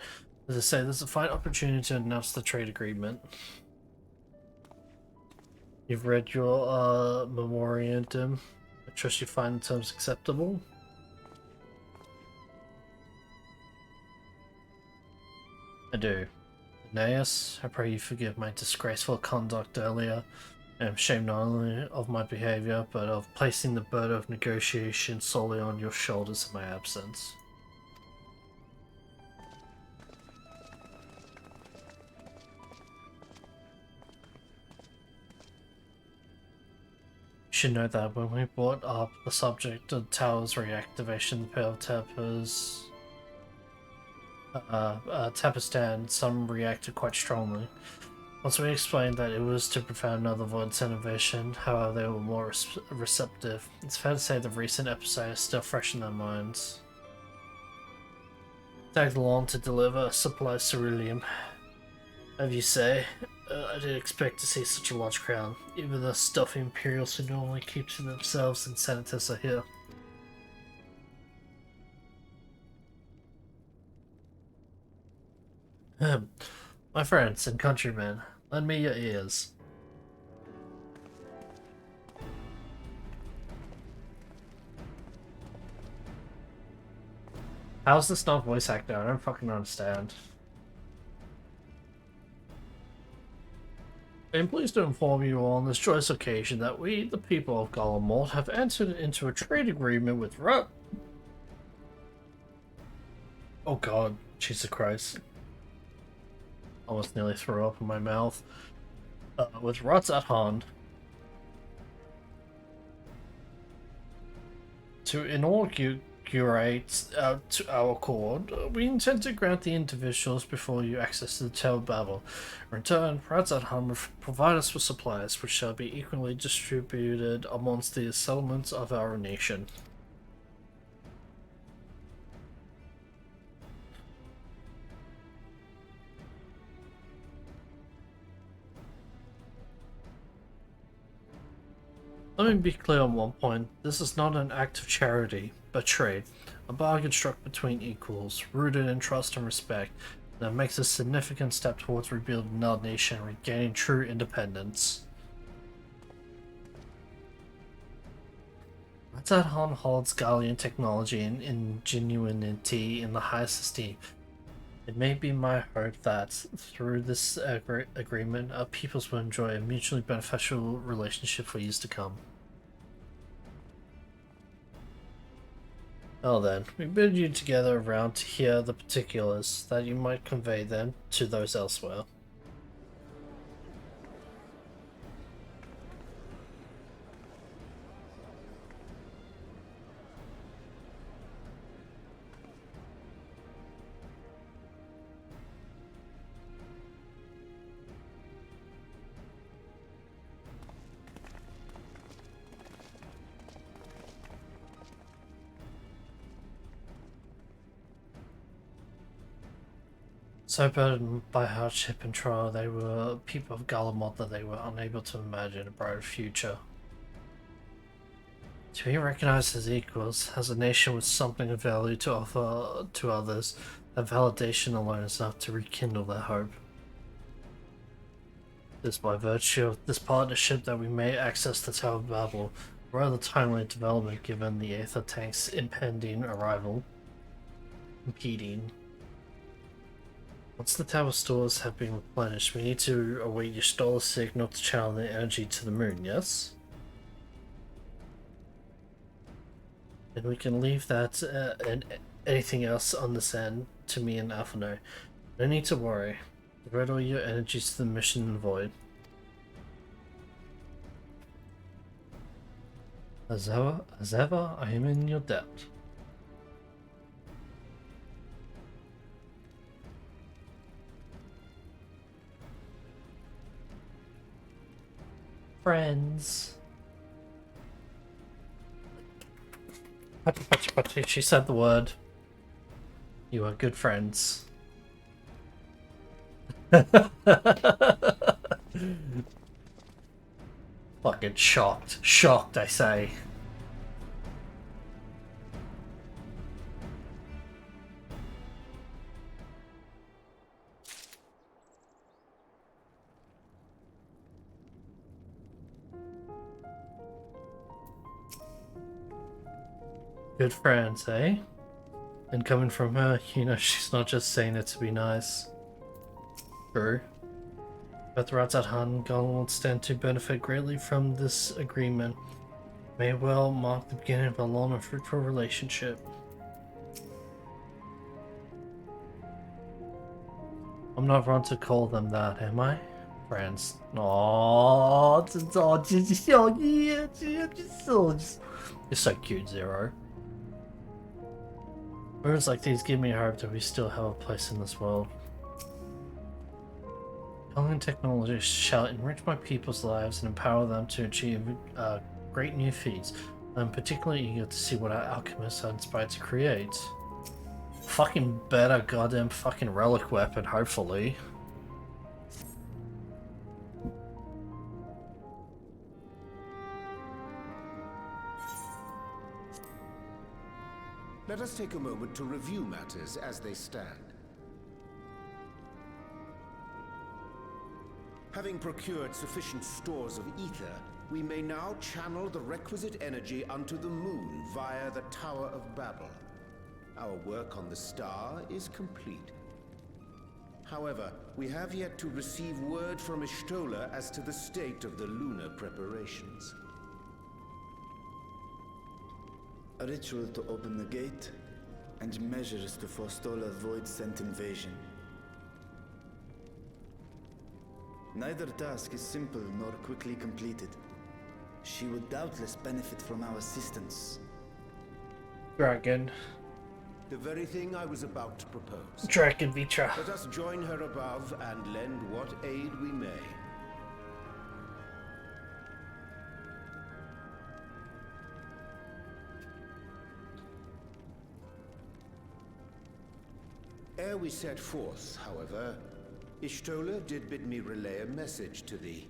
As I say, this is a fine opportunity to announce the trade agreement. You've read your memorandum. I trust you find the terms acceptable. I do. Aeneas, I pray you forgive my disgraceful conduct earlier. I am ashamed not only of my behavior, but of placing the burden of negotiation solely on your shoulders in my absence. You should know that when we brought up the subject of the tower's reactivation, the pair of Tapistan, some reacted quite strongly. Once we explained that it was to prevent another Void's innovation, however they were more receptive. It's fair to say the recent episode is still fresh in their minds. Tagged along to deliver supplies to Ceruleum. As you say, I didn't expect to see such a large crowd. Even the stuffy Imperials who normally keep to themselves and senators are here. My friends and countrymen, lend me your ears. How's this not voice actor? I don't fucking understand. I am pleased to inform you all on this joyous occasion that we, the people of Golemort, have entered into a trade agreement with Oh god, Jesus Christ. Almost nearly threw up in my mouth. With Ruts at hand. to inaugurate to our court, we intend to grant the individuals before you access to the Tower of Babel. In return, Radzat will provide us with supplies, which shall be equally distributed amongst the settlements of our nation. Let me be clear on one point. This is not an act of charity, but trade. A bargain struck between equals, rooted in trust and respect, that makes a significant step towards rebuilding our nation and regaining true independence. Radzat holds Gallian technology and ingenuity in the highest esteem. It may be my hope that, through this agreement, our peoples will enjoy a mutually beneficial relationship for years to come. Well then, we bid you together around to hear the particulars, that you might convey them to those elsewhere. So burdened by hardship and trial, they were people of Galamot that they were unable to imagine a brighter future. To be recognized as equals, as a nation with something of value to offer to others, that validation alone is enough to rekindle their hope. It is by virtue of this partnership that we may access the Tower of Babel, a rather timely development given the Aether tank's impending arrival. Once the tower stores have been replenished, we need to await your Stoller signal to channel the energy to the moon, yes? And we can leave that and anything else on this end to me and Alphano. No need to worry. Devote all your energies to the mission in the void. As ever, I am in your debt. Friends. Patchy, patchy, patchy. She said the word. You are good friends. Fucking shocked. Shocked, I say. Good friends, eh? And coming from her, you know she's not just saying it to be nice. True. But the Radzat Han will stand to benefit greatly from this agreement. May well mark the beginning of a long and fruitful relationship. I'm not wrong to call them that, am I? Friends. Aww, you're so cute, Zero. Words like these give me hope that we still have a place in this world. Alien technology shall enrich my people's lives and empower them to achieve great new feats. I'm particularly eager to see what our alchemists are inspired to create. Fucking better goddamn fucking relic weapon, hopefully. Let us take a moment to review matters as they stand. Having procured sufficient stores of ether, we may now channel the requisite energy unto the moon via the Tower of Babel. Our work on the star is complete. However, we have yet to receive word from Ishtola as to the state of the lunar preparations. A ritual to open the gate, and measures to forestall a void-sent invasion. Neither task is simple nor quickly completed. She would doubtless benefit from our assistance. Dragon. The very thing I was about to propose. Dragon Vitra. Let us join her above and lend what aid we may. Ere we set forth, however, Ishtola did bid me relay a message to thee.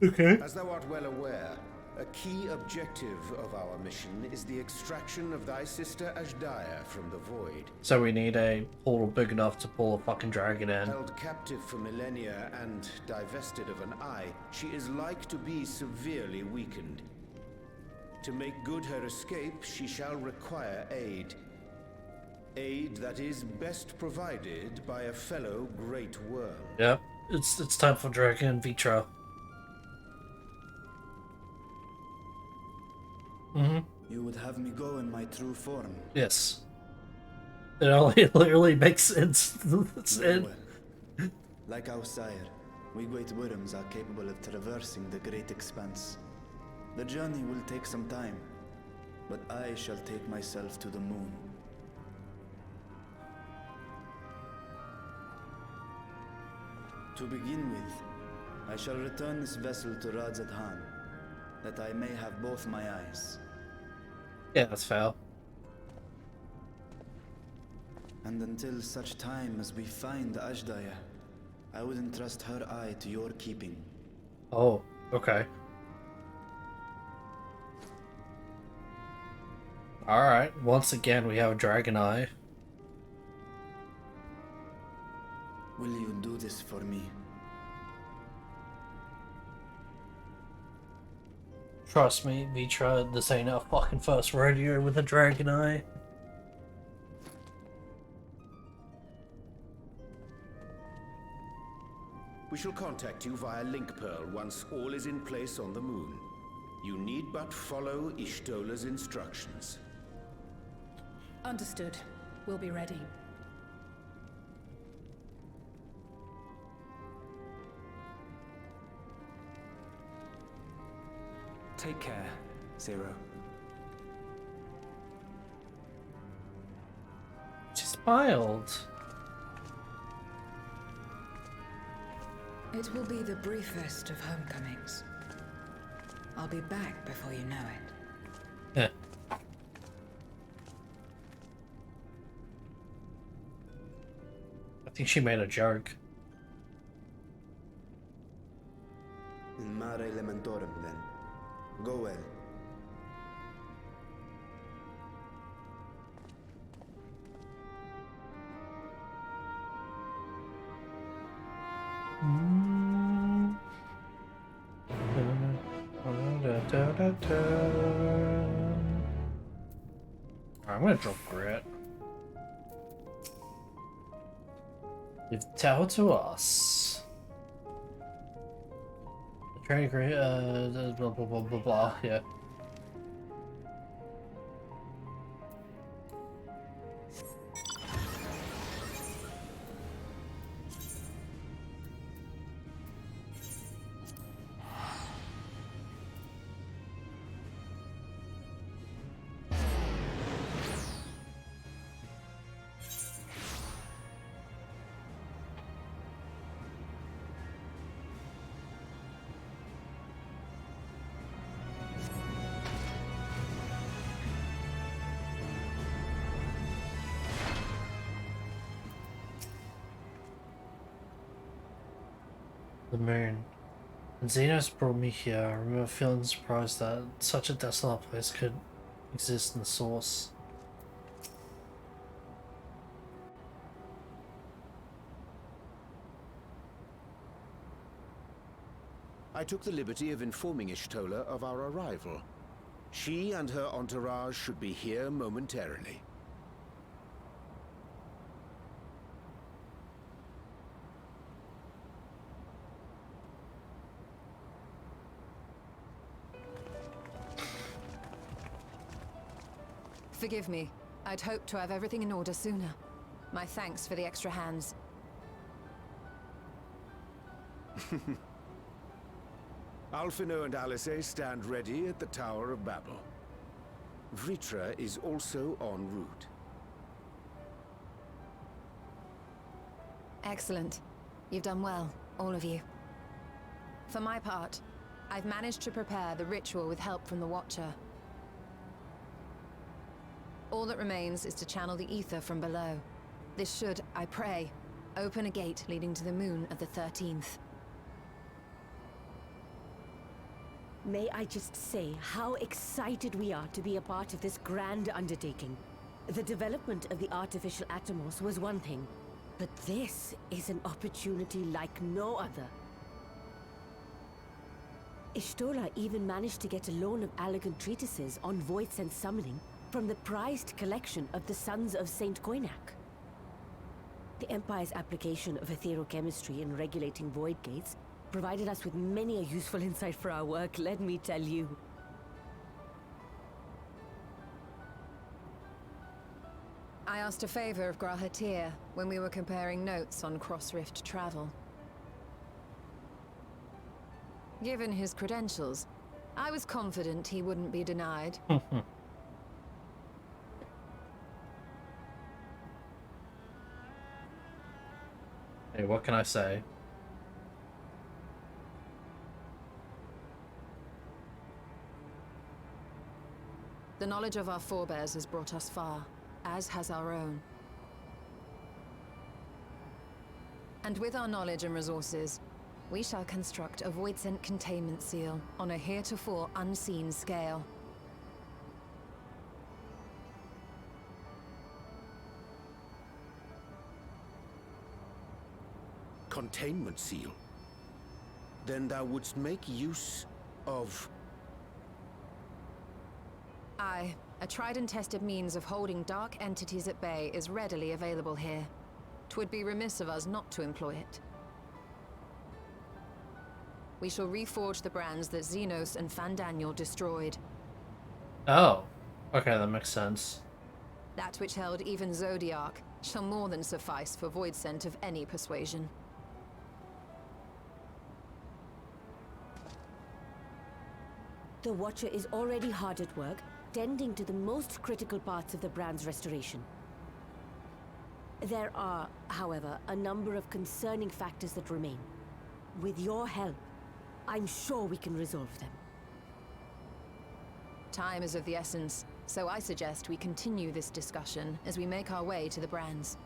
Okay. As thou art well aware, a key objective of our mission is the extraction of thy sister Ashdaya from the Void. So we need a portal big enough to pull a fucking dragon in. Held captive for millennia and divested of an eye, she is like to be severely weakened. To make good her escape, she shall require aid. Aid that is best provided by a fellow great worm. Yep, it's time for Dragon Vitra. You would have me go in my true form? Yes. It only literally makes sense. Very well. Like our sire, we great worms are capable of traversing the great expanse. The journey will take some time, but I shall take myself to the moon. To begin with, I shall return this vessel to Radzadhan, that I may have both my eyes. Yeah, that's fair. And until such time as we find Ashdaya, I would entrust her eye to your keeping. Oh, okay. Alright, once again we have a dragon eye. Will you do this for me? Trust me, Vitra, this ain't our fucking first rodeo with a dragon eye. We shall contact you via Link Pearl once all is in place on the moon. You need but follow Ishtola's instructions. Understood. We'll be ready. Take care, Zero. She smiled. It will be the briefest of homecomings. I'll be back before you know it. Yeah. I think she made a joke. In Mare Elementorum, then. Go well. I'm gonna drop Grit. Give the tower to us. The training Grit, blah blah blah blah blah, yeah. The moon. When Xenos brought me here, I remember feeling surprised that such a desolate place could exist in the source. I took the liberty of informing Ishtola of our arrival. She and her entourage should be here momentarily. Forgive me. I'd hoped to have everything in order sooner. My thanks for the extra hands. Alphino and Alice stand ready at the Tower of Babel. Vritra is also en route. Excellent. You've done well, all of you. For my part, I've managed to prepare the ritual with help from the Watcher. All that remains is to channel the ether from below. This should, I pray, open a gate leading to the moon of the 13th. May I just say how excited we are to be a part of this grand undertaking. The development of the artificial Atomos was one thing, but this is an opportunity like no other. Ishtola even managed to get a loan of elegant treatises on voice and summoning from the prized collection of the Sons of Saint Koinak. The Empire's application of etherochemistry in regulating void gates provided us with many a useful insight for our work, let me tell you. I asked a favor of Grahatir when we were comparing notes on cross-rift travel. Given his credentials, I was confident he wouldn't be denied. Hey, what can I say? The knowledge of our forebears has brought us far, as has our own. And with our knowledge and resources, we shall construct a Voidsent containment seal on a heretofore unseen scale. Containment seal? Then thou wouldst make use of... Aye, a tried and tested means of holding dark entities at bay is readily available here. 'Twould be remiss of us not to employ it. We shall reforge the brands that Xenos and Fandaniel destroyed. Oh, okay, that makes sense. That which held even Zodiac shall more than suffice for Voidsent of any persuasion. The Watcher is already hard at work, tending to the most critical parts of the brand's restoration. There are, however, a number of concerning factors that remain. With your help, I'm sure we can resolve them. Time is of the essence, so I suggest we continue this discussion as we make our way to the brands.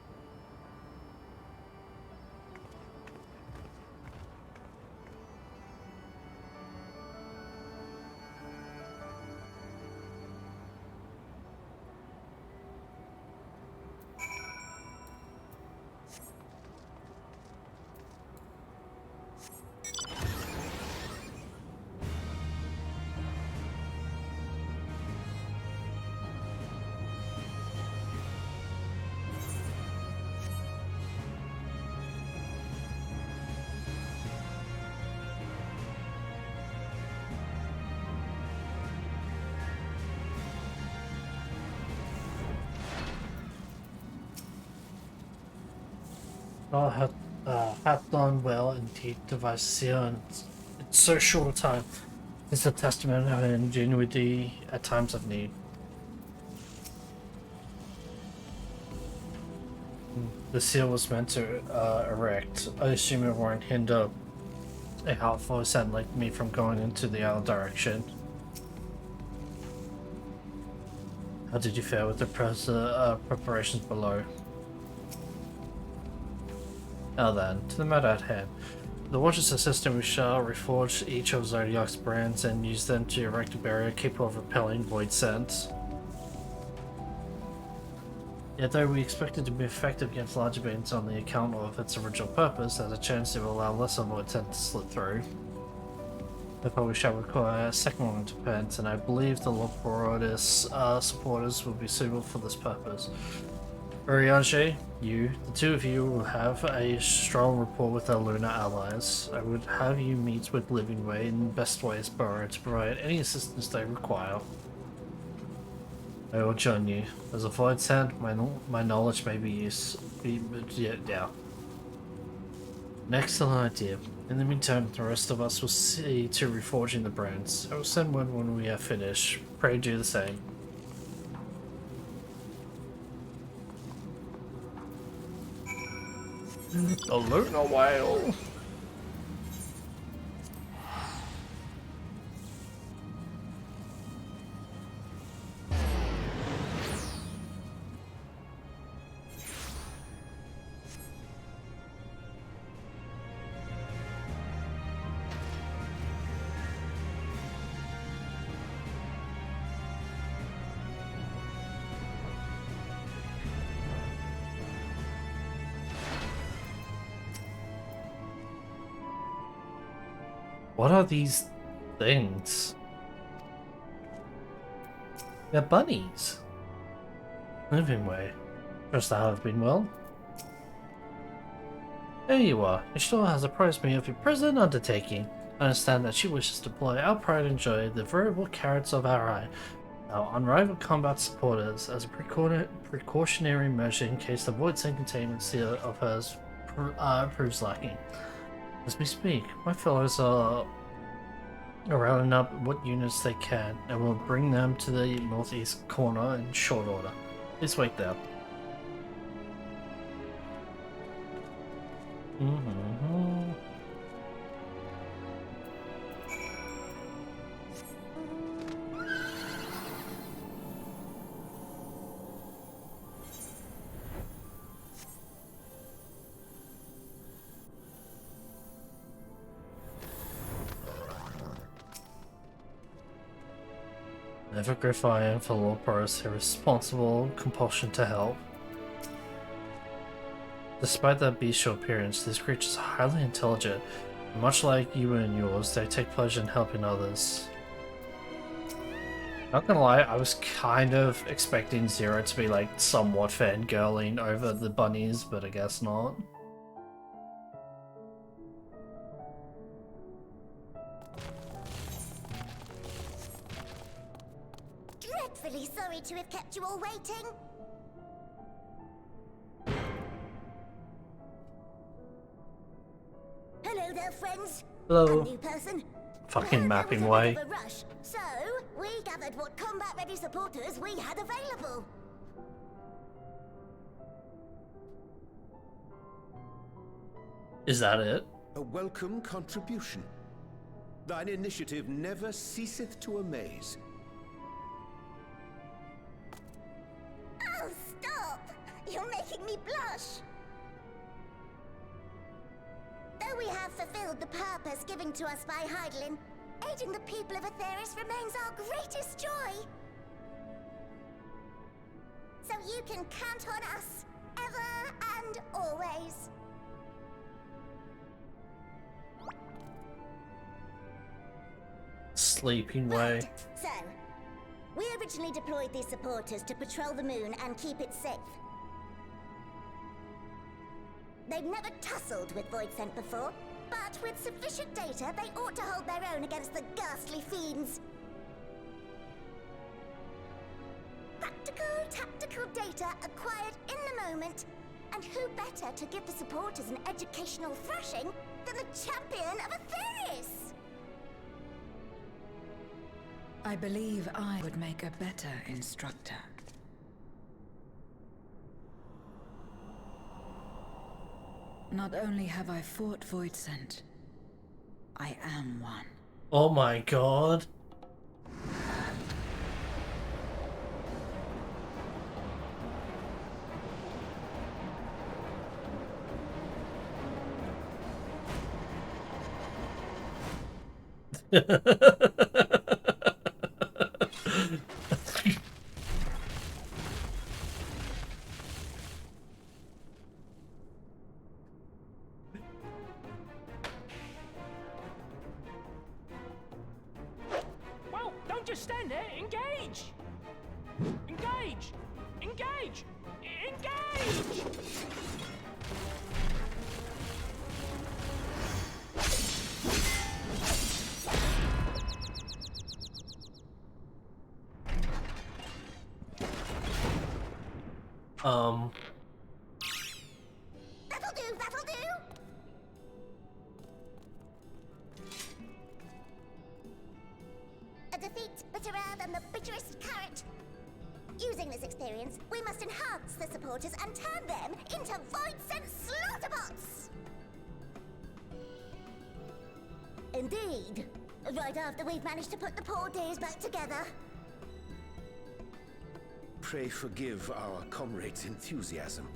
Oh, hath done well indeed, device seal, and it's so short a time. It's a testament of ingenuity at times of need. The seal was meant to erect. I assume it won't hinder a helpful ascent like me from going into the other direction. How did you fare with the preparations below? Now then, to the matter at hand. The Watcher's assistant, we shall reforge each of Zodiac's brands and use them to erect a barrier capable of repelling void scents. Yet though we expect it to be effective against larger beings on the account of its original purpose, there's a chance it will allow lesser void scent to slip through. Therefore we shall require a second one to pens, and I believe the Loporotis supporters will be suitable for this purpose. Urianger, the two of you will have a strong rapport with our lunar allies. I would have you meet with Living Way in the best ways Burrow to provide any assistance they require. I will join you. As a void sent, my knowledge may be used. Yeah. An excellent idea. In the meantime, the rest of us will see to reforging the brands. I will send one when we are finished. Pray do the same. A lunar whale. What are these things? They're bunnies. Living way. Trust I have been well. There you are. Ishtar has apprised me of your present undertaking. I understand that she wishes to deploy our pride and joy, the veritable carrots of our eye, our unrivaled combat supporters, as a precautionary measure in case the void and containment seal of hers proves lacking. As we speak, my fellows are rounding up what units they can, and will bring them to the northeast corner in short order. Please wait there. Never Griffion for Lord Boris, irresponsible compulsion to help. Despite their bestial appearance, these creatures are highly intelligent. And much like you and yours, they take pleasure in helping others. Not gonna lie, I was kind of expecting Zero to be like somewhat fangirling over the bunnies, but I guess not. Dreadfully sorry to have kept you all waiting. Hello there, friends. Hello. A new person. Fucking mapping There was a way. bit of a rush, so we gathered what combat-ready supporters we had available. Is that it? A welcome contribution. Thine initiative never ceaseth to amaze. Oh, stop! You're making me blush. Though we have fulfilled the purpose given to us by Heidelin, aiding the people of Atheris remains our greatest joy. So you can count on us, ever and always. Sleeping way. So, we originally deployed these supporters to patrol the moon and keep it safe. They've never tussled with Void Scent before, but with sufficient data, they ought to hold their own against the ghastly fiends. Tactical data acquired in the moment, and who better to give the supporters an educational thrashing than the champion of Atheris? I believe I would make a better instructor. Not only have I fought Void Scent, I am one. Oh my god. Well, don't just stand there. Engage! Engage! Engage! Engage! That'll do, that'll do! A defeat bitterer than the bitterest carrot. Using this experience, we must enhance the supporters and turn them into void-sent slaughterbots! Indeed. Right after we've managed to put the poor dears back together. Pray forgive our comrade's enthusiasm.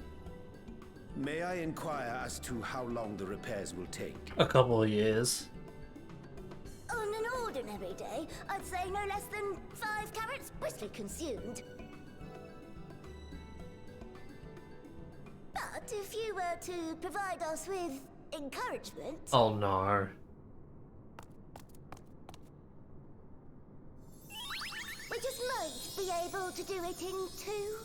May I inquire as to how long the repairs will take? A couple of years. On an ordinary day, I'd say no less than 5 carrots briskly consumed. But if you were to provide us with encouragement... Oh no. We just might be able to do it in 2.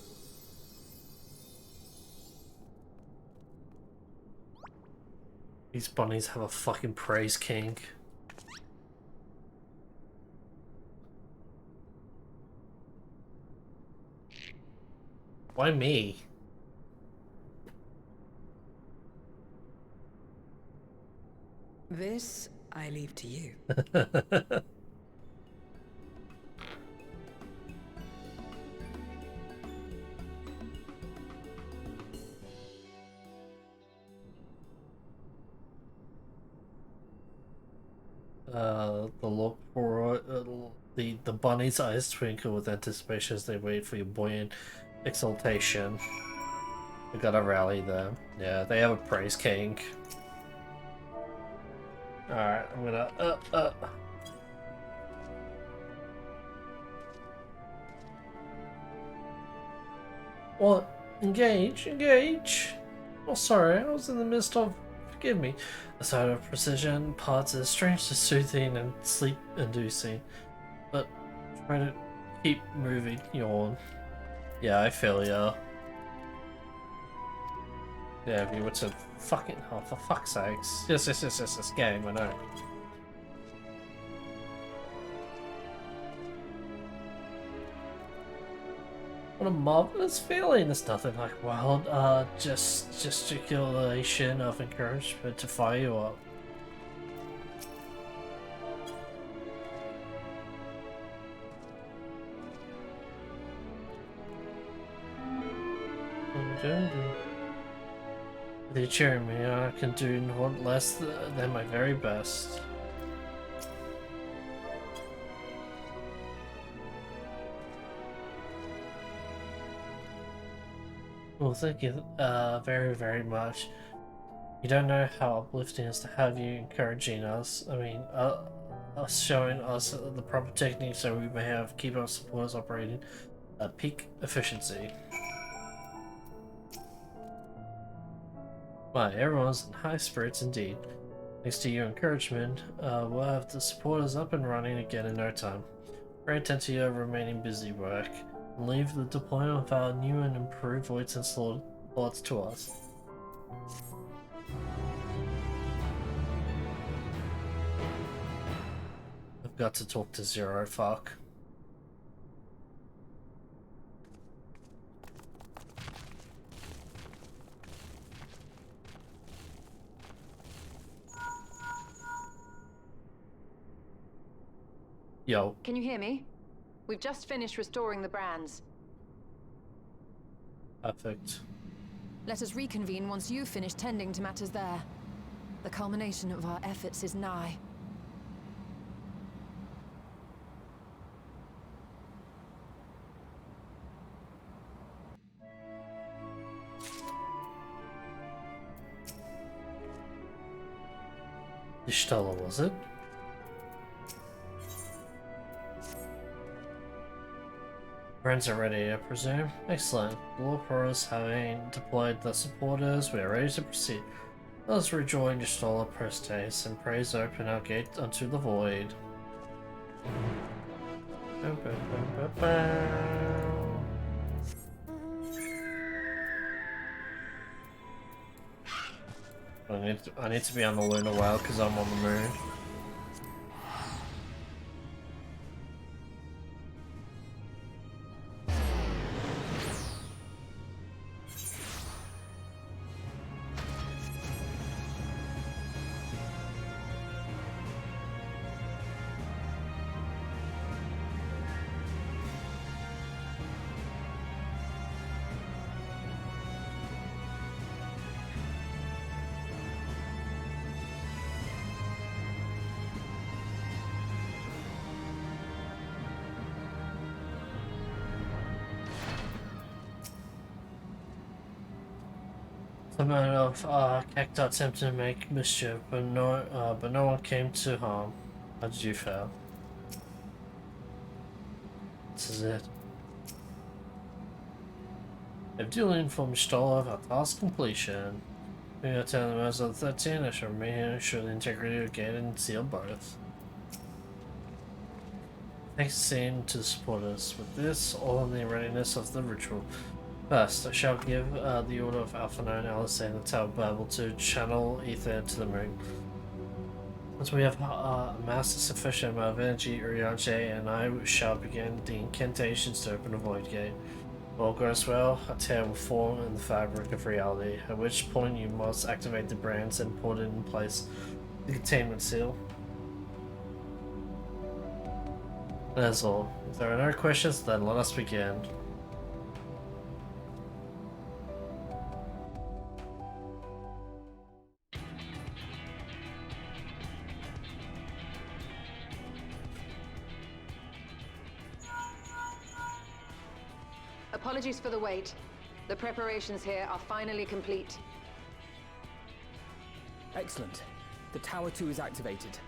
These bunnies have a fucking praise king. Why me? This I leave to you. The look for the bunny's eyes twinkle with anticipation as they wait for your buoyant exultation. We gotta rally them. Yeah, they have a praise king. Alright, I'm gonna What? Engage? Engage? Oh sorry, I was in the midst of... Forgive me. The sight of precision parts is strangely soothing and sleep-inducing. But try to keep moving, yawn. Yeah, I feel ya. Yeah, if you were to fucking... Oh, for fuck's sakes. Yes, game, I know. What a marvelous feeling. There's nothing like wild, gesticulation of encouragement to fire you up. With you cheering me, I can do not less than my very best. Well, thank you very, very much. You don't know how uplifting it is to have you encouraging us. I mean, us showing us the proper technique so we may keep our supporters operating at peak efficiency. Why, everyone's in high spirits indeed. Thanks to your encouragement, we'll have the supporters up and running again in no time. Very attentive to your remaining busy work. Leave the deployment of our new and improved voids and slaughter bots to us. I've got to talk to Zero, fuck. Yo. Can you hear me? We've just finished restoring the brands. Perfect. Let us reconvene once you've finished tending to matters there. The culmination of our efforts is nigh. Ishtala, was it? Brands are ready, I presume. Excellent. The Lord having deployed the supporters, we are ready to proceed. Let us rejoin Y'shtola Prestes and praise open our gate unto the void. I need to be on the lunar whale because I'm on the moon. The man of Cacti attempted to make mischief, but no one came to harm. How did you fail? This is it. I've duly informed Stoll of our task completion. We are telling the members of the 13, I shall remain here and ensure the integrity of the gate and seal both. Thanks to the supporters. With this, all in the readiness of the ritual. First, I shall give the order of Alphinaud and Alice and the Tower of Babel to channel ether to the moon. Once we have amassed a sufficient amount of energy, Urianger and I shall begin the incantations to open the Void Gate. If all goes well, a tear will form in the fabric of reality, at which point you must activate the brands and put in place the containment seal. That's all. If there are no questions, then let us begin. Apologies for the wait. The preparations here are finally complete. Excellent. The Tower 2 is activated.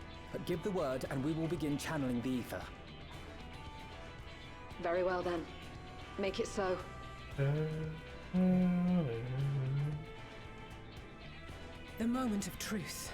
Give the word and we will begin channeling the ether. Very well then. Make it so. The moment of truth.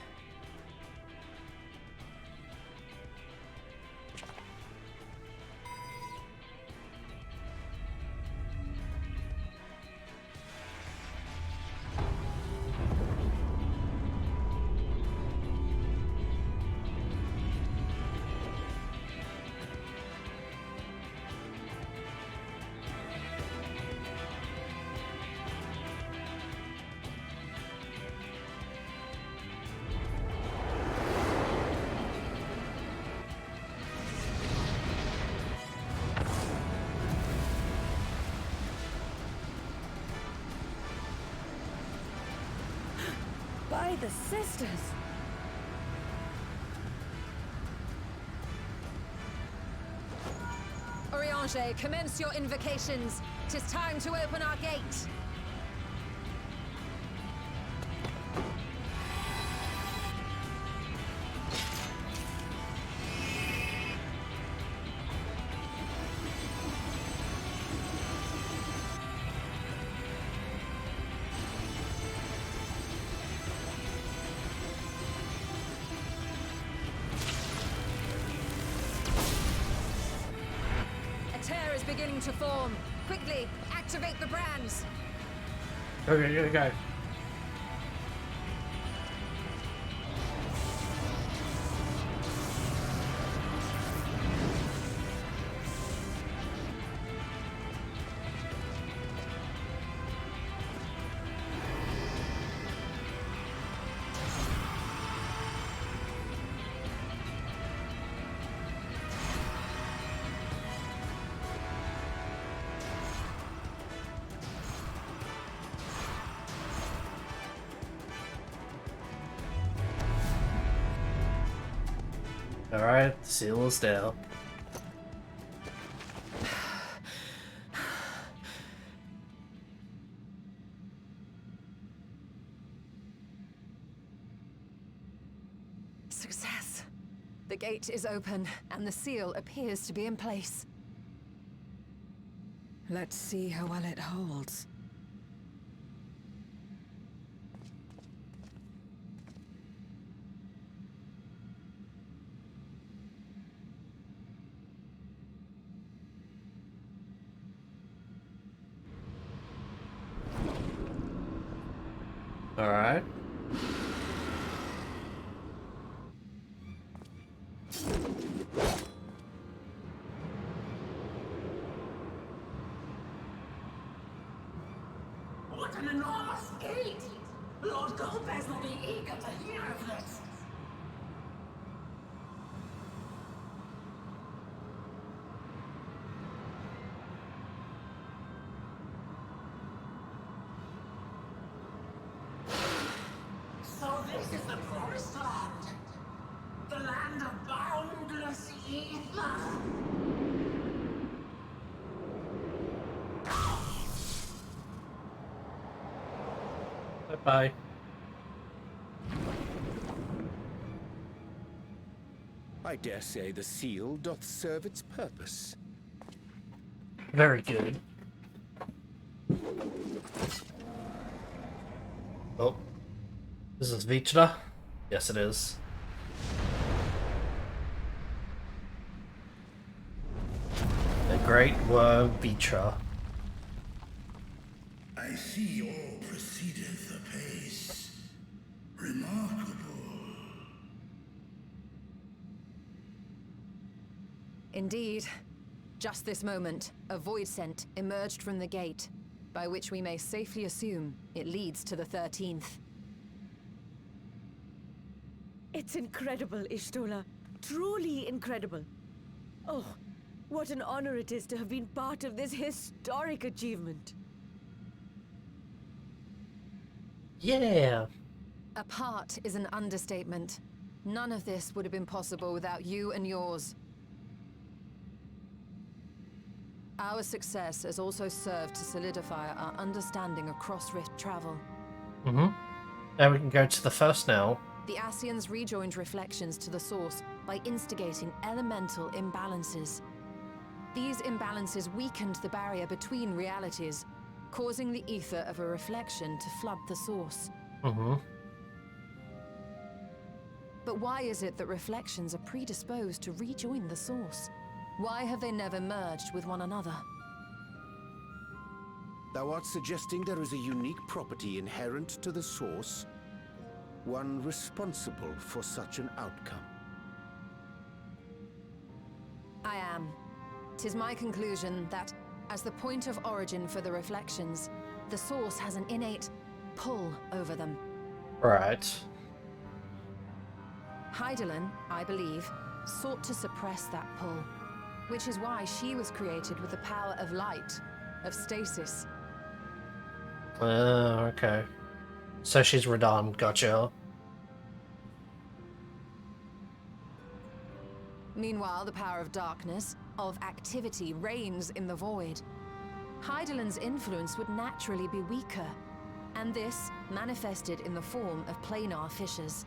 By the sisters! Urianger, commence your invocations. 'Tis time to open our gate. Beginning to form. Quickly, activate the brands. Okay, go. Alright, the seal is down. Success! The gate is open, and the seal appears to be in place. Let's see how well it holds. All right. What an enormous gate! Lord Golbez will be eager to hear of this. So this is the promised land. The land of boundless ether. Bye. I dare say the seal doth serve its purpose. Very good. Oh. Is this Vitra? Yes, it is. The great worm Vitra. I see all proceedeth apace. Remarkable. Indeed. Just this moment, a void scent emerged from the gate, by which we may safely assume it leads to the 13th. It's incredible, Ishtola. Truly incredible. Oh, what an honor it is to have been part of this historic achievement. Yeah. A part is an understatement. None of this would have been possible without you and yours. Our success has also served to solidify our understanding of cross-rift travel. Mm-hmm. Now we can go to the first now. The Ascians rejoined reflections to the source by instigating elemental imbalances. These imbalances weakened the barrier between realities, causing the ether of a reflection to flood the source. Mm-hmm. But why is it that reflections are predisposed to rejoin the source? Why have they never merged with one another? Thou art suggesting there is a unique property inherent to the source, one responsible for such an outcome. I am. 'Tis my conclusion that, as the point of origin for the reflections, the source has an innate pull over them. Right. Hydaelyn, I believe, sought to suppress that pull, which is why she was created with the power of light, of stasis. Oh, okay. So she's Radahn, gotcha. Meanwhile, the power of darkness, of activity, reigns in the void. Hydaelyn's influence would naturally be weaker, and this manifested in the form of planar fissures.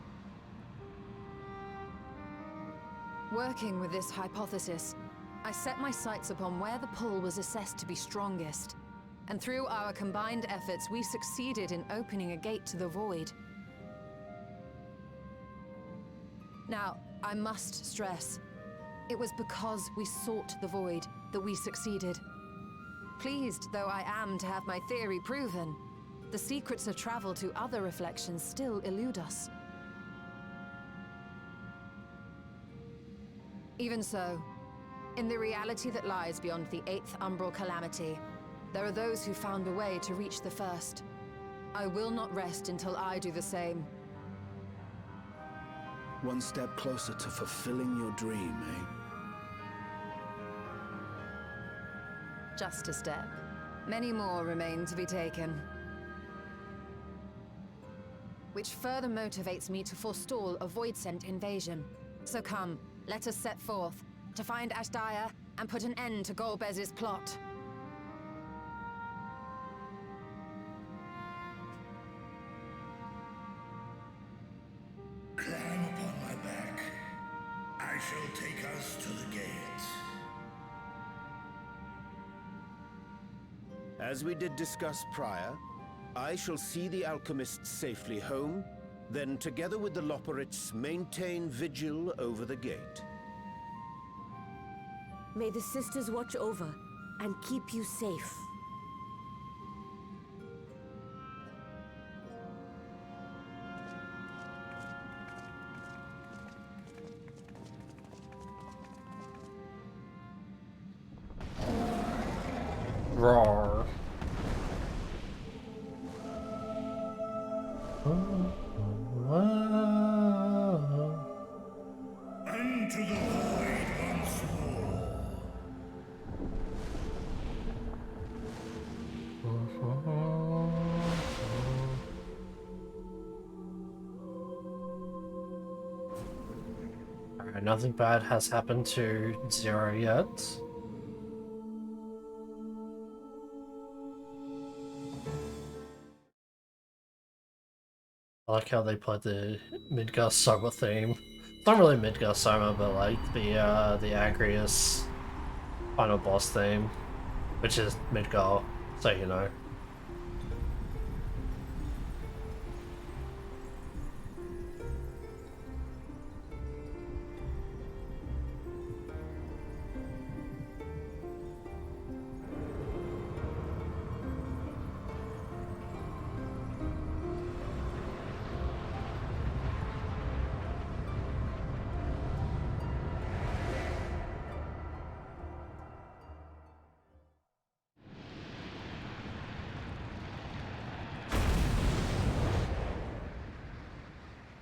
Working with this hypothesis, I set my sights upon where the pull was assessed to be strongest, and through our combined efforts we succeeded in opening a gate to the void. Now, I must stress, it was because we sought the void that we succeeded. Pleased though I am to have my theory proven, the secrets of travel to other reflections still elude us. Even so, in the reality that lies beyond the 8th umbral calamity, there are those who found a way to reach the first. I will not rest until I do the same. One step closer to fulfilling your dream, eh? Just a step. Many more remain to be taken. Which further motivates me to forestall a void-sent invasion. So come, let us set forth, to find Ashdaya and put an end to Golbez's plot. Climb upon my back. I shall take us to the gate. As we did discuss prior, I shall see the alchemists safely home, then together with the Loporrits maintain vigil over the gate. May the sisters watch over and keep you safe. Roar. Unto the void once more. Alright, nothing bad has happened to Zero yet. I like how they put the Midgar Summer theme. It's not really Midgar Summer, but like the Agrius final boss theme, which is Midgar, so you know.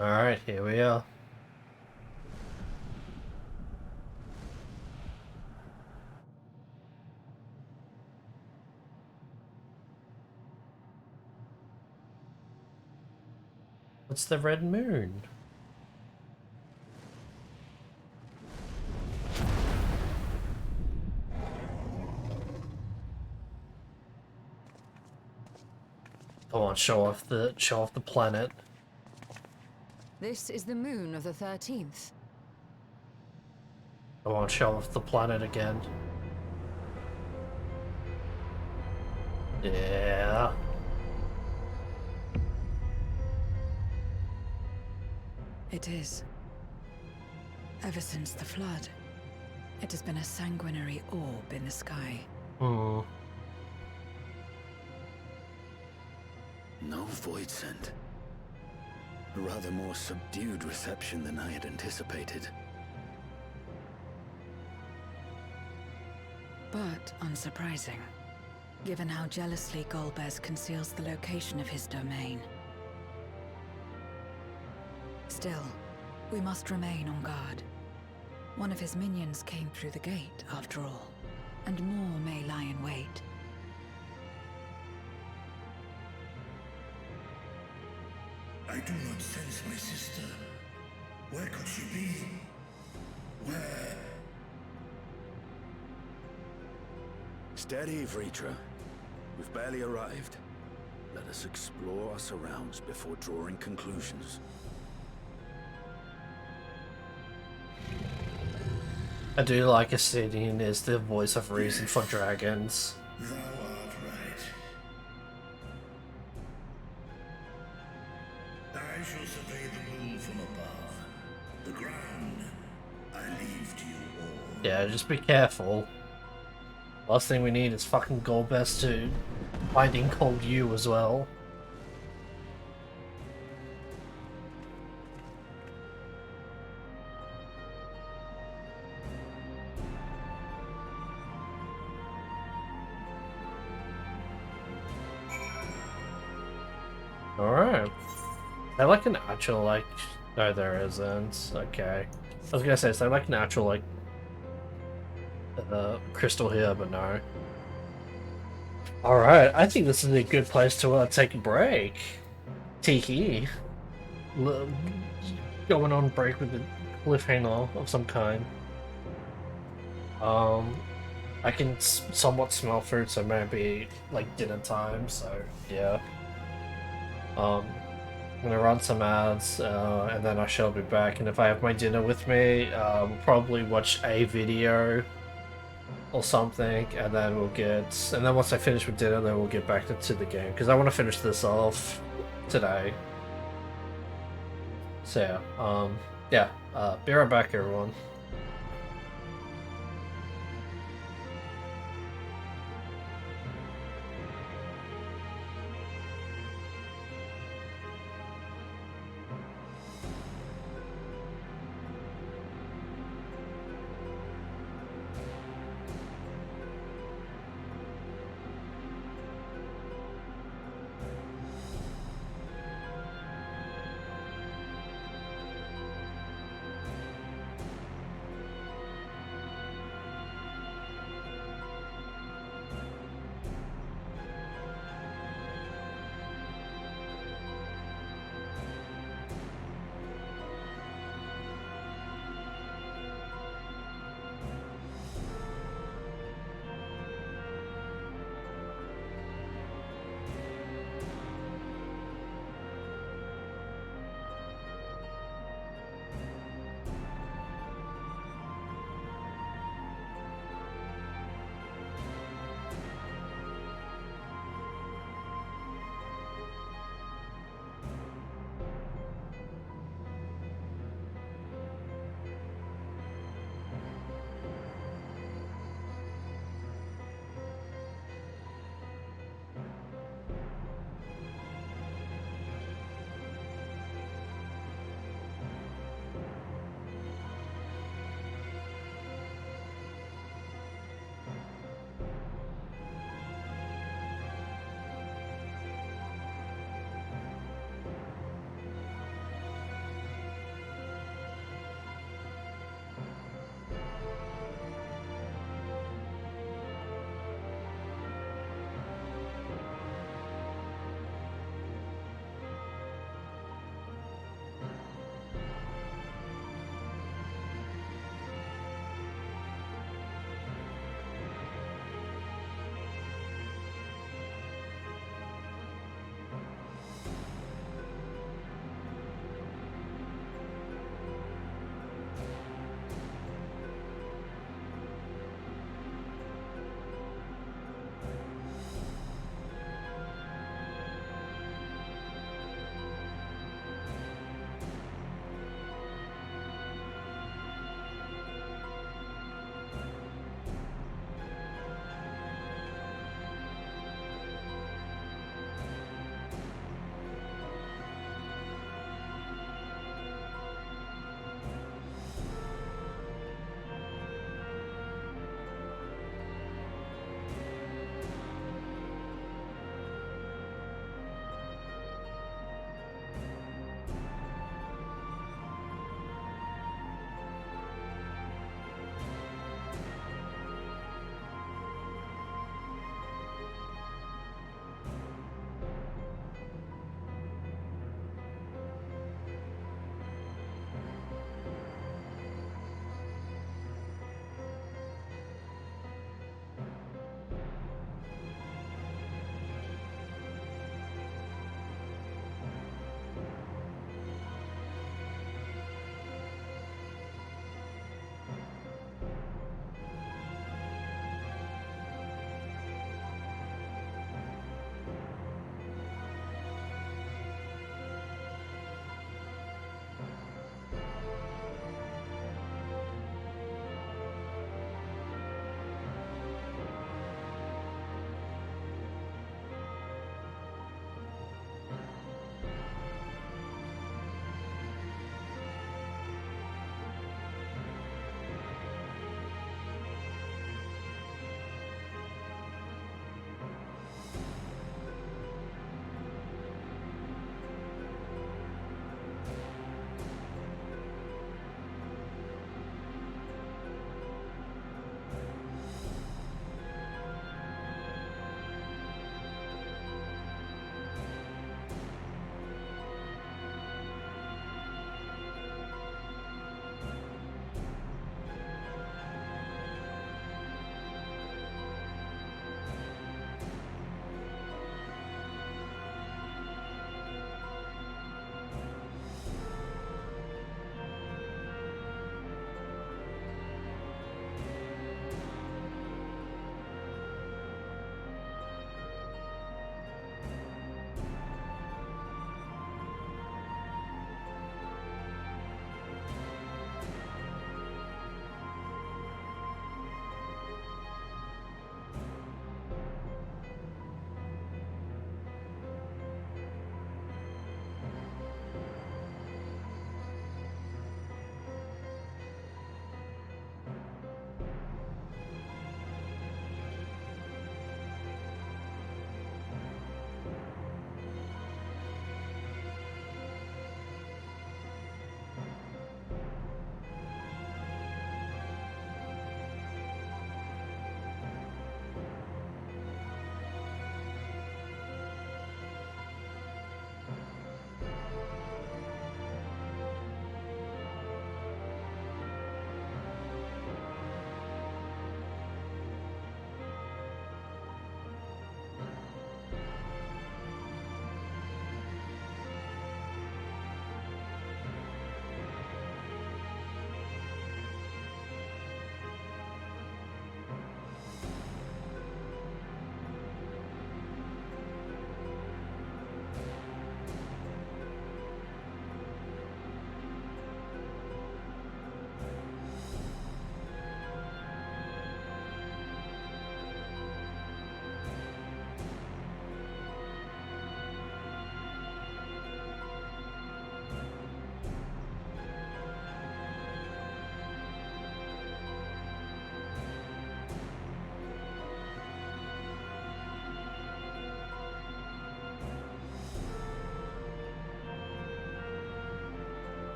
Alright, here we are. What's the red moon? Come on, show off the planet. This is the moon of the 13th. Come on, show off the planet again. Yeah. It is. Ever since the flood, it has been a sanguinary orb in the sky. Hmm. No void scent. A rather more subdued reception than I had anticipated. But unsurprising, given how jealously Golbez conceals the location of his domain. Still, we must remain on guard. One of his minions came through the gate, after all, and more may lie in wait. I do not sense my sister. Where could she be? Where? Steady, Vritra. We've barely arrived. Let us explore our surrounds before drawing conclusions. I do like Ascidian is the voice of reason for dragons. Thou art right. I shall survey the moon from above. The ground, I leave to you all. Yeah, just be careful. Last thing we need is fucking Golbez to finding cold you as well. Alright. I like an actual, like... No, there isn't. Okay. I was gonna say, so I like an actual, like... crystal here, but no. Alright, I think this is a good place to take a break. Tiki. Going on break with a cliffhanger of some kind. I can somewhat smell food, so maybe like dinner time, so yeah. I'm gonna run some ads, and then I shall be back, and if I have my dinner with me, we'll probably watch a video or something, and then and then once I finish with dinner, then we'll get back to the game, because I want to finish this off today. So yeah, be right back, everyone.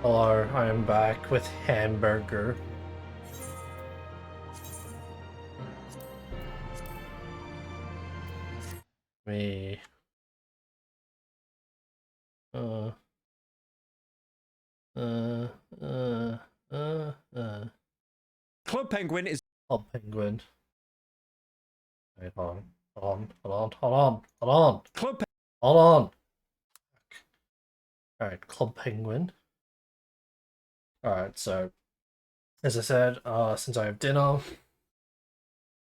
Hello, I am back with hamburger. Me. Uh. Club Penguin is Club Penguin. Wait, hold on. Hold on. Alright, Club Penguin. Alright, so as I said, since I have dinner,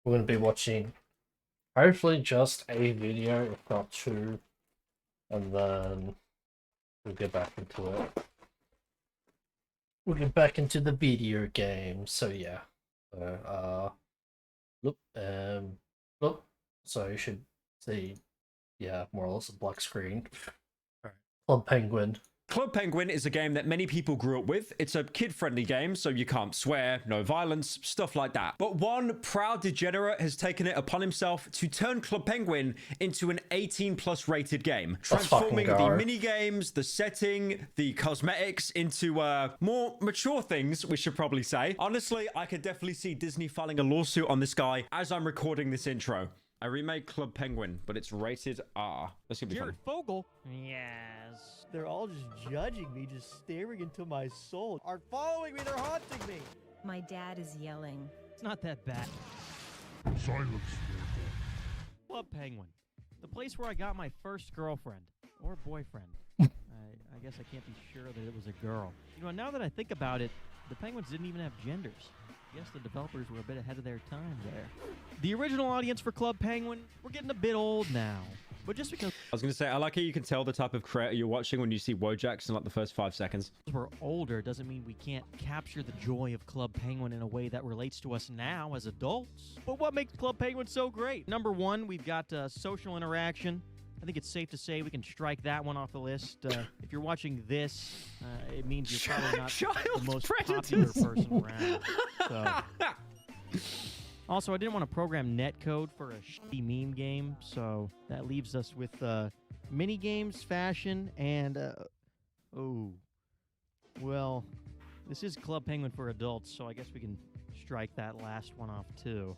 we're gonna be watching hopefully just a video, if not two, and then we'll get back into it. We'll get back into the video game, so yeah. So, look, so you should see, yeah, more or less a black screen. Alright. Club Penguin. Club Penguin is a game that many people grew up with. It's a kid-friendly game, so you can't swear, no violence, stuff like that. But one proud degenerate has taken it upon himself to turn Club Penguin into an 18+ rated game, transforming the mini-games, the setting, the cosmetics into more mature things, we should probably say. Honestly, I could definitely see Disney filing a lawsuit on this guy as I'm recording this intro. I remade Club Penguin, but it's rated R. This could be fun. Fogel? Yes. They're all just judging me, just staring into my soul. Are following me, they're haunting me. My dad is yelling. It's not that bad. Silence. Club Penguin. The place where I got my first girlfriend. Or boyfriend. I guess I can't be sure that it was a girl. You know, now that I think about it, the penguins didn't even have genders. I guess the developers were a bit ahead of their time there. The original audience for Club Penguin, we're getting a bit old now. But just because I was going to say, I like how you can tell the type of creator you're watching when you see Wojaks in like the first 5 seconds. we're older doesn't mean we can't capture the joy of Club Penguin in a way that relates to us now as adults. But what makes Club Penguin so great? Number one, we've got social interaction. I think it's safe to say we can strike that one off the list. If you're watching this, it means you're probably not the most popular person around. So. Also, I didn't want to program netcode for a shitty meme game, so that leaves us with mini games, fashion, and oh, well, this is Club Penguin for adults, so I guess we can strike that last one off too.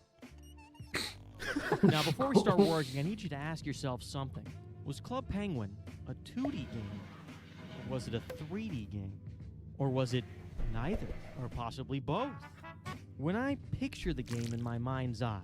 Now, before we start working, I need you to ask yourself something. Was Club Penguin a 2D game? Or was it a 3D game? Or was it neither? Or possibly both? When I picture the game in my mind's eye,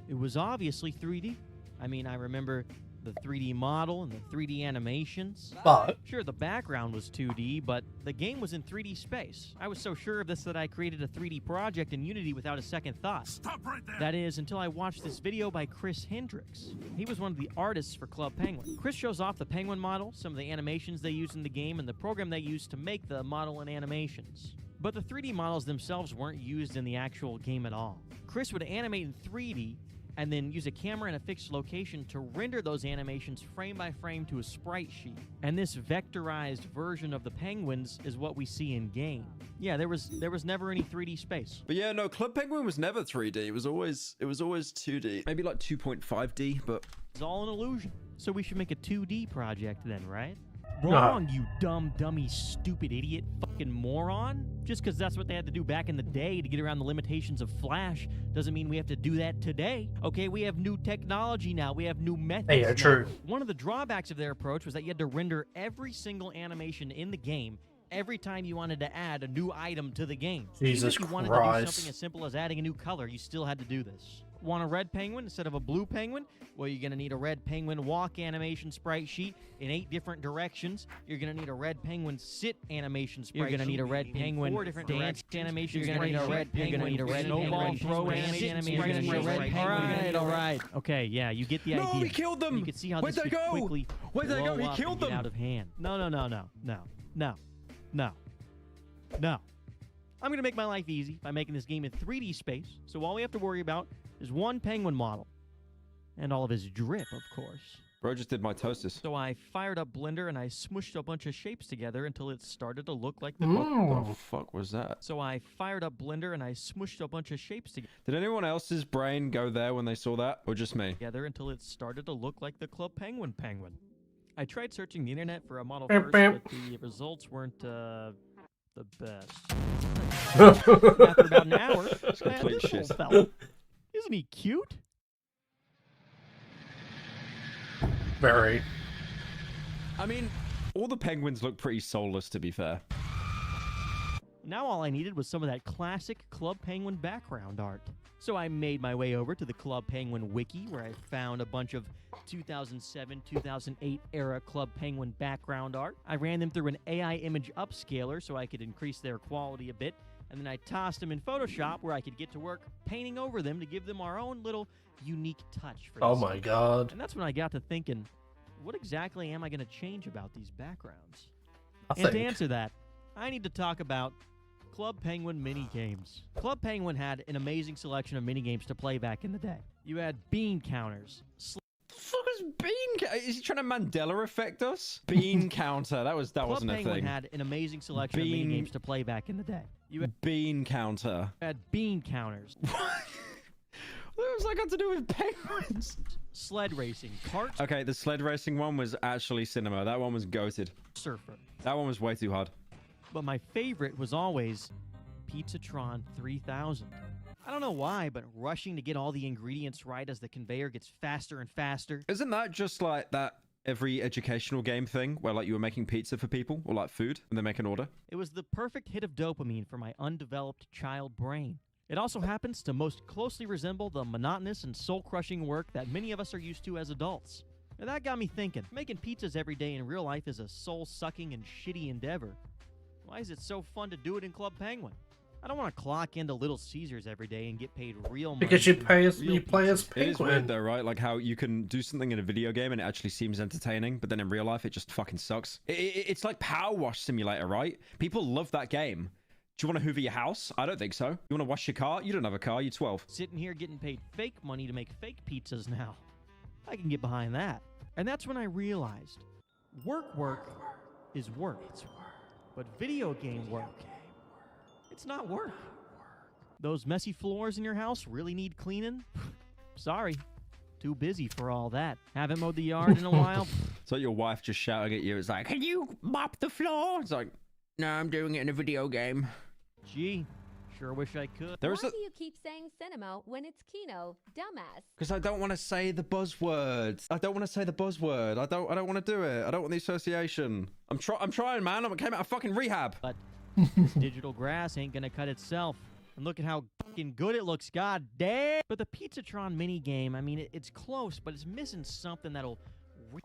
it was obviously 3D. I mean, I remember the 3D model and the 3D animations. But sure, the background was 2D, but the game was in 3D space. I was so sure of this that I created a 3D project in Unity without a second thought. Stop right there! That is, until I watched this video by Chris Hendricks. He was one of the artists for Club Penguin. Chris shows off the penguin model, some of the animations they used in the game, and the program they used to make the model and animations. But the 3D models themselves weren't used in the actual game at all. Chris would animate in 3D, and then use a camera in a fixed location to render those animations frame by frame to a sprite sheet. And this vectorized version of the penguins is what we see in game. Yeah, there was never any 3D space. But yeah, no, Club Penguin was never 3D. It was always 2D. Maybe like 2.5D, but it's all an illusion. So we should make a 2D project then, right? Wrong, you dumb, dummy, stupid idiot, fucking moron. Just because that's what they had to do back in the day to get around the limitations of Flash doesn't mean we have to do that today. Okay, we have new technology now. We have new methods. Hey, yeah, true. One of the drawbacks of their approach was that you had to render every single animation in the game every time you wanted to add a new item to the game. Jesus Even if you wanted Christ. to do something as simple as adding a new color, you still had to do this. Want a red penguin instead of a blue penguin? Well, you're going to need a red penguin walk animation sprite sheet in 8 different directions. You're going to need a red penguin sit animation sprite sheet. You're going to need a red penguin 4 different dance animation. You're going to need a red penguin. You're going to need a red snowball throw animation. You're going to need a red penguin. All right. Okay, yeah, you get the idea. No, we killed them. You can see how Where'd this they could go? quickly Where'd they go? blow He up killed and get them. out of hand. No. I'm going to make my life easy by making this game in 3D space, so all we have to worry about is one penguin model. And all of his drip, of course. Bro just did my toasters. So I fired up Blender and I smushed a bunch of shapes together until it started to look like the... What the fuck was that? So I fired up Blender and I smushed a bunch of shapes Did anyone else's brain go there when they saw that? Or just me? together until it started to look like the Club Penguin penguin. I tried searching the internet for a model first, but the results weren't, the best. After about an hour, It's man, complete this shit. little fella, isn't he cute? Very. I mean, all the penguins look pretty soulless, to be fair. Now all I needed was some of that classic Club Penguin background art. So I made my way over to the Club Penguin wiki, where I found a bunch of 2007-2008 era Club Penguin background art. I ran them through an AI image upscaler so I could increase their quality a bit, and then I tossed them in Photoshop where I could get to work painting over them to give them our own little unique touch for Oh this my game. god. And that's when I got to thinking, what exactly am I going to change about these backgrounds? And to answer that, I need to talk about Club Penguin mini games. Club Penguin had an amazing selection of mini games to play back in the day. You had bean counters. Fuck is bean? Is he trying to Mandela effect us? Bean counter. That wasn't Club a Penguin thing. had an amazing selection of mini games to play back in the day. You had bean counter. Bean counters. What was that got to do with penguins? Sled racing, kart. Okay, the sled racing one was actually cinema. That one was goated. Surfer. That one was way too hard. But my favorite was always Pizzatron 3000. I don't know why, but rushing to get all the ingredients right as the conveyor gets faster and faster. Isn't that just like that every educational game thing where like you were making pizza for people or like food and they make an order? It was the perfect hit of dopamine for my undeveloped child brain. It also happens to most closely resemble the monotonous and soul-crushing work that many of us are used to as adults. Now that got me thinking, making pizzas every day in real life is a soul-sucking and shitty endeavor. Why is it so fun to do it in Club Penguin? I don't want to clock into Little Caesars every day and get paid real money. Because you for play as real Penguin. It is weird though, right? Like how you can do something in a video game and it actually seems entertaining, but then in real life it just fucking sucks. It's like Power Wash Simulator, right? People love that game. Do you want to hoover your house? I don't think so. You want to wash your car? You don't have a car. You're 12. Sitting here getting paid fake money to make fake pizzas now. I can get behind that. And that's when I realized, work is work. But video game work, it's not work. Those messy floors in your house really need cleaning? Sorry, too busy for all that. Haven't mowed the yard in a while? So your wife just shouting at you. It's like, can you mop the floor? It's like, no, I'm doing it in a video game. Gee, sure wish I could. Why do you keep saying cinema when it's Kino, dumbass? Because I don't want to say the buzzwords. I don't want to say the buzzword. I don't want to do it. I don't want the association. I'm trying, man. I came out of fucking rehab. But this digital grass ain't gonna cut itself. And look at how fucking good it looks, god damn. But the Pizzatron mini game, I mean, it's close, but it's missing something that'll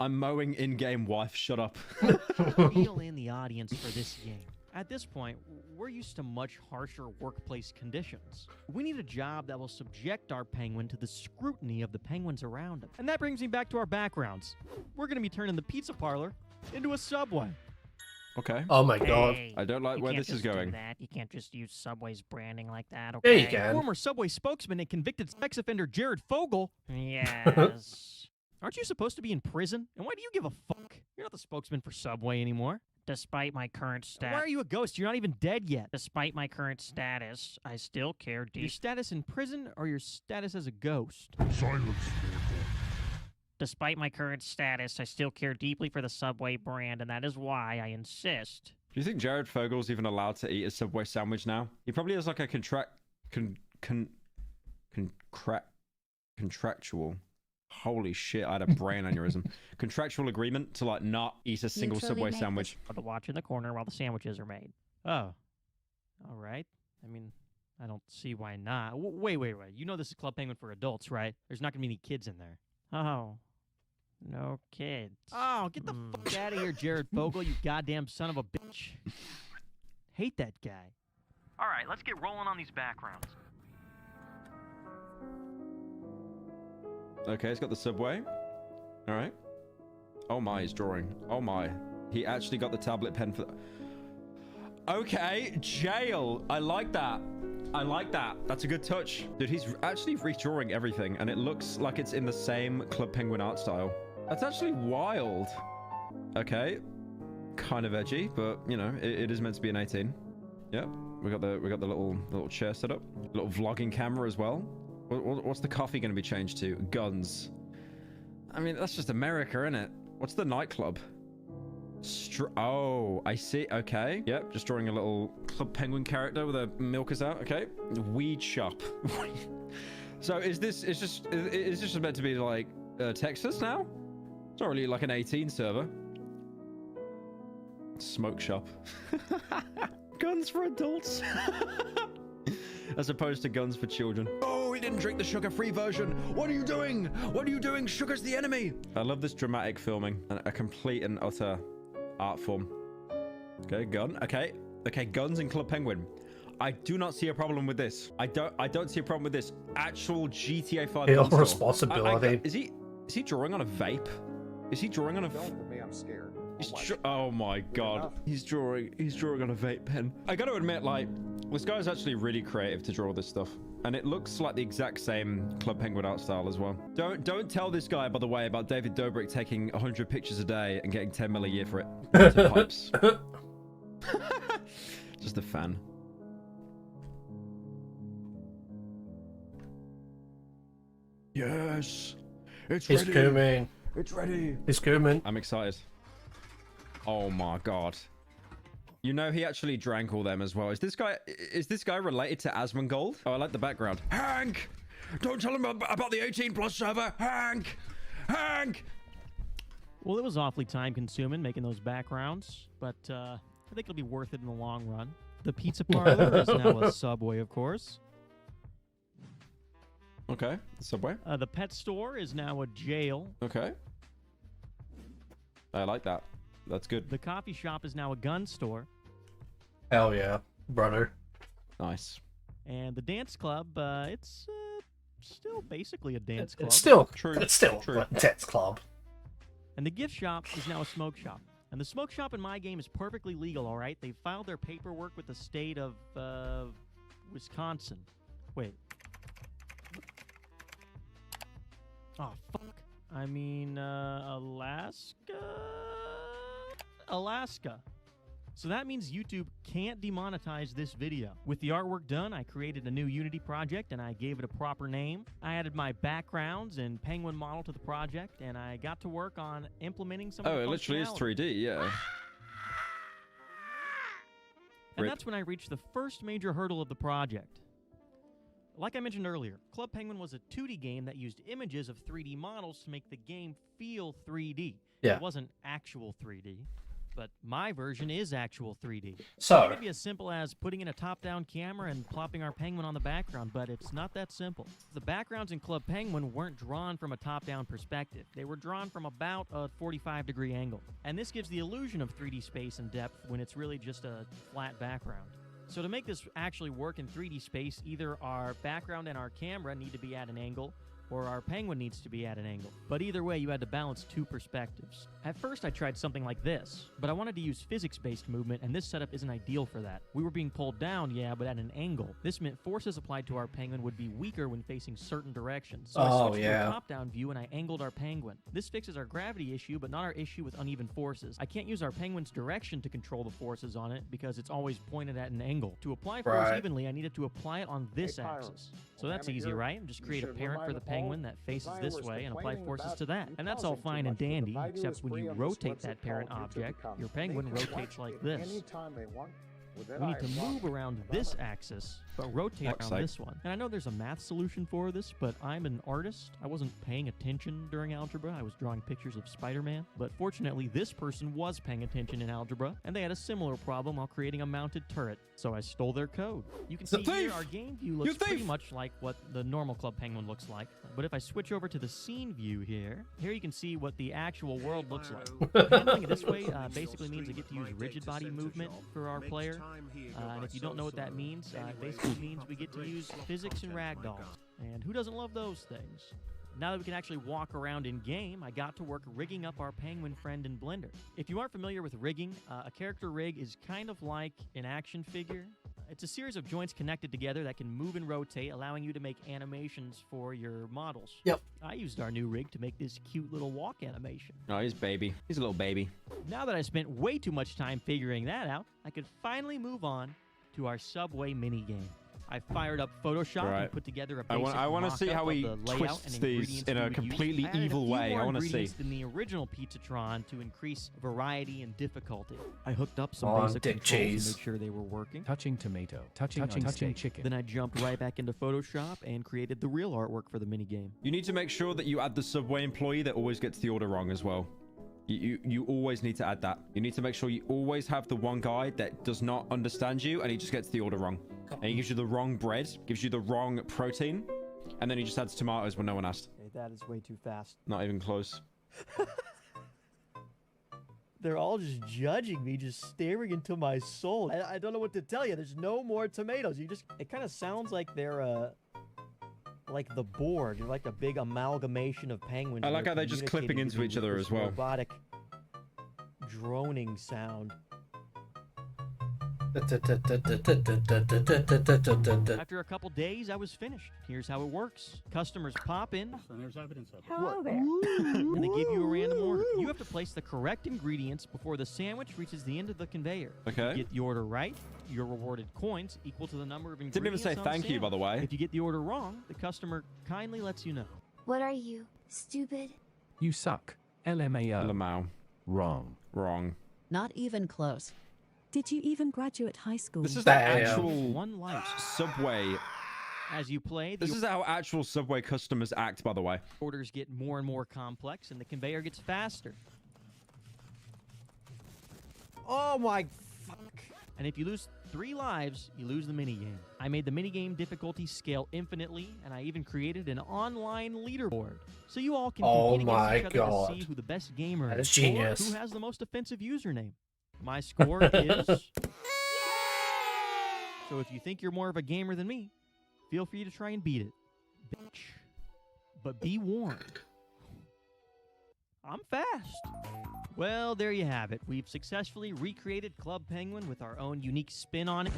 I'm mowing in-game wife. Shut up. reel in the audience for this game. At this point, we're used to much harsher workplace conditions. We need a job that will subject our penguin to the scrutiny of the penguins around him. And that brings me back to our backgrounds. We're going to be turning the pizza parlor into a Subway. Okay. Oh my god. I don't like where this is going. You can't just use Subway's branding like that, Yeah, you can. Former Subway spokesman and convicted sex offender Jared Fogle. Yes. Aren't you supposed to be in prison? And why do you give a fuck? You're not the spokesman for Subway anymore. Despite my current status. Why are you a ghost? You're not even dead yet. Despite my current status, I still care Your deeply. status in prison or your status as a ghost? Silence, Despite my current status, I still care deeply for the Subway brand, and that is why I insist. Do you think Jared Fogel's even allowed to eat a Subway sandwich now? He probably has like a contractual. Holy shit, I had a brain aneurysm. Contractual agreement to like not eat a single Subway sandwich. To watch in the corner while the sandwiches are made. Oh. All right. I mean, I don't see why not. Wait. You know this is Club Penguin for adults, right? There's not going to be any kids in there. Oh. No kids. Oh, get the fuck out of here, Jared Fogle, you goddamn son of a bitch. Hate that guy. All right, let's get rolling on these backgrounds. Okay, he's got the Subway. All right. Oh my, he's drawing. Oh my. He actually got the tablet pen for... Okay, jail. I like that. I like that. That's a good touch. Dude, he's actually redrawing everything, and it looks like it's in the same Club Penguin art style. That's actually wild. Okay. Kind of edgy, but, you know, it is meant to be an 18. Yep. We got the little chair set up. Little vlogging camera as well. What's the coffee going to be changed to? Guns. I mean, that's just America, isn't it? What's the nightclub? Oh, I see. Okay. Yep. Just drawing a little Club Penguin character with a milkers out. Okay. Weed shop. So is this? Is this just meant to be like Texas now? It's not really like an 18 server. Smoke shop. Guns for adults. As opposed to guns for children. Oh, he didn't drink the sugar-free version. What are you doing? What are you doing? Sugar's the enemy. I love this dramatic filming and a complete and utter art form. Okay, gun. Okay, guns in Club Penguin. I do not see a problem with this. I don't see a problem with this. Actual GTA 5 Feel gun store. responsibility. Is he drawing on a vape? Is he drawing on a? Don't for me, I'm scared. Oh my god, he's drawing on a vape pen. I gotta admit, like, this guy's actually really creative to draw this stuff, and it looks like the exact same Club Penguin art style as well. Don't tell this guy, by the way, about David Dobrik taking 100 pictures a day and getting 10 mil a year for it. Pipes. Just a fan. Yes, it's ready. He's coming. It's ready. He's coming. I'm excited. Oh my god. You know, he actually drank all them as well. Is this guy related to Asmongold? Oh, I like the background. Hank! Don't tell him about the 18+ server. Hank! Hank! Well, it was awfully time consuming making those backgrounds, but I think it'll be worth it in the long run. The pizza parlor is now a Subway, of course. Okay, Subway. The pet store is now a jail. Okay. I like that. That's good. The coffee shop is now a gun store. Hell yeah, brother. Nice. And the dance club, it's still basically a dance club. It's still true. It's still True. a dance club. And the gift shop is now a smoke shop. And the smoke shop in my game is perfectly legal, all right? They filed their paperwork with the state of Wisconsin. Wait. Oh, fuck. I mean, Alaska. So that means YouTube can't demonetize this video. With the artwork done, I created a new Unity project and I gave it a proper name. I added my backgrounds and penguin model to the project, and I got to work on implementing some of the it literally is functionality. 3D, yeah. And that's when I reached the first major hurdle of the project. Like I mentioned earlier, Club Penguin was a 2D game that used images of 3D models to make the game feel 3D. Yeah. It wasn't actual 3D, but my version is actual 3D. So It may be as simple as putting in a top-down camera and plopping our penguin on the background, but it's not that simple. The backgrounds in Club Penguin weren't drawn from a top-down perspective. They were drawn from about a 45-degree angle. And this gives the illusion of 3D space and depth when it's really just a flat background. So to make this actually work in 3D space, either our background and our camera need to be at an angle, or our penguin needs to be at an angle. But either way, you had to balance two perspectives. At first, I tried something like this, but I wanted to use physics-based movement, and this setup isn't ideal for that. We were being pulled down, yeah, but at an angle. This meant forces applied to our penguin would be weaker when facing certain directions. So I switched to a top-down view, and I angled our penguin. This fixes our gravity issue, but not our issue with uneven forces. I can't use our penguin's direction to control the forces on it, because it's always pointed at an angle. To apply force evenly, I needed to apply it on this axis. So that's easy, right? Just create a parent for the penguin that faces this way and apply forces to that. And that's all fine and dandy, except when you rotate that parent object, your penguin rotates like this. We need to move around this axis, but rotate around this one. And I know there's a math solution for this, but I'm an artist. I wasn't paying attention during algebra. I was drawing pictures of Spider-Man. But fortunately, this person was paying attention in algebra, and they had a similar problem while creating a mounted turret. So I stole their code. You can see here our game view looks pretty much like what the normal Club Penguin looks like. But if I switch over to the scene view here you can see what the actual world looks like. Handling it this way basically means I get to use rigid body movement for our player. And if you don't know what that means, it basically means we get to use physics and ragdolls. And who doesn't love those things? Now that we can actually walk around in-game, I got to work rigging up our penguin friend in Blender. If you aren't familiar with rigging, a character rig is kind of like an action figure. It's a series of joints connected together that can move and rotate, allowing you to make animations for your models. Yep. I used our new rig to make this cute little walk animation. Oh, he's baby. He's a little baby. Now that I spent way too much time figuring that out, I could finally move on to our Subway minigame. I fired up Photoshop and put together a basic I want to see how he of the layout twists and these ingredients in we a would completely use. I added evil a few way. more I want to see. ingredients than the original Pizzatron to increase variety and difficulty. I hooked up some Oh, basic dick controls cheese. to make sure they were working. Touching tomato. Touching chicken. Then I jumped right back into Photoshop and created the real artwork for the minigame. You need to make sure that you add the Subway employee that always gets the order wrong as well. You always need to add that. You need to make sure you always have the one guy that does not understand you and he just gets the order wrong. And he gives you the wrong bread, gives you the wrong protein, and then he just adds tomatoes when no one asked. Okay, that is way too fast. Not even close. They're all just judging me, just staring into my soul. I don't know what to tell you. There's no more tomatoes. It kind of sounds like they're, like the board. You're like a big amalgamation of penguins. I like how they're just clipping into each other as well. Robotic droning sound. After a couple days, I was finished. Here's how it works. Customers pop in. And there's evidence of it. Hello there. And they give you a random order. You have to place the correct ingredients before the sandwich reaches the end of the conveyor. Okay. If you get the order right, you're rewarded coins equal to the number of ingredients. Didn't even say on the thank you, by the sandwich. way. If you get the order wrong, the customer kindly lets you know. What are you, stupid? You suck. LMAO. Lamau. Wrong. Wrong. Not even close. Did you even graduate high school? This is the actual One life. Subway. As you play, This is how actual Subway customers act, by the way. orders get more and more complex and the conveyor gets faster. Oh my fuck. And if you lose 3 lives, you lose the minigame. I made the minigame difficulty scale infinitely, and I even created an online leaderboard. So you all can compete against each other to see who the best gamer That is or genius. who has the most offensive username. My score is... So if you think you're more of a gamer than me, feel free to try and beat it, bitch. But be warned. I'm fast. Well, there you have it. We've successfully recreated Club Penguin with our own unique spin on it.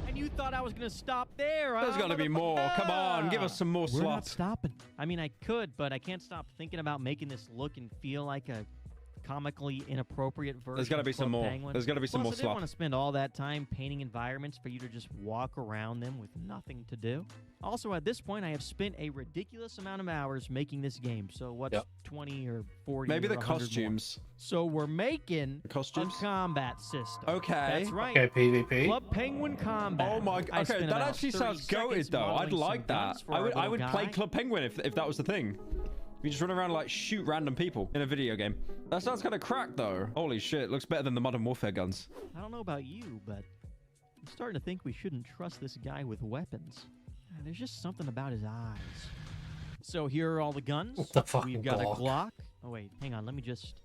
And you thought I was going to stop there, huh? There's got to be more. Come on, give us some more We're not slots. stopping. I mean, I could, but I can't stop thinking about making this look and feel like a comically inappropriate version. There's got to of be some Club more. Penguin. There's got to be some Plus, more I didn't slop. want to spend all that time painting environments for you to just walk around them with nothing to do. Also, at this point, I have spent a ridiculous amount of hours making this game. So what's 20 or 40 Maybe or the 100 more? costumes. So we're making costumes? a combat system. Okay. That's right. Okay, PvP. Club Penguin combat. Oh my! I Okay, spent that about actually 30 sounds goated seconds though. I'd modeling some like that. guns for I our would little play guy. Club Penguin if that was the thing. You just run around and, like, shoot random people in a video game. That sounds kind of cracked though. Holy shit! Looks better than the Modern Warfare guns. I don't know about you, but I'm starting to think we shouldn't trust this guy with weapons. There's just something about his eyes. So here are all the guns. What the fucking We've got Glock? a Glock. Oh wait, hang on. Let me just.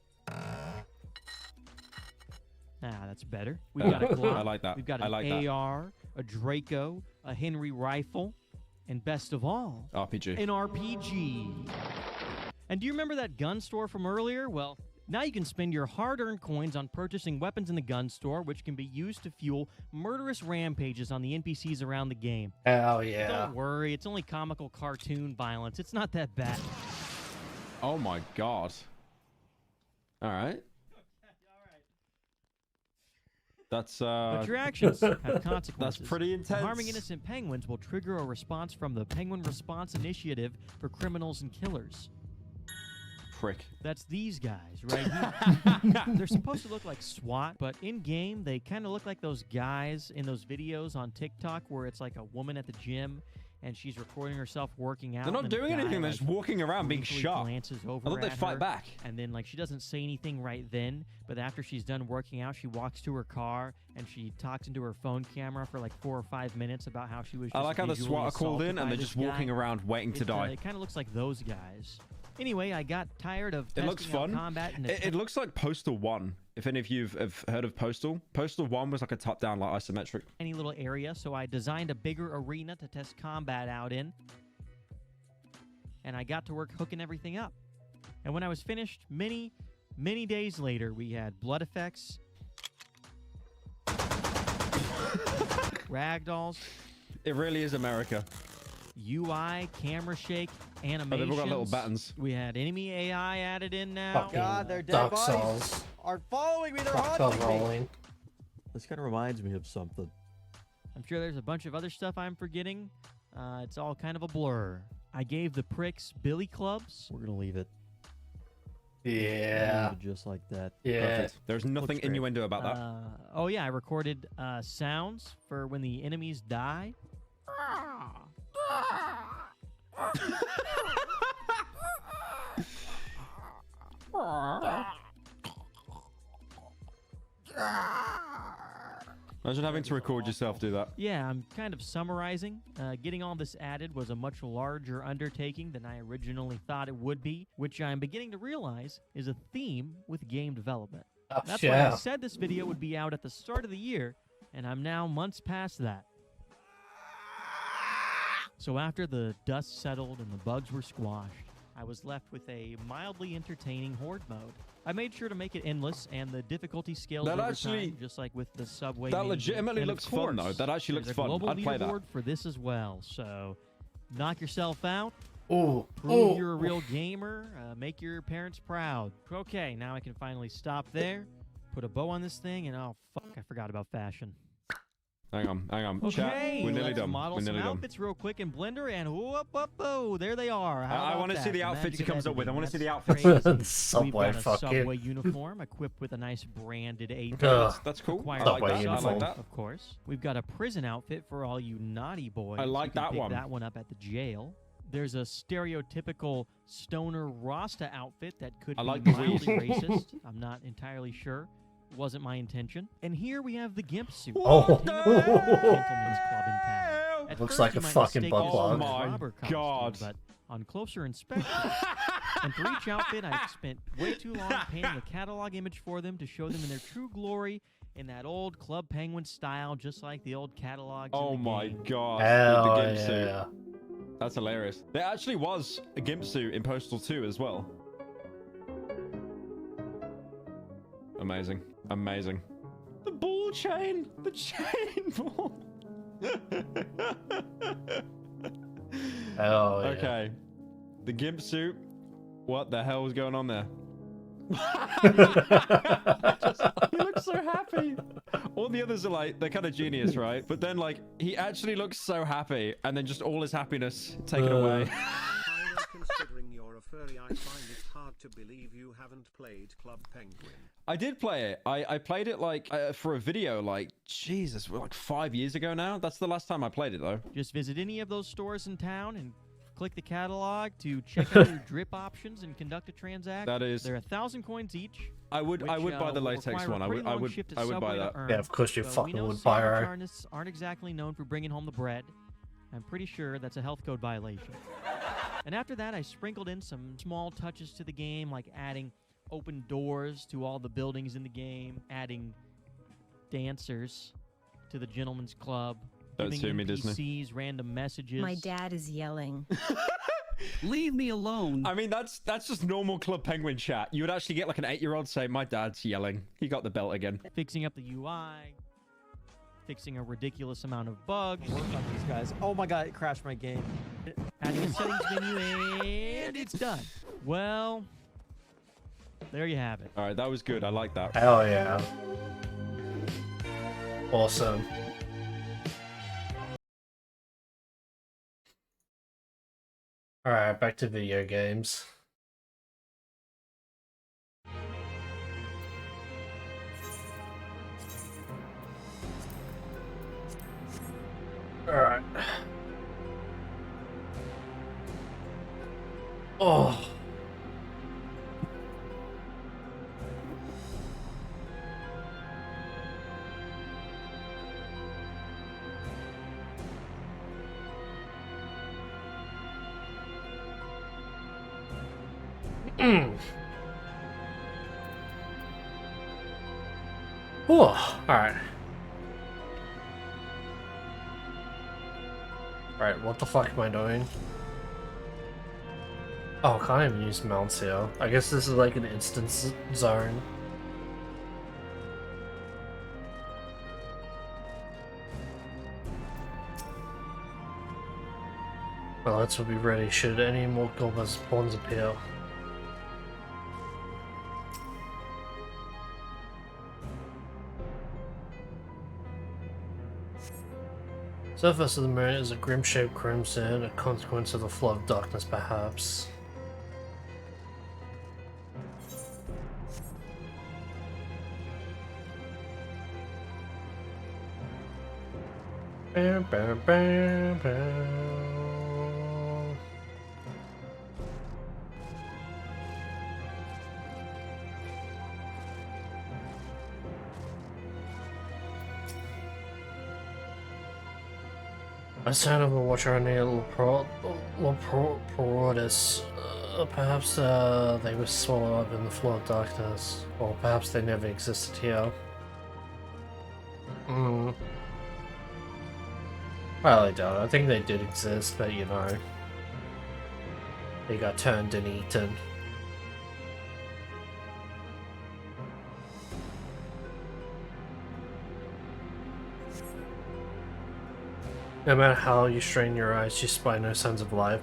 That's better. We've got a Glock. I like that. We've got I an like that. AR, a Draco, a Henry rifle, and best of all, RPG. an RPG. And do you remember that gun store from earlier? Well, now you can spend your hard-earned coins on purchasing weapons in the gun store, which can be used to fuel murderous rampages on the NPCs around the game. Hell yeah. Don't worry, it's only comical cartoon violence. It's not that bad. Oh my god. All right. That's But your actions have consequences. That's pretty intense. Harming innocent penguins will trigger a response from the Penguin Response Initiative for Criminals and Killers. Prick. That's these guys right here. They're supposed to look like SWAT, but in-game, they kind of look like those guys in those videos on TikTok where it's like a woman at the gym and she's recording herself working out. They're not and then doing a guy, anything. They're like, just walking around being briefly shot. Glances over I thought they'd at fight her, back. and then like she doesn't say anything right then, but after she's done working out, she walks to her car and she talks into her phone camera for like 4 or 5 minutes about how she was. I Just like how the visually SWAT are called assaulted in and by they're this just walking guy. around waiting to die. It kind of looks like those guys. Anyway, I got tired of It looks testing out fun. combat in It looks like Postal 1. If any of you have heard of Postal. Postal 1 was like a top-down, like isometric. any little area, so I designed a bigger arena to test combat out in. And I got to work hooking everything up. And when I was finished, many days later, we had blood effects, ragdolls. It really is America. UI, camera shake, Oh, animations. they've all got little buttons. We had enemy AI added in now. Fucking God, their dead Dark bodies Souls. are following me. They're Crocodile haunting me. rolling. This kind of reminds me of something. I'm sure there's a bunch of other stuff I'm forgetting. It's all kind of a blur. I gave the pricks billy clubs. We're gonna leave it. Yeah. Leave it just like that. Yeah. Perfect. There's nothing innuendo about that. Oh yeah, I recorded sounds for when the enemies die. Imagine having to record yourself do that. Yeah, I'm kind of summarizing. Getting all this added was a much larger undertaking than I originally thought it would be, which I'm beginning to realize is a theme with game development. That's why I said this video would be out at the start of the year, and I'm now months past that. So after the dust settled and the bugs were squashed, I was left with a mildly entertaining horde mode. I made sure to make it endless, and the difficulty scales over time, just like with the subway. That legitimately looks fun, though. That actually looks fun. I'd play that. There's a global leaderboard for this as well, so knock yourself out. Ooh. Prove you're a real gamer. Make your parents proud. Okay, now I can finally stop there, put a bow on this thing, and oh, fuck, I forgot about fashion. Hang on. Okay, Chat, we're nearly done. Model We're nearly some done. outfits real quick in Blender, and whoop, there they are. I want to see the outfits he comes up with. I want to see the outfits. outfits. Subway, We've got a fuck subway you. uniform equipped with a nice branded A. That's cool. Acquired I like by that. I Subway, like that. Of course. We've got a prison outfit for all you naughty boys. I like who can that pick one. that one up at the jail. There's a stereotypical stoner Rasta outfit that could I be like the mildly weed. racist. I'm not entirely sure. Wasn't my intention. And here we have the gimp suit. Oh. King of the Gentlemen's Club in town. At Looks first, like you a might fucking mistake butt this plug. for a Oh my robber costume, God. But on closer inspection, and for each outfit, I spent way too long painting a catalog image for them to show them in their true glory in that old Club Penguin style, just like the old catalogs. Oh in the my game. god. Hell the gimp suit. yeah. That's hilarious. There actually was a gimp suit in Postal 2 as well. Amazing. Amazing. The ball chain. The chain ball. Hell yeah. Okay. The gimp suit. What the hell was going on there? He looks so happy. All the others are like, they're kind of genius, right? But then, like, he actually looks so happy, and then just all his happiness taken away. Considering you're a furry, I find it hard to believe you haven't played Club Penguin. I did play it. I played it, like, for a video, like, Jesus, like 5 years ago now. That's the last time I played it, though. Just visit any of those stores in town and click the catalog to check out your drip options and conduct a transaction. That is- They're 1,000 coins each. I would buy the will latex require a one. I pretty would long shift to buy Subway to that. earn. Yeah, of course you So fucking we know would, sandwich Pyro. artists aren't exactly known for bringing home the bread. I'm pretty sure that's a health code violation. And after that, I sprinkled in some small touches to the game, like adding open doors to all the buildings in the game, adding dancers to the Gentlemen's Club, Don't giving sue me, NPCs Disney. random messages. My dad is yelling. Leave me alone. I mean, that's just normal Club Penguin chat. You would actually get like an 8-year-old say, "My dad's yelling. He got the belt again." Fixing up the UI, fixing a ridiculous amount of bugs. Work on these guys. Oh my god, it crashed my game. Adding a settings menu, and it's done. Well, there you have it. All right, that was good. I like that. Hell yeah. Awesome. Alright, back to video games. Alright. Oh. Oh, alright. Alright, what the fuck am I doing? Oh, I can't even use mounts here. I guess this is like an instance zone. Well, let's be ready should any more goblins spawns appear. Surface of the moon is a grim-shaped crimson, a consequence of the flow of darkness, perhaps. Bam, bam, bam, bam. I sound of a watcher on a Loprotis. Perhaps they were swallowed up in the flow of darkness, or perhaps they never existed here. Well, I don't. I think they did exist, but you know, they got turned and eaten. No matter how you strain your eyes, you spy no signs of life.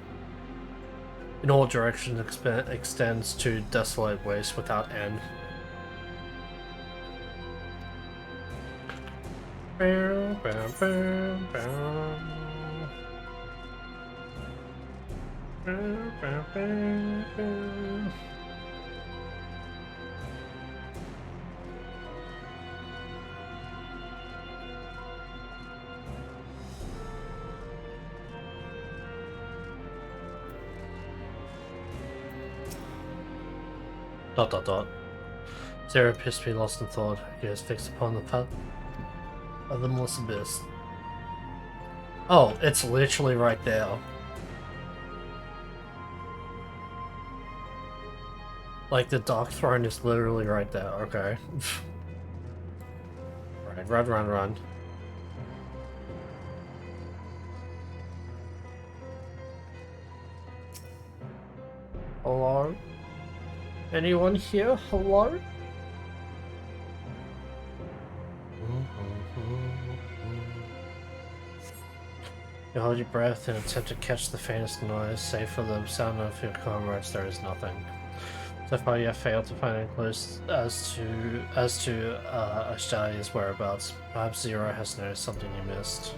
In all directions extends to desolate waste without end. Bow, bow, bow, bow. Bow, bow, bow, bow. Dot dot dot. Zero appears to be lost in thought. He is fixed upon the fathomless abyss. Oh, it's literally right there. Like the Dark Throne is literally right there. Okay. Right, run, run, run. Hello? Anyone here? Hello? You hold your breath and attempt to catch the faintest noise, save for the sound of your comrades. There is nothing. So far, you have failed to find any clues as to Ashtalia's whereabouts. Perhaps Zero has noticed something you missed.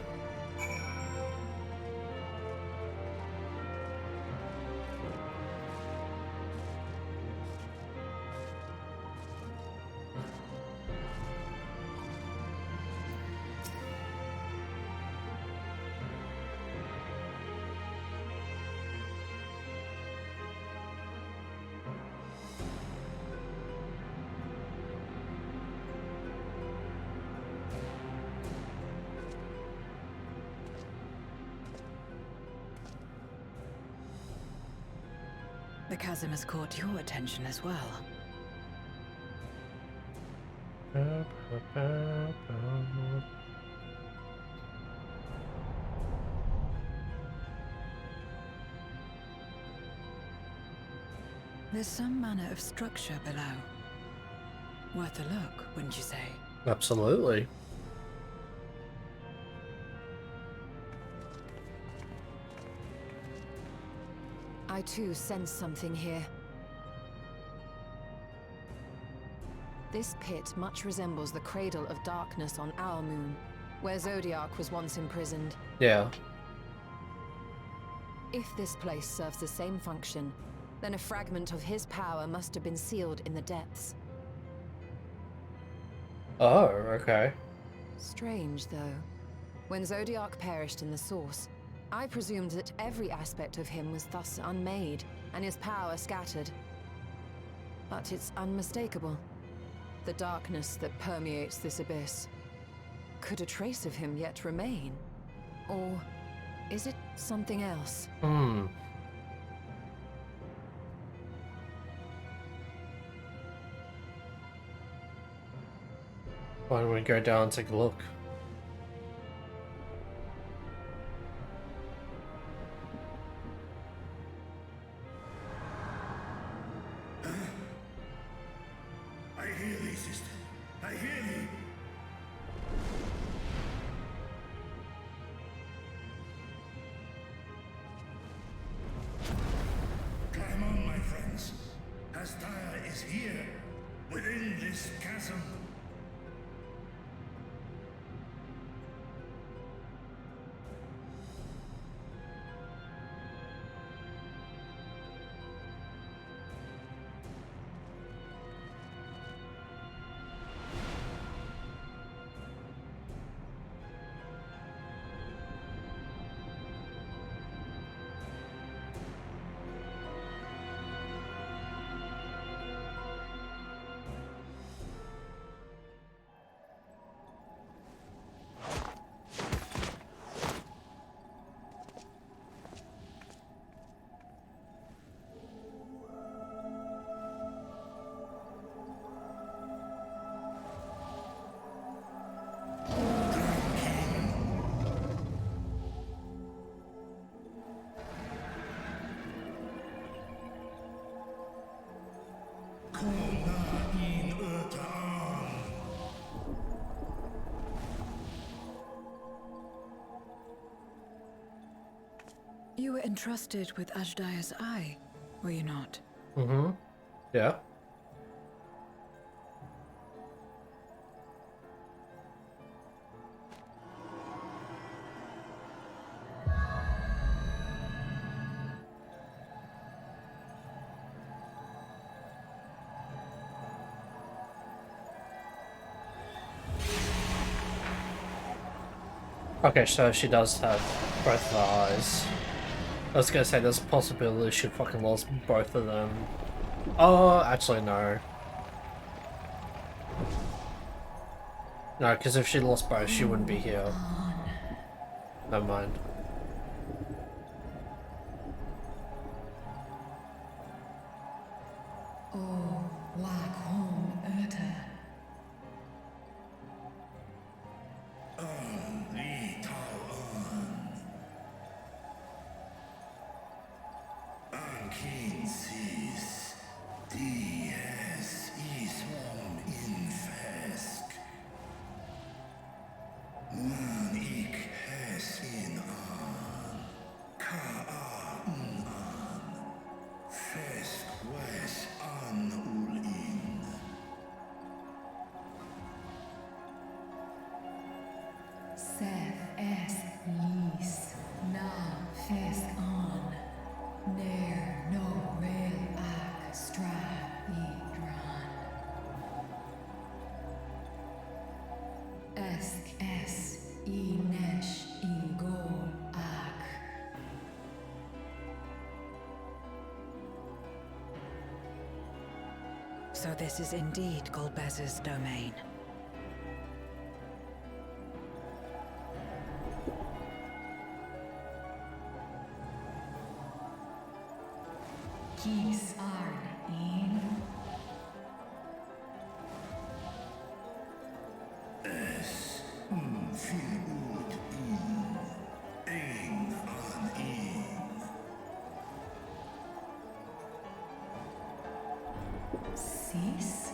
The chasm has caught your attention as well. There's some manner of structure below. Worth a look, wouldn't you say? Absolutely. I too sense something here. This pit much resembles the cradle of darkness on our moon, where Zodiac was once imprisoned. Yeah. If this place serves the same function, then a fragment of his power must have been sealed in the depths. Oh, okay. Strange, though. When Zodiac perished in the source, I presumed that every aspect of him was thus unmade, and his power scattered. But it's unmistakable. The darkness that permeates this abyss. Could a trace of him yet remain? Or is it something else? Why don't we go down and take a look? I hear thee, sister. I hear thee. Climb on, my friends. Astaya is here, within this chasm. You were entrusted with Ajdaya's eye, were you not? Mm-hmm. Yeah. Okay, so she does have both of her eyes. I was gonna say there's a possibility she fucking lost both of them. Oh, actually no. No, because if she lost both, she wouldn't be here. Never mind. Oh, Waghorn Urta. Seth es lis, na fesk on, ner no rail ak stra idran. Esk es inesh ingol ak. So this is indeed Golbez's domain. Kis arn in. Sis?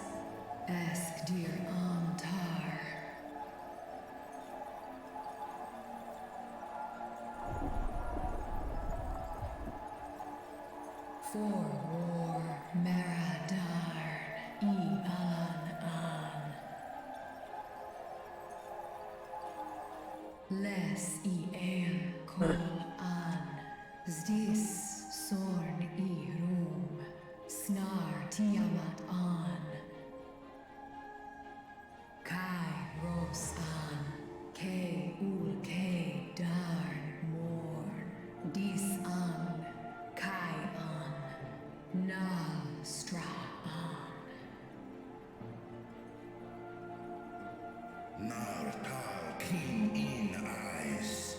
Ask dear Antar. For war Maradarn I Alan An. Les I El Kol An. Zdis Sorn I Rum. Snar Tiamat An. Kai Ros An. Ke Ul Ke Darn Morn. Dis An. Kai An. Nal Stra An. Nartal King in eyes.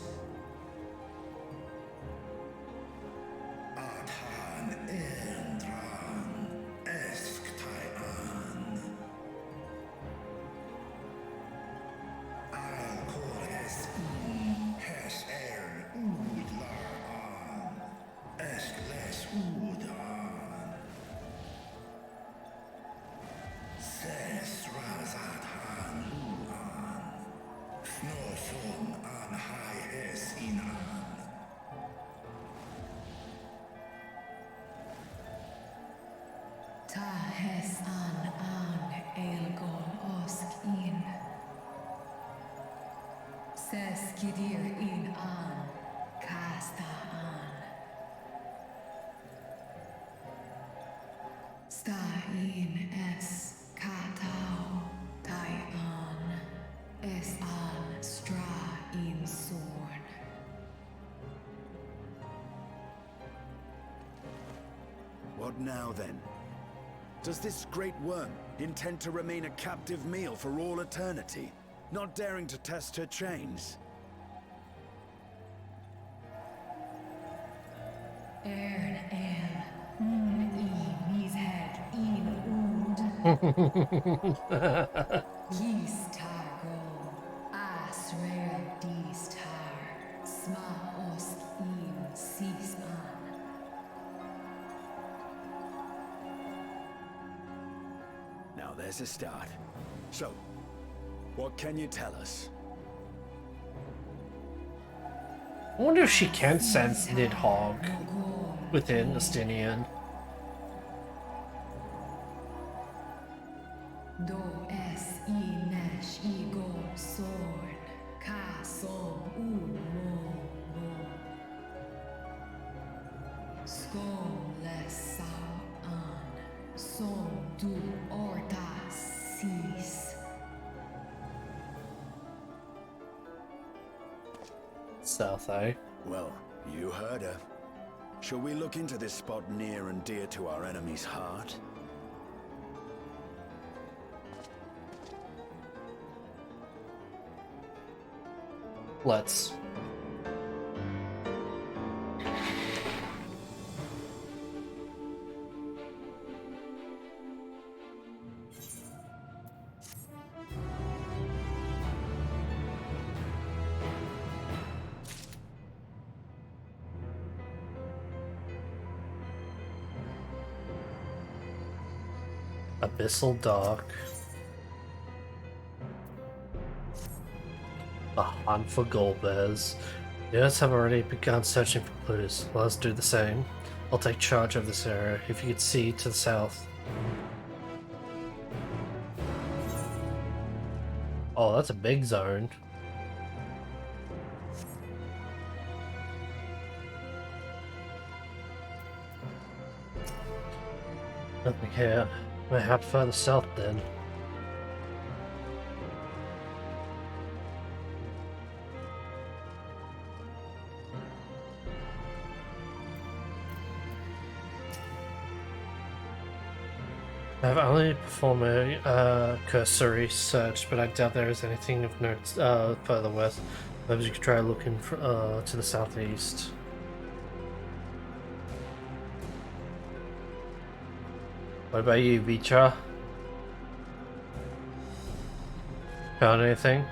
Athan Endran Esk Taian. Al Kores Hes Udlar An. Esk Les Udan. Ses Razatan Luan. Snoson An Hai Es Inan. Ta Hes An Elgol Osk In. Ses Kidir In An. Kasta An. Sta In Es Katao. Tai An. Es An Stra In Sorn. What now then? Does this great worm intend to remain a captive meal for all eternity, not daring to test her chains? Ern El. I Mishead In Ud. Gis Targol. Asrael Dis Tar. Sma Osk In Sis An. there's a start. So, what can you tell us? I wonder if she can sense Nidhogg within Estinian. Do es I nesh ego sorn ka som mo Skom les sao an som du orta sis. South, eh? Well, you heard her. Shall we look into this spot near and dear to our enemy's heart? Let's. Abyssal Dark. A hunt for gold bears. Units have already begun searching for clues. Let us do the same. I'll take charge of this area. If you could see to the south. Oh, that's a big zone. Nothing here. Mayhap further south then. I've only performed a cursory search, but I doubt there is anything of note further west. Perhaps you could try looking for, to the southeast. What about you, Vicha? Found anything?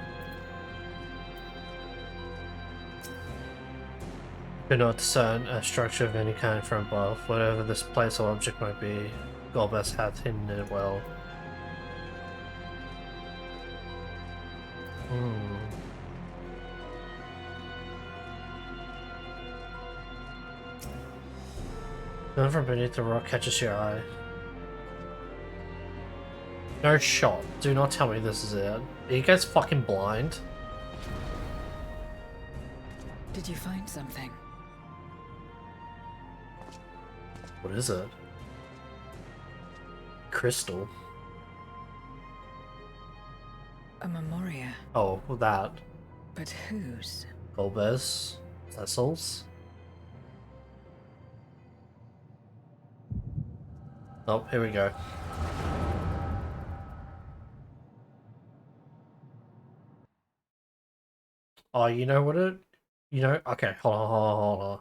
Could not discern a structure of any kind from above. Whatever this place or object might be, Golbez hath hidden it well. None from beneath the rock catches your eye. No shot. Do not tell me this is it. Are you guys fucking blind? Did you find something? What is it? Crystal. A memoria. Oh, well, that. But whose? Golbez. Cecil's. Oh, here we go. Oh, you know what it... You know... Okay, hold on, hold on.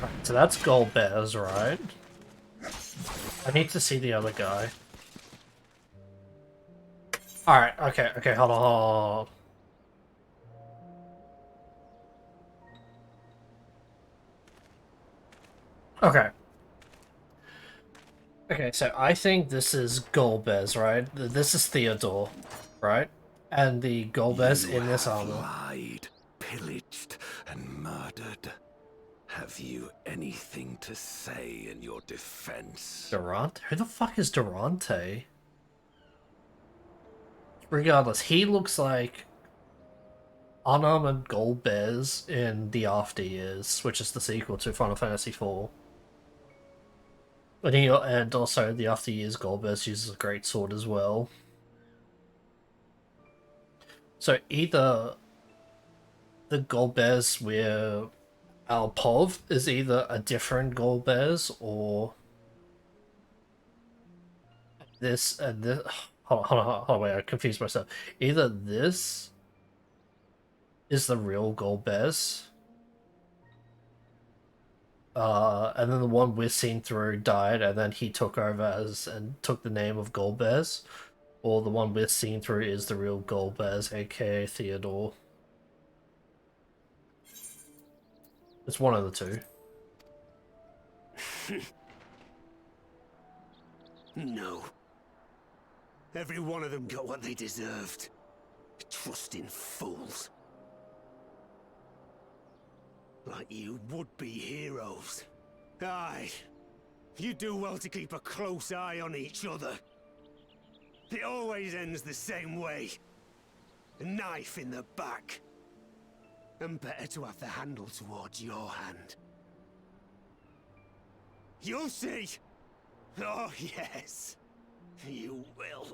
Right, so that's Golbez, right? I need to see the other guy. Alright, okay, hold on, hold on. Okay. Okay, so I think this is Golbez, right? This is Theodore, right? And the Golbez in this armor. Lied, pillaged, and murdered. Have you anything to say in your defense? Durante? Who the fuck is Durante? Regardless, he looks like unarmored Golbez in The After Years, which is the sequel to Final Fantasy IV. And also the After Years Golbez uses a great sword as well. So either the Golbez we're Alpov is either a different Golbez or this and this. Hold on, wait, I confused myself. Either this is the real Golbez, and then the one we're seeing through died, and then he took over and took the name of Golbez, or the one we're seeing through is the real Golbez, aka Theodore. It's one of the two. No. Every one of them got what they deserved. Trusting fools. Like you would-be heroes. Aye. You do well to keep a close eye on each other. It always ends the same way. A knife in the back. And better to have the handle towards your hand. You'll see! Oh, yes. You will.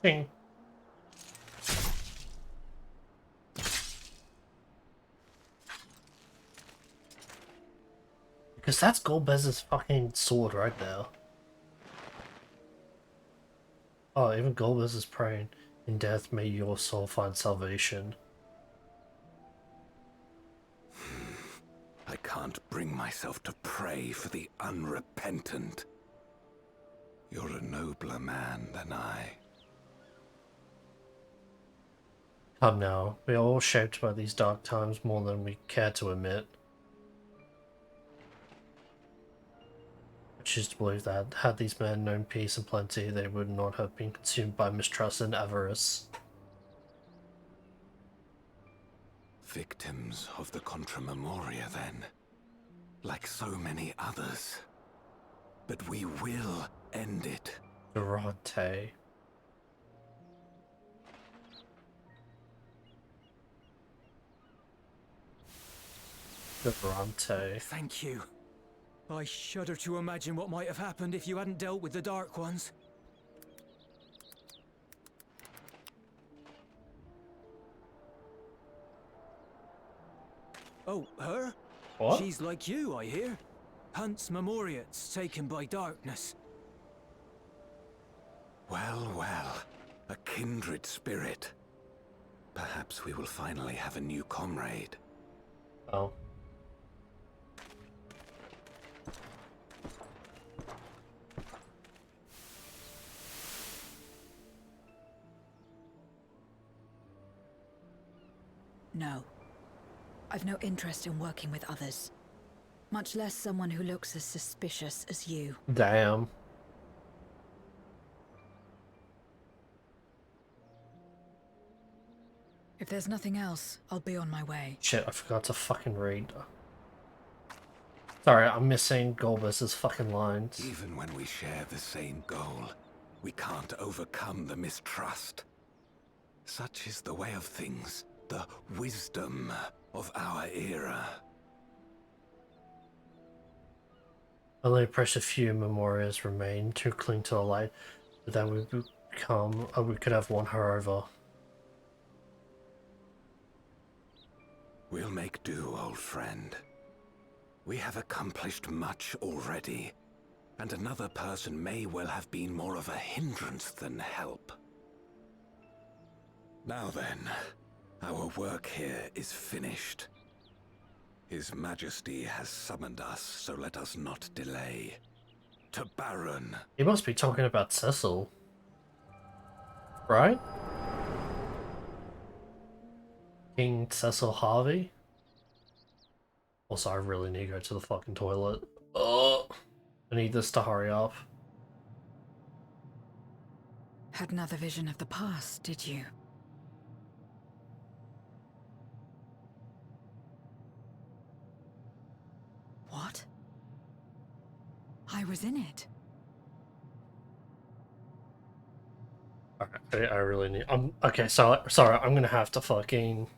Ding. Because that's Golbez's fucking sword right there. Oh, even Golbez is praying. In death may your soul find salvation. I can't bring myself to pray for the unrepentant. You're a nobler man than I. Come now, we are all shaped by these dark times more than we care to admit. I choose to believe that, had these men known peace and plenty, they would not have been consumed by mistrust and avarice. Victims of the Contra Memoria, then. Like so many others. But we will end it. Durante. Durante. Thank you. I shudder to imagine what might have happened if you hadn't dealt with the Dark Ones. Oh, her? What? She's like you, I hear. Hunts Memoriats taken by darkness. Well, well. A kindred spirit. Perhaps we will finally have a new comrade. Oh. No. I've no interest in working with others. Much less someone who looks as suspicious as you. Damn. If there's nothing else, I'll be on my way. Shit, I forgot to fucking read. Sorry, I'm missing Golbez's fucking lines. Even when we share the same goal, we can't overcome the mistrust. Such is the way of things, the wisdom of our era. Only a precious few memorias remain to cling to the light, but then we could have won her over. We'll make do, old friend. We have accomplished much already, and another person may well have been more of a hindrance than help. Now then, our work here is finished. His Majesty has summoned us, so let us not delay. To Baron. He must be talking about Cecil. Right? King Cecil Harvey? Also, I really need to go to the fucking toilet. Oh, I need this to hurry up. Had another vision of the past, did you? What? I was in it. Okay, I really need. Okay, so sorry, I'm gonna have to fucking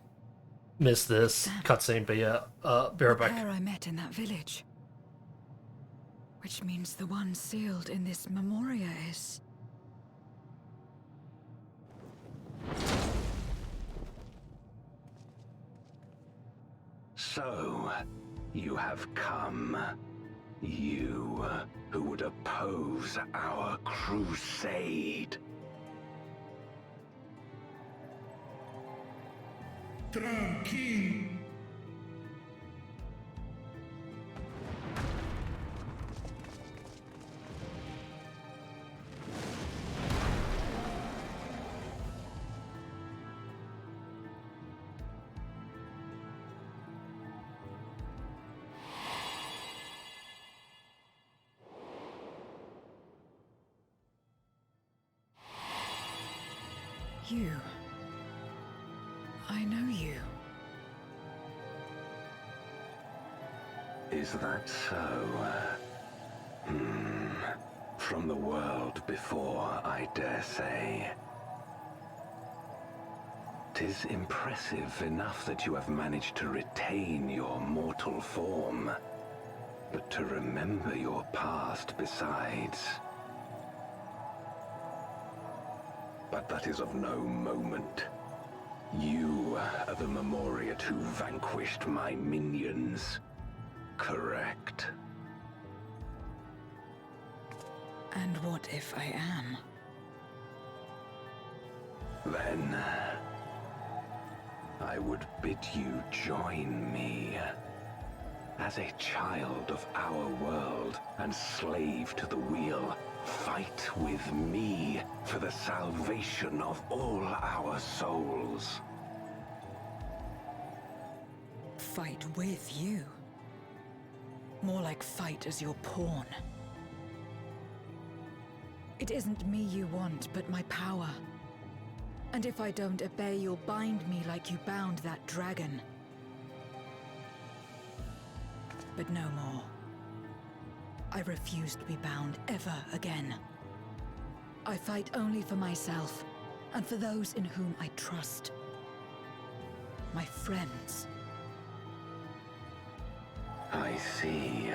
miss this cutscene, but yeah, be right The back. pair I met in that village. Which means the one sealed in this Memoria is... So, you have come. You who would oppose our crusade. Tranquilo. you. I know you. Is that so? From the world before, I dare say. 'Tis impressive enough that you have managed to retain your mortal form, but to remember your past besides. But that is of no moment. You are the Memoriat who vanquished my minions, correct? And what if I am? Then I would bid you join me. As a child of our world and slave to the wheel, fight with me for the salvation of all our souls. Fight with you? More like fight as your pawn. It isn't me you want, but my power. And if I don't obey, you'll bind me like you bound that dragon. But no more. I refuse to be bound ever again. I fight only for myself, and for those in whom I trust. My friends. I see.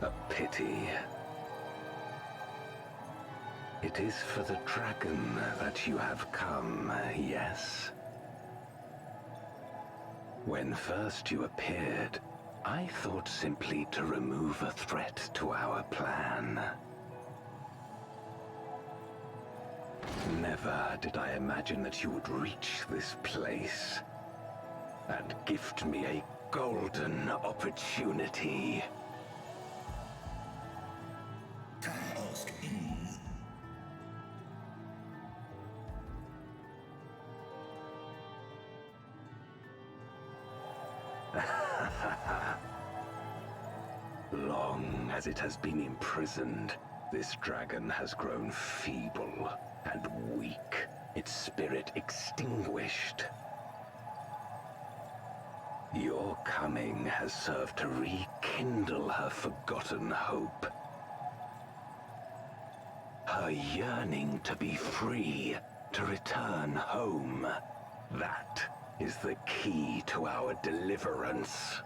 A pity. It is for the dragon that you have come, yes? When first you appeared, I thought simply to remove a threat to our plan. Never did I imagine that you would reach this place and gift me a golden opportunity. Long as it has been imprisoned, this dragon has grown feeble and weak, its spirit extinguished. Your coming has served to rekindle her forgotten hope. Her yearning to be free, to return home. That is the key to our deliverance.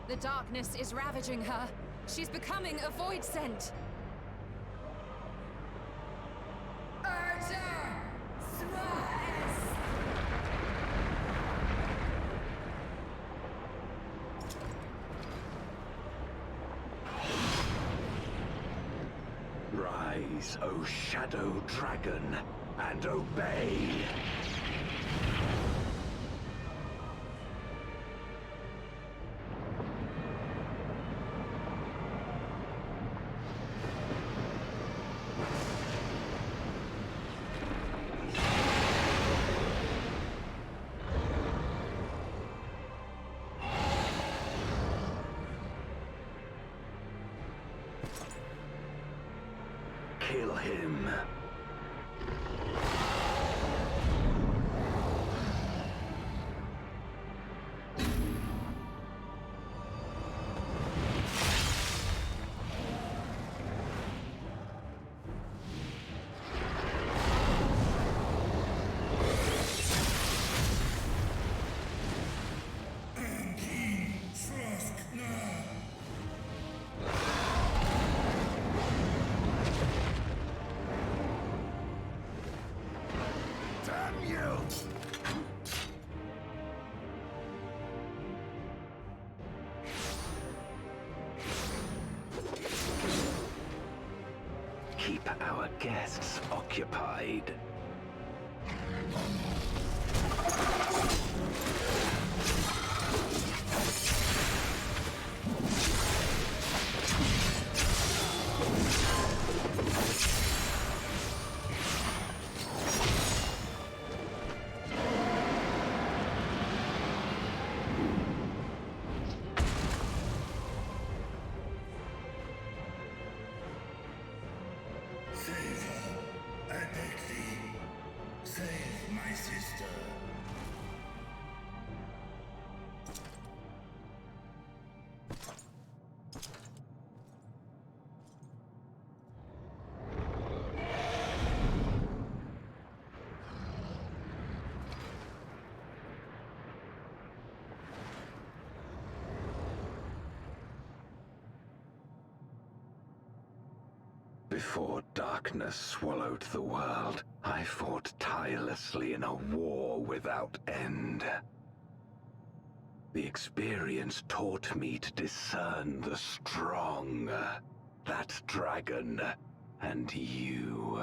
The darkness is ravaging her. She's becoming a void scent. Rise, O Shadow Dragon, and obey! Kill him. Keep our guests occupied. Save my sister. Before darkness swallowed the world, I fought tirelessly in a war without end. The experience taught me to discern the strong, that dragon, and you.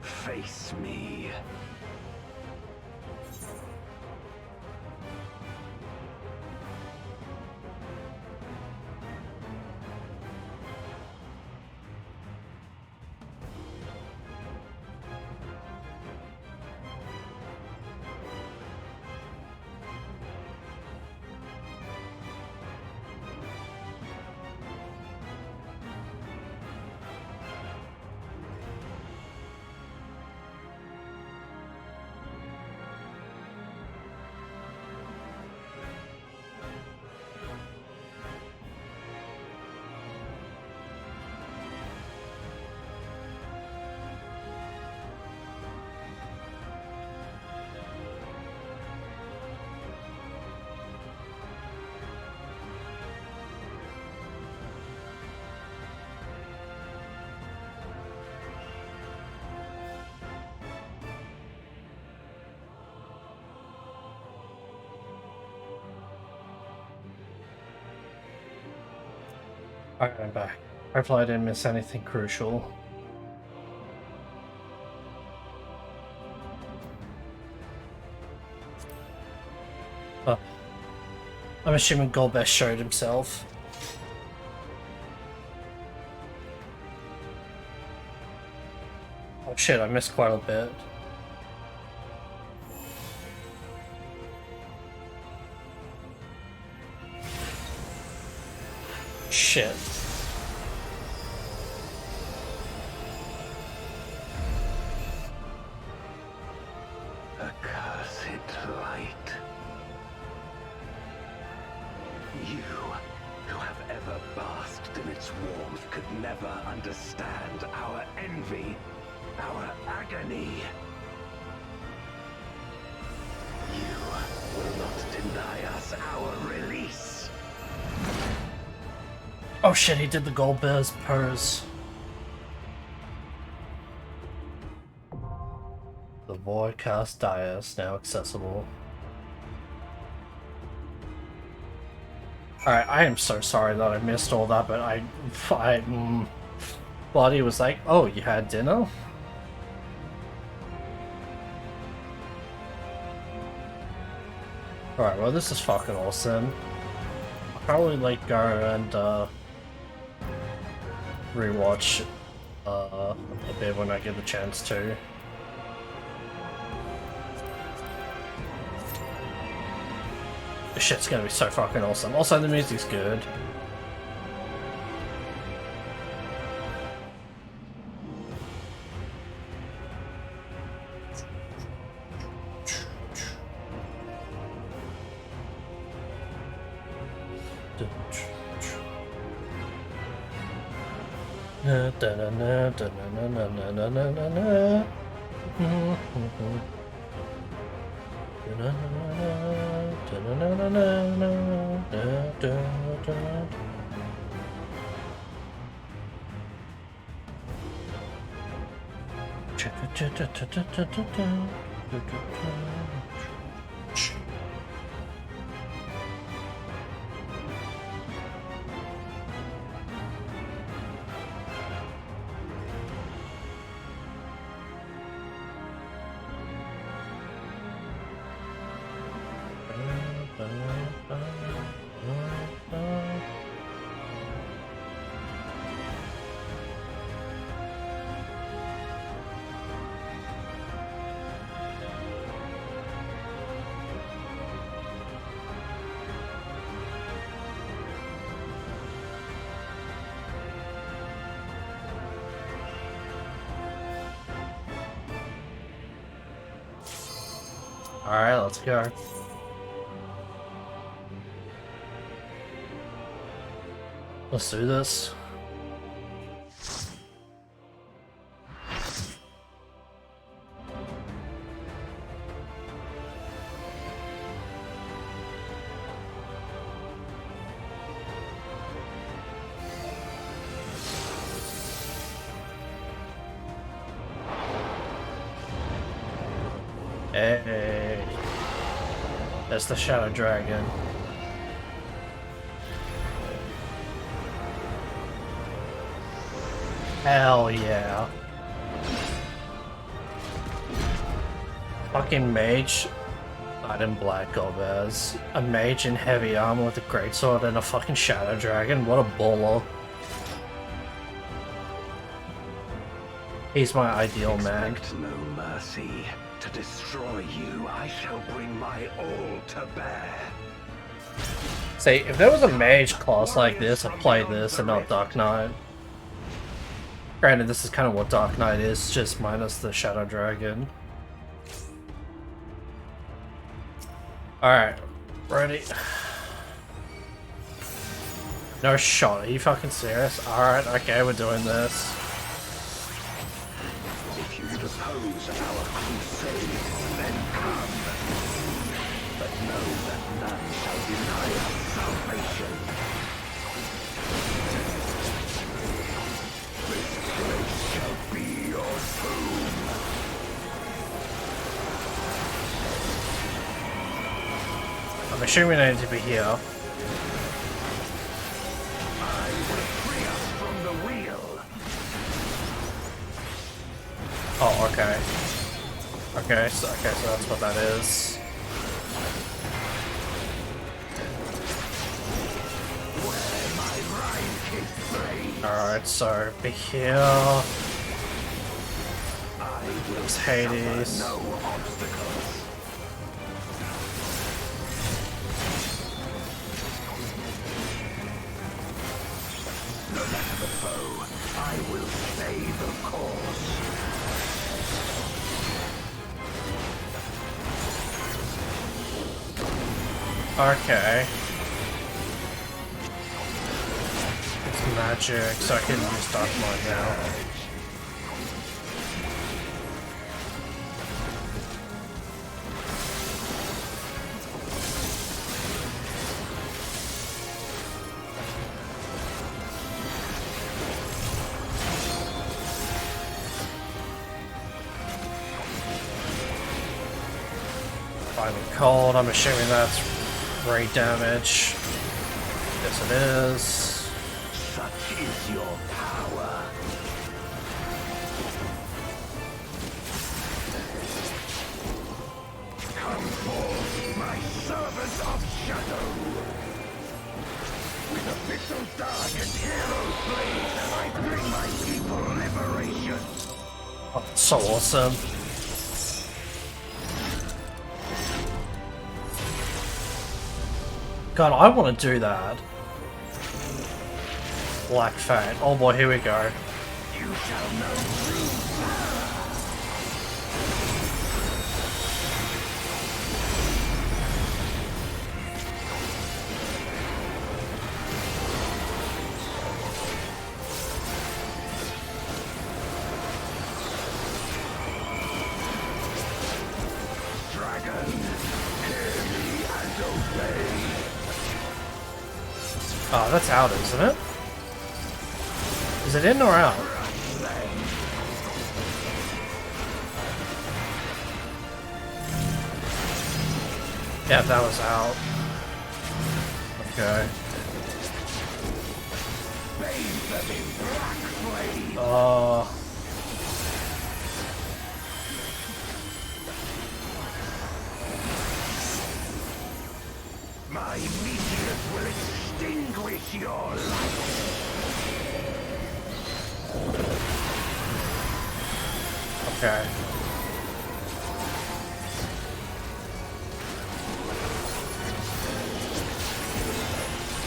Face me. Alright, I'm back. Hopefully I didn't miss anything crucial. I'm assuming Golbez showed himself. Oh shit, I missed quite a bit. Shit. Accursed light. You, who have ever basked in its warmth, could never understand our envy, our agony. You will not deny us our release. Oh shit, he did the Golbez pose. The Voidcast Dire is now accessible. Alright, I am so sorry that I missed all that, but Body was like, oh, you had dinner? Alright, well this is fucking awesome. I'll probably like go and rewatch a bit when I get the chance to. This shit's gonna be so fucking awesome. Also, the music's good. Alright, let's go. Let's do this. Hey, that's the Shadow Dragon. Hell yeah. Fucking mage. Not in black Gomez. A mage in heavy armor with a greatsword and a fucking Shadow Dragon. What a baller. He's my ideal man. Expect no mercy. To destroy you, I shall bring my all to bear. See, if there was a mage class like this, I'd play this and not Dark Knight. Granted, this is kind of what Dark Knight is, just minus the Shadow Dragon. Alright, ready? No shot, are you fucking serious? Alright, okay, we're doing this. If you would oppose our crusade, then come. But know that none shall deny us salvation. This place shall be your tomb. I'm assuming I need to be here. I will free us from the wheel. Oh, okay. Okay, so that's what that is. Alright, so be here. It's Hades. No obstacles. No matter the foe, I will stay the course. Okay. It's magic, so I can use Dark Mode now. Final cold, I'm assuming that's rate damage. Yes it is. Such is your power. Come forth, my servant of shadow. With official dark and hero blades, I bring my people liberation. Oh, that's so awesome. God, I want to do that. Black Fate. Oh boy, here we go. You shall know true power. Dragon, hear me and obey. Oh, that's out, isn't it? Is it in or out? Yeah, that was out. Okay. My meteors will extinguish your light. Okay.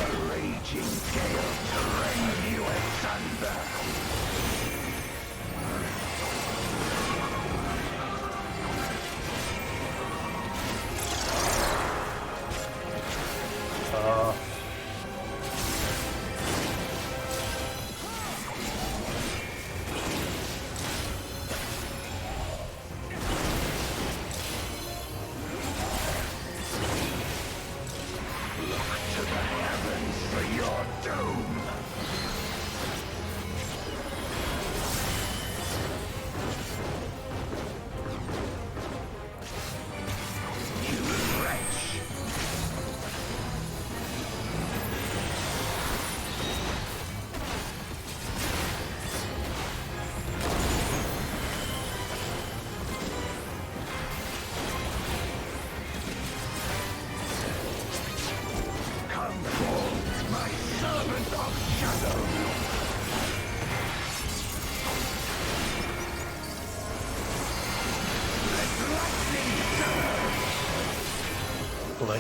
A raging gale to rend you asunder.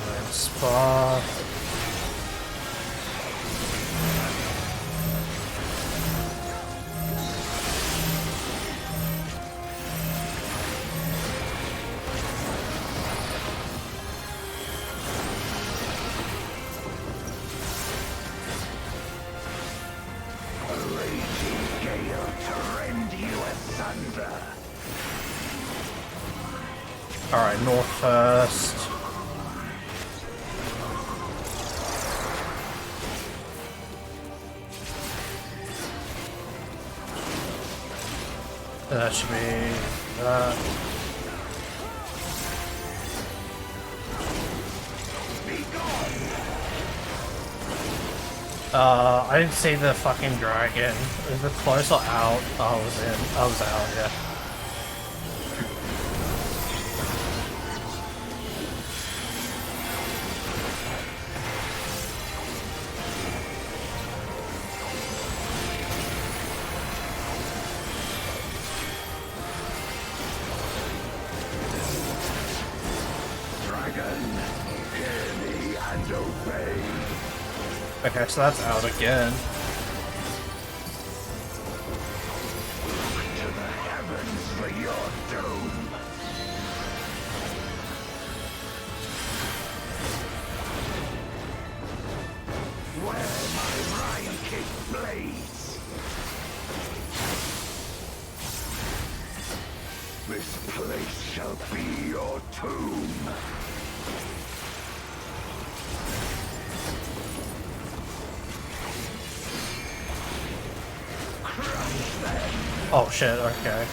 Penguin Spa. Alright, north first. That should be that. I didn't see the fucking dragon. Is it close or out? Oh, I was in. I was out, yeah. Okay, so that's out again. To the heavens for your doom. Where my Rhine kick blades. This place shall be your tomb. Oh shit, okay.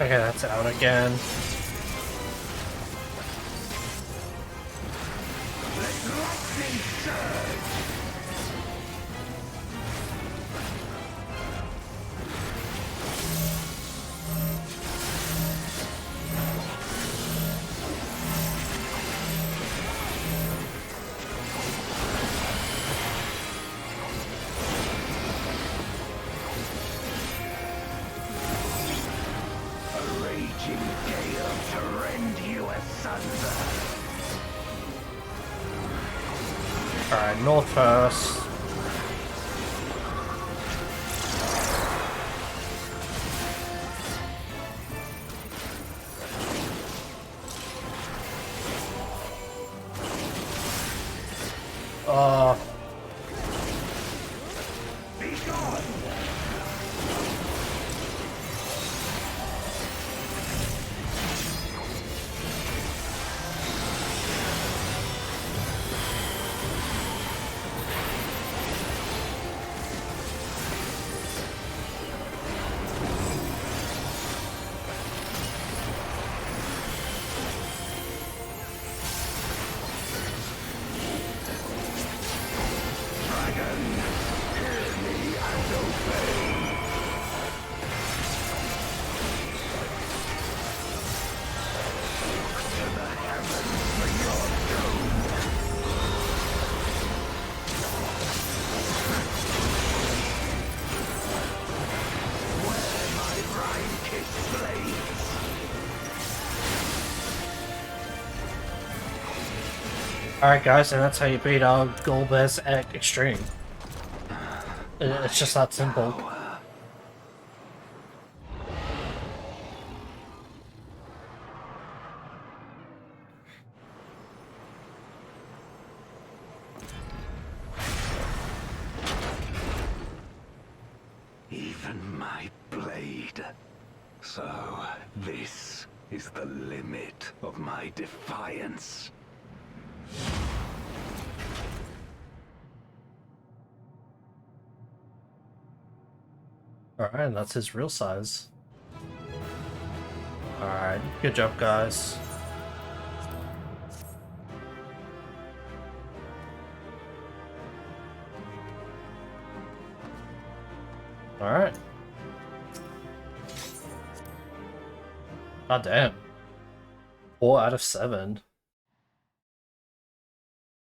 Okay, that's out again. Alright, north first. Alright guys, and that's how you beat Golbez at Extreme. It's just that simple. even my blade. So, this is the limit of my defiance. Alright, that's his real size. Alright, good job, guys. Alright. God damn. 4 out of 7.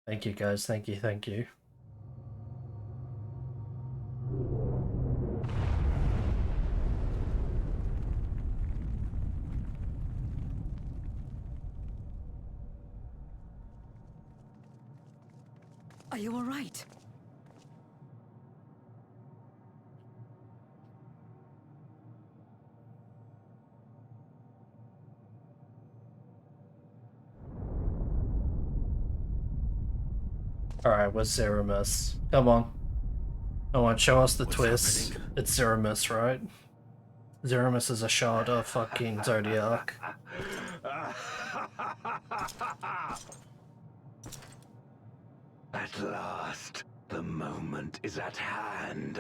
Thank you, guys. Thank you, thank you. Are you all right? Alright, what's Zeramus? Come on. Come on, show us the twist. Happening? It's Zeramus, right? Zeramus is a shard of fucking Zodiac. At last, the moment is at hand.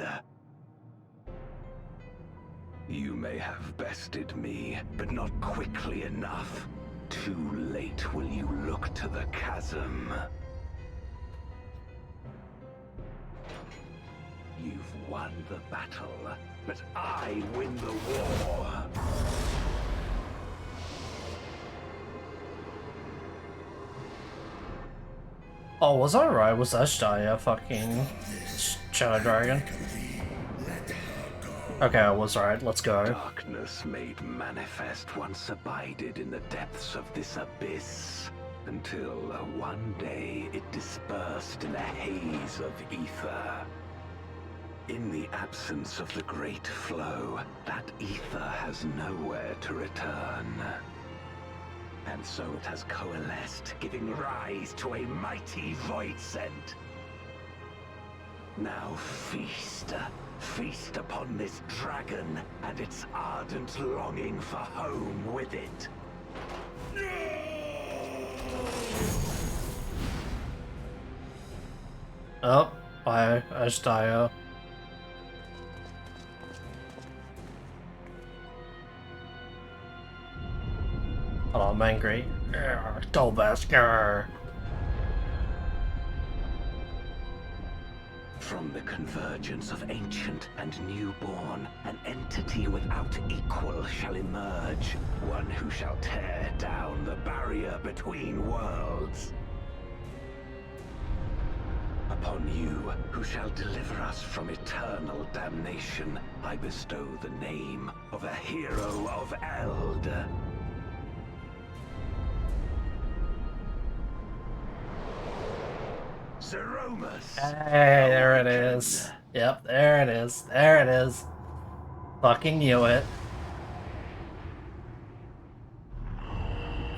You may have bested me, but not quickly enough. Too late will you look to the chasm. You've won the battle, but I win the war. Oh, was I right? Was Ashdaya fucking Shadow Dragon? Okay, I was right. Let's go. Darkness made manifest once abided in the depths of this abyss, until one day it dispersed in a haze of ether. In the absence of the great flow, that ether has nowhere to return. And so it has coalesced, giving rise to a mighty voidsent. Now feast. Feast upon this dragon and its ardent longing for home with it. Oh, bye, Ashdaya. Oh, I'm angry. Dolbasker. From the convergence of ancient and newborn, an entity without equal shall emerge, one who shall tear down the barrier between worlds. Upon you, who shall deliver us from eternal damnation, I bestow the name of a hero of Eld. Zeromus! Hey, there it is. Yep, there it is. There it is. Fucking knew it.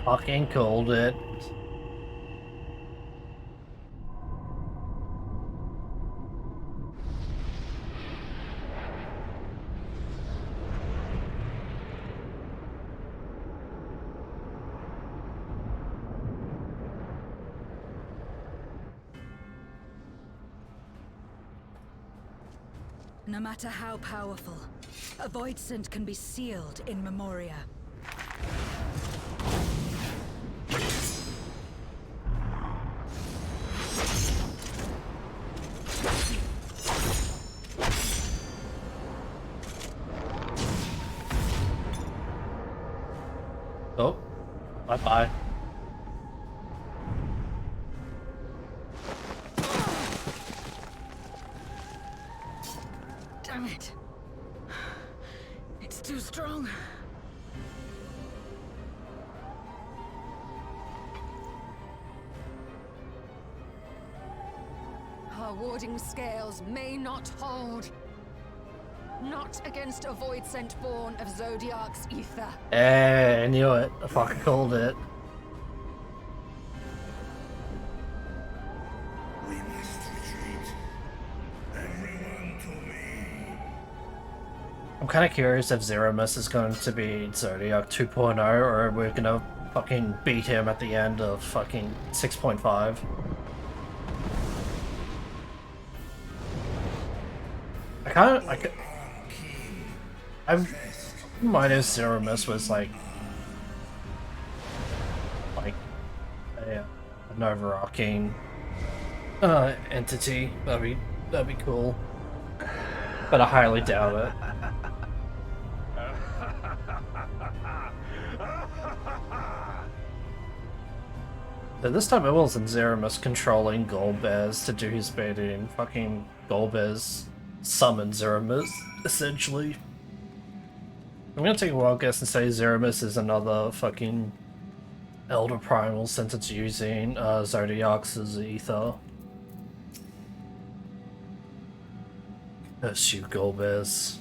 Fucking called it. No matter how powerful, a voidsent can be sealed in Memoria. Oh, bye-bye. Damn it. It's too strong. Our warding scales may not hold. Not against a voidsent born of Zodiac's ether. Hey, I knew it. I fucking called it. We must retreat. Everyone to me. kind of curious if Zeromus is going to be Zodiac 2.0 or we're gonna fucking beat him at the end of fucking 6.5. I might have Zeromus was like an overarching entity. That'd be cool. But I highly doubt it. But this time it wasn't Zeromus controlling Golbez to do his bidding. Fucking Golbez summoned Zeromus, essentially. I'm gonna take a wild guess and say Zeromus is another fucking Elder Primal since it's using Zodiac's ether. Pursue Golbez.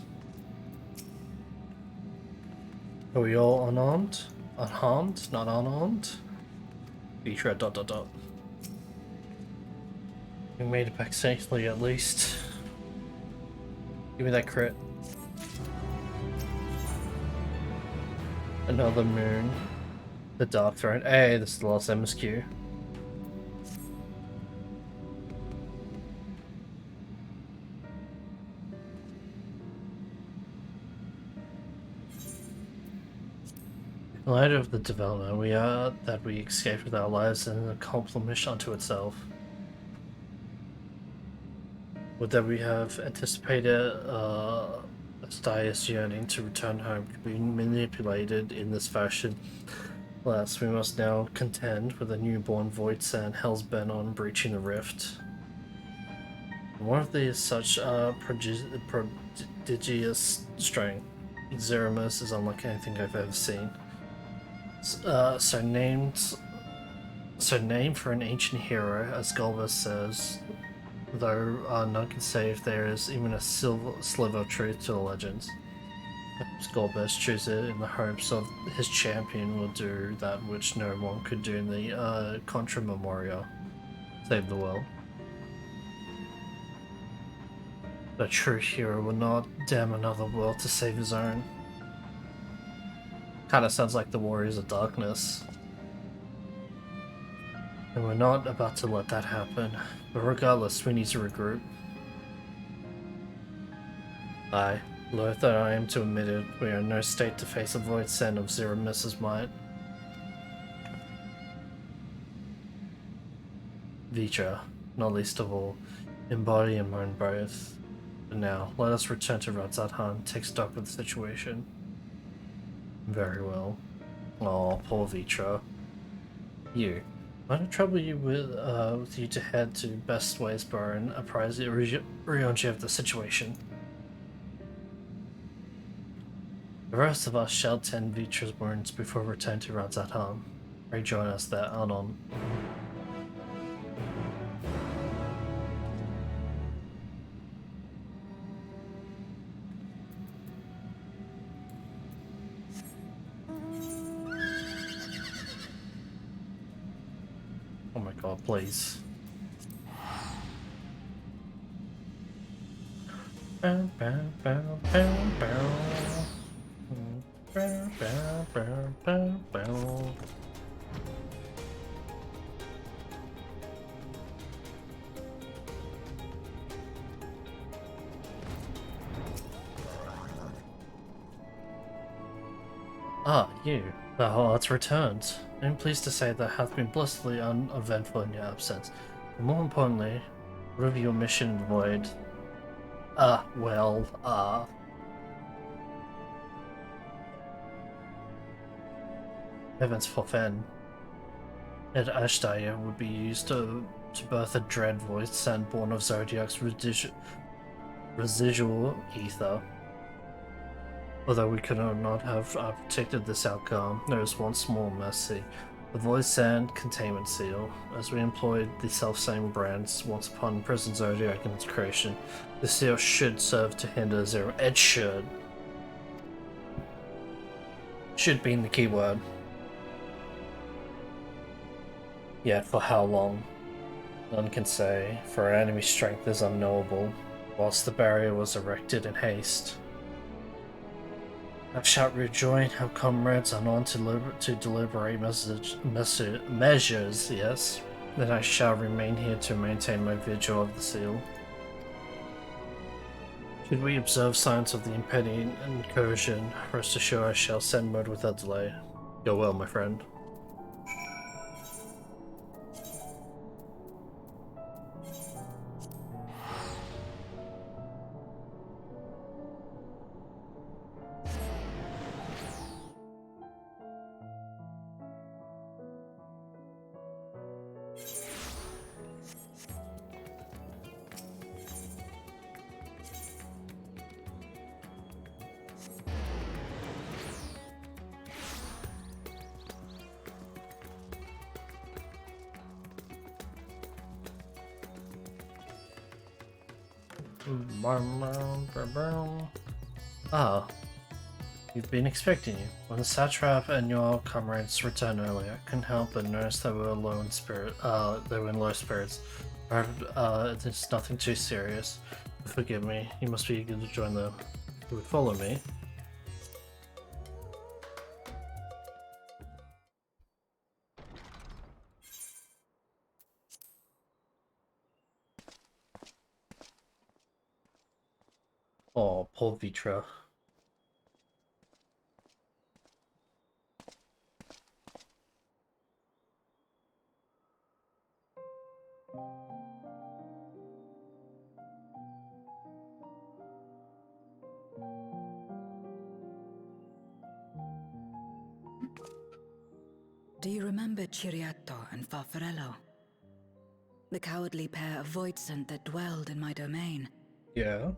Are we all unarmed? Unharmed? Not unarmed? Feature ... We made it back safely at least. Give me that crit. Another moon. The Dark Throne. Hey, this is the last MSQ. In light of the development, we escaped with our lives and accomplished unto itself. Would that we have anticipated Astia's yearning to return home could be manipulated in this fashion. Alas, we must now contend with a newborn Void Sand hell's bent on breaching the rift. One of these such prodigious strength, Zeromus is unlike anything I've ever seen. So named for an ancient hero, as Golbez says, though none can say if there is even a sliver of truth to the legends. Golbez chooses it in the hopes of his champion will do that which no one could do in the Contra Memoria. Save the world. A true hero will not damn another world to save his own. Kinda sounds like the Warriors of Darkness. And we're not about to let that happen. But regardless, we need to regroup. Aye, loath that I am to admit it, we are in no state to face a Void Sand of Zeromus's might. Vitra, not least of all, embody and moan both. But now, let us return to Radzathan and take stock of the situation. Very well. Oh, poor Vitra. You. Might I trouble you with you to head to Best Waysborough and apprise Rionji of the situation? The rest of us shall tend Vitra's wounds before return to Radzathan. Rejoin us there, anon. Oh my god, please. Ah, you. Thou art returned. I am pleased to say that hath been blessedly uneventful in your absence. And more importantly, what of your mission, Void? Heavens forfend. At Ashtaia would be used to birth a dread Void Sand born of Zodiac's residual ether. Although we could not have protected this outcome, there is one small mercy. The Void Sand containment seal. As we employed the self-same brands once upon Prison Zodiac in its creation, the seal should serve to hinder Zero. It should. Should being the key word. Yet for how long? None can say, for our enemy's strength is unknowable, whilst the barrier was erected in haste. Thou shalt rejoin our comrades and on to deliberate measures, yes. Then I shall remain here to maintain my vigil of the seal. Should we observe signs of the impending incursion, rest assured I shall send word without delay. Go well, my friend. Ah, you've been expecting you. When the satrap and your comrades returned earlier, I couldn't help but notice they were low in spirit. They were in low spirits. It's nothing too serious. Forgive me. You must be eager to join them. You would follow me. Oh, poor Vitra. Do you remember Ciriato and Farfarello? The cowardly pair of Voidsent that dwelled in my domain? Yeah.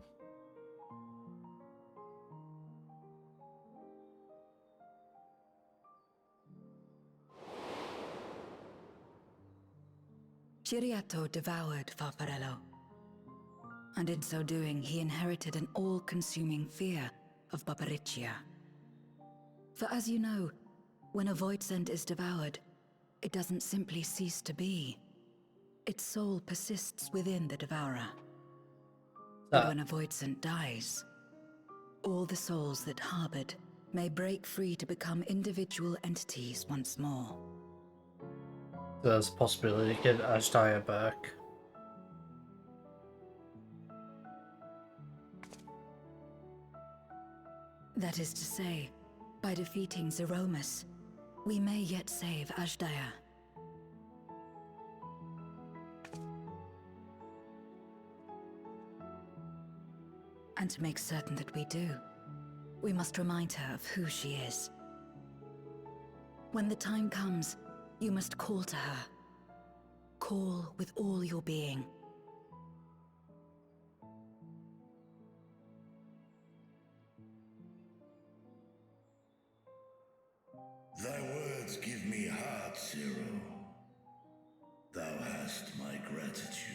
Ciriato devoured Farfarello, and in so doing he inherited an all-consuming fear of Barbariccia. For as you know, when a Voidsent is devoured, it doesn't simply cease to be. Its soul persists within the devourer. But when a Voidsent dies, all the souls that harbored may break free to become individual entities once more. There's a possibility to get Ashdaya back. That is to say, by defeating Zeromus, we may yet save Ashdaya. And to make certain that we do, we must remind her of who she is. When the time comes, you must call to her. Call with all your being. Thy words give me heart, Zero. Thou hast my gratitude.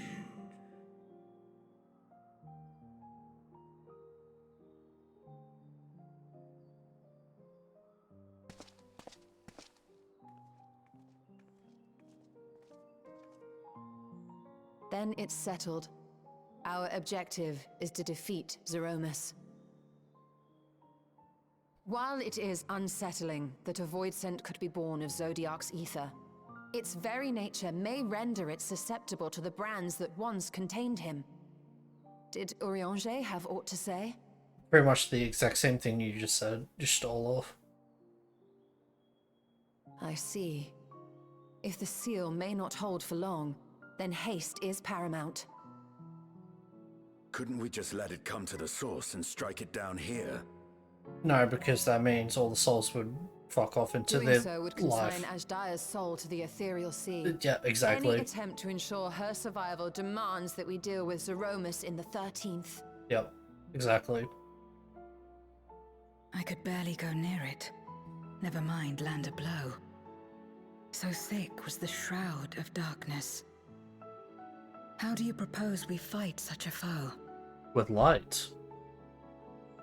Then it's settled. Our objective is to defeat Zeromus. While it is unsettling that a Voidsent could be born of Zodiac's ether, its very nature may render it susceptible to the brands that once contained him. Did Urianger have aught to say? Pretty much the exact same thing you just said, just stole off. I see. If the seal may not hold for long, then haste is paramount. Couldn't we just let it come to the source and strike it down here? No, because that means all the souls would fuck off into Doing their so would consign life. Ashdaya's soul to the ethereal sea. Yeah, exactly. Any attempt to ensure her survival demands that we deal with Zeromus in the 13th. Yep, exactly. I could barely go near it. Never mind land a blow. So thick was the shroud of darkness. How do you propose we fight such a foe? With light.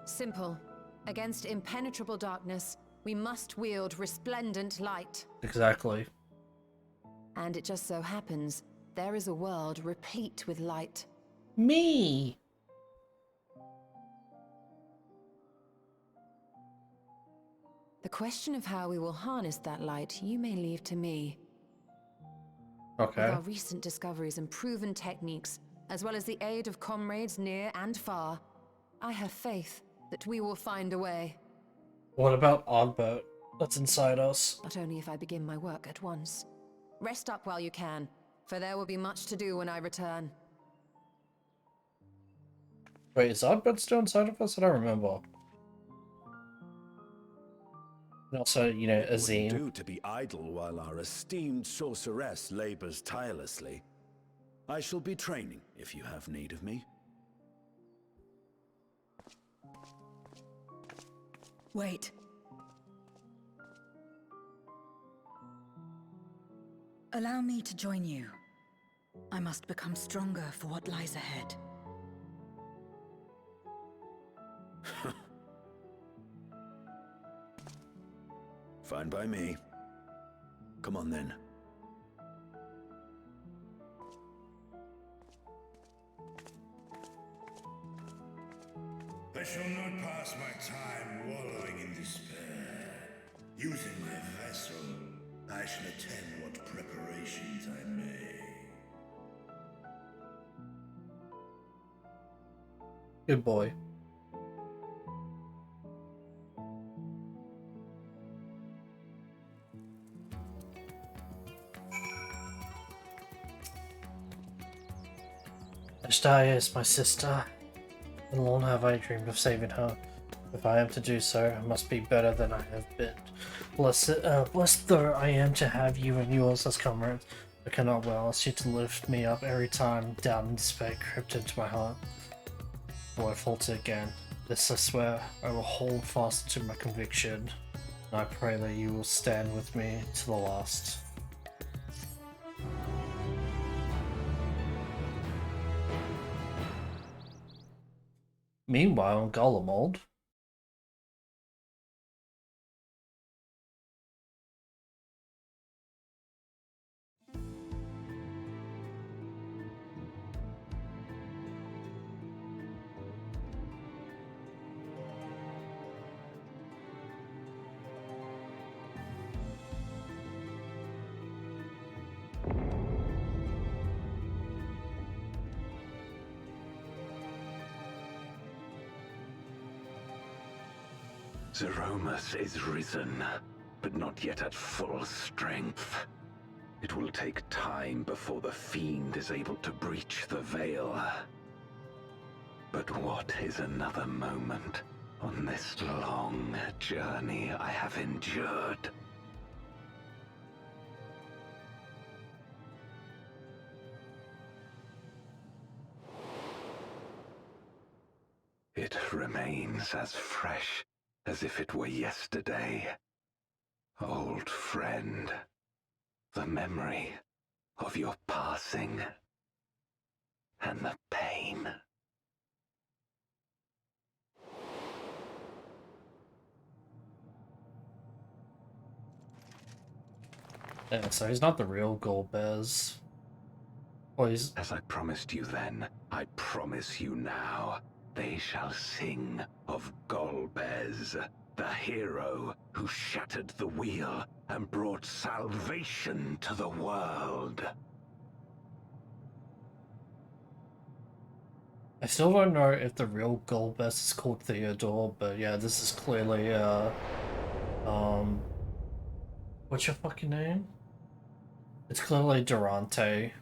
Simple. Against impenetrable darkness, we must wield resplendent light. Exactly. And it just so happens, there is a world replete with light. Me! The question of how we will harness that light, you may leave to me. Okay. With our recent discoveries and proven techniques, as well as the aid of comrades near and far, I have faith that we will find a way. What about Oddboat? That's inside us. But only if I begin my work at once. Rest up while you can, for there will be much to do when I return. Wait, is Oddboat still inside of us? I don't remember. And also, you know, Azim. Wouldn't do to be idle while our esteemed sorceress labors tirelessly. I shall be training if you have need of me. Wait. Allow me to join you. I must become stronger for what lies ahead. Fine by me. Come on then. I shall not pass my time wallowing in despair. Using my vessel, I shall attend what preparations I may. Good boy. Ashtaya is my sister, and long have I dreamed of saving her. If I am to do so, I must be better than I have been. Blessed though I am to have you and yours as comrades, I cannot well ask you to lift me up every time doubt and despair crept into my heart. Though I falter again, this I swear, I will hold fast to my conviction, and I pray that you will stand with me to the last. Meanwhile, in Golemold, Zeromus is risen, but not yet at full strength. It will take time before the fiend is able to breach the veil. But what is another moment on this long journey I have endured? It remains as fresh as if it were yesterday. Old friend, the memory of your passing and the pain. yeah, so he's not the real Golbez. Well, he's... As I promised you then, I promise you now. They shall sing of Golbez, the hero who shattered the wheel and brought salvation to the world. I still don't know if the real Golbez is called Theodore, but yeah, this is clearly, what's your fucking name? It's clearly Durante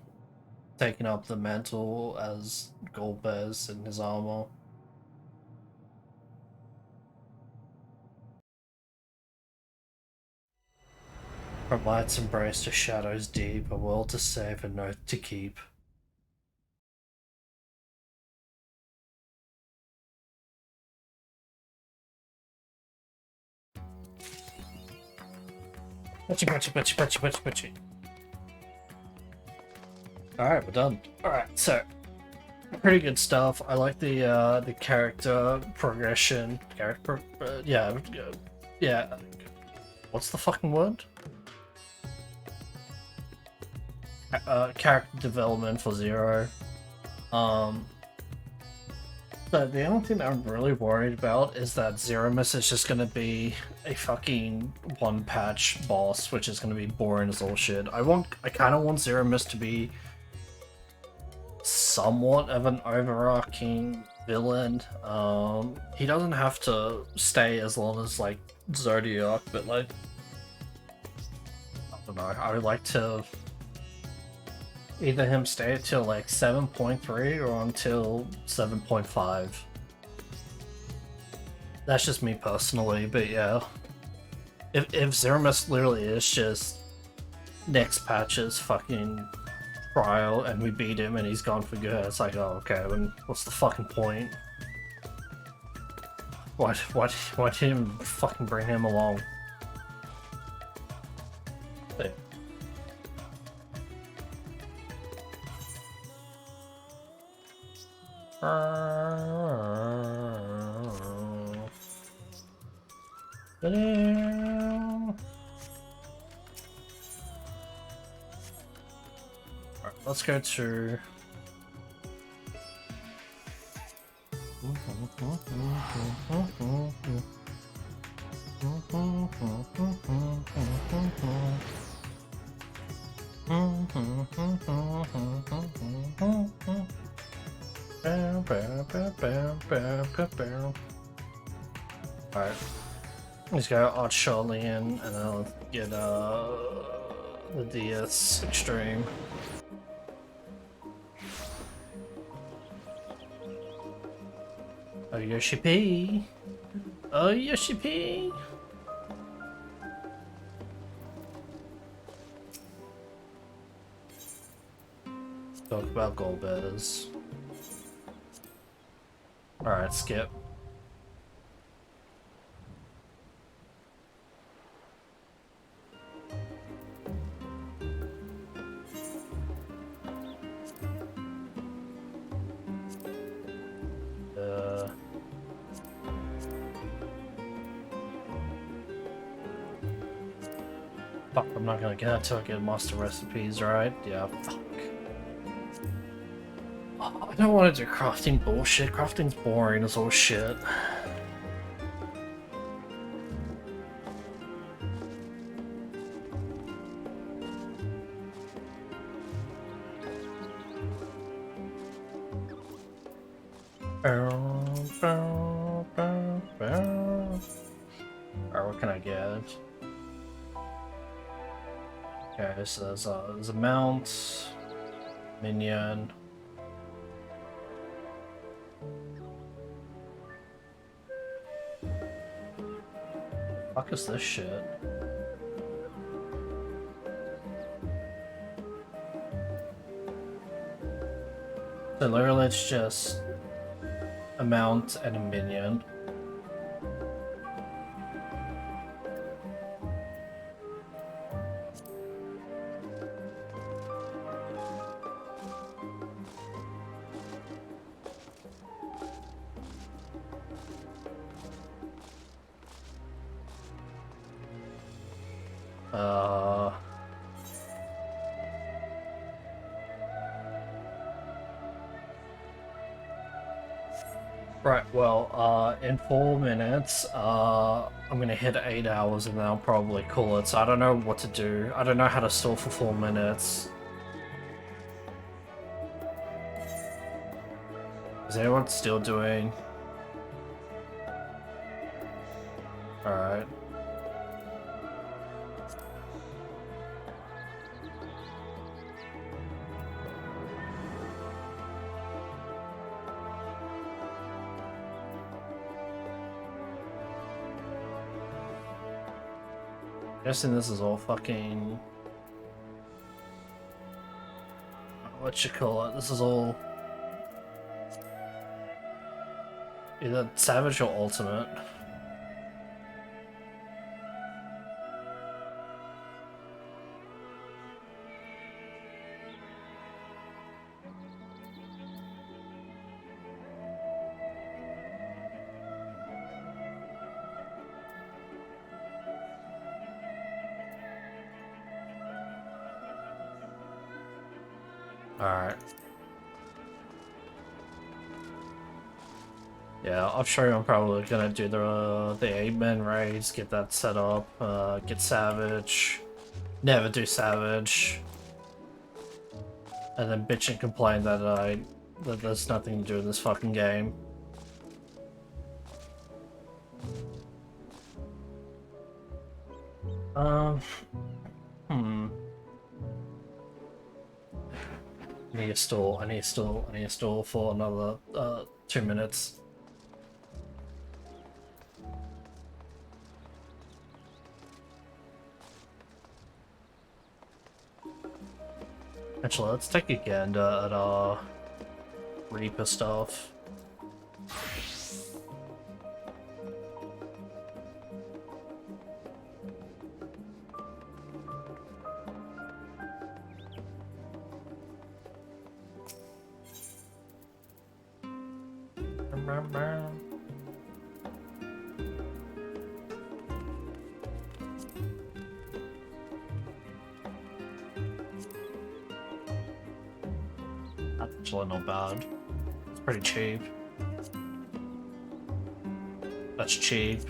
taking up the mantle as Golbez in his armor. From light's embrace to shadows deep, a world to save, an oath to keep. Punchy. Alright, we're done. Alright, so pretty good stuff. I like the character progression. Yeah. What's the fucking word? Character development for Zero. But the only thing that I'm really worried about is that Zeromus is just gonna be a fucking one-patch boss, which is gonna be boring as all shit. I kind of want Zeromus to be somewhat of an overarching villain. He doesn't have to stay as long as like Zodiac, but like I don't know. I would like to either him stay till like 7.3 or until 7.5. That's just me personally, but yeah. If Zeromus literally is just next patch's fucking trial and we beat him and he's gone for good, it's like, oh, okay, then what's the fucking point? Why didn't you fucking bring him along? But Alright, let's go to Alright. Let's go Art Charlian and then I'll get the DS Extreme. Oh Yoshi P! Oh Yoshi P! Let's talk about Golbez. Alright, skip. Fuck, I'm not gonna get it until I get master recipes, right? Yeah, fuck. Oh, I don't want to do crafting bullshit. Crafting's boring as all shit. Alright, what can I get? Okay, so there's a mount, minion. Fuck is this shit? So literally it's just a mount and a minion. Right, well, in 4 minutes, I'm gonna hit 8 hours and then I'll probably call it, so I don't know what to do. I don't know how to stall for 4 minutes. Is anyone still doing? Alright. Guessing this is all fucking... what you call it? This is all... either Savage or Ultimate. Alright. Yeah, I'm sure I'm probably gonna do the 8-man raids, get that set up, get Savage, never do Savage, and then bitch and complain that that there's nothing to do in this fucking game. I need to stall for another 2 minutes. Actually, let's take a gander at our Reaper stuff. That's actually not bad. It's pretty cheap. That's cheap.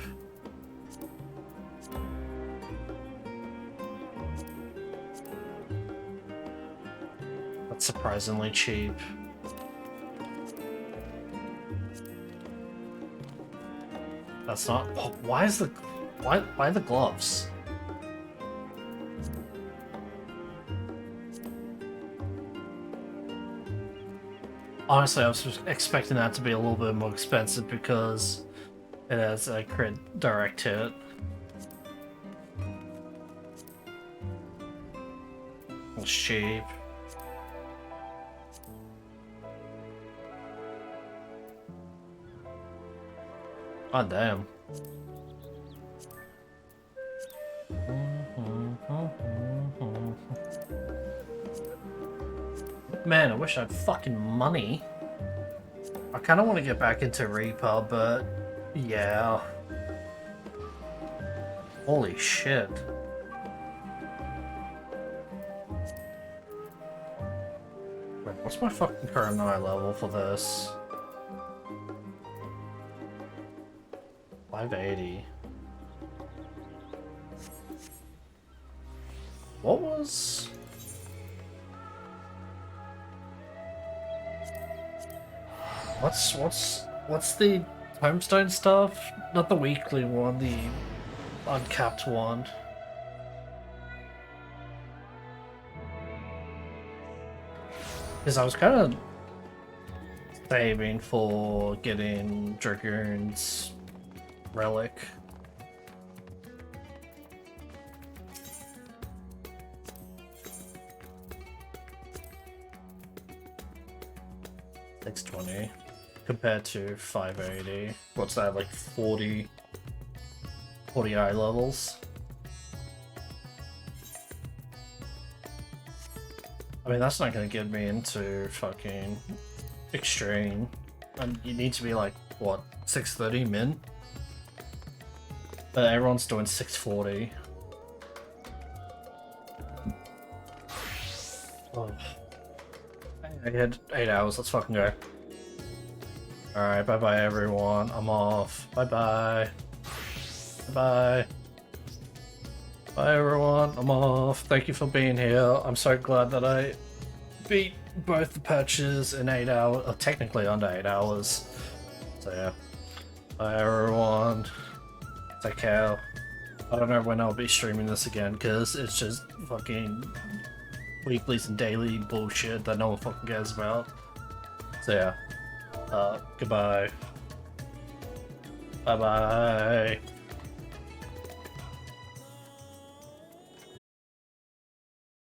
That's surprisingly cheap. That's not. Oh, why the gloves? Honestly, I was expecting that to be a little bit more expensive because it has a crit direct hit. It's cheap. God damn. Man, I wish I had fucking money. I kind of want to get back into Reaper, but yeah. Holy shit. Wait, what's my fucking current eye level for this? 580. What was... What's the Homestone stuff? Not the weekly one, the uncapped one. Because I was kind of saving for getting Dragoon's relic. $620 compared to 580. What's that, like 40 eye levels? I mean, that's not gonna get me into fucking extreme. And you need to be like, what, 630 min? But everyone's doing 640. Oh. I had 8 hours, let's fucking go. Alright, bye bye everyone. I'm off. Bye bye. Bye bye. Bye everyone, I'm off. Thank you for being here. I'm so glad that I beat both the patches in 8 hours, or technically under 8 hours. So yeah. Bye everyone. Take care. I don't know when I'll be streaming this again because it's just fucking weeklies and daily bullshit that no one fucking cares about. So yeah. Goodbye. Bye bye.